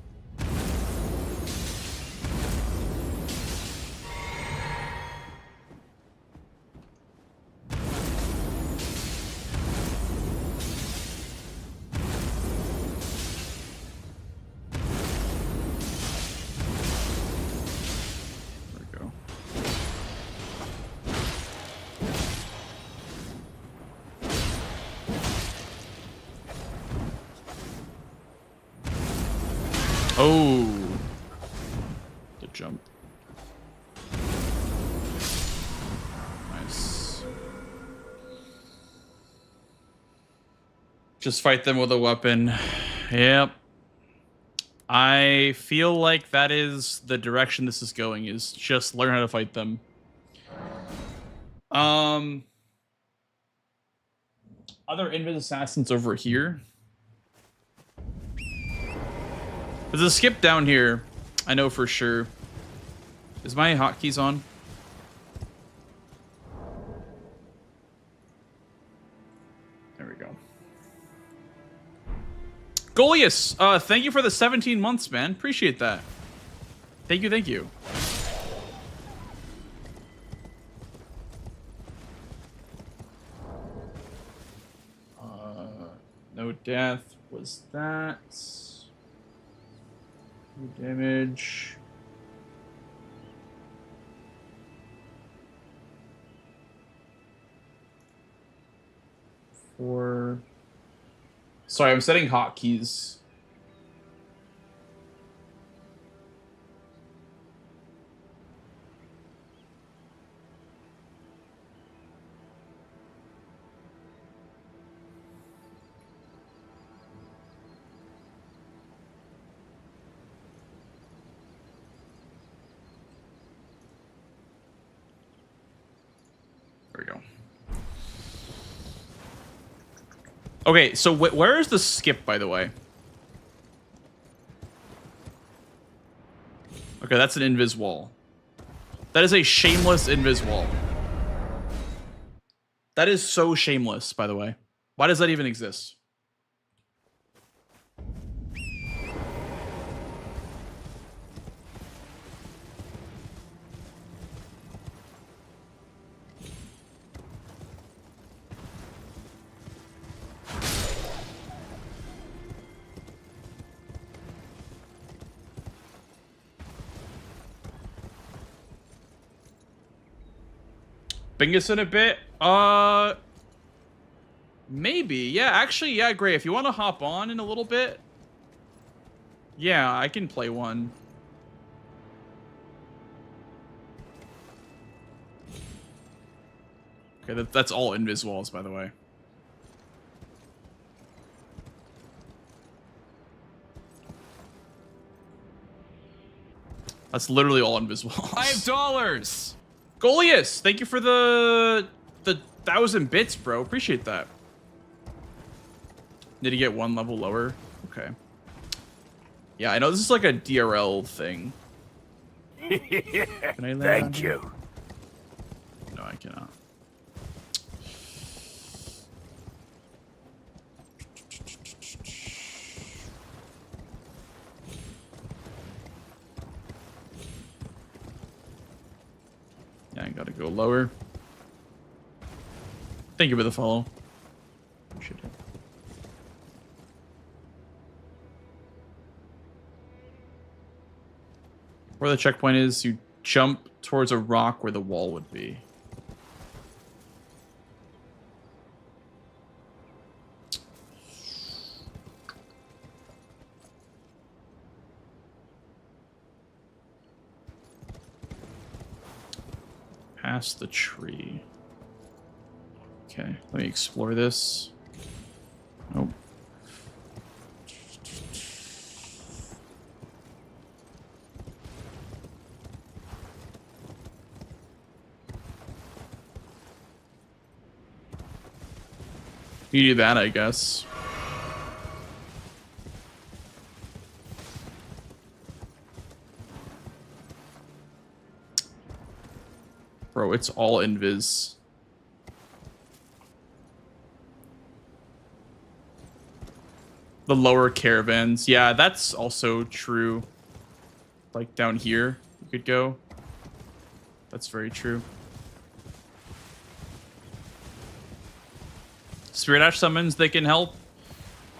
There we go. Oh, the jump. Nice. Just fight them with a weapon. Yep. I feel like that is the direction this is going, is just learn how to fight them. Other Invis assassins over here. There's a skip down here, I know for sure. Is my hotkeys on? There we go. Golius, thank you for the 17 months, man. Appreciate that. Thank you, thank you. No death was that. No damage. Four. Sorry, I'm setting hotkeys. There we go. Okay, so where is the skip, by the way? Okay, that's an invis wall. That is a shameless invis wall. That is so shameless, by the way. Why does that even exist? Bingus in a bit? Maybe. Yeah, actually, yeah, Gray. If you want to hop on in a little bit, yeah, I can play one. Okay, that's all invis walls, by the way. That's literally all invis walls. $5. Golius, thank you for the 1,000 bits, bro. Appreciate that. Did he get one level lower? Okay. Yeah, I know this is like a DRL thing. Can I land Thank you. No, I cannot. Yeah, I gotta go lower. Thank you for the follow. Appreciate it. Where the checkpoint is, you jump towards a rock where the wall would be. Past the tree. Okay, let me explore this. Nope. You do that, I guess. Bro, it's all invis. The lower caravans. Yeah, that's also true. Like down here, you could go. That's very true. Spirit Ash summons, they can help.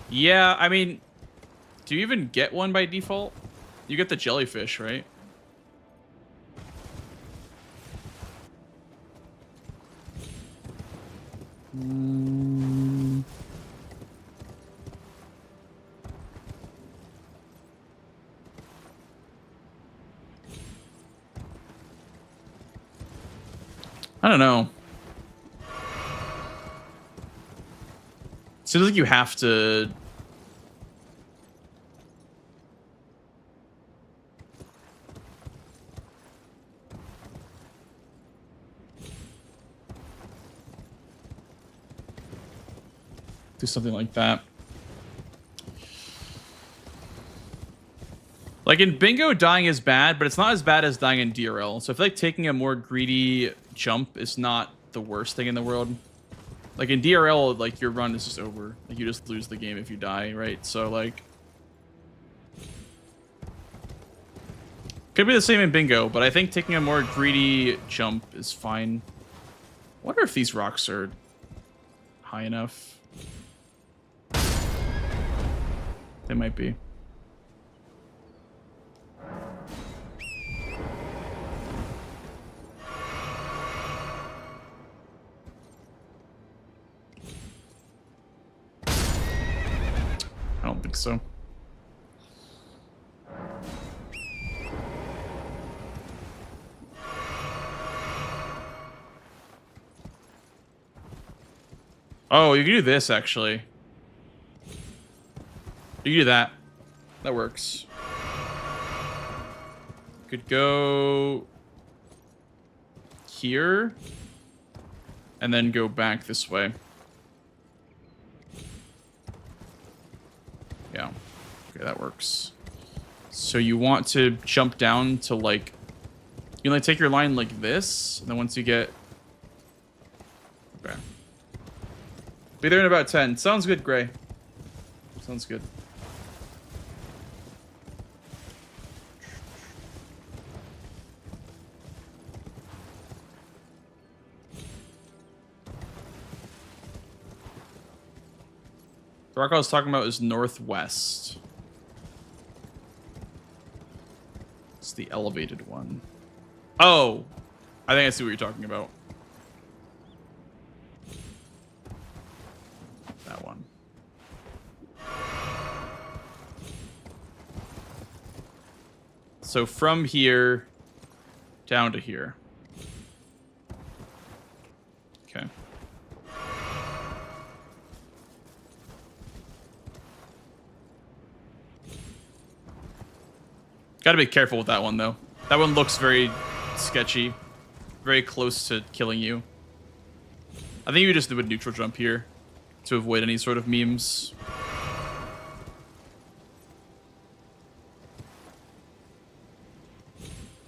Yeah, I mean, do you even get one by default? You get the jellyfish, right? I don't know. Seems like you have to... do something like that. Like in Bingo, dying is bad, but it's not as bad as dying in DRL. So I feel like taking a more greedy jump is not the worst thing in the world. Like in DRL, like your run is just over. Like you just lose the game if you die, right? So like, could be the same in Bingo, but I think taking a more greedy jump is fine. Wonder if these rocks are high enough. They might be. I don't think so. Oh, you can do this actually. You can do that. That works. Could go here and then go back this way. Yeah. Okay, that works. So you want to jump down to like, you like take your line like this, and then once you get, okay. Be there in about 10. Sounds good, Gray. Sounds good. The rock I was talking about is northwest. It's the elevated one. Oh, I think I see what you're talking about. So from here down to here. Okay. Gotta be careful with that one, though. That one looks very sketchy. Very close to killing you. I think you just do a neutral jump here to avoid any sort of memes.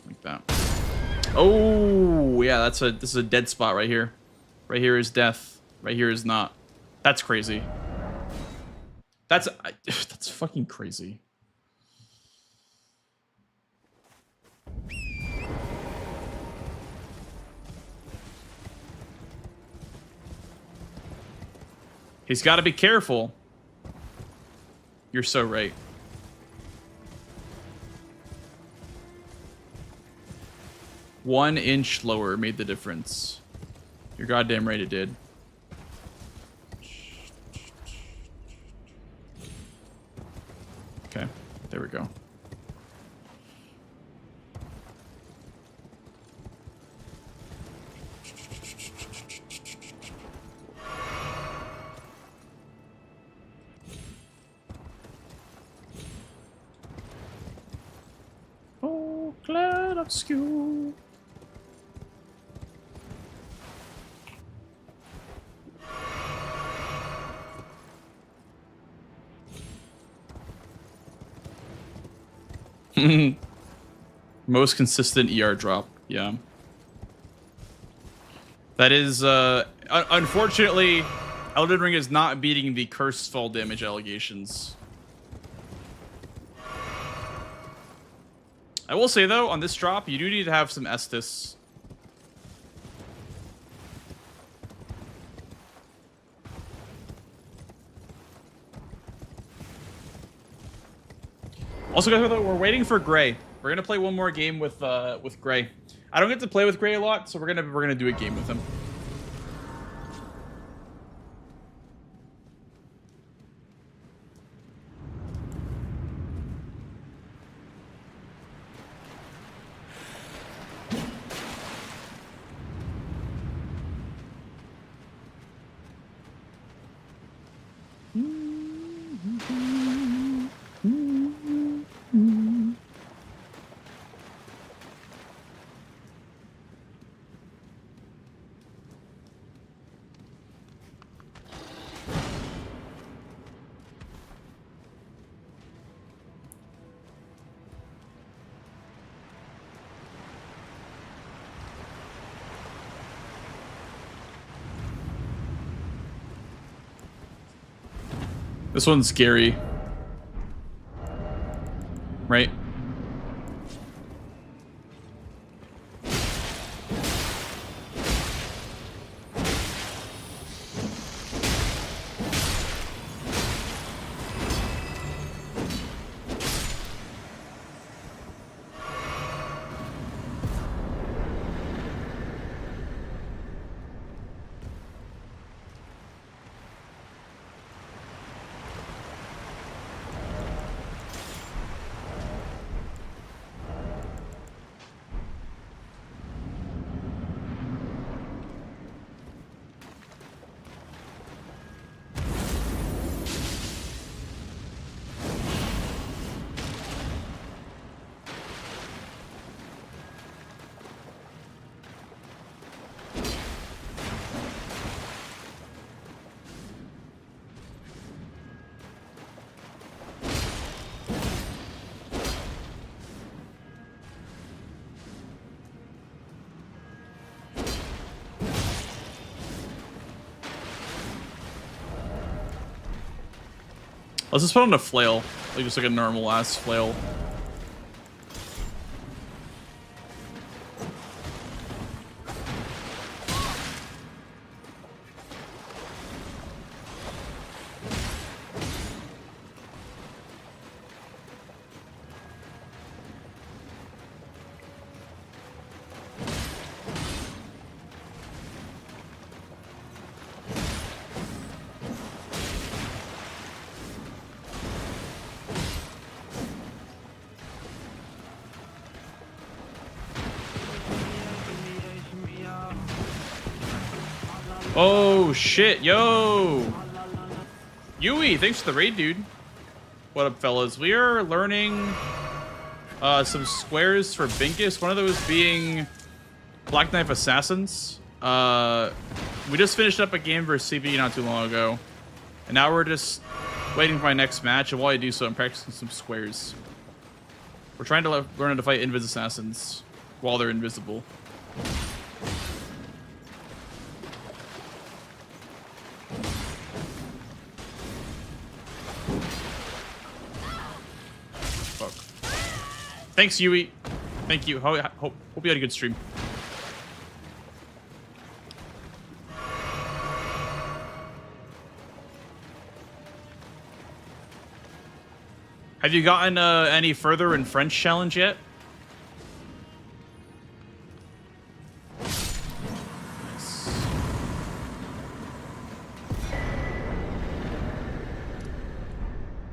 Like that. Oh, yeah, this is a dead spot right here. Right here is death. Right here is not. That's crazy. That's fucking crazy. He's got to be careful. You're so right. One inch lower made the difference. You're goddamn right it did. Okay, there we go. Oh, glad obscure. Most consistent ER drop, yeah. That is, unfortunately, Elden Ring is not beating the cursed fall damage allegations. I will say, though, on this drop, you do need to have some Estus. Also, guys, we're waiting for Gray. We're gonna play one more game with Gray. I don't get to play with Gray a lot, so we're gonna do a game with him. This one's scary. Right? Let's just put on a flail, like just like a normal ass flail. Oh shit, yo! Yui, thanks for the raid, dude. What up, fellas? We are learning some squares for Binkus. One of those being Black Knife Assassins. We just finished up a game versus CB not too long ago. And now we're just waiting for my next match. And while I do so, I'm practicing some squares. We're trying to learn how to fight Invis Assassins while they're invisible. Fuck. Thanks, Yui. Thank you. Hope you had a good stream. Have you gotten any further in French challenge yet?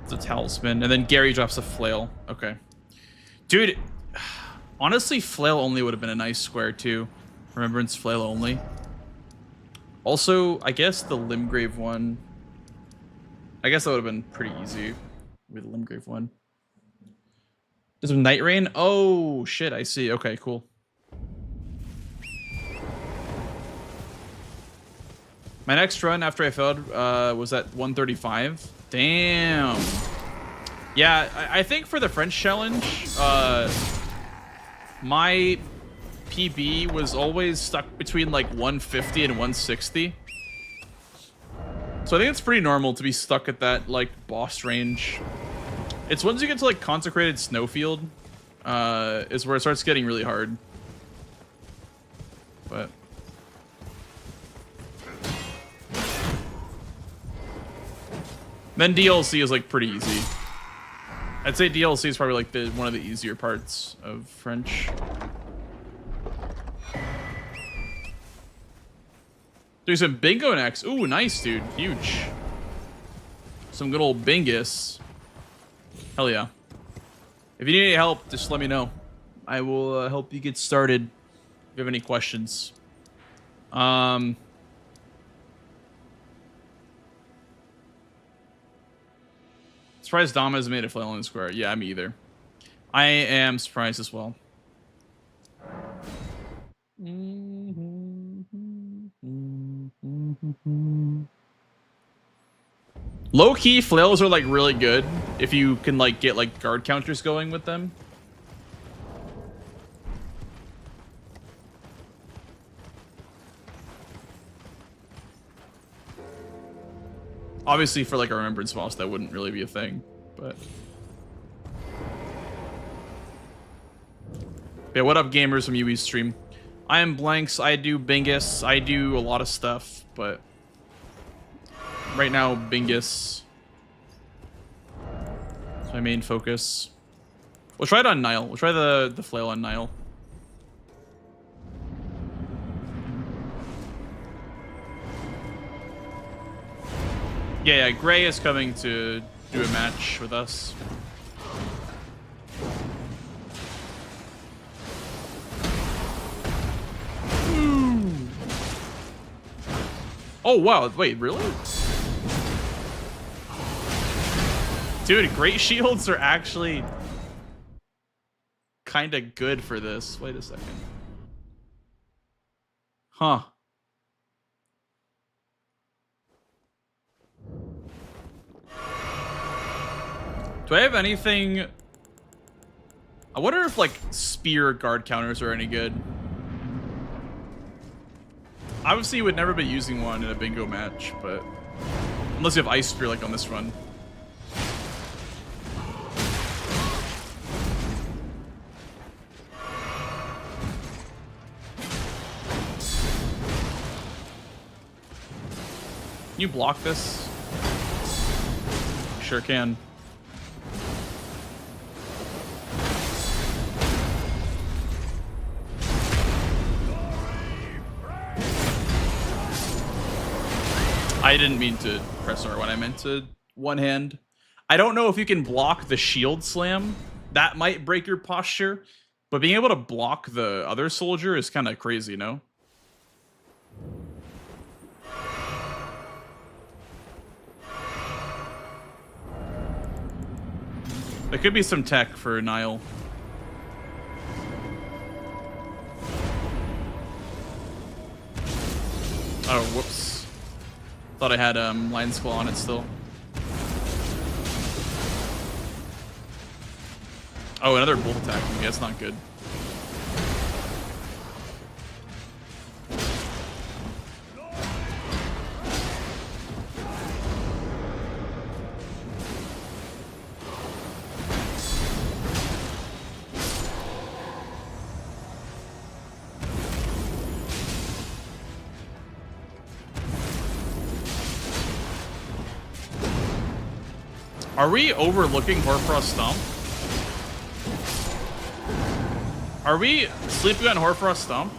It's a talisman, and then Gary drops a flail. Okay. Dude, honestly, flail only would have been a nice square too. Remembrance flail only. Also, I guess the Limgrave one. I guess that would have been pretty easy with the Limgrave one. There's some Night Rain. Oh shit, I see. Okay, cool. My next run after I failed was at 135. Damn. Yeah, I think for the French challenge, my PB was always stuck between like 150 and 160. So I think it's pretty normal to be stuck at that like boss range. It's once you get to like Consecrated Snowfield, is where it starts getting really hard. But then DLC is like pretty easy. I'd say DLC is probably like one of the easier parts of French. Doing some bingo next. Ooh, nice, dude. Huge. Some good old bingus. Hell yeah. If you need any help, just let me know. I will help you get started if you have any questions. Surprised Dama has made a flail on the square. Yeah, me either. I am surprised as well. Low-key flails are like really good if you can like get like guard counters going with them. Obviously for like a remembrance boss that wouldn't really be a thing, but yeah, what up gamers from UE's stream? I am Blanks, I do Bingus, I do a lot of stuff, but right now Bingus is my main focus. We'll try it on Nile. We'll try the flail on Nile. Yeah, Gray is coming to do a match with us. Oh, wow. Wait, really? Dude, great shields are actually kind of good for this. Wait a second. Huh. Do I have anything? I wonder if like spear guard counters are any good. Obviously, you would never be using one in a bingo match, but unless you have ice spear like on this run. Can you block this? Sure can. I didn't mean to press R1. I meant to one hand. I don't know if you can block the shield slam. That might break your posture. But being able to block the other soldier is kind of crazy, no? There could be some tech for Nile. Oh, whoops. Thought I had Lion's Claw on it still. Oh, another bull attacking me. That's not good. Are we overlooking Hoarfrost Stomp? Are we sleeping on Hoarfrost Stomp?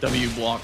W block.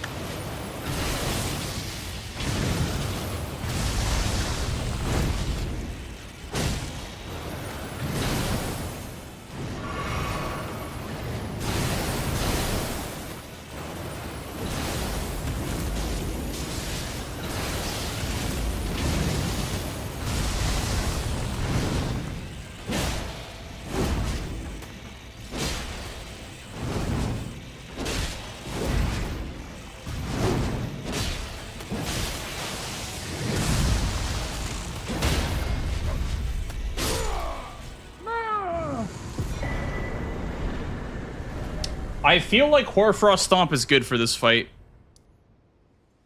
I feel like Hoarfrost Stomp is good for this fight.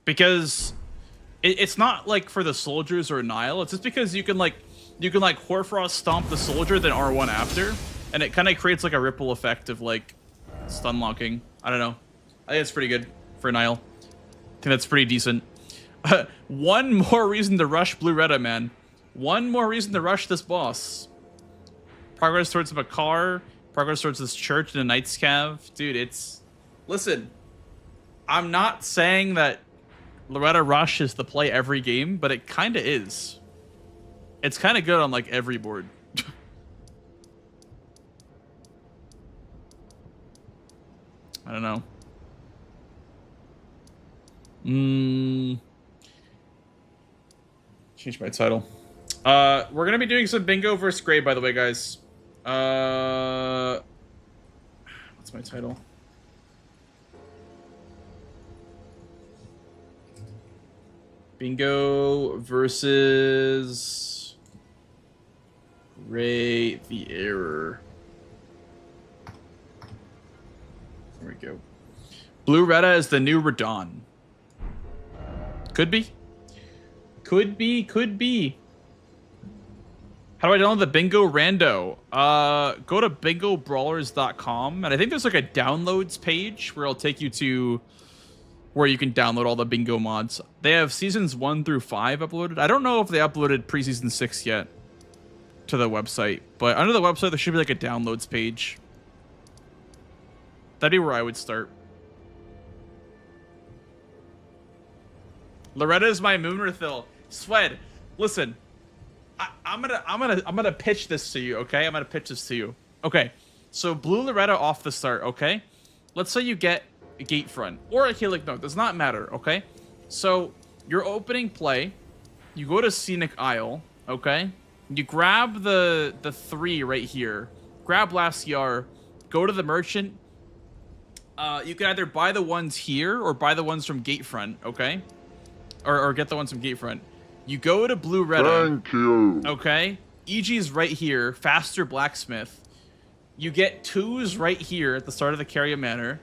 Because it's not like for the soldiers or Nile, it's just because you can Hoarfrost Stomp the soldier, then R1 after. And it kind of creates like a ripple effect of like stun locking. I don't know. I think it's pretty good for Nile. I think that's pretty decent. One more reason to rush Blue Retta, man. One more reason to rush this boss. Progress towards Makar. Progress towards this church in the Knight's Cav. Dude, it's... Listen, I'm not saying that Loretta Rush is the play every game, but it kind of is. It's kind of good on, like, every board. I don't know. Change my title. We're going to be doing some bingo versus Gray, by the way, guys. What's my title? Bingo versus Ray the Error. There we go. Blue Retta is the new Radon. Could be. Could be, could be. How do I download the Bingo Rando? Go to bingobrawlers.com, and I think there's like a downloads page where it'll take you to where you can download all the bingo mods. They have seasons 1 through 5 uploaded. I don't know if they uploaded preseason 6 yet to the website, but under the website there should be like a downloads page. That'd be where I would start. Loretta is my Moonrathil. Swed, listen. I'm gonna pitch this to you, okay? I'm gonna pitch this to you. Okay, so Blue Loretta off the start, okay? Let's say you get a Gatefront or a Helic Note, does not matter, okay? So your opening play, you go to Scenic Isle, okay? You grab the 3 right here, grab Last Yar, go to the Merchant. You can either buy the ones here or buy the ones from Gatefront, okay? Or get the ones from Gatefront. You go to Blue Retta. Thank you. Okay. EG's right here. Faster Blacksmith. You get 2s right here at the start of the Carrier Manor.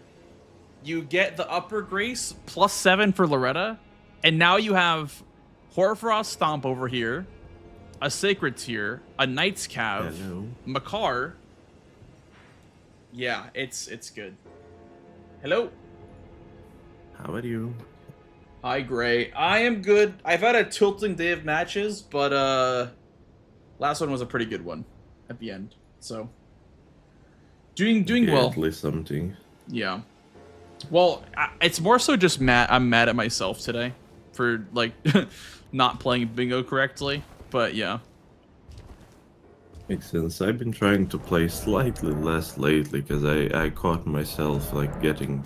you get the Upper Grace +7 for Loretta, and now you have Hoarfrost Stomp over here, a Sacred Tear, a Knight's Cav, Makar. Yeah, it's good. Hello. How are you? Hi, Gray. I am good. I've had a tilting day of matches, but last one was a pretty good one at the end. So doing well. At least something. Yeah. Well, it's more so just I'm mad at myself today for like not playing bingo correctly. But yeah. Makes sense. I've been trying to play slightly less lately because I caught myself like getting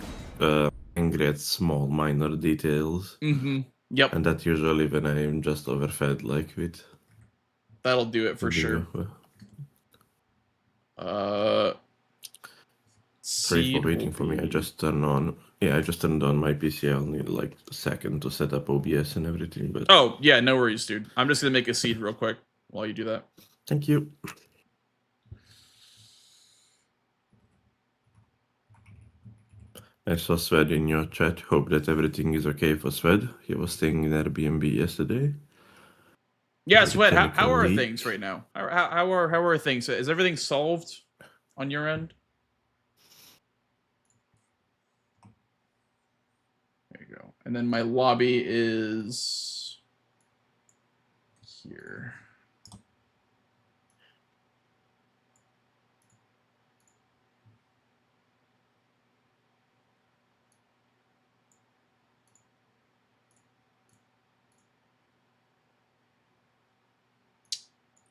angry at small minor details. Mm-hmm. Yep. And that's usually when I'm just overfed like with. That'll do it for sure. Sorry for waiting for me. I just turned on. Yeah, I just turned on my PC. I'll need like a second to set up OBS and everything. But oh yeah, no worries, dude. I'm just gonna make a seed real quick while you do that. Thank you. I saw Sved in your chat. Hope that everything is okay for Sved. He was staying in Airbnb yesterday. Yeah, Sved, how are things right now? How are things? Is everything solved on your end? There you go. And then my lobby is here.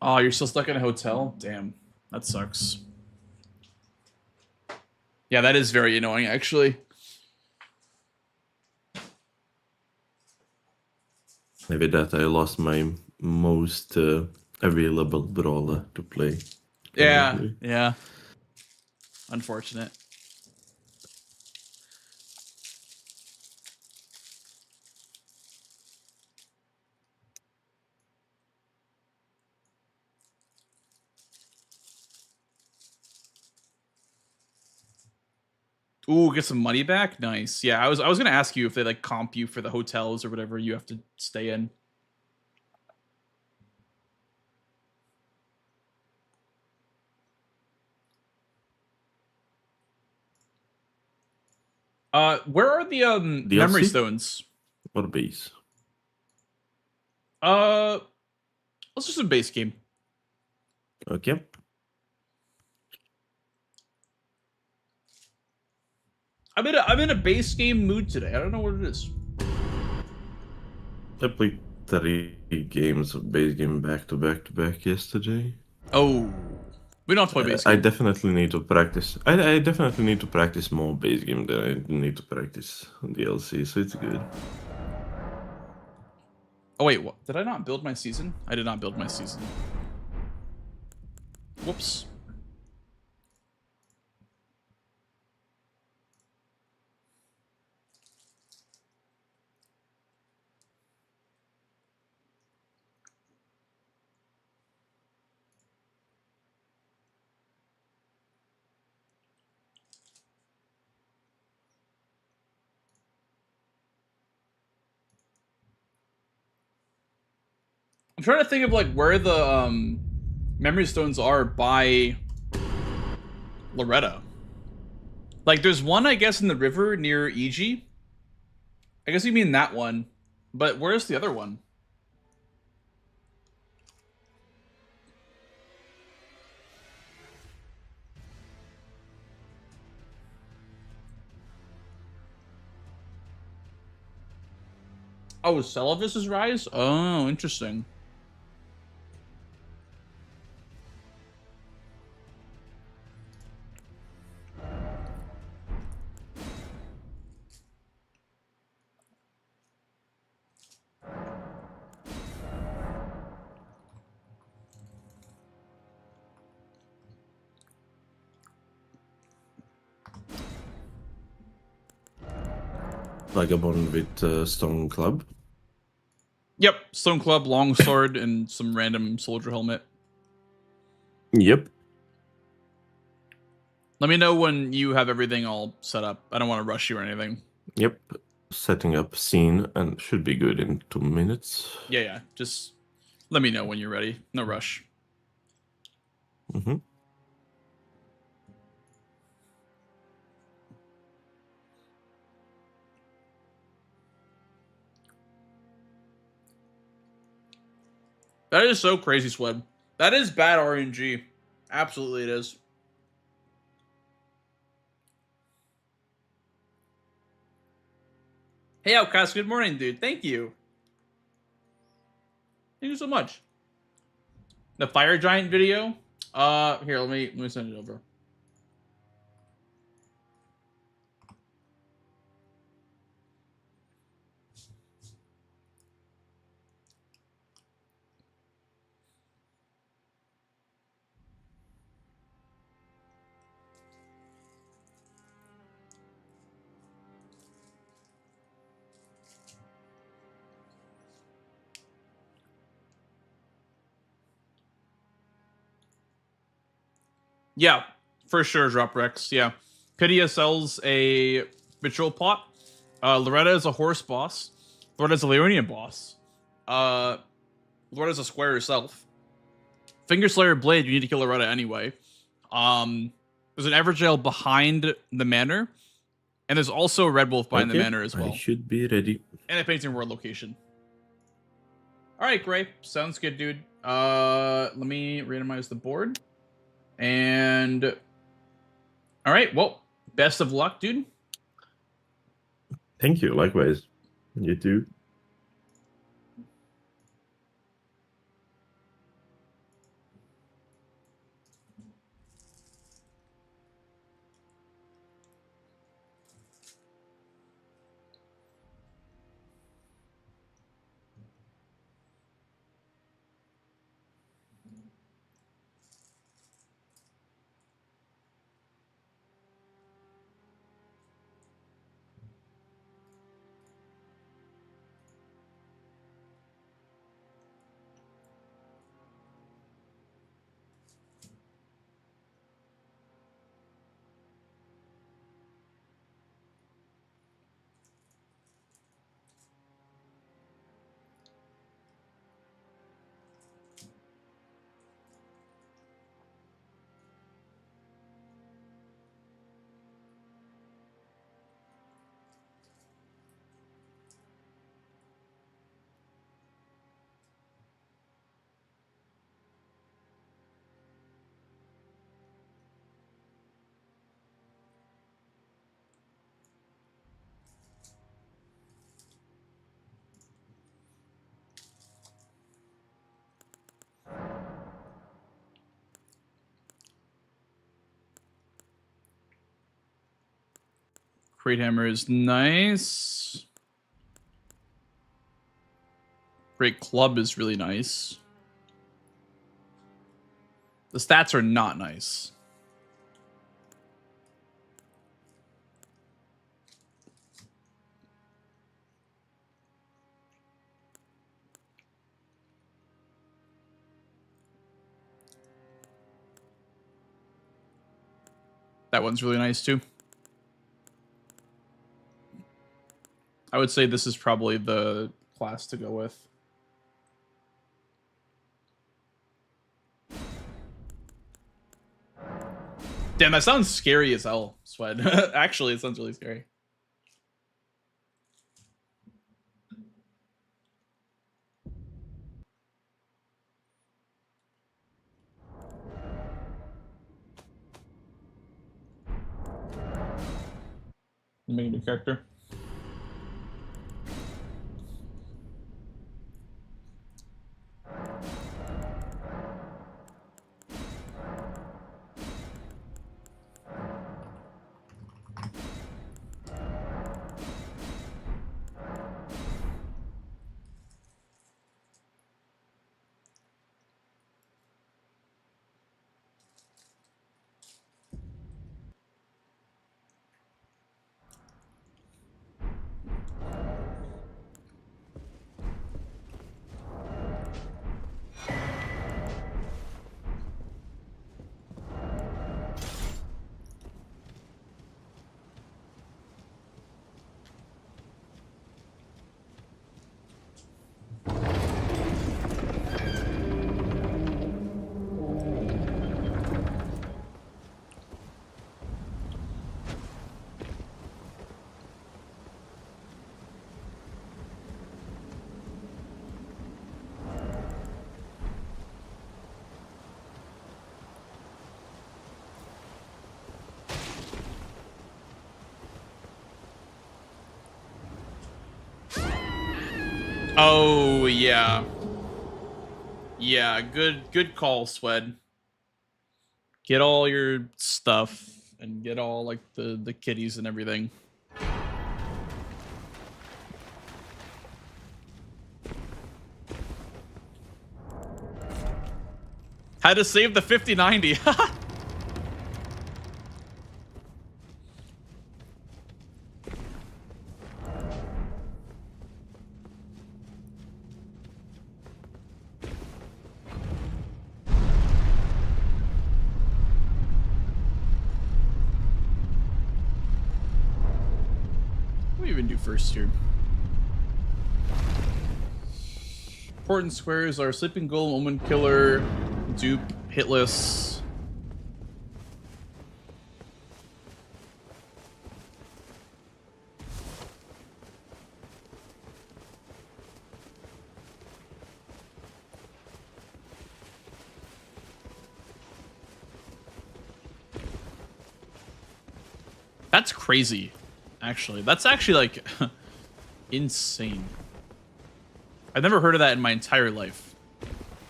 Oh, you're still stuck in a hotel? Damn, that sucks. Yeah, that is very annoying, actually. Maybe that I lost my most available brawler to play. Yeah, yeah. Unfortunate. Ooh, get some money back? Nice. Yeah, I was gonna ask you if they like comp you for the hotels or whatever you have to stay in. Where are the memory stones? Or base? Let's just a base game. Okay. I'm in a base game mood today. I don't know what it is. I played 3 games of base game back to back yesterday. Oh, we don't have to play base game. I definitely need to practice. I definitely need to practice more base game than I need to practice DLC, so it's good. Oh wait, what? Did I not build my season? I did not build my season. Whoops. I'm trying to think of like where the memory stones are by Loretta. Like there's one I guess in the river near EG. I guess you mean that one. But where's the other one? Oh, Celavis's Rise? Oh, interesting. Vagabond with Stone Club. Yep, Stone Club, Longsword, and some random soldier helmet. Yep. Let me know when you have everything all set up. I don't want to rush you or anything. Yep. Setting up scene and should be good in 2 minutes. Yeah. Just let me know when you're ready. No rush. Mm-hmm. That is so crazy, Swed. That is bad RNG. Absolutely it is. Hey, Outcast, good morning, dude. Thank you. Thank you so much. The Fire Giant video? Here, let me send it over. Yeah, for sure, Drop Rex. Yeah. Pydia sells a ritual plot. Loretta is a horse boss. Loretta's a Leonian boss. Loretta's a square herself. Fingerslayer Blade, you need to kill Loretta anyway. There's an Everjail behind the manor. And there's also a Red Wolf behind the manor as well. I should be ready. And a Painting World location. Alright, Gray. Sounds good, dude. Let me randomize the board. And alright, well, best of luck, dude. Thank you, likewise. You too. Great Hammer is nice. Great Club is really nice. The stats are not nice. That one's really nice too. I would say this is probably the class to go with. Damn, that sounds scary as hell, Swed. Actually, it sounds really scary. Make a new character. Oh yeah. Yeah, good call, Swed. Get all your stuff and get all like the kitties and everything. Had to save the 5090. What do we even do first here? Important squares are Sleeping Golem, Omen Killer, Dupe, Hitless. That's crazy, actually. That's actually, like, insane. I've never heard of that in my entire life.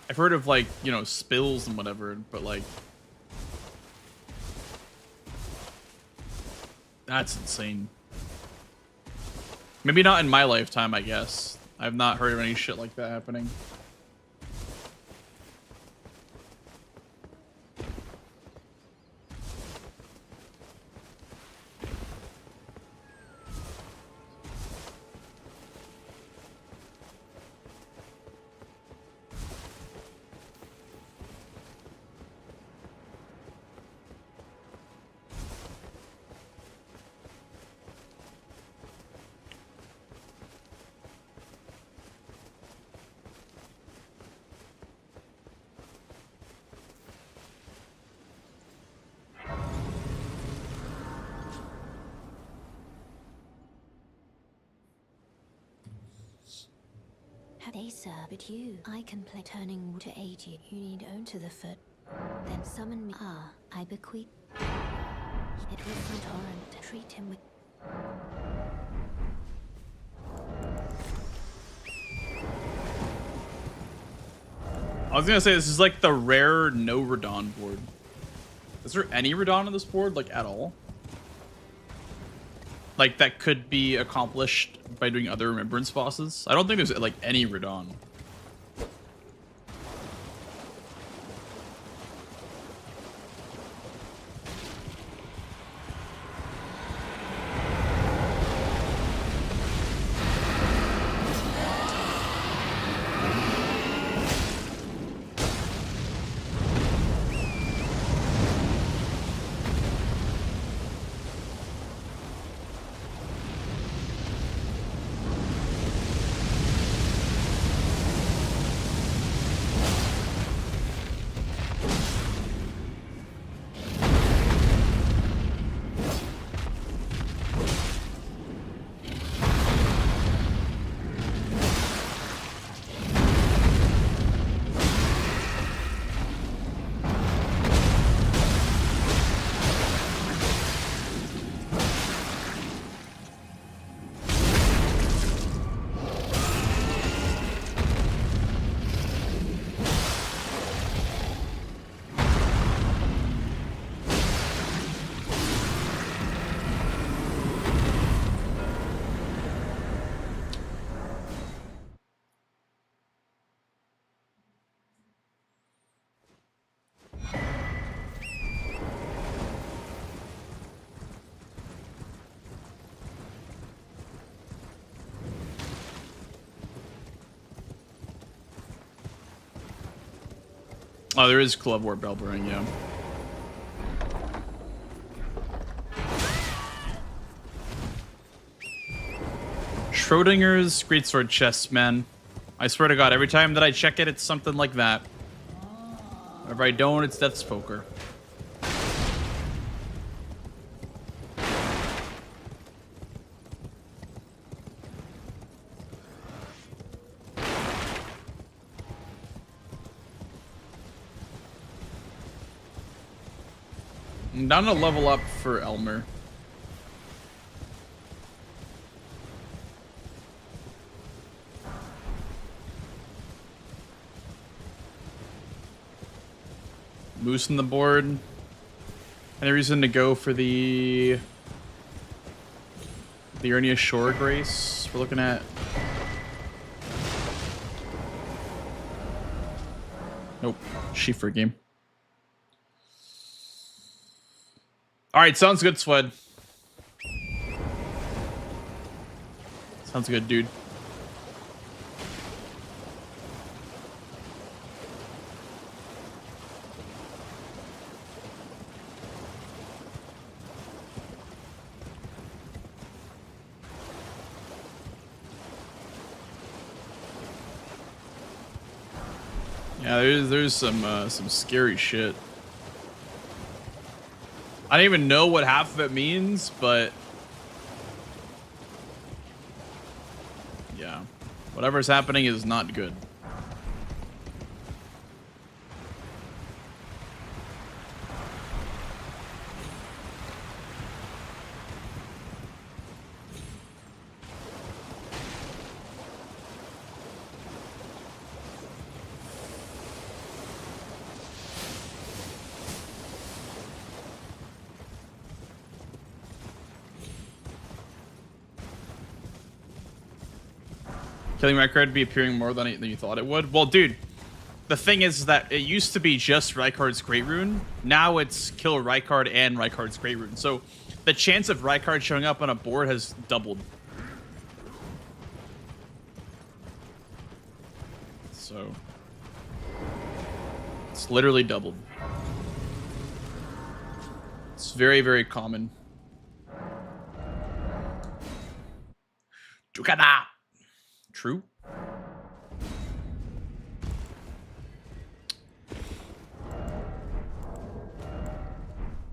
I've heard of, like, you know, spills and whatever, but, like... That's insane. Maybe not in my lifetime, I guess. I've not heard of any shit like that happening. They sir, but you. I can play turning to 80. You need own to the foot. Then summon me. Ah, I bequeath. It was my torrent. Treat him with. I was gonna say, this is like the rare no Radon board. Is there any Radon on this board, like, at all? Like, that could be accomplished by doing other Remembrance bosses? I don't think there's, like, any Radon. Oh, there is Club War Bellbring, yeah. Schrodinger's Greatsword Chest, man. I swear to God, every time that I check it, it's something like that. If I don't, it's Death's Poker. I'm down to level up for Elmer. Moose on the board. Any reason to go for the Urnia Shore Grace we're looking at? Nope. Schiefer game. Alright, sounds good, Swed. Sounds good, dude. Yeah, there's some scary shit. I don't even know what half of it means, but yeah, whatever's happening is not good. Killing Rykard be appearing more than you thought it would? Well, dude, the thing is that it used to be just Rykard's Great Rune. Now it's kill Rykard and Rykard's Great Rune. So the chance of Rykard showing up on a board has doubled. So it's literally doubled. It's very, very common. Dukana! True.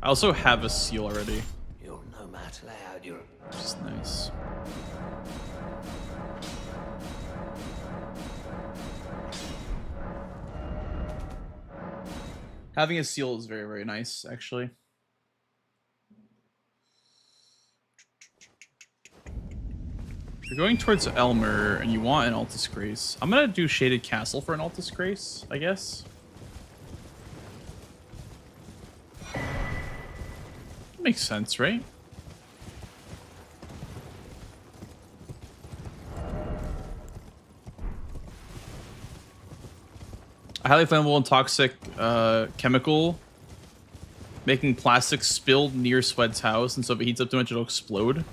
I also have a seal already. Your nomad layout, you're... Which is nice. Having a seal is very, very nice, actually. If you're going towards Elmer and you want an Altus Grace, I'm gonna do Shaded Castle for an Altus Grace, I guess. Makes sense, right? A highly flammable and toxic chemical making plastic spilled near Swed's house, and so if it heats up too much, it'll explode.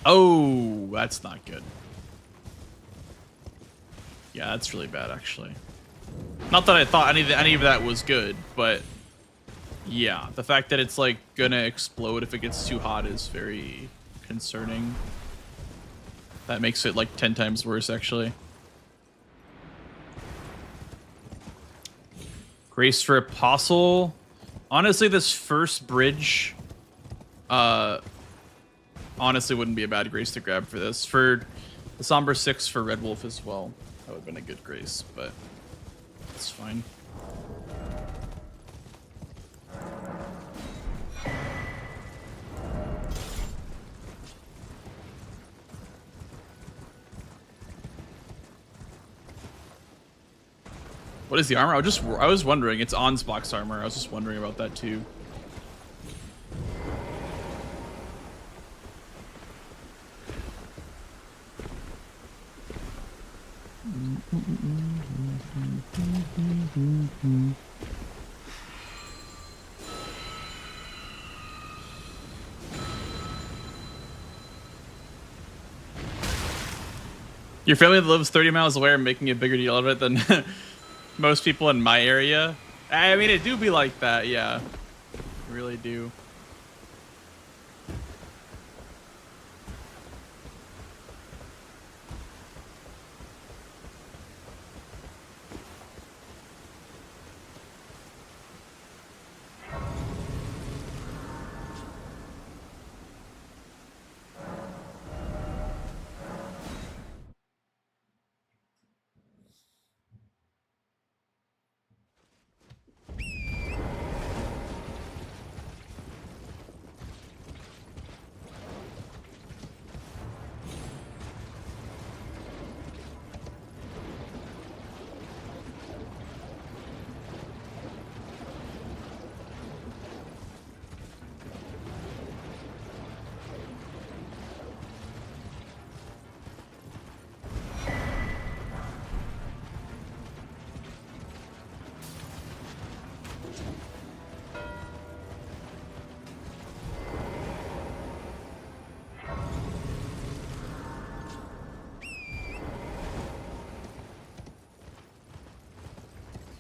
Oh, that's not good. Yeah, that's really bad, actually. Not that I thought any of that was good, but yeah, the fact that it's like gonna explode if it gets too hot is very concerning. That makes it like 10 times worse, actually. Grace for Apostle. Honestly, this first bridge, honestly wouldn't be a bad grace to grab for this. For the Somber 6 for Red Wolf as well. That would have been a good grace, but it's fine. What is the armor? I was wondering. It's Onsbox armor. I was just wondering about that too. Your family lives 30 miles away are making a bigger deal of it than most people in my area. I mean, it do be like that, yeah. I really do.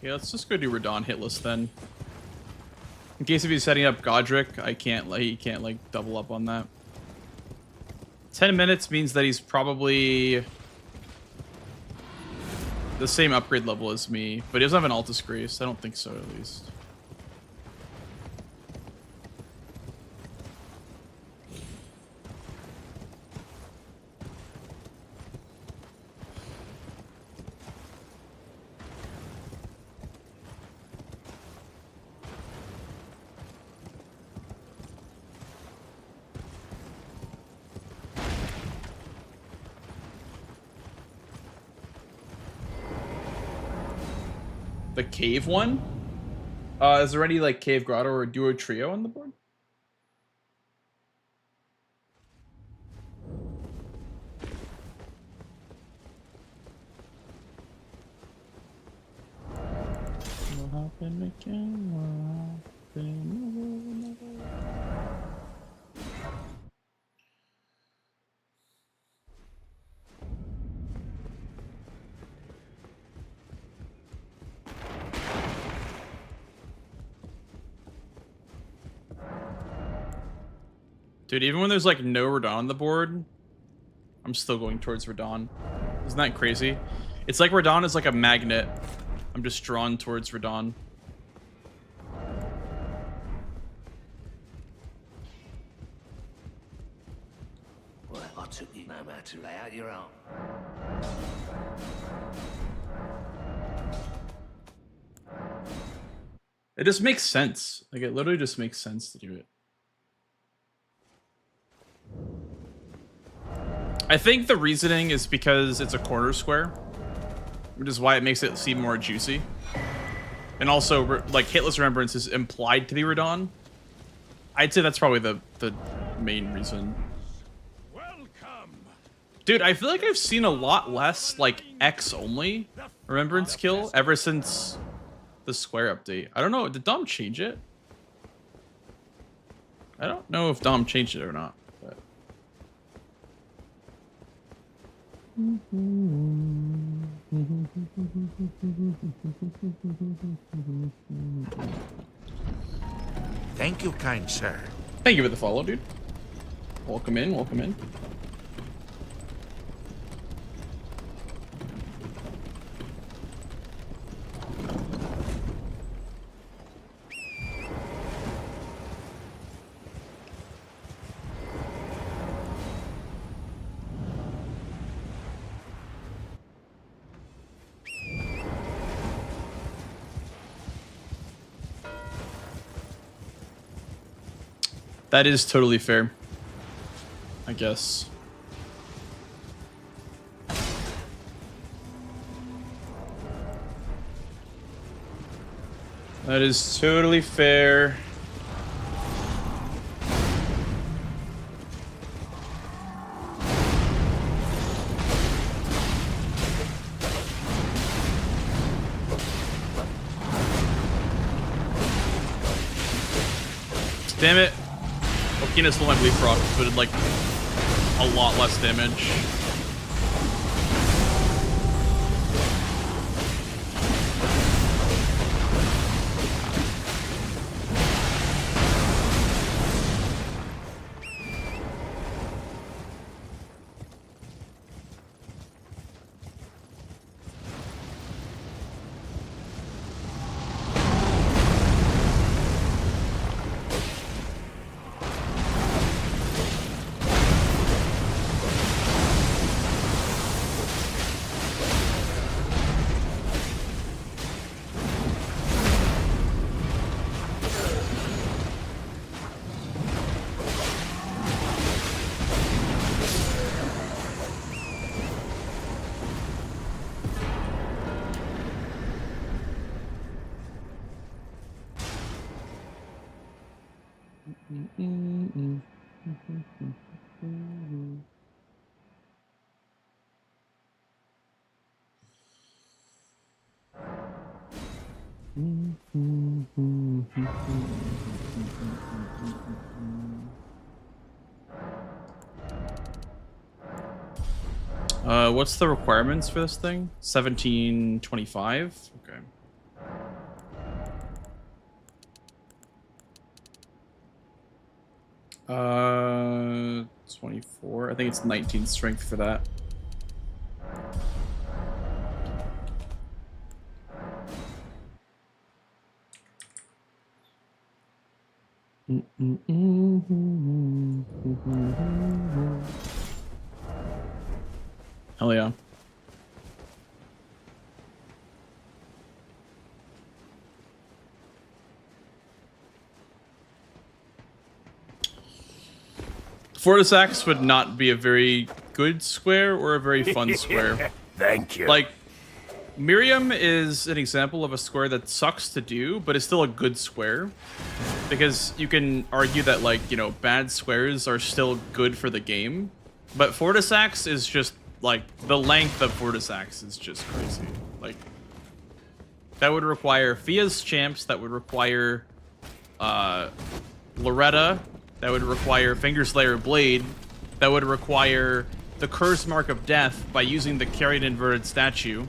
Okay, let's just go do Radon hitless then. In case if he's setting up Godric, he can't like double up on that. 10 minutes means that he's probably the same upgrade level as me, but he doesn't have an Altus Grace. I don't think so, at least. The cave one? Is there any like cave grotto or duo trio on the board? Dude, even when there's like no Radon on the board, I'm still going towards Radon. Isn't that crazy? It's like Radon is like a magnet. I'm just drawn towards Radon. Well, I took you no matter to lay out your own. It just makes sense. Like, it literally just makes sense to do it. I think the reasoning is because it's a corner square, which is why it makes it seem more juicy. And also, like, Hitless Remembrance is implied to be Radon. I'd say that's probably the main reason. Dude, I feel like I've seen a lot less, like, X-only Remembrance kill ever since the Square update. I don't know. Did Dom change it? I don't know if Dom changed it or not. But... Thank you, kind sir. Thank you for the follow, dude. Welcome in, welcome in. That is totally fair, I guess. That is totally fair. Damn it. Okina stole my Bleed Rock, but it like a lot less damage. What's the requirements for this thing? 1725? Okay. 24. I think it's 19 strength for that. Hell yeah. Fortisax would not be a very good square or a very fun square. Thank you. Like, Miriam is an example of a square that sucks to do, but is still a good square. Because you can argue that, like, you know, bad squares are still good for the game. But Fortisax is just, like, the length of Fortisax is just crazy. Like, that would require Fia's champs, that would require, Loretta, that would require Fingerslayer Blade, that would require the Curse Mark of Death by using the carried inverted statue.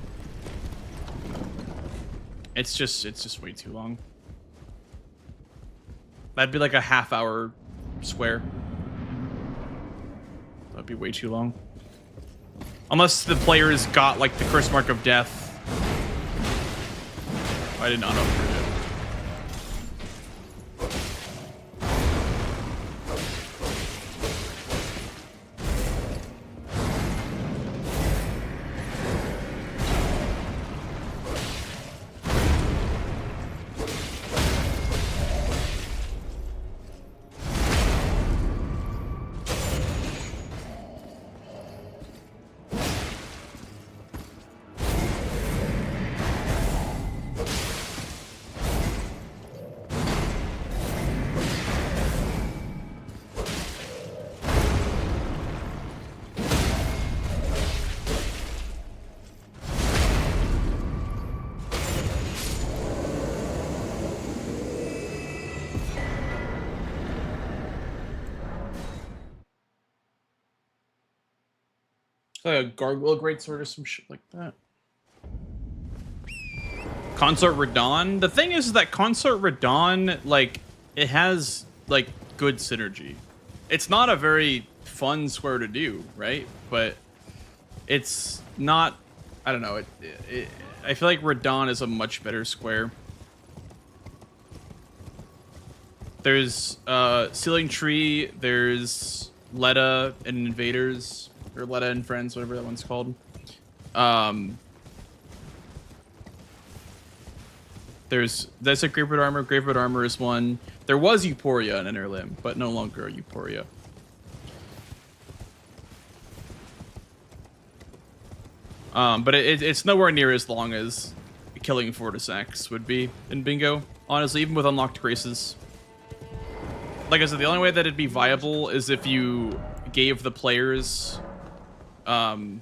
It's just way too long. That'd be like a half-hour square. That'd be way too long. Unless the players got like the Curse Mark of Death. I did not upgrade it. Like a gargoyle greatsword or some shit like that. Consort Radon. The thing is that Consort Radon, like, it has like good synergy. It's not a very fun square to do, right? But it's not. I don't know. I feel like Radon is a much better square. There's Ceiling Tree. There's Letta and Invaders. Or Letta and Friends, whatever that one's called. That's a Gravewood Armor. Gravewood Armor is one. There was Euphoria in Inner Limb, but no longer Euphoria. But it's nowhere near as long as killing Fortisax would be in Bingo. Honestly, even with unlocked graces. Like I said, the only way that it'd be viable is if you gave the players the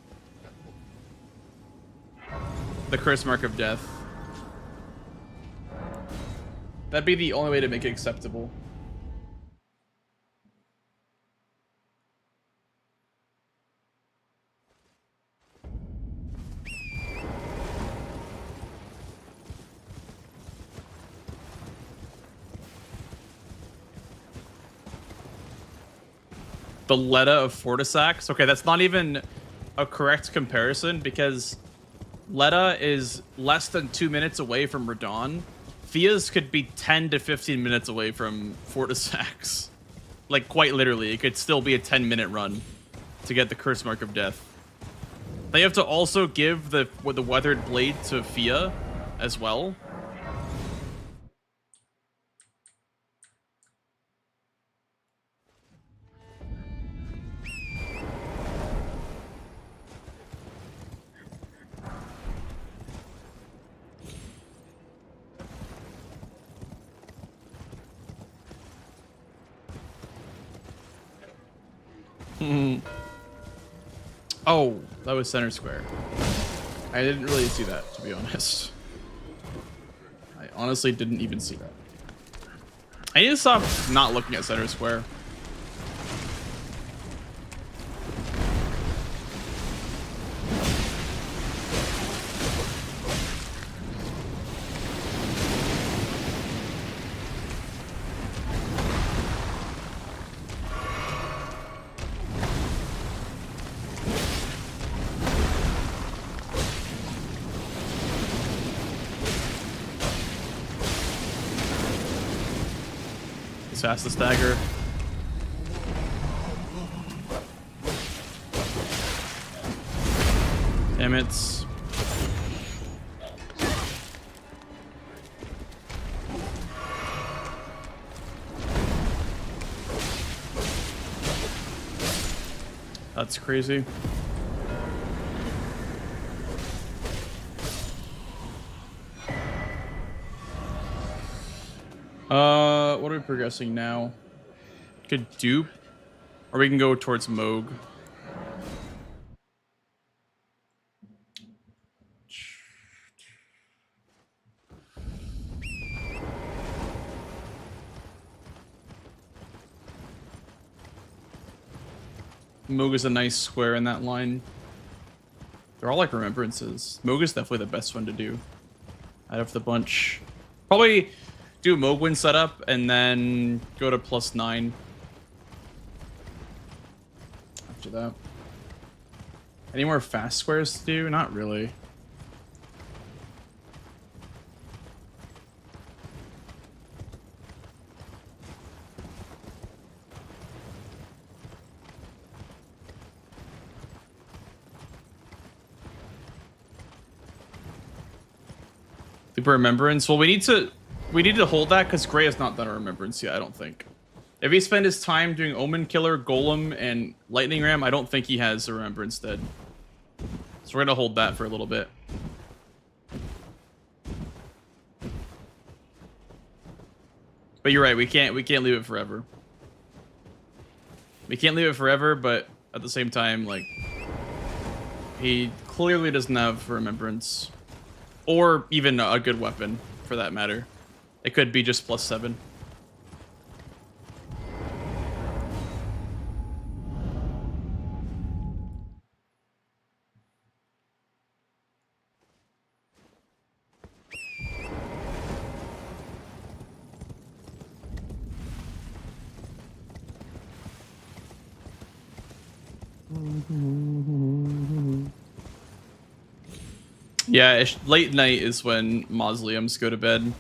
Curse Mark of Death. That'd be the only way to make it acceptable. The Letta of Fortisax. Okay, that's not even a correct comparison because Letta is less than 2 minutes away from Radon. Fia's could be 10 to 15 minutes away from Fortisax. Like, quite literally, it could still be a 10-minute run to get the Curse Mark of Death. They have to also give the Weathered Blade to Fia as well. Oh, that was center square. I didn't really see that, to be honest. I honestly didn't even see that. I need to stop not looking at center square. sass the stagger. Damn it. That's crazy. What are we progressing now? Could dupe, or we can go towards Moog. Moog is a nice square in that line. They're all like remembrances. Moog is definitely the best one to do out of the bunch. Probably do a Moog win setup and then go to +9 after that. Any more fast squares to do? Not really. The remembrance. Well, we need to hold that because Gray has not done a remembrance yet. I don't think. If he spent his time doing Omen Killer, Golem, and Lightning Ram, I don't think he has a remembrance dead. So we're gonna hold that for a little bit. But you're right. We can't leave it forever. We can't leave it forever, but at the same time, like, he clearly doesn't have remembrance. Or even a good weapon, for that matter. It could be just +7. Yeah, late night is when mausoleums go to bed.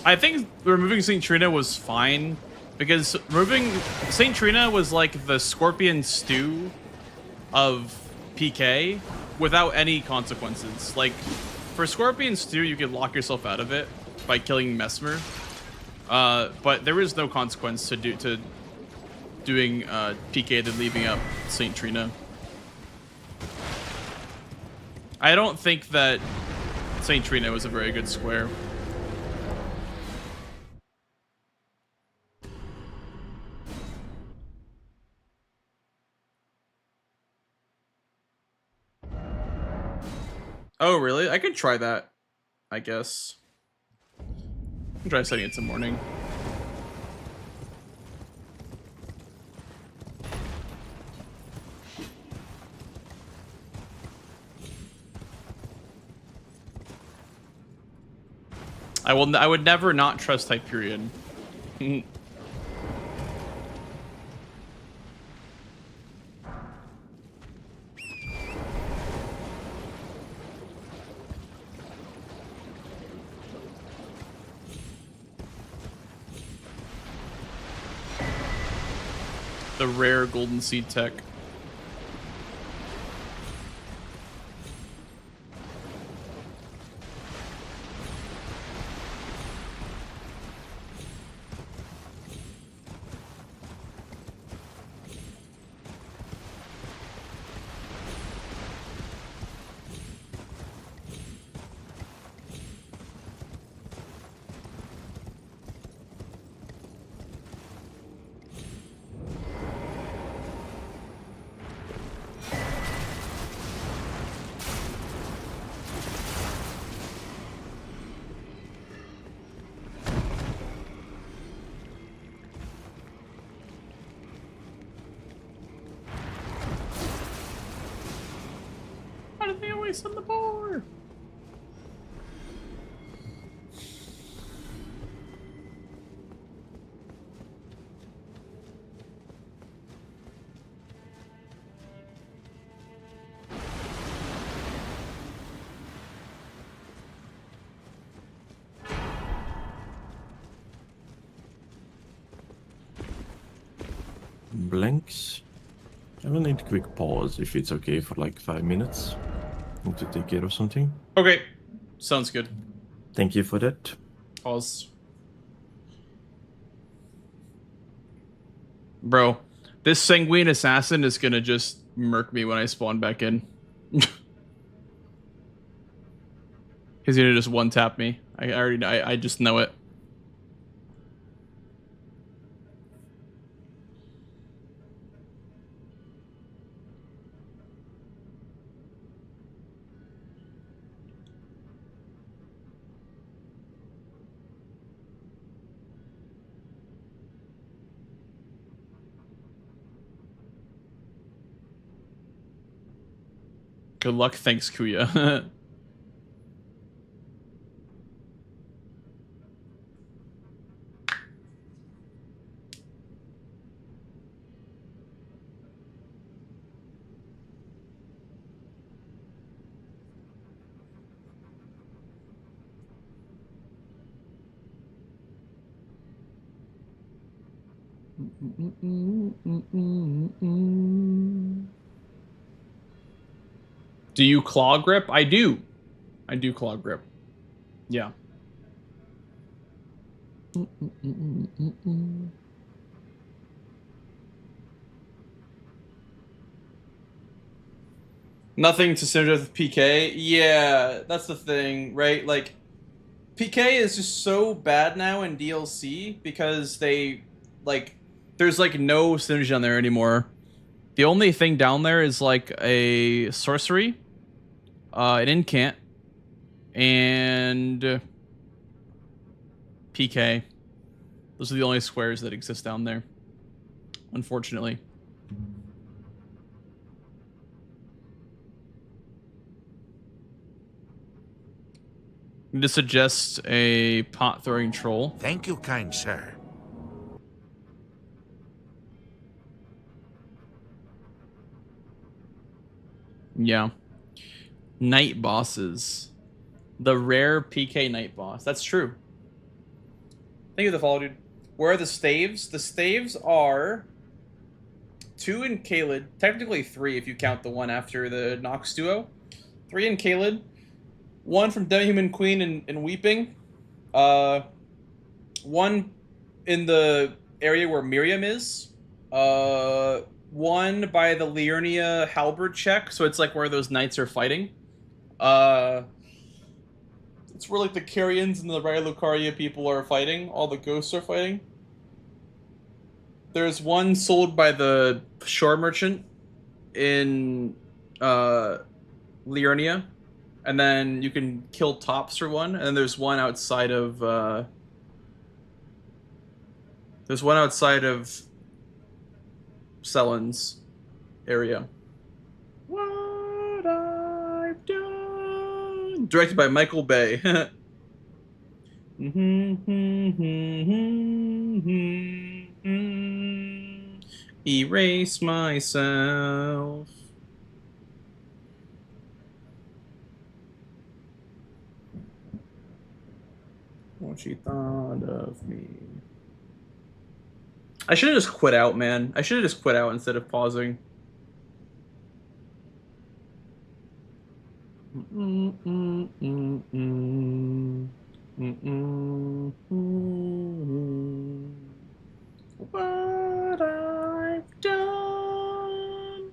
I think removing St. Trina was fine. Because removing St. Trina was like the scorpion stew of PK without any consequences. Like, for scorpion stew, you could lock yourself out of it by killing Mesmer. But there is no consequence to doing PK than leaving up St. Trina. I don't think that St. Trina was a very good square. Oh, really? I could try that, I guess. I can try setting it to morning. I would never not trust Hyperion. The rare golden seed tech. How did they always on the board? blanks. I will need a quick pause if it's okay for like 5 minutes. Need to take care of something. Okay, sounds good. Thank you for that. Pause. Bro, this sanguine assassin is gonna just murk me when I spawn back in. He's gonna just one tap me. I already know. I just know it. Good luck. Thanks, Kuya. Do you claw grip? I do. I do claw grip. Yeah. Nothing to synergize with PK. Yeah, that's the thing, right? Like, PK is just so bad now in DLC because they, like, there's like no synergy on there anymore. The only thing down there is like a sorcery, an incant, and PK. Those are the only squares that exist down there, unfortunately. To suggest a pot throwing troll. Thank you, kind sir. Yeah. Night bosses. The rare PK night boss. That's true. Thank you for the follow, dude. Where are the staves? The staves are 2 in Kaled. Technically 3 if you count the one after the Nox duo. 3 in Kaled. 1 from Demi-Human Queen and Weeping. 1 in the area where Miriam is. 1 by the Liurnia halberd check, so it's like where those knights are fighting. It's where like the Carians and the Raya Lucaria people are fighting. All the ghosts are fighting. There's 1 sold by the shore merchant in Liurnia. And then you can kill tops for 1, and then there's 1 outside of Sellen's area. What I've done. Directed by Michael Bay. Erase myself. What she thought of me. I should have just quit out, man. I should have just quit out instead of pausing. What I've done.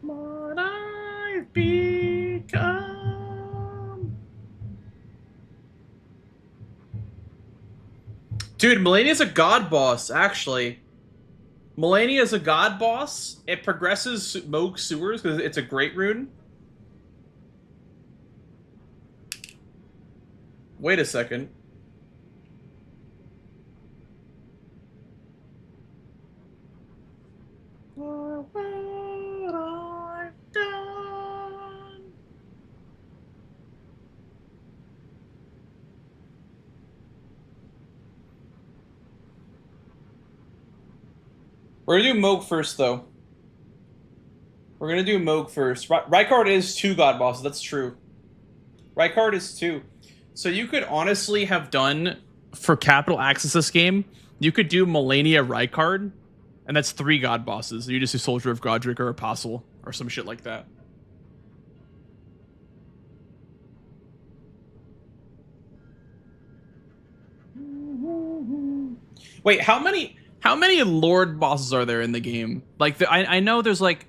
What I've become. Dude, Melania's a god boss, actually. Melania is a god boss. It progresses Moog Sewers because it's a great rune. Wait a second. We're gonna do Moog first, though. We're gonna do Moog first. Rykard is 2 god bosses, that's true. Rykard is 2. So you could honestly have done, for capital access this game, You could do Melania Rykard, and that's 3 god bosses. You just do Soldier of Godric or Apostle or some shit like that. Wait, how many Lord bosses are there in the game? Like, I know there's like,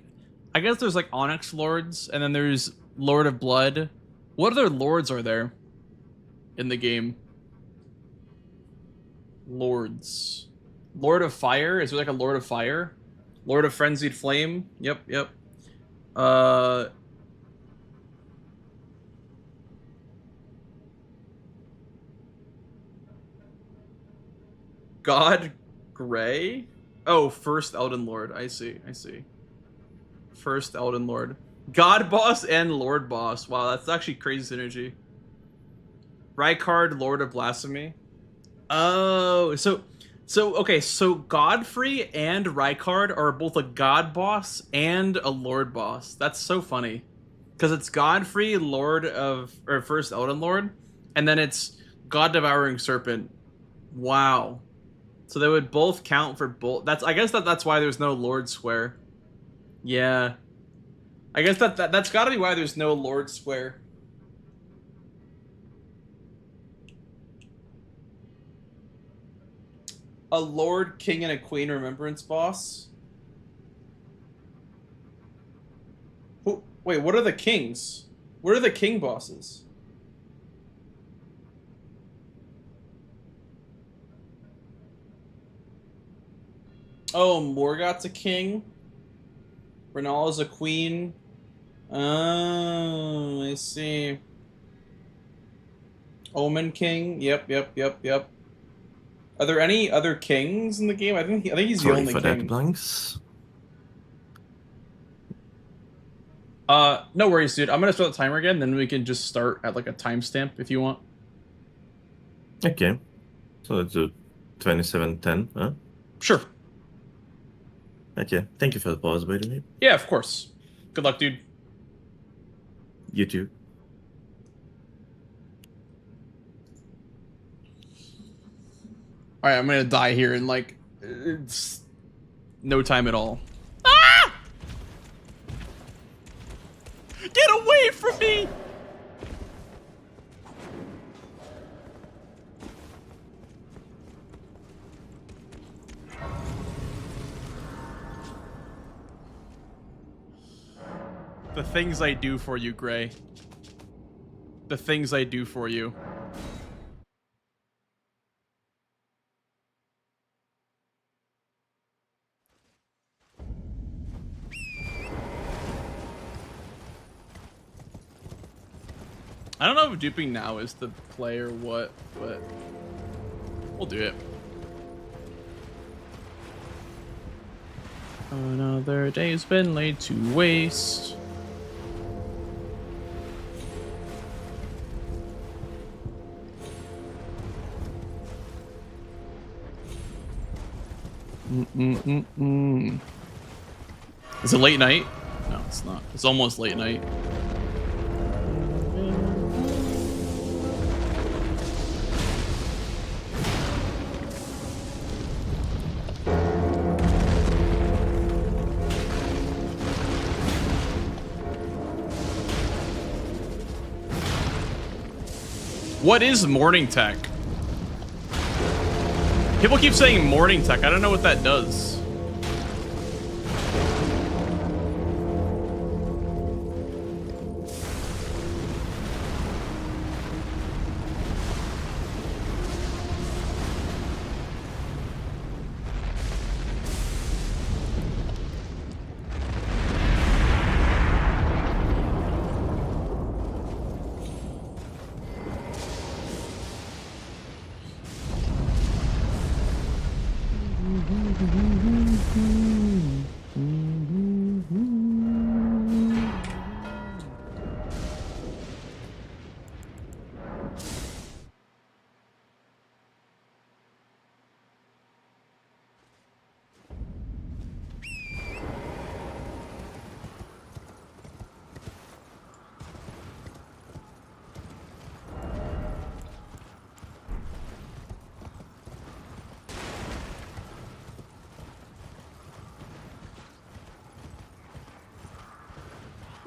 I guess there's like Onyx Lords, and then there's Lord of Blood. What other Lords are there in the game? Lords. Lord of Fire? Is there like a Lord of Fire? Lord of Frenzied Flame? Yep, yep. God Gray? Oh, first Elden Lord. I see, I see. First Elden Lord. God Boss and Lord Boss. Wow, that's actually crazy synergy. Rykard, Lord of Blasphemy. Oh, so okay, so Godfrey and Rykard are both a God Boss and a Lord Boss. That's so funny. Because it's Godfrey, Lord of, or first Elden Lord, and then it's God Devouring Serpent. Wow. So they would both count for both. I guess that's why there's no Lord Square. Yeah. I guess that's got to be why there's no Lord Square. A Lord, King, and a Queen Remembrance boss? Wait, what are the kings? What are the king bosses? Oh, Morgott's a king. Renal is a queen. Oh, I see. Omen King. Yep. Are there any other kings in the game? I think he's the only king. Sorry for that, Blanks. No worries, dude. I'm gonna start the timer again, then we can just start at like a timestamp if you want. Okay. So let's do 27:10, huh? Sure. Okay. Thank you for the pause, by the way. Yeah, of course. Good luck, dude. You too. All right, I'm gonna die here in like it's no time at all. Ah! Get away from me! The things I do for you, Gray. The things I do for you. I don't know if duping now is the play or what, but we'll do it. Another day's been laid to waste. Is it late night? No, it's not. It's almost late night. What is morning tech? People keep saying morning tech. I don't know what that does.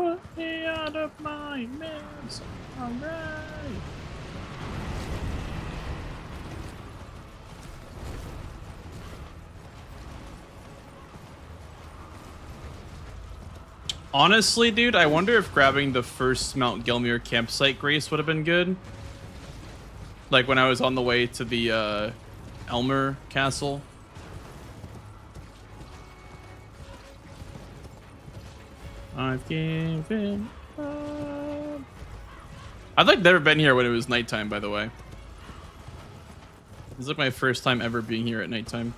Put me out of my mess. Alright. Honestly, dude, I wonder if grabbing the first Mount Gelmir campsite grace would have been good. Like when I was on the way to the Elmer castle. I've given up. I've like never been here when it was nighttime, by the way. This is like my first time ever being here at nighttime.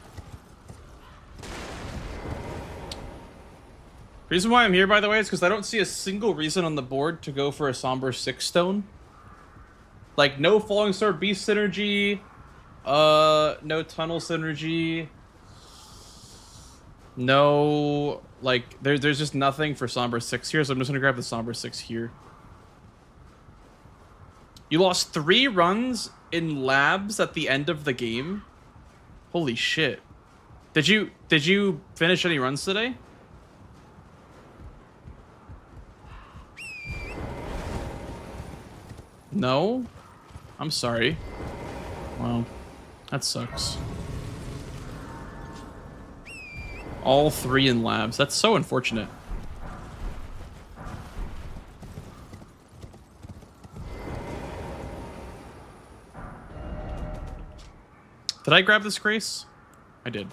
Reason why I'm here, by the way, is because I don't see a single reason on the board to go for a Somber 6 stone. Like, no Falling Star Beast synergy, no Tunnel synergy, no, like, there's just nothing for Somber 6 here, so I'm just gonna grab the Somber 6 here. You lost 3 runs in labs at the end of the game? Holy shit. Did you finish any runs today? No? I'm sorry. Wow. That sucks. All 3 in labs. That's so unfortunate. Did I grab this grace? I did.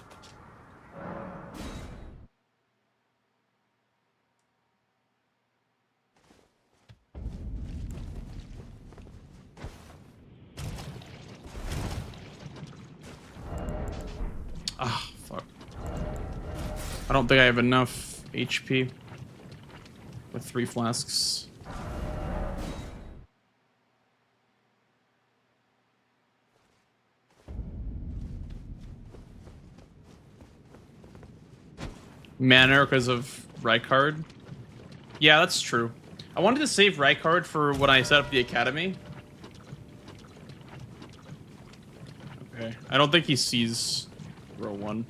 Ah, fuck. I don't think I have enough HP with 3 flasks. Mana because of Rykard. Yeah, that's true. I wanted to save Rykard for when I set up the academy. Okay. I don't think he sees row 1.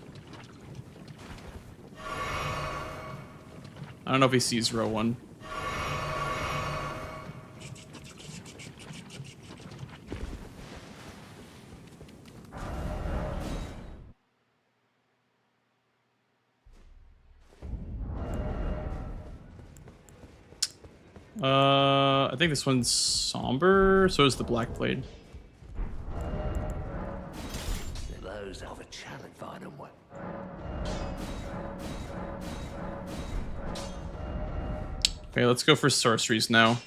I don't know if he sees row 1. I think this one's somber, so is the black blade. Those are the challenge find one. Okay, let's go for sorceries now.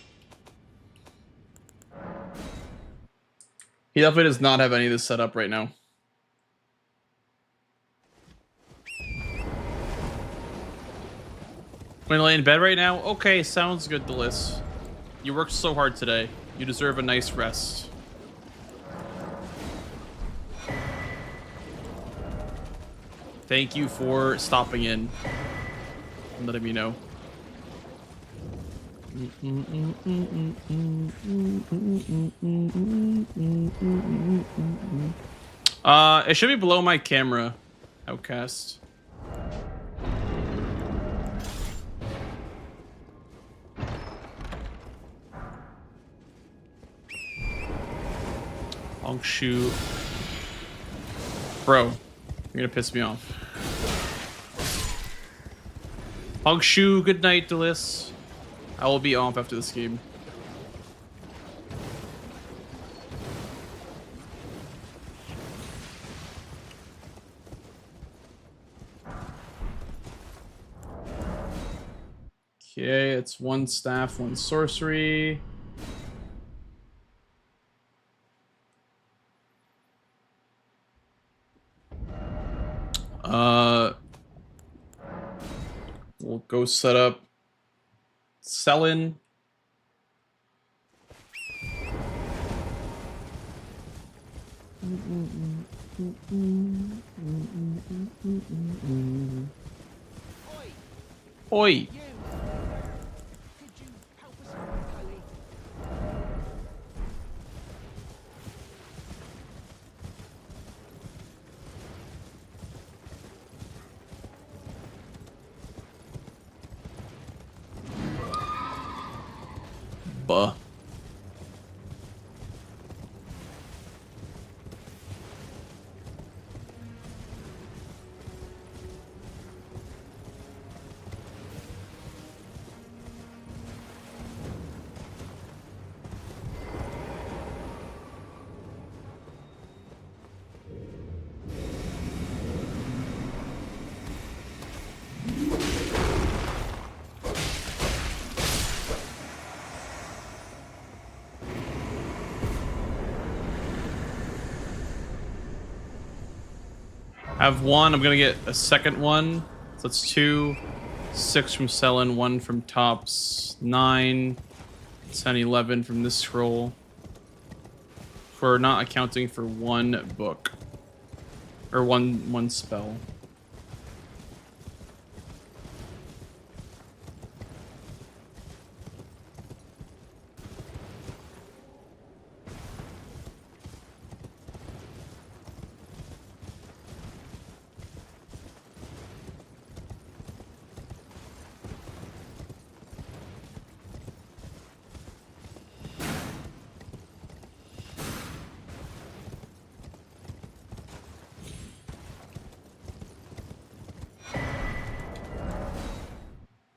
He definitely does not have any of this set up right now. Want to lay in bed right now? Okay, sounds good, Delis. You worked so hard today. You deserve a nice rest. Thank you for stopping in and letting me know. It should be below my camera, Outcast. Long shoe. Bro, you're gonna piss me off. Hog shoe, good night, Delis. I will be off after this game. Okay, it's 1 staff, 1 sorcery. We'll go set up Selin. Oi. Buh. I have one. I'm gonna get a second one. So that's 2, 6 from Selen, 1 from Tops, 9, 10, 11 from this scroll. For not accounting for 1 book. Or one spell.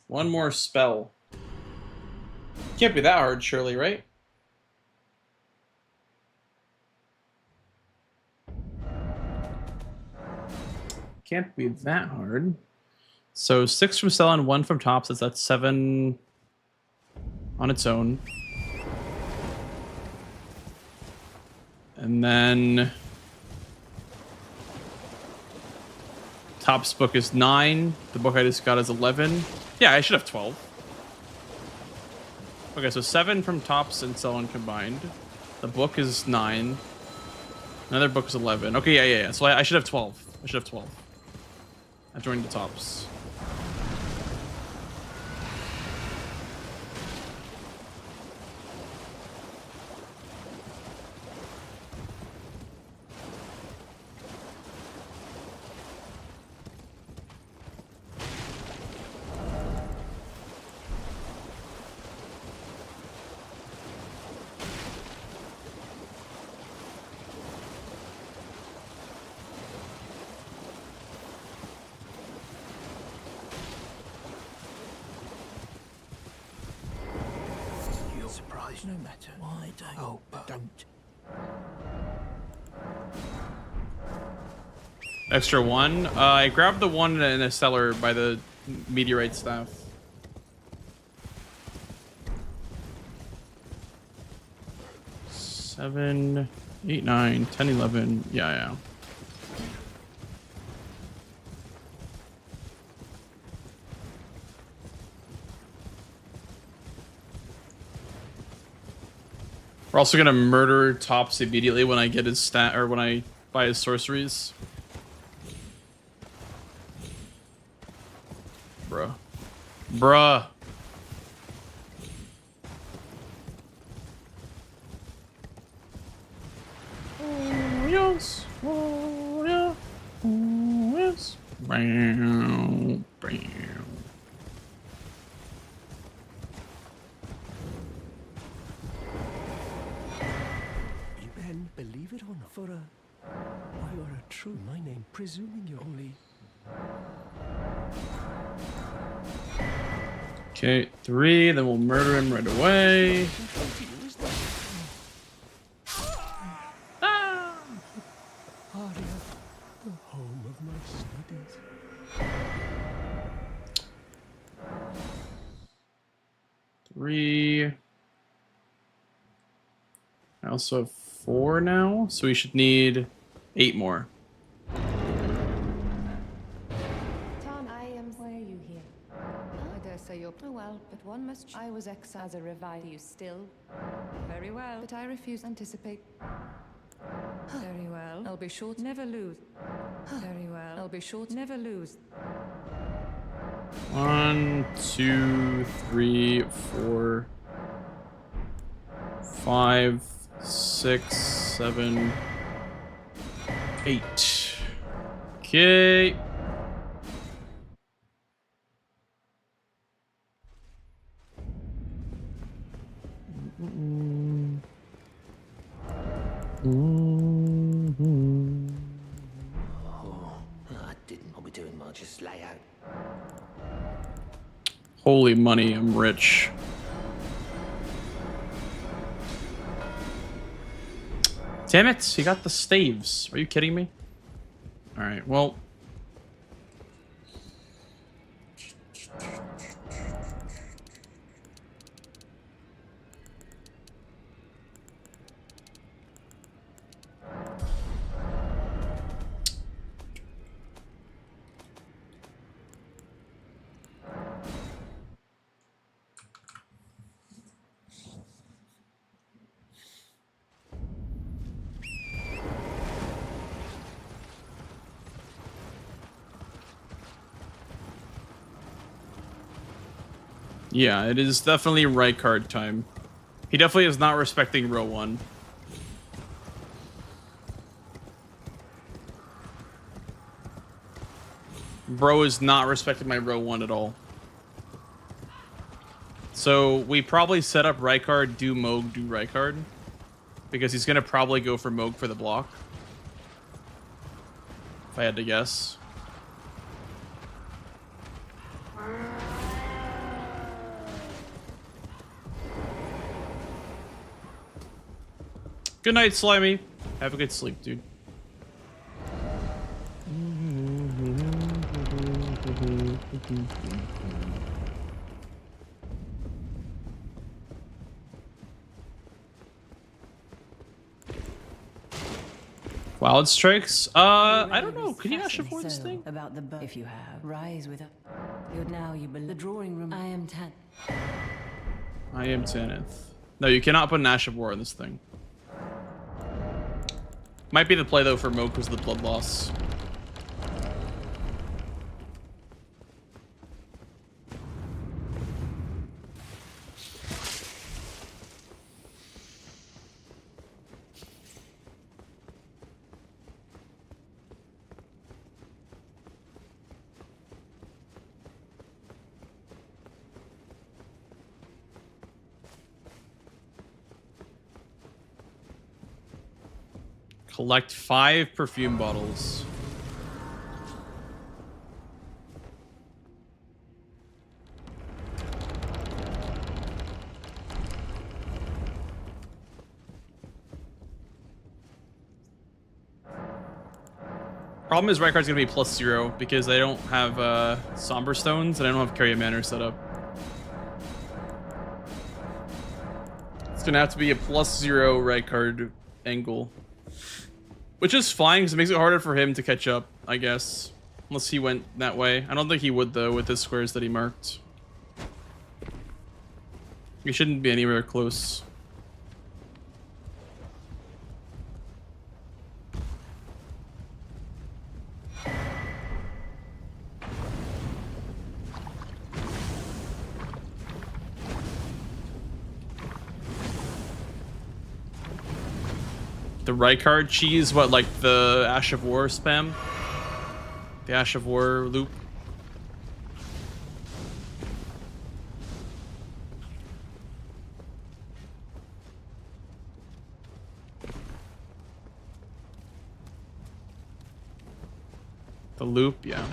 One more spell. Can't be that hard, surely, right? Can't be that hard. So 6 from Selen, 1 from Tops. That's 7 on its own. And then Top's book is 9. The book I just got is 11. Yeah, I should have 12. Okay, so 7 from Tops and Selen combined. The book is 9. Another book is 11. Okay, yeah. So I should have 12. I should have 12. I joined the Tops. No matter. Why don't? Oh, don't. Extra 1. I grabbed the 1 in a cellar by the meteorite staff. Seven, 8, 9, 10, 11. Yeah. We're also gonna murder Tops immediately when I get his stat, or when I buy his sorceries. Bruh. Oh, yes. Oh, yeah. Oh, yes. Bam. Bam. You then believe it or not, for a... Why you are a true my name, presuming you're only... Okay, 3, then we'll murder him right away. Aria, the home of my studies. 3. I also have 4 now, so we should need 8 more. Say you're well, but one must. I was exiled as a revive. You still very well, but I refuse to anticipate. Very well. I'll be sure to never lose. Very well. I'll be sure to never lose. 1, 2, 3, 4, 5, 6, 7, 8. Okay. doing much. Just lay out. Holy money, I'm rich. Damn it, he got the staves. Are you kidding me? Alright, well. Yeah, it is definitely right card time. He definitely is not respecting row 1. Bro is not respecting my row 1 at all. So we probably set up right card, do Moog, do right card. Because he's gonna probably go for Moog for the block. If I had to guess. Good night, Slimy. Have a good sleep, dude. Wild strikes? I don't know. Can you Ash of War this thing? About the if you have rise with a now you the drawing room. I am 10. I am 10th. No, you cannot put an Ash of War in this thing. Might be the play though for Moog because of the blood loss. Collect 5 perfume bottles. Problem is right card's gonna be +0 because they don't have somber stones and I don't have carry a manor set up. It's gonna have to be a +0 right card angle. Which is fine, because it makes it harder for him to catch up, I guess. Unless he went that way. I don't think he would, though, with his squares that he marked. He shouldn't be anywhere close. The right card cheese, what, like the Ash of War spam? The Ash of War loop? The loop, yeah.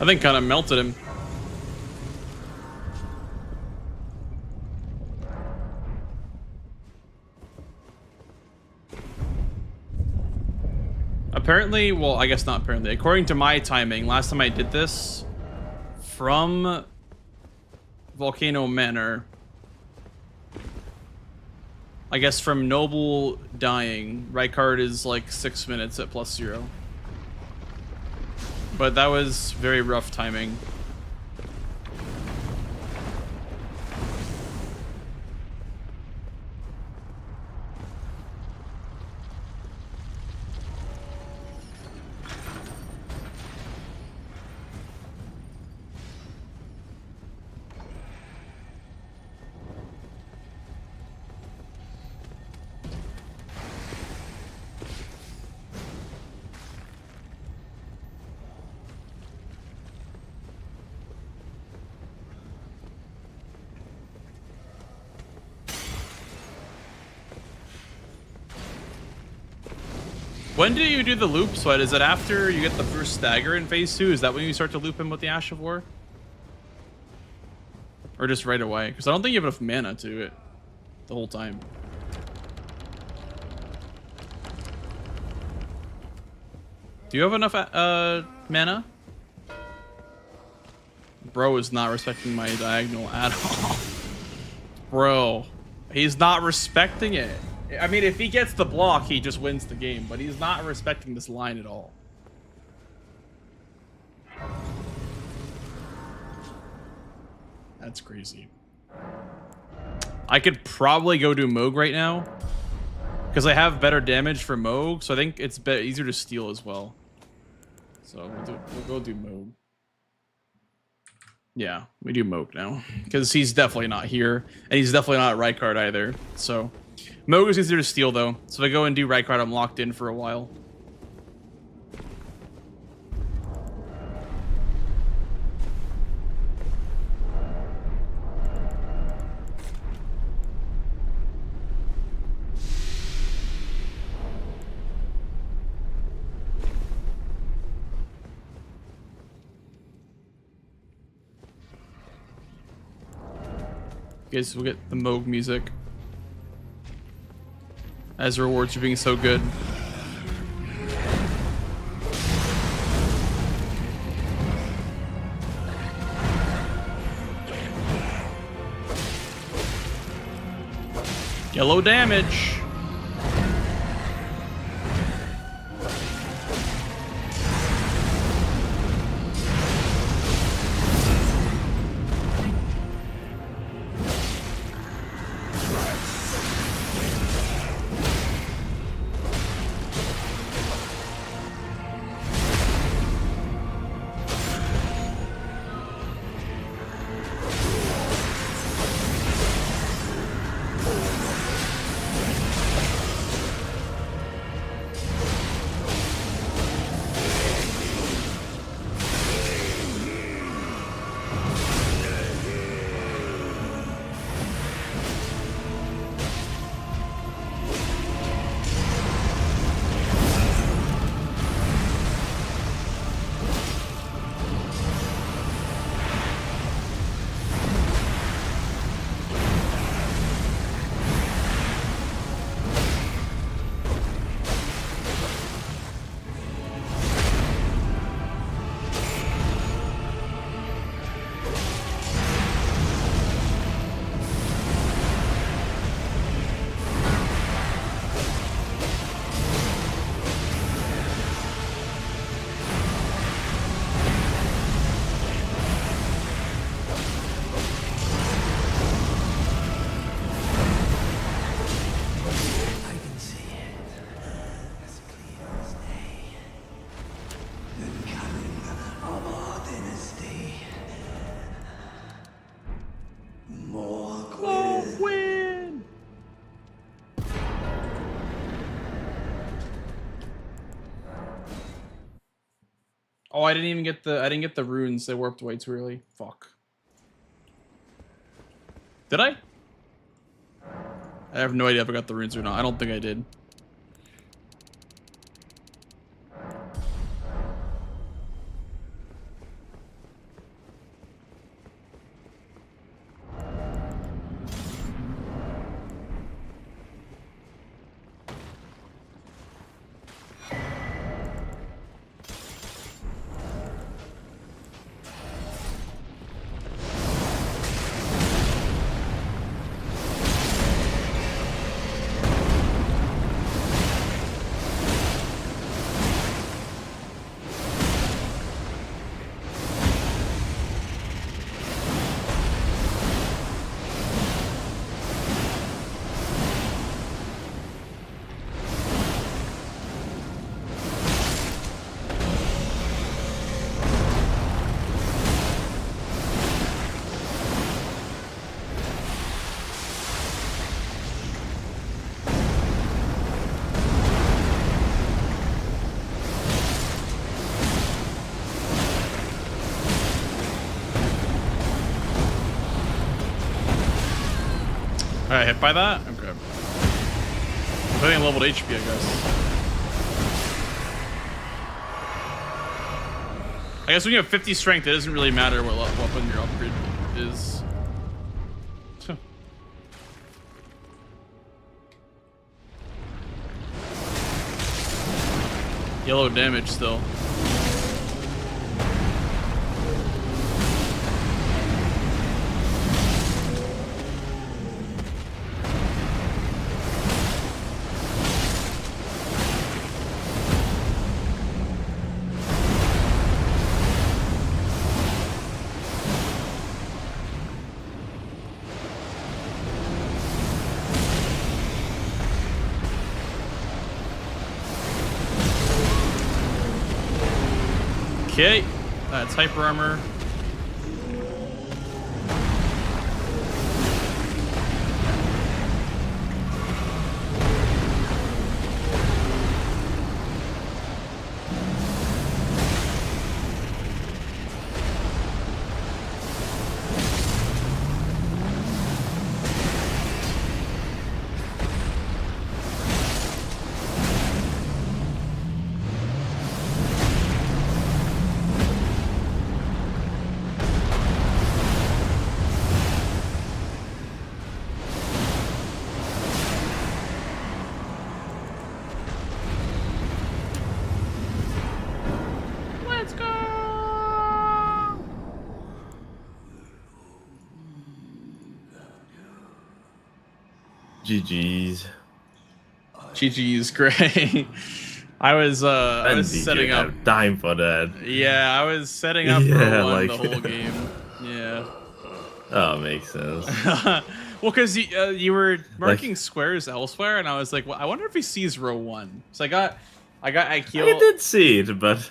I think kind of melted him. apparently, well, I guess not apparently. According to my timing, last time I did this from Volcano Manor, I guess from Noble dying, Rykard is like 6 minutes at +0. But that was very rough timing. When do you do the loop, Sweat? Is it after you get the first stagger in phase 2? Is that when you start to loop him with the Ash of War? Or just right away? Because I don't think you have enough mana to do it the whole time. Do you have enough mana? Bro is not respecting my diagonal at all. Bro, he's not respecting it. I mean, if he gets the block, he just wins the game, but he's not respecting this line at all. That's crazy. I could probably go do Moog right now because I have better damage for Moog, so I think it's easier to steal as well. So we'll go do Moog. Yeah, we do Moog now because he's definitely not here, and he's definitely not at Rykard either. So Moog is easier to steal though. So if I go and do Rykard, I'm locked in for a while. Guys, we'll get the Moog music as rewards for being so good. Yellow damage. Oh, I didn't get the runes. They warped way too early. Fuck. Did I? I have no idea if I got the runes or not. I don't think I did. Alright, hit by that? Okay. I'm putting leveled HP, I guess. I guess when you have 50 strength, it doesn't really matter what weapon your upgrade is. Yellow damage still. Okay, that's hyper armor. GG's. GG's, great. I was setting up time for that. Yeah, I was setting up for one the whole game. Yeah. Oh, makes sense. Well, because you were marking squares elsewhere, and I was like, well, I wonder if he sees row 1. So I got Aikil. I did see it, but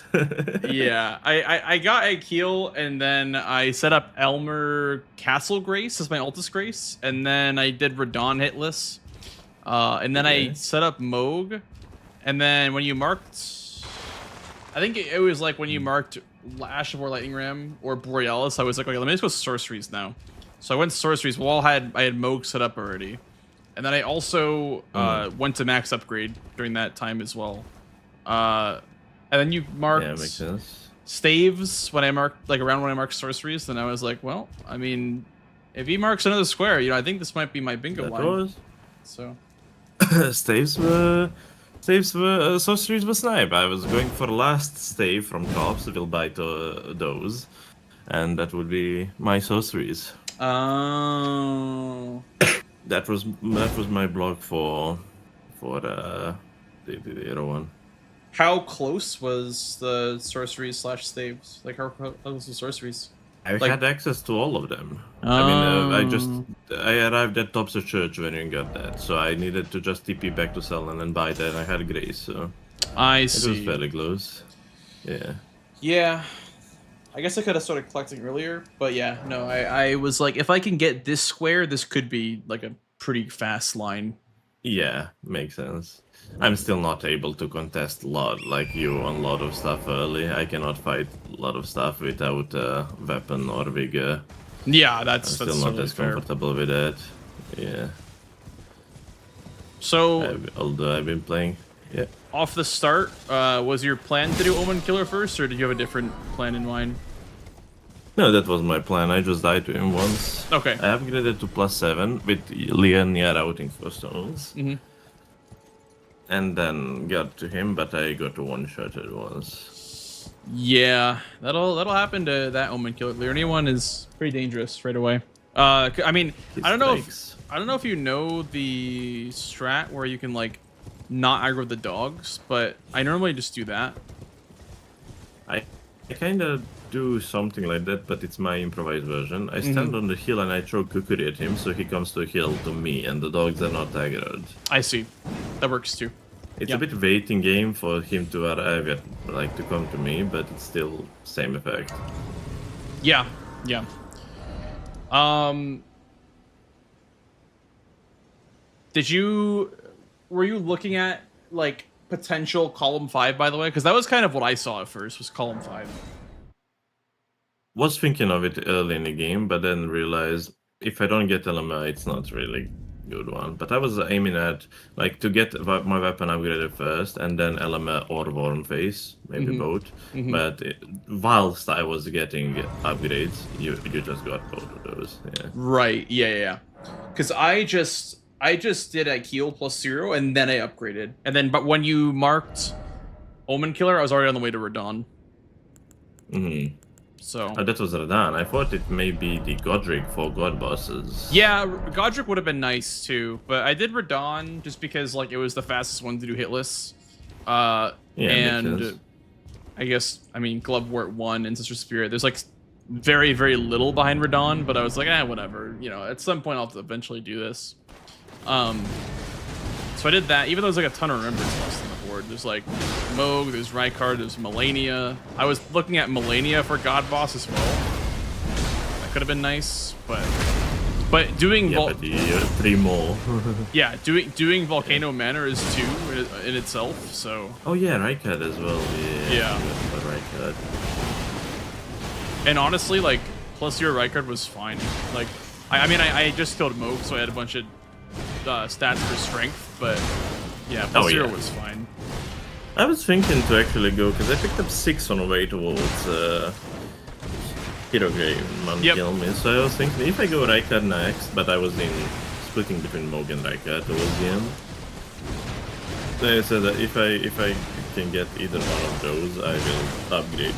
yeah, I got Aikil, and then I set up Elmer Castle Grace as my Altus Grace, and then I did Radon hitless, and then I set up Moog, and then when you marked, I think it was like when you marked Ash of War Lightning Ram or Borealis, I was like, okay, let me just go sorceries now. So I went sorceries. Well, I had Moog set up already, and then I also went to max upgrade during that time as well. And then you marked makes sense. staves when I marked, like around when I marked sorceries. Then I was like, well, I mean, if he marks another square, you know, I think this might be my bingo line. So staves were sorceries were snipe. I was going for last stave from top, so we'll buy those, and that would be my sorceries. Oh. That was my block for the other one. How close was the sorceries / staves? Like how close was the sorceries? I had access to all of them. I mean, I arrived at Tops of Church when you got that, so I needed to just TP back to Cell and then buy that, and I had Grace, so... I see. It was very close. Yeah. Yeah. I guess I could have started collecting earlier, but yeah, no, I was like, if I can get this square, this could be like a pretty fast line. Yeah, makes sense. I'm still not able to contest like you on a lot of stuff early. I cannot fight a lot of stuff without a weapon or vigor. Yeah, I'm still not as comfortable with that. Yeah. So, although I've been playing, yeah. Off the start, was your plan to do Omen Killer first, or did you have a different plan in mind? No, that was my plan. I just died to him once. Okay. I upgraded to +7 with Liania routing for stones. Mm-hmm. And then got to him, but I got to one-shot it once. Yeah, that'll happen to that Omen Killer. The Liania one is pretty dangerous right away. I mean, I don't know if you know the strat where you can like not aggro the dogs, but I normally just do that. I kind of do something like that, but it's my improvised version. I stand on the hill and I throw Kukuri at him, so he comes to a hill to me, and the dogs are not aggroed. I see. That works too. It's a bit waiting game for him to arrive like to come to me, but it's still same effect. Yeah, yeah. Were you looking at like potential column 5, by the way? Because that was kind of what I saw at first, was column 5. Was thinking of it early in the game, but then realized if I don't get LMI, it's not really good one. But I was aiming at like to get my weapon upgraded first, and then Element or Worm Face, maybe both. But whilst I was getting upgrades, you just got both of those. Yeah. Right. Yeah. Because I just did a heal +0 and then I upgraded, and then but when you marked Omen Killer, I was already on the way to Radon. So that was Radon. I thought it may be the Godric for God bosses. Yeah, Godric would have been nice too, but I did Radon just because like it was the fastest one to do hitless. And I guess Glovewort 1 and Sister Spirit. There's like very, very little behind Radon, but I was like, whatever. You know, at some point I'll have to eventually do this. So I did that, even though there's like a ton of remembrance lost on the board. There's like Moog, there's Rykard, there's Melania. I was looking at Melania for God Boss as well. That could have been nice, but doing three more. Yeah, doing Volcano Manor is 2 in itself, so. Oh yeah, Rykard as well. Yeah. Rykard. And honestly, like +0 Rykard was fine. Like, I just killed Moog, so I had a bunch of stats for strength, but yeah, +0 was fine. I was thinking to actually go because I picked up 6 on the way towards Hero Grave kill me. So I was thinking if I go Rykard next, but I was splitting between Moog and Rykard towards the end. So I said that if I can get either one of those, I will upgrade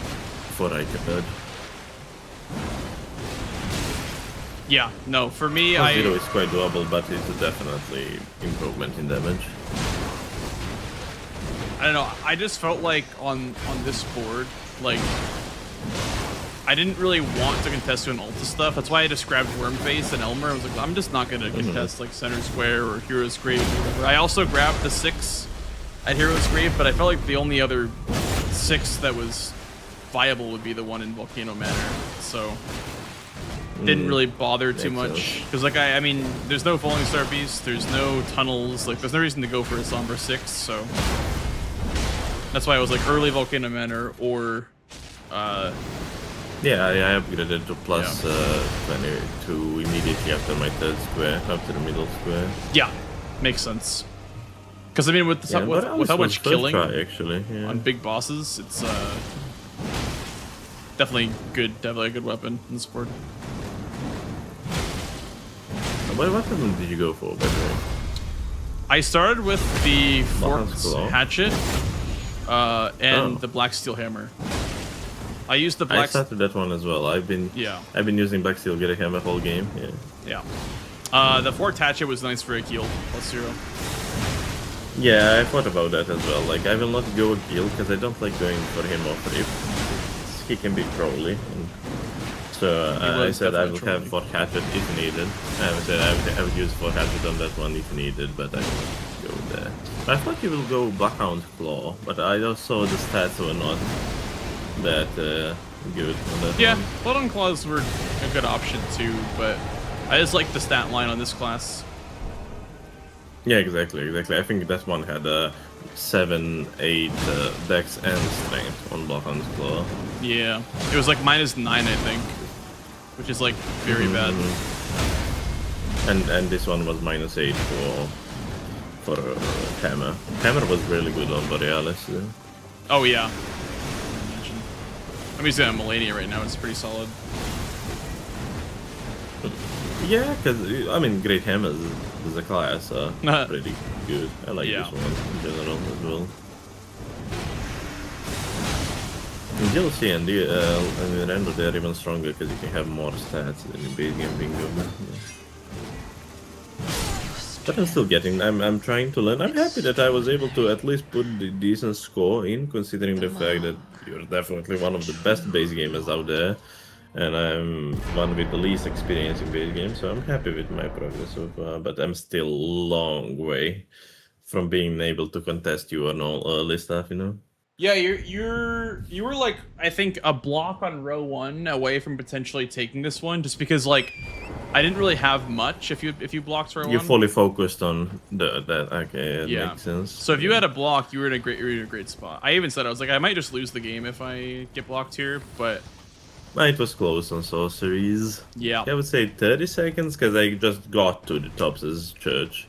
for Rykard. Yeah, no, for me, Zero is quite doable, but it's definitely improvement in damage. I don't know, I just felt like on this board, like, I didn't really want to contest doing Alta stuff. That's why I just grabbed Wormface and Elmer. I was like, I'm just not going to contest like Center Square or Hero's Grave or whatever. I also grabbed the 6 at Hero's Grave, but I felt like the only other 6 that was viable would be the one in Volcano Manor. So didn't really bother too much because like I mean there's no Falling Star Beast, there's no tunnels, like there's no reason to go for a Somber 6, so that's why I was like early Volcano Manor or yeah, I upgraded to plus 22 immediately after my third square, after the middle square. Yeah, makes sense. Because I mean with how much killing on big bosses, it's definitely a good weapon in this board. What weapon did you go for, by the way? I started with the Forked Hatchet and the Black Steel Hammer. I used the Black. I started that one as well. I've been using Black Steel Hammer whole game. Yeah. The Forked Hatchet was nice for a heal +0. Yeah, I thought about that as well. Like I will not go a heal because I don't like going for him off rip. He can be Crowley. So I said I will have Forked Hatchet if needed. I said I would use Forked Hatchet on that one if needed, but I will go there. I thought you will go Bloodhound's Claw, but I also saw the stats were not that good on that one. Bloodhound Claws were a good option too, but I just like the stat line on this class. Yeah, exactly. I think that one had 7, 8 dex and strength on Bloodhound's Claw. Yeah, it was like -9, I think, which is like very bad. And this one was -8 for Hammer. Hammer was really good on Borealis. Oh yeah. I'm using a Melania right now. It's pretty solid. Yeah, because I mean, Great Hammers is a class, pretty good. I like this one in general as well. In DLC and the Render they're even stronger because you can have more stats than in base game bingo. But I'm still I'm trying to learn. I'm happy that I was able to at least put the decent score in, considering the fact that you're definitely one of the best base gamers out there. And I'm one with the least experience in base games, so I'm happy with my progress so far, but I'm still a long way from being able to contest you on all early stuff, you know? Yeah, you were like, I think a block on row 1 away from potentially taking this one, just because like I didn't really have much if you blocked row 1. You fully focused on that. Okay, that makes sense. So if you had a block, you were in a great spot. I even said I was like I might just lose the game if I get blocked here, but It was close on sorceries. Yeah. I would say 30 seconds because I just got to the Tops's church.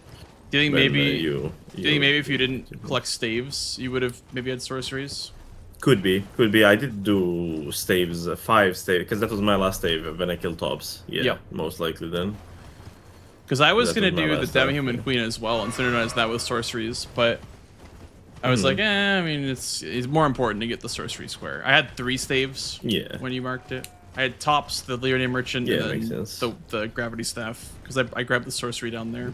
Do you think when, maybe? you do you think maybe if you didn't collect staves, you would have maybe had sorceries? Could be. I did do staves, 5 staves, because that was my last stave when I killed Tops. Yeah, Yep. most likely then. Because I was gonna my do the last time, Demi-Human Queen as well and synergize that with sorceries, but I was like, I mean, it's more important to get the sorcery square. I had 3 staves. Yeah. When you marked it, I had Tops, the Leonid Merchant, Yeah, and makes then sense. the Gravity Staff, because I grabbed the sorcery down there.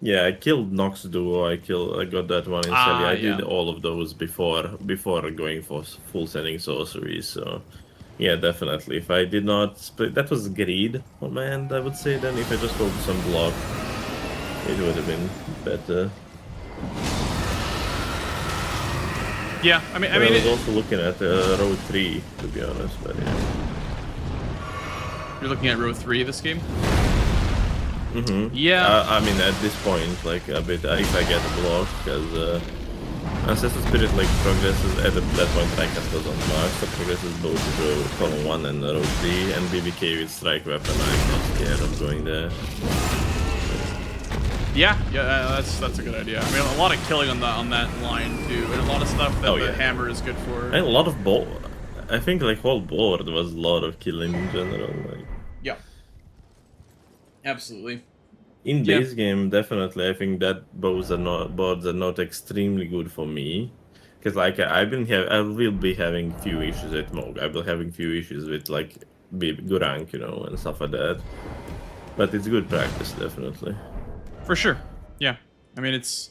Yeah, I killed Nox Duo. I got that one in Selly. I did all of those before going for full sending sorceries. So, yeah, definitely. If I did not split, that was greed on my end, I would say. Then if I just focused on block, it would have been better. Yeah, I mean, I was also looking at row 3, to be honest. But yeah. You're looking at row 3 this game. Yeah. I mean, at this point, like a bit, if I get a block, because Ancestor Spirit like progresses at that point. Raikas was on max, so progresses both to row column 1 and row 3, and BBK with strike weapon. I'm not scared of going there. Yeah, that's a good idea. I mean, a lot of killing on that line too, and a lot of stuff that the hammer is good for. And a lot of board. I think like whole board was a lot of killing in general. Like. Yeah. Absolutely. In base game, definitely, I think that boards are not extremely good for me, because like I will be having few issues with Mog. I will having few issues with like Gurrank, you know, and stuff like that. But it's good practice, definitely. For sure. Yeah. I mean, it's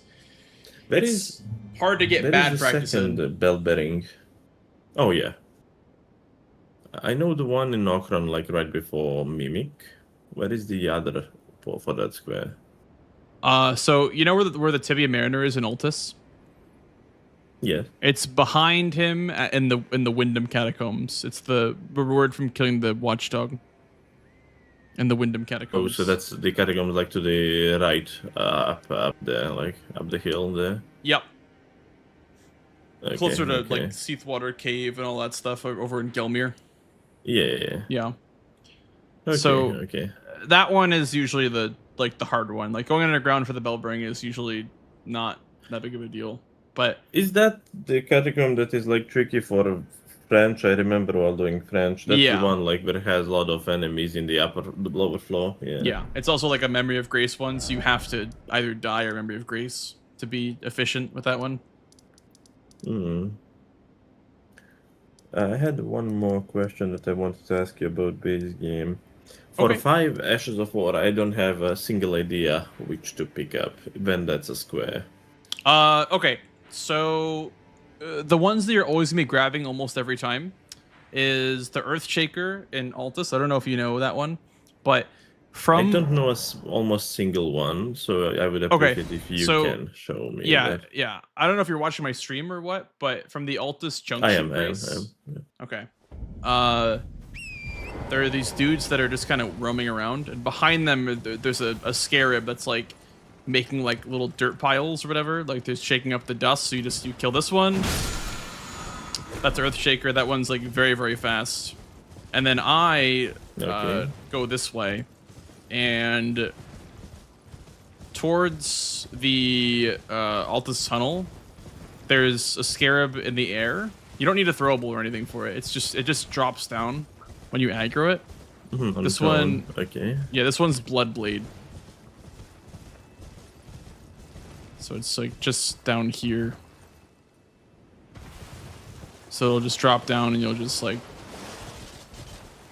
hard to get bad practice in. Second bell bearing. Oh yeah. I know the one in Nokron, like right before Mimic. Where is the other for that square? So you know where the Tibia Mariner is in Ultis? Yeah. It's behind him in the Wyndham Catacombs. It's the reward from killing the Watchdog. In the Wyndham Catacombs. Oh, so that's the catacombs like to the right, up there, like up the hill there. Yep. Okay, Closer to like Seathwater Cave and all that stuff over in Gelmir. Yeah. Yeah. Okay, so that one is usually the hard one. Like going underground for the Bellbring is usually not that big of a deal. But is that the catacomb that is like tricky for French? I remember while doing French. That's the one like where it has a lot of enemies in the lower floor. Yeah. Yeah. It's also like a Memory of Grace one, so you have to either die or Memory of Grace to be efficient with that one. I had one more question that I wanted to ask you about base game. For 5 Ashes of War, I don't have a single idea which to pick up when that's a square. Okay. So the ones that you're always gonna be grabbing almost every time is the Earthshaker in Altus. I don't know if you know that one, but I don't know a almost single one, so I would appreciate if you can show me. Yeah. I don't know if you're watching my stream or what, but from the Altus Junction. I am. Yeah. Okay. There are these dudes that are just kind of roaming around, and behind them there's a scarab that's like making like little dirt piles or whatever, like they're shaking up the dust. So you kill this one. That's Earthshaker. That one's like very, very fast. And then I go this way, and towards the Altus Tunnel, there's a scarab in the air. You don't need a throwable or anything for it. It just drops down when you aggro it. This one, yeah, this one's Bloodblade. So it's like just down here. So it'll just drop down and you'll just like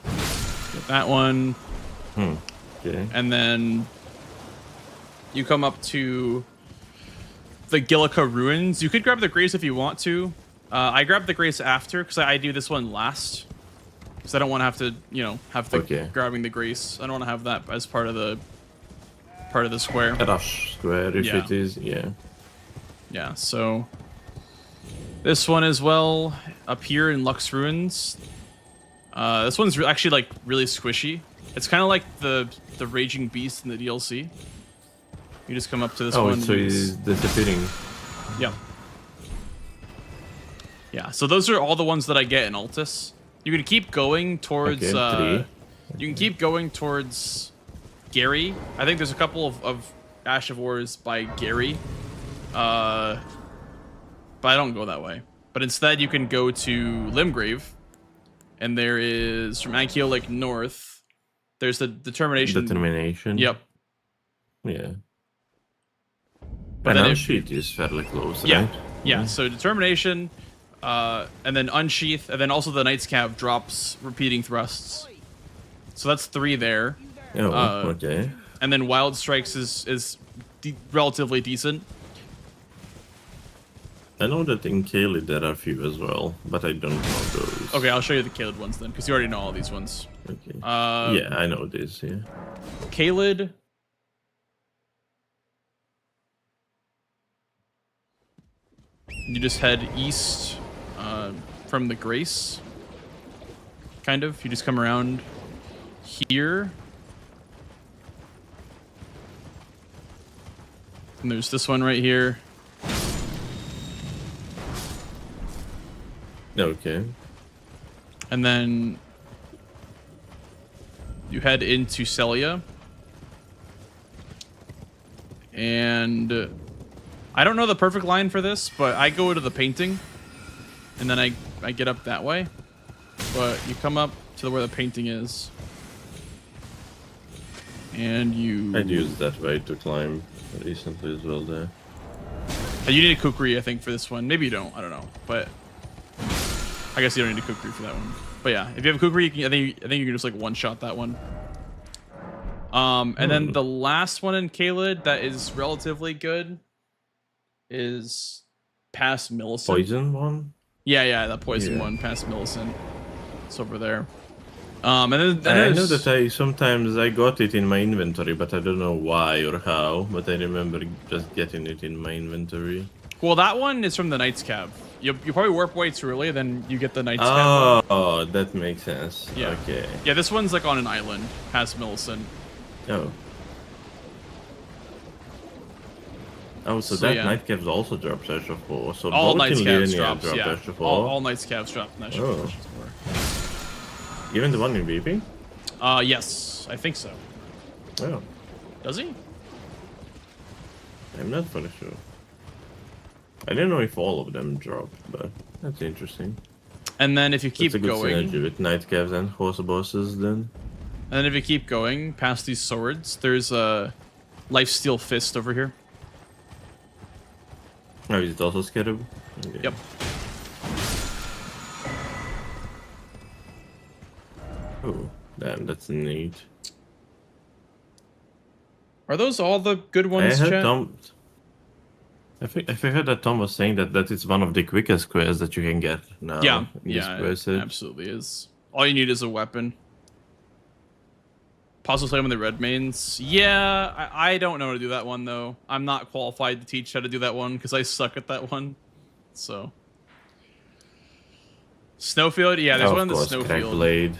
get that one. Okay. And then you come up to the Gillica Ruins. You could grab the Grace if you want to. I grabbed the Grace after because I do this one last. Because I don't want to have to, grabbing the Grace. I don't want to have that as part of the square. A rush square if it is, Yeah, so this one as well up here in Lux Ruins. This one's actually like really squishy. It's kind of like the Raging Beast in the DLC. You just come up to this one. Oh, so he's disappearing. Yeah. Yeah, so those are all the ones that I get in Altus. You can keep going towards you can keep going towards Gary. I think there's a couple of Ash of Wars by Gary. But I don't go that way. But instead you can go to Limgrave. And there is from Ankiel Lake North. There's the Determination. Determination. Yep. Yeah. But and then Unsheath is fairly close, yeah, right? Yeah, so Determination, and then Unsheath, and then also the Knight's Cav drops repeating thrusts. So that's 3 there. Oh, okay. And then Wild Strikes is relatively decent. I know that in Caelid there are a few as well, but I don't know those. Okay, I'll show you the Caelid ones then, because you already know all these ones. Okay. Yeah, I know this, yeah. Caelid. You just head east from the Grace. Kind of. You just come around here. And there's this one right here. Okay. And then you head into Celia. And I don't know the perfect line for this, but I go to the painting. And then I get up that way. But you come up to where the painting is. And you... I'd used that way to climb recently as well there. You need a kukri, I think, for this one. Maybe you don't. I don't know. But I guess you don't need a kukri for that one. But yeah, if you have a kukri, you can, I think you can just like one-shot that one. And then the last one in Caelid that is relatively good is past Millicent. Poison one? Yeah, that poison one past Millicent. It's over there. And then I know that I got it in my inventory, but I don't know why or how. But I remember just getting it in my inventory. Well, that one is from the Knight's Cav. You probably warp way too early, then you get the Knight's Cav. Oh, that makes sense. Yeah. Okay. Yeah, this one's like on an island past Millicent. Oh. Oh, so that Night Cavs also drops Treasure 4. So all both Knight's in Cavs Linear drops, drop yeah. Treasure 4. All Knight's Cavs drop Treasure 4. Even the one in VP? Yes, I think so. Oh. Does he? I'm not fully sure. I don't know if all of them drop, but that's interesting. And then if you keep that's a good going... synergy with Night Cavs and Horse Bosses then. And then if you keep going past these swords, there's a Lifesteal Fist over here. Oh, is it also Scarab? Okay. Yep. Oh, damn, that's neat. Are those all the good ones, chat? I heard that Tom was saying that is one of the quickest quests that you can get now. Yeah, it absolutely is. All you need is a weapon. Possible flame on the red mains. Yeah, I don't know how to do that one though. I'm not qualified to teach how to do that one because I suck at that one. So Snowfield, yeah, there's one in the Snowfield. Blade.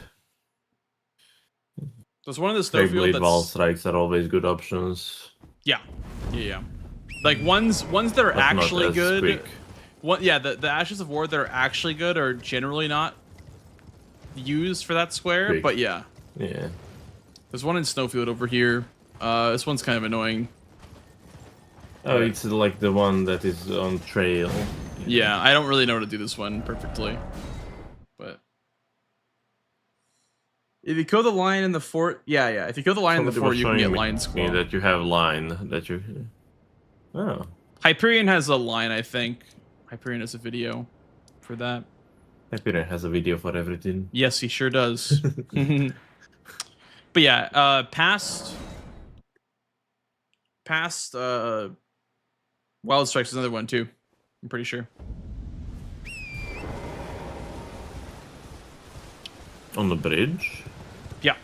There's one in the Snowfield that's... Wall strikes are always good options. Yeah. Like ones that are but actually good. Quick. The Ashes of War that are actually good are generally not used for that square, quick. But yeah. Yeah. There's one in Snowfield over here. This one's kind of annoying. Oh, it's like the one that is on trail. Yeah, I don't really know how to do this one perfectly. But if you kill the lion in the fort, yeah. If you kill the lion in the fort, you can get lion squall. That you have line that you. Oh. Hyperion has a line, I think. Hyperion has a video for that. Hyperion has a video for everything. Yes, he sure does. But yeah, past Wild Strikes is another one too. I'm pretty sure. On the bridge? Yeah.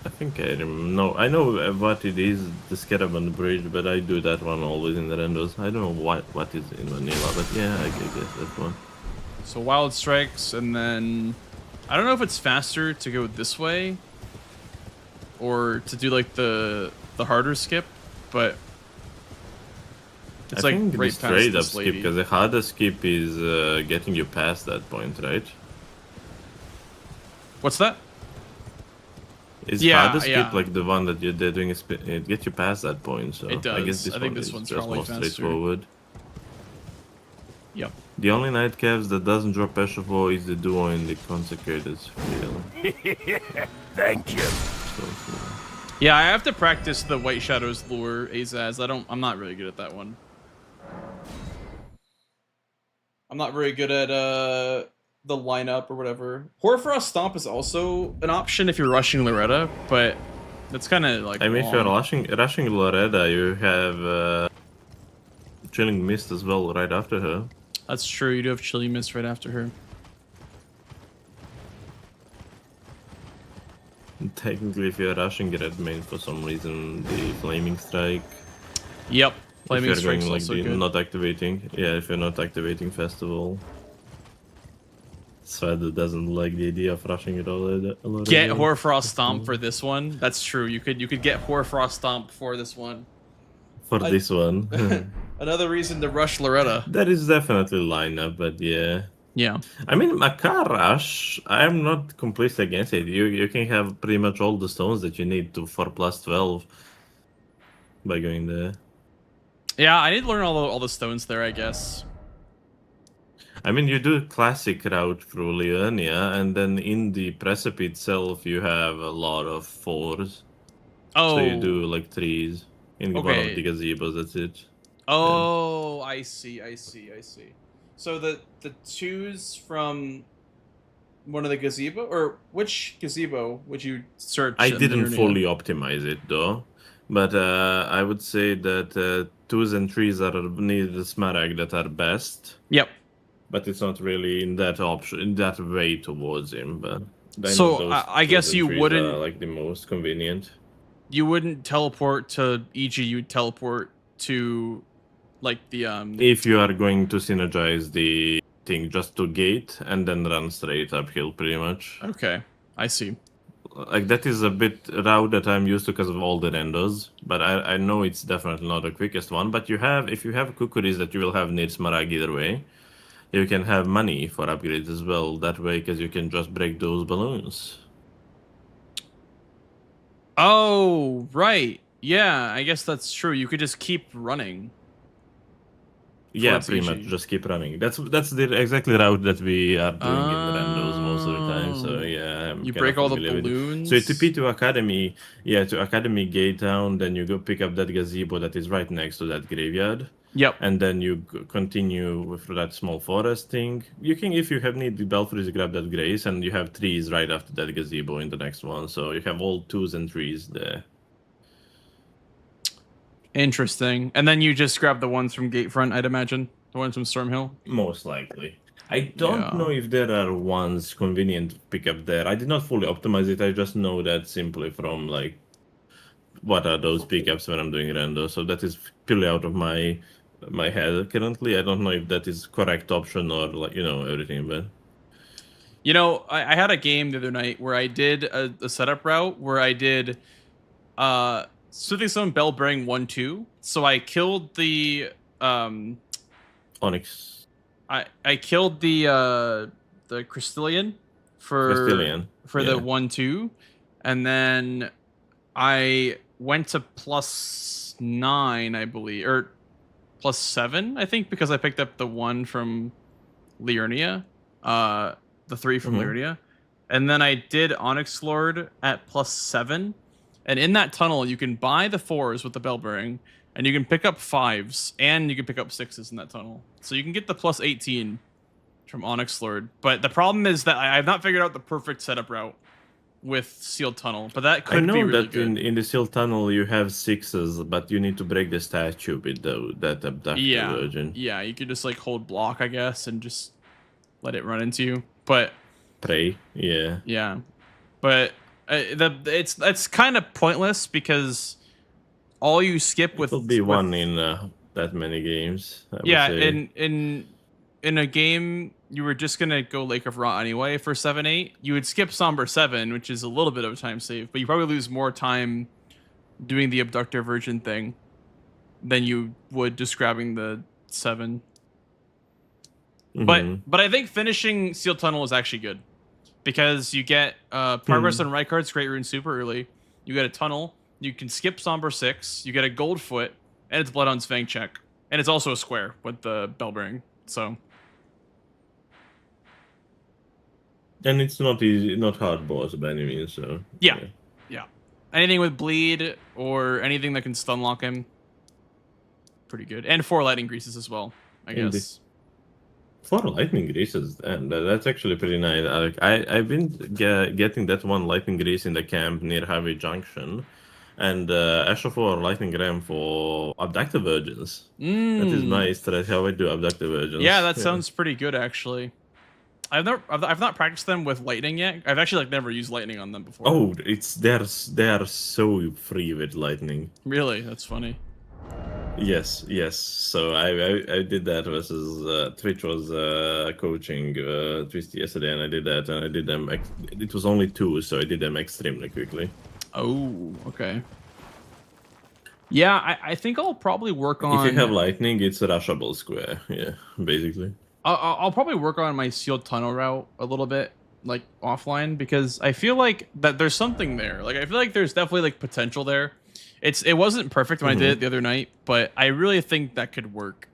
I think I know. I know what it is, the scarab on the bridge, but I do that one always in the renders. I don't know what is in vanilla, but yeah, I guess that one. So Wild Strikes, and then I don't know if it's faster to go this way or to do like the harder skip, but It's I like think right the past straight up this skip, lady. because the hardest skip is getting you past that point, right? What's that? Is Yeah, hardest skip yeah. like the one that you're doing? It gets you past that point, so It I guess does. this I think one this is one's just probably more faster. straightforward. Yep. The only night caps that doesn't drop pressure for is the duo in the consecrated field. Thank you. So cool. Yeah, I have to practice the White Shadows lure, Azaz. I'm not really good at that one. I'm not very good at the lineup or whatever. Hoarfrost Stomp is also an option if you're rushing Loretta, but that's kind of like. I mean, if you're rushing Loretta, you have Chilling Mist as well right after her. That's true. You do have Chilling Mist right after her. Technically, if you're rushing Red Main for some reason, the Flaming Strike. Yep. Flaming if you're Strike's going, like, also good. not activating. Yeah, if you're not activating Festival. Sved doesn't like the idea of rushing it already. Get Hoarfrost Stomp for this one. That's true. You could get Hoarfrost Stomp for this one. For this one. Another reason to rush Loretta. That is definitely lineup, but yeah. Yeah. I mean, Makar Rush, I'm not completely against it. You can have pretty much all the stones that you need for +12 by going there. Yeah, I need to learn all the stones there, I guess. I mean, you do classic route through Liurnia, and then in the precipice itself, you have a lot of 4s. Oh. So you do like 3s in one of the gazebos, that's it. Oh, yeah. I see. So the 2s from one of the gazebo, or which gazebo would you search? I didn't fully optimize it though, but I would say that 2s and 3s are near the Smaragd that are best. Yep. But it's not really in that option, in that way towards him. But so I guess you wouldn't are, like, the most convenient. You wouldn't teleport to EG. You'd teleport to like the If you are going to synergize the thing just to gate and then run straight uphill, pretty much. Okay, I see. Like, that is a bit route that I'm used to because of all the rendos, but I know it's definitely not the quickest one. But if you have Kukuris that you will have near Smaragd either way, you can have money for upgrades as well that way, because you can just break those balloons. Oh, right. Yeah, I guess that's true. You could just keep running. Yeah, pretty much just keep running. That's the exactly route that we are doing in the randos most of the time. So yeah, you break all the balloons. So you TP to Academy, to Academy Gate Town. Then you go pick up that gazebo that is right next to that graveyard. Yep. And then you continue with that small forest thing. You can, if you have need the belfries, grab that grace, and you have 3s right after that gazebo in the next one. So you have all 2s and 3s there. Interesting. And then you just grab the ones from Gatefront, I'd imagine. The ones from Stormhill? Most likely. I don't know if there are ones convenient to pick up there. I did not fully optimize it. I just know that simply from, like, what are those pickups when I'm doing rando. So that is purely out of my head currently. I don't know if that is correct option or, like, everything, but... I had a game the other night where I did a setup route where I did... Soothing Stone Bellbearing 1-2. So I killed the Onyx. I killed the Crystallian for the 1-2. And then I went to +9, I believe, or +7, I think, because I picked up the 1 from Liurnia, the 3 from Liurnia. And then I did Onyx Lord at +7. And in that tunnel, you can buy the 4s with the bell bearing, and you can pick up 5s, and you can pick up 6s in that tunnel. So you can get the +18 from Onyx Lord. But the problem is that I have not figured out the perfect setup route with Sealed Tunnel. But that could be really good. I know that in the Sealed Tunnel you have 6s, but you need to break the statue with that abductor version. Yeah, you could just like hold block, I guess, and just let it run into you. But pray, yeah. Yeah, but it's kind of pointless because all you skip with will be one in that many games. Yeah, in a game you were just gonna go Lake of Rot anyway for 7-8. You would skip Somber 7, which is a little bit of a time save, but you probably lose more time doing the abductor version thing. than you would just grabbing the 7. Mm-hmm. But I think finishing Sealed Tunnel is actually good because you get progress on Reichardt's Great Rune super early. You get a tunnel. You can skip Somber 6. You get a gold foot, and it's Bloodhound's Fang check, and it's also a square with the bell bearing. So. And it's not easy, not hard boss by any means. So yeah. Anything with bleed or anything that can stun lock him, pretty good. And 4 lightning greases as well, I guess. 4 lightning greases, and that's actually pretty nice. I've been getting that one lightning grease in the camp near Highway Junction, and Asher 4 lightning ram for abducted virgins. That is nice. That's how I do abducted virgins. Yeah, that sounds pretty good actually. I've not practiced them with lightning yet. I've actually never used lightning on them before. Oh, they are so free with lightning. Really, that's funny. Yes. So I did that versus Twitch was coaching Twist yesterday, and I did that, and I did them. It was only 2, so I did them extremely quickly. Oh, okay. Yeah, I think I'll probably work on. If you have lightning, it's a rushable square. Yeah, basically. I'll probably work on my Sealed Tunnel route a little bit, like offline, because I feel like that there's something there. Like I feel like there's definitely like potential there. It wasn't perfect when I did it the other night, but I really think that could work.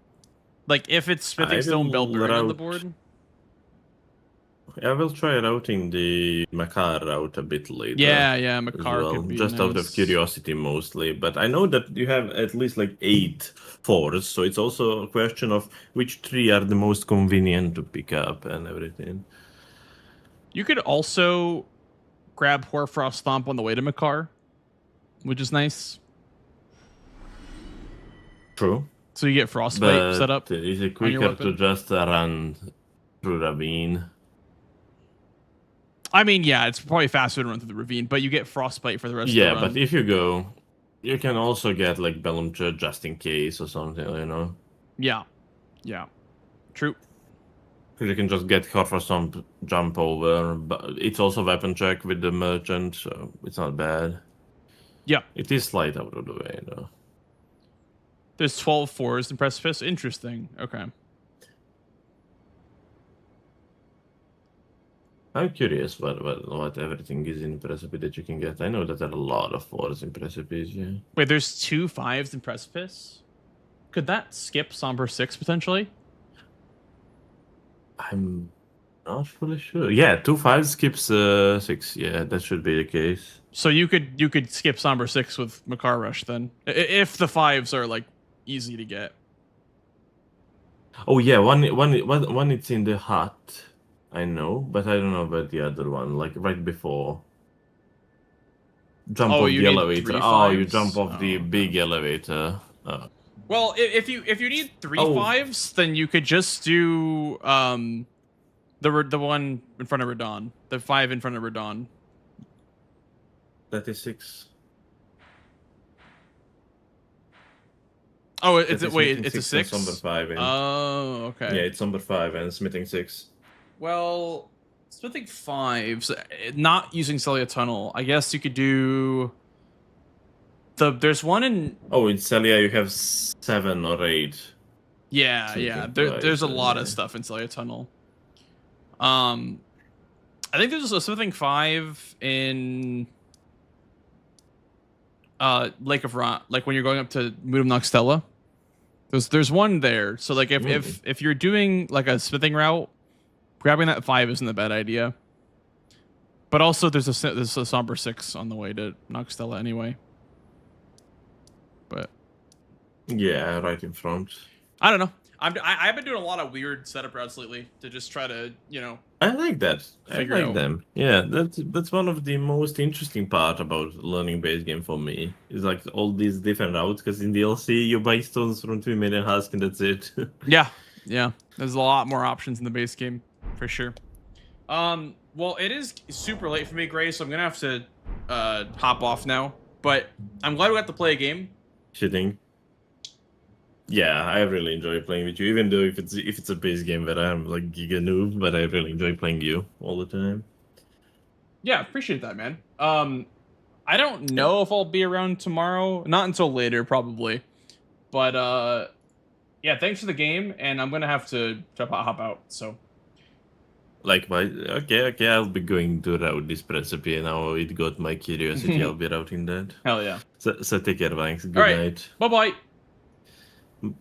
Like if it's Smithing Stone Bell Bearing on the board. I will try routing the Makar route a bit later. Yeah, Makar could be just out of curiosity mostly. But I know that you have at least like 8 4s, so it's also a question of which 3 are the most convenient to pick up and everything. You could also grab Hoarfrost Stomp on the way to Makar, which is nice. True. So you get Frostbite set up. Is it quicker to just run through Ravine? I mean, yeah, it's probably faster to run through the ravine, but you get Frostbite for the rest of the run. Yeah, but if you go, you can also get like Bellum Church just in case or something, you know? Yeah. True. Because you can just get Horfra Stomp, jump over, but it's also weapon check with the merchant, so it's not bad. Yeah. It is slight out of the way, though. There's 12 4s in Precipice. Interesting. Okay. I'm curious what everything is in Precipice that you can get. I know that there are a lot of 4s in Precipice, yeah. Wait, there's 2 5s in Precipice? Could that skip Somber 6 potentially? I'm not fully sure. Yeah, 2 5s skips 6. Yeah, that should be the case. So you could skip Somber 6 with Makar Rush then, if the 5s are like easy to get. Oh yeah, one it's in the hut. I know, but I don't know about the other one. Like right before. Jump off the elevator. Oh, you jump off the big elevator. Well, if you need 3 5s, then you could just do the one in front of Radon, the 5 in front of Radon. That is 6. Oh, it's a 6. Somber 5. Oh, okay. Yeah, it's Somber 5 and Smithing 6. Well, Smithing 5s, not using Celia Tunnel. I guess you could do there's one in. Oh, in Celia you have 7 or 8. Yeah. There's a lot of stuff in Celia Tunnel. I think there's a Smithing 5 in Lake of Rot, like when you're going up to Mood of Noxtella. There's one there. So like if you're doing like a smithing route, grabbing that 5 isn't a bad idea. But also there's a Somber 6 on the way to Noxtella anyway. But yeah, right in front. I don't know. I've been doing a lot of weird setup routes lately to just try to, I like that. I like them. Yeah, that's one of the most interesting part about learning base game for me. Is like all these different routes, because in DLC you buy stones from 2 million husk and that's it. Yeah. There's a lot more options in the base game, for sure. Well, it is super late for me, Gray, so I'm gonna have to hop off now. But I'm glad we got to play a game. Shitting. Yeah, I really enjoy playing with you, even though if it's a base game where I'm like giga noob, but I really enjoy playing you all the time. Yeah, appreciate that, man. I don't know if I'll be around tomorrow. Not until later, probably. But yeah, thanks for the game, and I'm gonna have to hop out. So. Like okay, I'll be going to route this recipe now. It got my curiosity. I'll be routing that. Hell yeah. So take care, Banks. Good night. Bye-bye.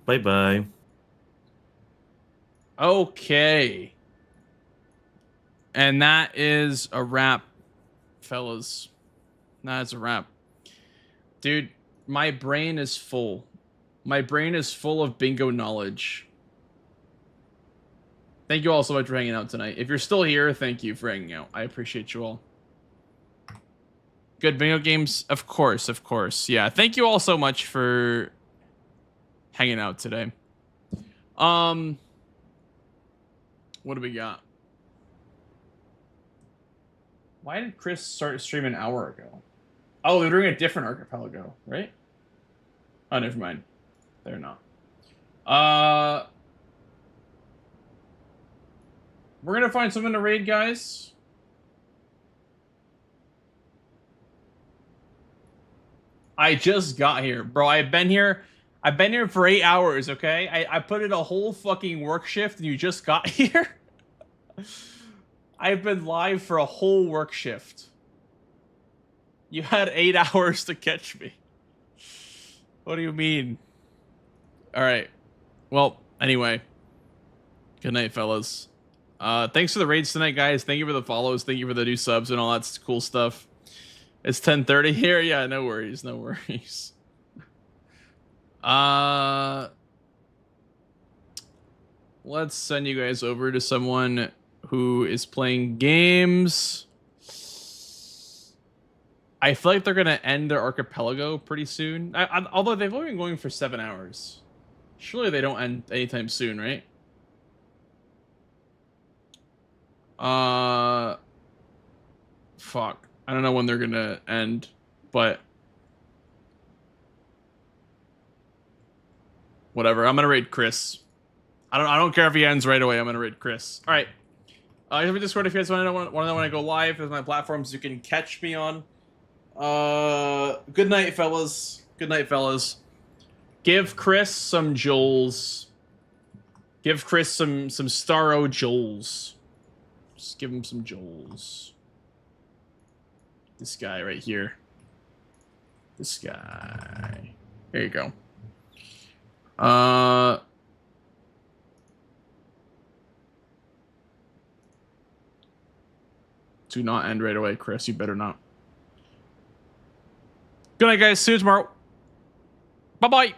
Bye-bye. Okay. And that is a wrap, fellas. That is a wrap. Dude, my brain is full. My brain is full of bingo knowledge. Thank you all so much for hanging out tonight. If you're still here, thank you for hanging out. I appreciate you all. Good bingo games? Of course, of course. Yeah, thank you all so much for hanging out today. What do we got? Why did Chris start streaming an hour ago? Oh, they're doing a different archipelago, right? Oh, never mind. They're not. We're gonna find someone to raid, guys. I just got here, bro. I've been here for 8 hours, okay? I put in a whole fucking work shift and you just got here? I've been live for a whole work shift. You had 8 hours to catch me. What do you mean? Alright. Well, anyway. Good night, fellas. Thanks for the raids tonight, guys. Thank you for the follows. Thank you for the new subs and all that cool stuff. It's 10:30 here. Yeah, no worries. No worries. Let's send you guys over to someone who is playing games. I feel like they're going to end their archipelago pretty soon. Although they've only been going for 7 hours. Surely they don't end anytime soon, right? Fuck. I don't know when they're gonna end, but whatever. I'm gonna raid Chris. I don't care if he ends right away. I'm gonna raid Chris. All right. I have a Discord if you guys want to know when I go live. There's my platforms you can catch me on. Good night, fellas. Good night, fellas. Give Chris some Joels. Give Chris some Starro Joels. Just give him some Joels. This guy right here. This guy. There you go. Do not end right away, Chris. You better not. Good night, guys. See you tomorrow. Bye-bye.